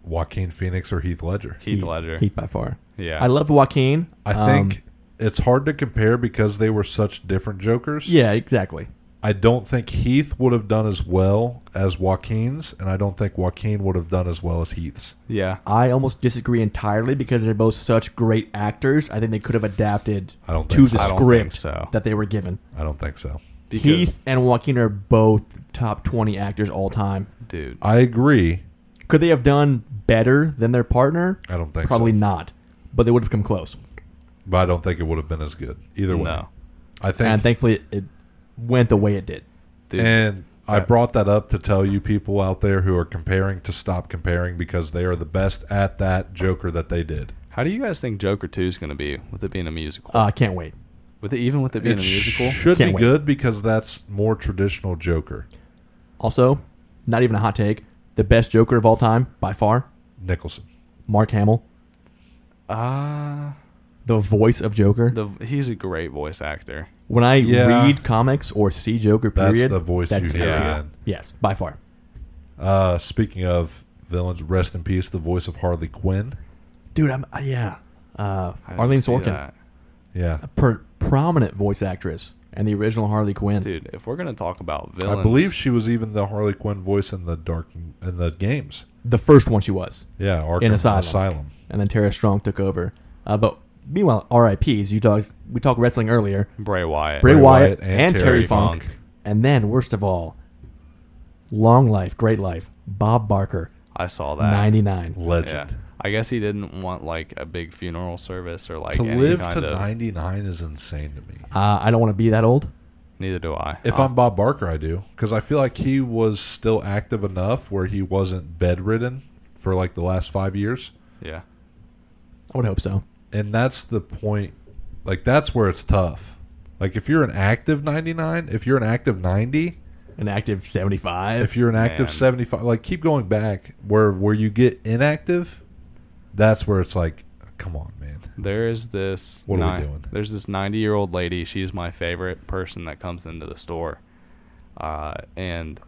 Joaquin Phoenix or Heath Ledger? Heath Ledger. Heath by far. Yeah. I love Joaquin. I think it's hard to compare because they were such different Jokers. Yeah, exactly. I don't think Heath would have done as well as Joaquin's, and I don't think Joaquin would have done as well as Heath's. Yeah. I almost disagree entirely because they're both such great actors. I think they could have adapted I don't to think the so. I don't script think so. that they were given. I don't think so. Because, Heath and Joaquin are both top 20 actors all time. dude. I agree. Could they have done better than their partner? I don't think Probably so. not. But they would have come close. But I don't think it would have been as good. Either way. No. I think. And thankfully, it went the way it did. Dude. And I brought that up to tell you people out there who are comparing to stop comparing because they are the best at that Joker that they did. How do you guys think Joker 2 is going to be with it being a musical? I can't wait. Even with it being It a musical? should Can't be wait. good because that's more traditional Joker. Also, not even a hot take, the best Joker of all time, by far, Nicholson. Mark Hamill, Uh, the voice of Joker. he's a great voice actor. When I Yeah. read comics or see Joker, That's period, the voice you hear yeah. again. Yes, by far. Speaking of villains, rest in peace, the voice of Harley Quinn. Dude, yeah. I didn't Arlene see Sorkin, that. Yeah. a prominent voice actress, and the original Harley Quinn. Dude, if we're going to talk about villains. I believe she was even the Harley Quinn voice in the games. The first one she was, Yeah, Arkham in Asylum. And then Tara Strong took over. But meanwhile, RIPs, we talked wrestling earlier. Bray Wyatt. Bray Wyatt and and Terry Terry Funk. Funk. And then, worst of all, long life, great life, Bob Barker, I saw that. 99. Yeah. Legend. I guess he didn't want like a big funeral service or like To any live kind to of. 99 is insane to me. I don't want to be that old. Neither do I. If I'm Bob Barker, I do. Because I feel like he was still active enough where he wasn't bedridden for like the last 5 years. Yeah. I would hope so. And that's the point. Like, that's where it's tough. Like, if you're an active 99, if you're an active 90, An active 75. if you're an active Man. 75, like, keep going back. Where you get inactive, that's where it's like, come on, man. There is this. What are we doing? There's this 90-year-old lady. She's my favorite person that comes into the store. And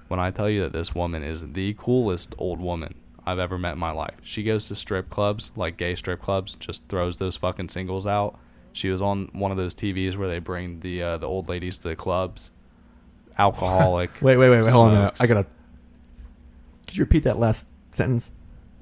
when I tell you that this woman is the coolest old woman I've ever met in my life. She goes to strip clubs, like gay strip clubs, just throws those fucking singles out. She was on one of those TVs where they bring the old ladies to the clubs. Alcoholic. Wait, hold on a minute. smokes. Could you repeat that last sentence?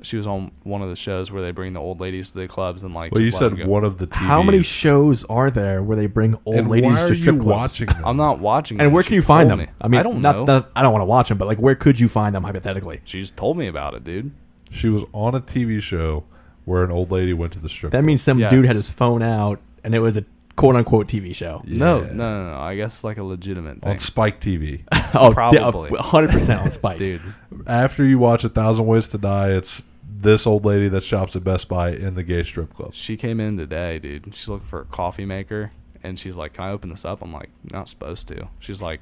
She was on one of the shows where they bring the old ladies to the clubs and like. Well, you just let said them go. one of the TVs. How many shows are there where they bring old And ladies why are to strip you clubs? watching them? I'm not watching. And them. where She can you find told them? me. I mean, I don't not know. that I don't want to watch them, but like, where could you find them hypothetically? She just told me about it, dude. She was on a TV show where an old lady went to the strip That club. means some Yes. dude had his phone out, and it was a quote unquote TV show. No, Yeah. no. I guess like a legitimate thing, on Spike TV. Oh, Probably. 100% on Spike. dude. After you watch 1,000 Ways to Die, it's this old lady that shops at Best Buy in the gay strip club. She came in today, dude. She's looking for a coffee maker, and she's like, "Can I open this up?" I'm like, "Not supposed to." She's like,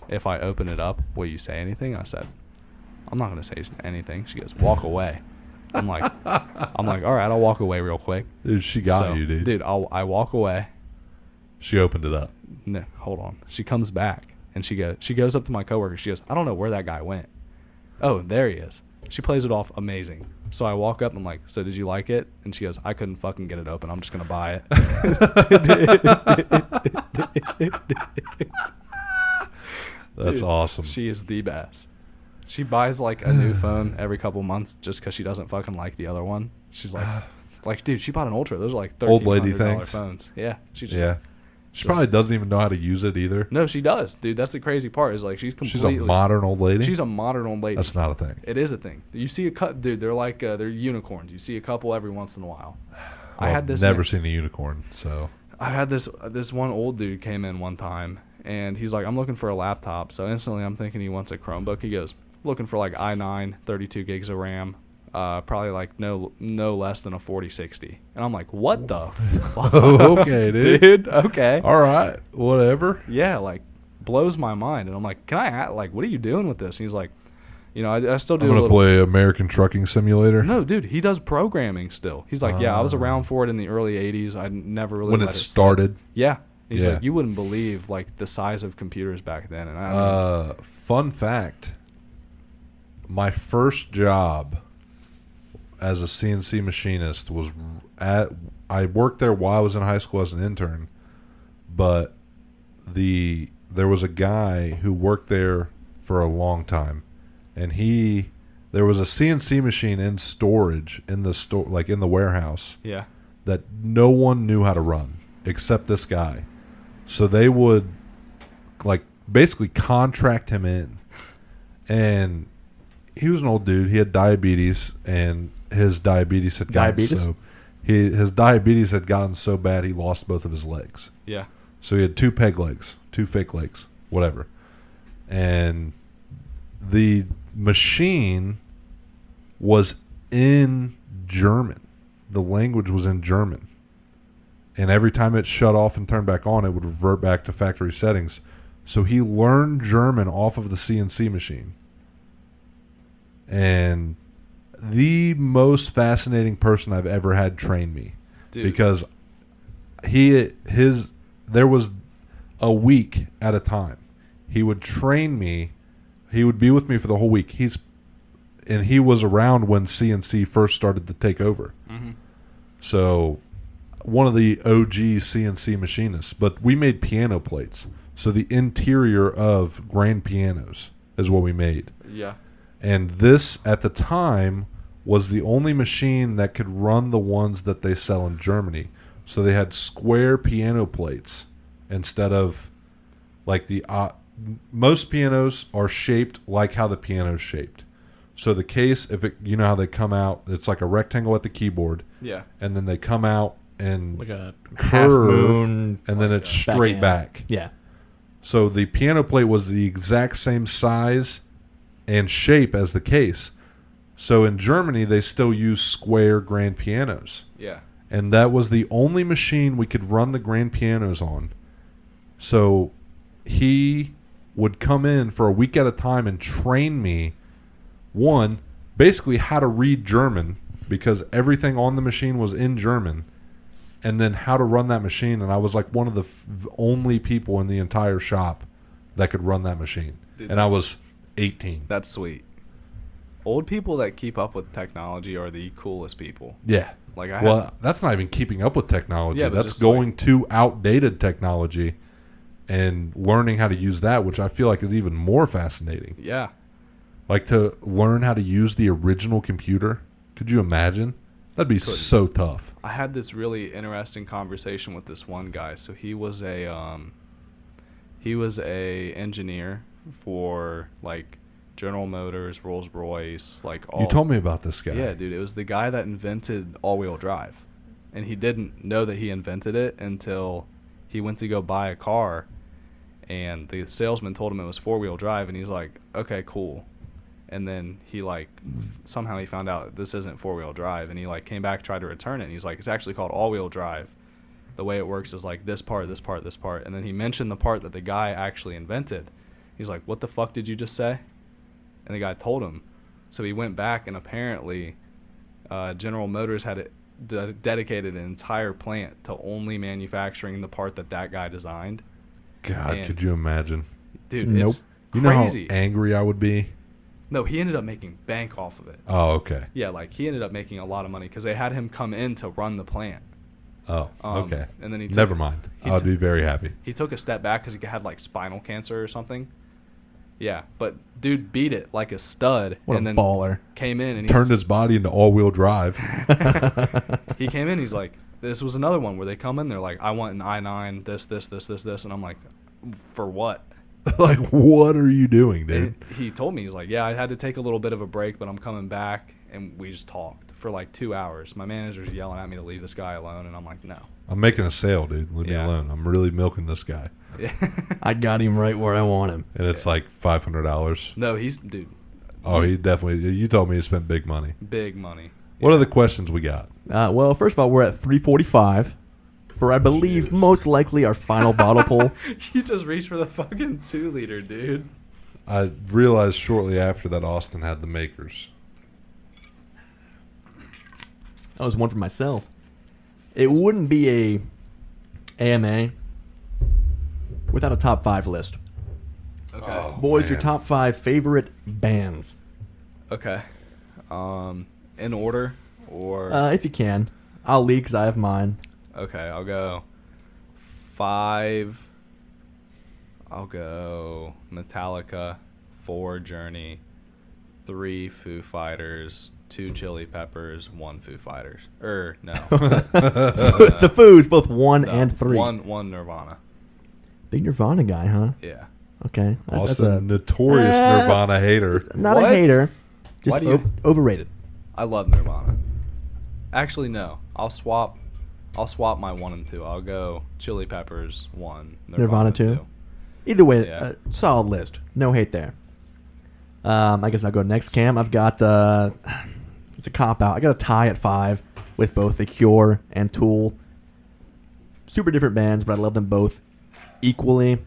"If I open it up, will you say anything?" I said, "I'm not gonna say anything." She goes, "Walk away." I'm like, "All right, I'll walk away real quick." Dude, she got So, you, dude. I walk away. She opened it up. No, hold on. She comes back and she goes up to my coworker. She goes, "I don't know where that guy went." Oh, there he is. She plays it off amazing. So I walk up and I'm like, "So did you like it?" And she goes, "I couldn't fucking get it open. I'm just gonna buy it." That's Dude, awesome. She is the best. She buys like a new phone every couple months just because she doesn't fucking like the other one. She's like, dude, she bought an Ultra. Those are like Old lady $1,300 things. phones. Yeah, she just Yeah. She probably doesn't even know how to use it either. No, she does, dude. That's the crazy part. Is like she's completely. She's a modern old lady. She's a modern old lady. That's not a thing. It is a thing. You see a cut, dude. They're like they're unicorns. You see a couple every once in a while. I Well, had this. Never seen a unicorn, so I had this one old dude came in one time, and he's like, I'm looking for a laptop. So instantly I'm thinking he wants a Chromebook. He goes, looking for like i9, 32 gigs of RAM, probably like no less than a 4060. And I'm like, what the fuck? Okay, dude. Okay. All right, whatever. Yeah, like, blows my mind. And I'm like, can I, like, what are you doing with this? And he's like, you know, I still do I'm a gonna little. play American Trucking Simulator. No, dude, he does programming still. He's like, yeah, I was around for it in the early 80s. I never really when let it sit. started. Yeah. He's Yeah. like, you wouldn't believe, like, the size of computers back then. And I Fun fact: my first job as a CNC machinist was I worked there while I was in high school as an intern, but there was a guy who worked there for a long time, and there was a CNC machine in storage in the store, like in the warehouse, yeah. that no one knew how to run except this guy. So they would like basically contract him in, and he was an old dude. He had diabetes, and his diabetes had gotten his diabetes had gotten so bad he lost both of his legs. Yeah. So he had 2 peg legs, 2 fake legs, whatever. And the machine was in German. The language was in German. And every time it shut off and turned back on, it would revert back to factory settings. So he learned German off of the CNC machine. And the most fascinating person I've ever had train me. Dude. Because there was a week at a time. He would train me. He would be with me for the whole week. He was around when CNC first started to take over. Mm-hmm. So one of the OG CNC machinists. But we made piano plates. So the interior of grand pianos is what we made. Yeah. And this, at the time, was the only machine that could run the ones that they sell in Germany. So they had square piano plates instead of like most pianos are shaped like how the piano's shaped. So the case, you know how they come out, it's like a rectangle at the keyboard. Yeah. And then they come out and Like a curve, half moon, and then like it's a straight backhand. back. Yeah. So the piano plate was the exact same size and shape as the case. So in Germany, they still use square grand pianos. Yeah. And that was the only machine we could run the grand pianos on. So he would come in for a week at a time and train me, basically how to read German, because everything on the machine was in German, and then how to run that machine. And I was like one of the only people in the entire shop that could run that machine. Dude, and I was 18. That's sweet. Old people that keep up with technology are the coolest people. Yeah. Like that's not even keeping up with technology. Yeah, but that's just going to outdated technology and learning how to use that, which I feel like is even more fascinating. Yeah. Like to learn how to use the original computer. Could you imagine? That'd be so tough. I had this really interesting conversation with this one guy. So he was a engineer for like General Motors, Rolls-Royce, like all. You told me about this guy. Yeah, dude. It was the guy that invented all-wheel drive. And he didn't know that he invented it until he went to go buy a car. And the salesman told him it was four-wheel drive. And he's like, okay, cool. And then he somehow he found out this isn't four-wheel drive. And he came back, tried to return it. And he's like, it's actually called all-wheel drive. The way it works is like this part, this part, this part. And then he mentioned the part that the guy actually invented. He's like, what the fuck did you just say? And the guy told him. So he went back, and apparently General Motors had dedicated an entire plant to only manufacturing the part that guy designed. God, And could you imagine? Dude, Nope. it's You know crazy. how angry I would be? No, he ended up making bank off of it. Oh, okay. Yeah, he ended up making a lot of money because they had him come in to run the plant. Oh, okay. And then he Never mind. I would be very happy. He took a step back because he had spinal cancer or something. Yeah, but dude beat it like a stud. What and a then baller. Came in and Turned his body into all-wheel drive. he came in. He's like, this was another one where they come in. They're like, I want an i9, this, and I'm like, for what? Like, what are you doing, dude? And he told me, he's like, yeah, I had to take a little bit of a break, but I'm coming back. And we just talked for 2 hours. My manager's yelling at me to leave this guy alone, and I'm like, no. I'm making a sale, dude. Leave me Yeah. alone. I'm really milking this guy. I got him right where I want him. And it's like $500. No, dude, Oh, he definitely. You told me he spent big money. big money. What are the questions we got? Well, first of all, we're at 345 for, I believe, most likely our final bottle pull. You just reached for the fucking 2-liter, dude. I realized shortly after that Austin had the makers. That was one for myself. It wouldn't be a AMA without a top 5 list. Okay. Oh, Boys, your man. top 5 favorite bands. Okay. In order or If you can. I'll lead because I have mine. okay, I'll go 5. I'll go Metallica, 4 Journey, 3 Foo Fighters, 2 Chili Peppers, 1 Foo Fighters. No. The Foos, both 1 No, and 3. One Nirvana. Big Nirvana guy, huh? Yeah. Okay. Austin, a notorious Nirvana hater. Not What? a hater. Just Why do you- overrated. I love Nirvana. Actually, no. I'll swap my 1 and 2. I'll go Chili Peppers 1, Nirvana 2? Either way, Yeah. solid list. No hate there. I guess I'll go next, Cam. I've got it's a cop out. I got a tie at 5 with both The Cure and Tool. Super different bands, but I love them both equally.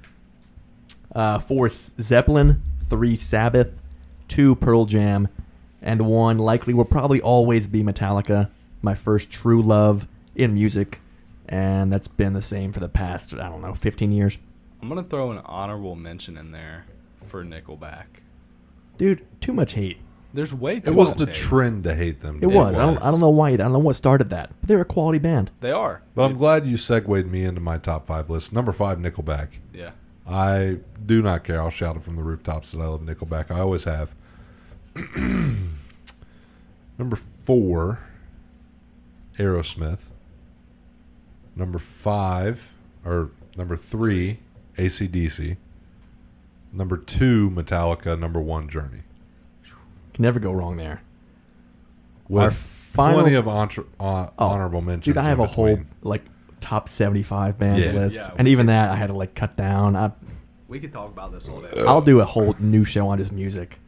4 Zeppelin, 3 Sabbath, 2 Pearl Jam, and 1 likely will probably always be Metallica. My first true love in music, and that's been the same for the past 15 years. I'm going to throw an honorable mention in there for Nickelback. Dude, too much hate. There's way too It was much the hate. trend to hate them. It was. I don't know why. I don't know what started that. But they're a quality band. They are. But I'm glad you segued me into my top 5 list. Number 5, Nickelback. Yeah. I do not care. I'll shout it from the rooftops that I love Nickelback. I always have. Number 4, Aerosmith. Number 3, AC/DC. Number 2, Metallica. Number 1, Journey. Can never go wrong there. With Our final- plenty of honorable mentions. Dude, I have in a whole between. top 75 bands Yeah. list. Yeah, And even that I had to cut down. We could talk about this all day. I'll do a whole new show on just music.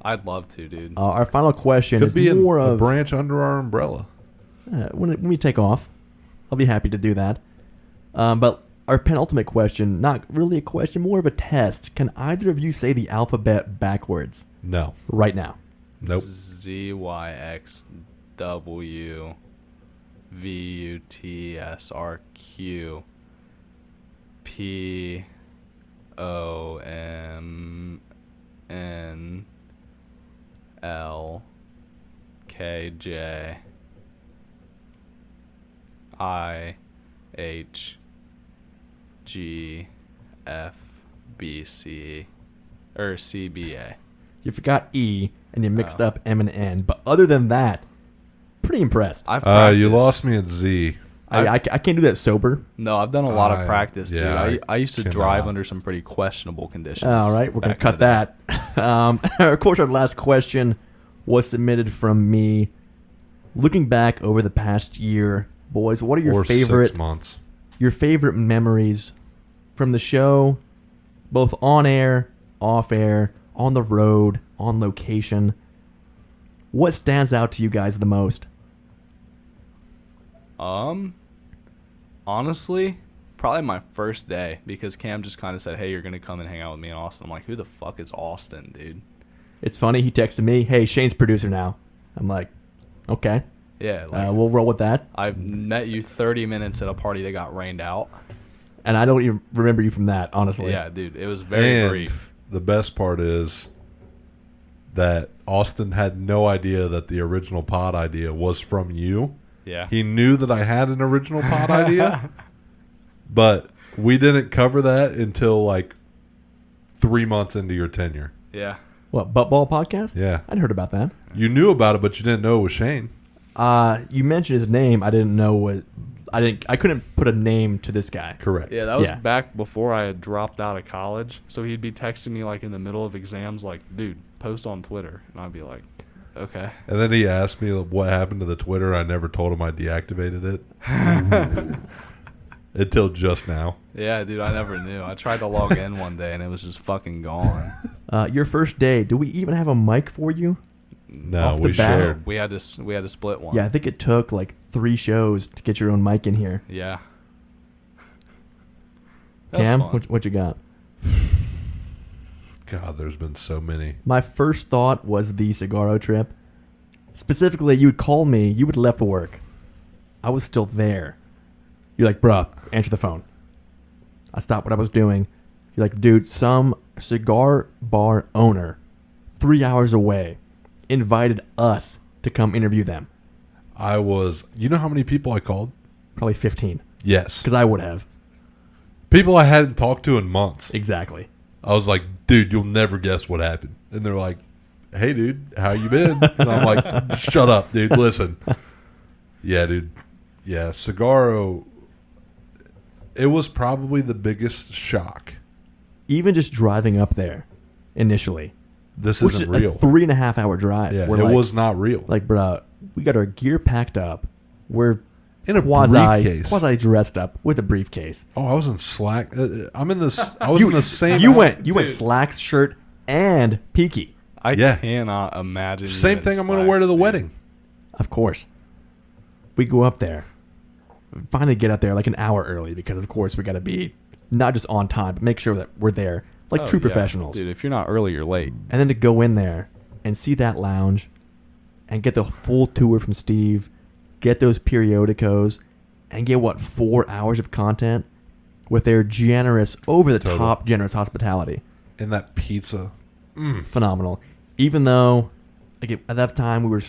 I'd love to, dude. Our final question Could is be more a of branch under our umbrella. when we take off. I'll be happy to do that. But our penultimate question, not really a question, more of a test. Can either of you say the alphabet backwards No. right now? Nope. ZYXWVUTSRQ POMNLKJIHGFBC or CBA. You forgot E and you mixed up M and N. But other than that, pretty impressed. I've You practiced. lost me at Z. I can't do that sober. No, I've done a lot I- of practice, dude. yeah, I used to cannot. drive under some pretty questionable conditions. All right, we're going to back cut in the day. that. Of course, our last question was submitted from me. Looking back over the past year, boys, what are your Or favorite 6 months. memories from the show, both on air, off air, on the road, on location? What stands out to you guys the most? Honestly, probably my first day because Cam just kind of said, "Hey, you're gonna come and hang out with me in Austin." I'm like, "Who the fuck is Austin, dude?" It's funny. He texted me, "Hey, Shane's producer now." I'm like, "Okay, Yeah, like, we'll roll with that." I met you 30 minutes at a party that got rained out. And I don't even remember you from that, honestly. Yeah, dude, it was very And brief. the best part is that Austin had no idea that the original pod idea was from you. Yeah, He knew that I had an original pod idea, but we didn't cover that until like 3 months into your tenure. yeah. What, Butt Ball Podcast? Yeah. I'd heard about that. You knew about it, but you didn't know it was Shane. You mentioned his name. I didn't know what. I couldn't put a name to this guy. Correct. Yeah, that was Yeah. back before I had dropped out of college. So he'd be texting me like in the middle of exams, like, "Dude, post on Twitter," and I'd be like, "Okay." And then he asked me what happened to the Twitter. I never told him I deactivated it. until just now. Yeah, dude, I never knew. I tried to log in one day and it was just fucking gone. Your first day, do we even have a mic for you? No, Off the we bat. shared. We had to split one. Yeah, I think it took like 3 shows to get your own mic in here. Yeah. That was Cam, fun. what you got? God, there's been so many. My first thought was the Cigaro trip. Specifically, you would call me. You would left work. I was still there. You're like, bruh, answer the phone. I stopped what I was doing. You're like, dude, some cigar bar owner 3 hours away invited us to come interview them. You know how many people I called? Probably 15. Yes. Because I would have. People I hadn't talked to in months. Exactly. I was like, dude, you'll never guess what happened. And they're like, hey, dude, how you been? And I'm like, shut up, dude, listen. Yeah, dude. Yeah, Cigaro, it was probably the biggest shock. Even just driving up there initially. This Which isn't is real. a 3.5 hour drive. Yeah, We're it like, was not real. Like, bro, we got our gear packed up. We're In a briefcase. quasi dressed up with a briefcase. Oh, I was in slack. I'm in this. I was in the same. You went Dude. slacks, shirt, and peaky. I Yeah. cannot imagine. Same you in thing I'm going to wear to the slacks, dude. wedding. Of course. We go up there. Finally get up there like an hour early because, of course, we got to be not just on time, but make sure that we're there like Oh, true yeah. professionals. Dude, if you're not early, you're late. And then to go in there and see that lounge and get the full tour from Steve, get those periodicos, and get, 4 hours of content with their generous, over-the-top generous hospitality. And that pizza. Phenomenal. Even though like, at that time we were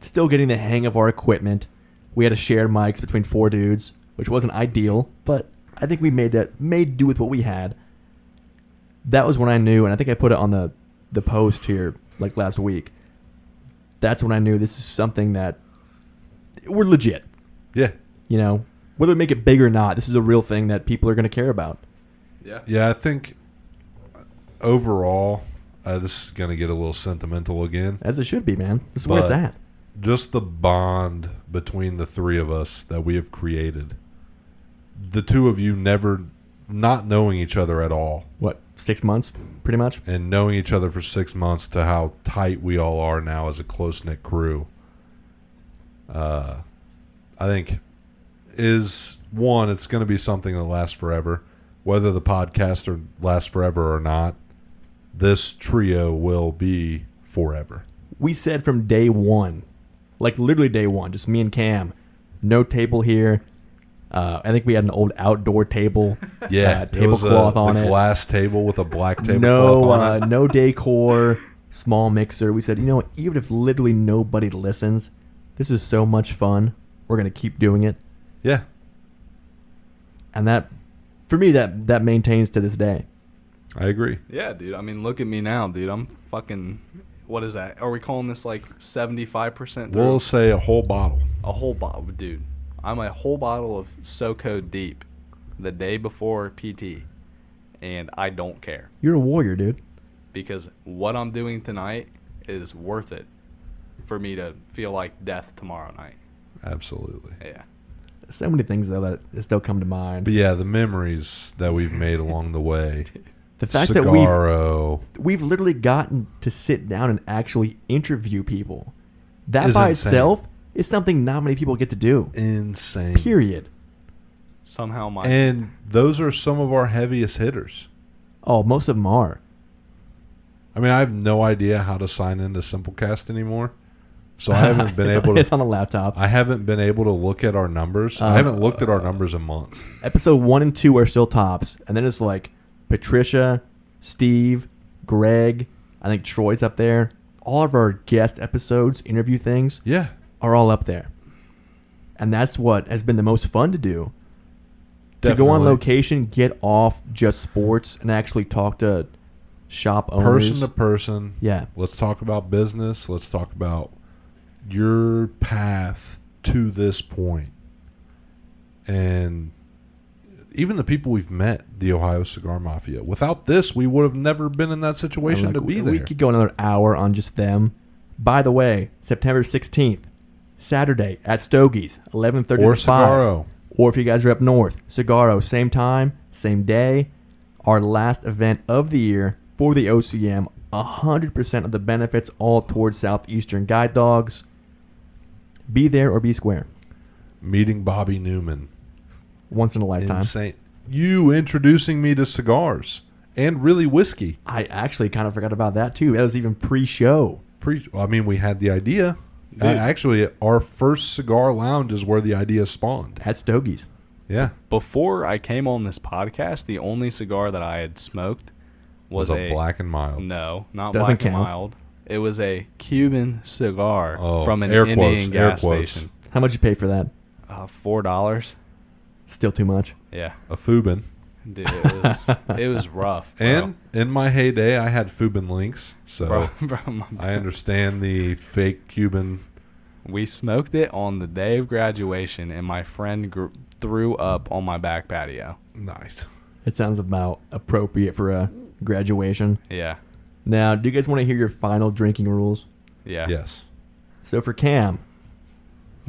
still getting the hang of our equipment. We had to share mics between 4 dudes, which wasn't ideal, but I think we made do with what we had. That was when I knew, and I think I put it on the post here like last week. That's when I knew this is something that we're legit. Yeah. You know, whether we make it big or not, this is a real thing that people are going to care about. Yeah. Yeah, I think overall, this is going to get a little sentimental again. As it should be, man. This is where it's But- at. Just the bond between the three of us that we have created. The two of you never not knowing each other at all. 6 months, pretty much? And knowing each other for 6 months to how tight we all are now as a close-knit crew. I think it's going to be something that lasts forever. Whether the podcast lasts forever or not, this trio will be forever. We said from day one, like literally day one, just me and Cam, no table here. I think we had an old outdoor table. Yeah, it was tablecloth on the it. glass table with a black tablecloth on it. No decor, small mixer. We said, you know what? Even if literally nobody listens, this is so much fun. We're gonna keep doing it, Yeah, and that, for me, that maintains to this day. I agree. Yeah, dude. I mean, look at me now, dude. I'm fucking. What is that? Are we calling this like 75% through? We'll say a whole bottle. A whole bottle, dude. I'm a whole bottle of SoCo Deep the day before PT, and I don't care You're a warrior, dude. because what I'm doing tonight is worth it for me to feel like death tomorrow night. Absolutely. Yeah. So many things though that still come to mind. But yeah, the memories that we've made along the way. The fact Cigaro. that we've literally gotten to sit down and actually interview people, that Is by insane. itself is something not many people get to do. Insane. Period. Somehow my And those are some of our heaviest hitters. Oh, most of them are. I mean, I have no idea how to sign into Simplecast anymore. So I haven't been able It's to on a laptop. I haven't been able to look at our numbers. I haven't looked at our numbers in months. Episode 1 and 2 are still tops, and then it's like Patricia, Steve, Greg. I think Troy's up there. All of our guest episodes, interview things, Yeah. are all up there. And that's what has been the most fun to do. To go on Definitely. location, get off just sports, and actually talk to shop owners. Person to person. Yeah. Let's talk about business. Let's talk about your path to this point. And even the people we've met, the Ohio Cigar Mafia. Without this, we would have never been in that situation to be there. We could go another hour on just them. By the way, September 16th, Saturday at Stogies, 11:30 Or to 5. Cigaro. Or if you guys are up north, Cigaro, same time, same day. Our last event of the year for the OCM, 100% of the benefits all towards Southeastern Guide Dogs. Be there or be square. Meeting Bobby Newman. Once in a lifetime. Insane. You introducing me to cigars and really whiskey. I actually kind of forgot about that too. That was even pre-show. We had the idea. Actually, our first cigar lounge is where the idea spawned. At Stogies. Yeah. Before I came on this podcast, the only cigar that I had smoked was a black and mild. No, not Doesn't black count. and mild. It was a Cuban cigar from an air Indian quotes, air gas quotes. station. How much you pay for that? $4. Still too much. Yeah, A Fubin. dude, it was rough. Bro. And in my heyday, I had Fubin links, so bro, I understand the fake Cuban. we smoked it on the day of graduation, and my friend threw up on my back patio. Nice. It sounds about appropriate for a graduation. Yeah, Now, do you guys want to hear your final drinking rules? yeah. Yes. So for Cam,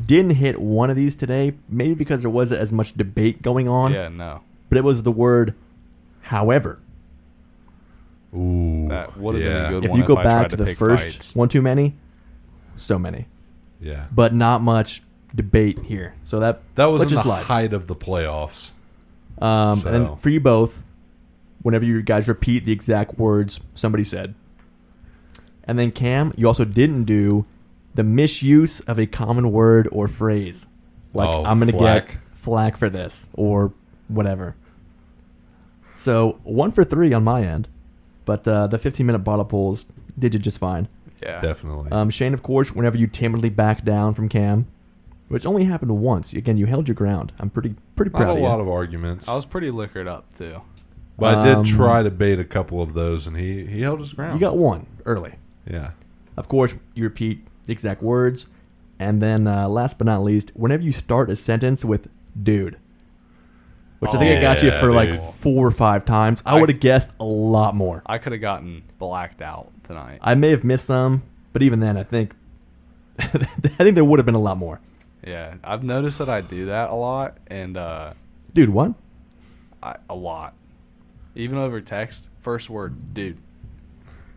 didn't hit one of these today, maybe because there wasn't as much debate going on. Yeah, no. But it was the word however. Ooh. That would have been a good If one you go I back tried to to the pick first fights. one too many, so many. Yeah. But not much debate here. So that That was let's in the just slide. height of the playoffs. And So- then for you both, whenever you guys repeat the exact words somebody said. And then Cam, you also didn't do the misuse of a common word or phrase. Like, Oh, I'm going to flack. get flack for this or whatever. So 1 for 3 on my end. But the 15-minute bottle pulls did you just fine. Yeah, Definitely. Shane, of course, whenever you timidly backed down from Cam, which only happened once. Again, you held your ground. I'm pretty proud Not a of you. lot of arguments. I was pretty liquored up too. But I did Um, try to bait a couple of those, and he held his ground. You got one early. Yeah. Of course, you repeat the exact words. And then last but not least, whenever you start a sentence with dude, which I think I got you yeah, for dude. like 4 or 5 times, I would have guessed a lot more. I could have gotten blacked out tonight. I may have missed some, but even then, I think there would have been a lot more. Yeah, I've noticed that I do that a lot, and Dude, what? a lot. Even over text, first word, dude.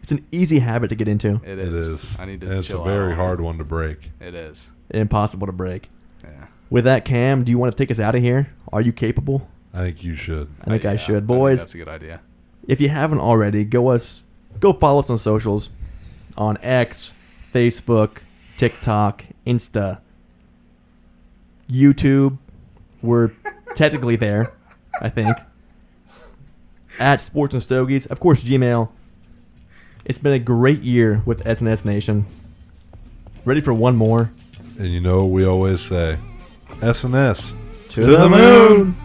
It's an easy habit to get into. It It is. I need to And it's a chill very out. hard one to break. It is. Impossible to break. Yeah. With that, Cam, do you want to take us out of here? Are you capable? I think you should. I think I Yeah, should. think Boys, that's a good idea. if you haven't already, go follow us on socials, on X, Facebook, TikTok, Insta, YouTube. We're technically there, I think. At SportsnStogies, of course, Gmail. It's been a great year with SnS Nation. Ready for one more? And you know what we always say, SNS. To the moon!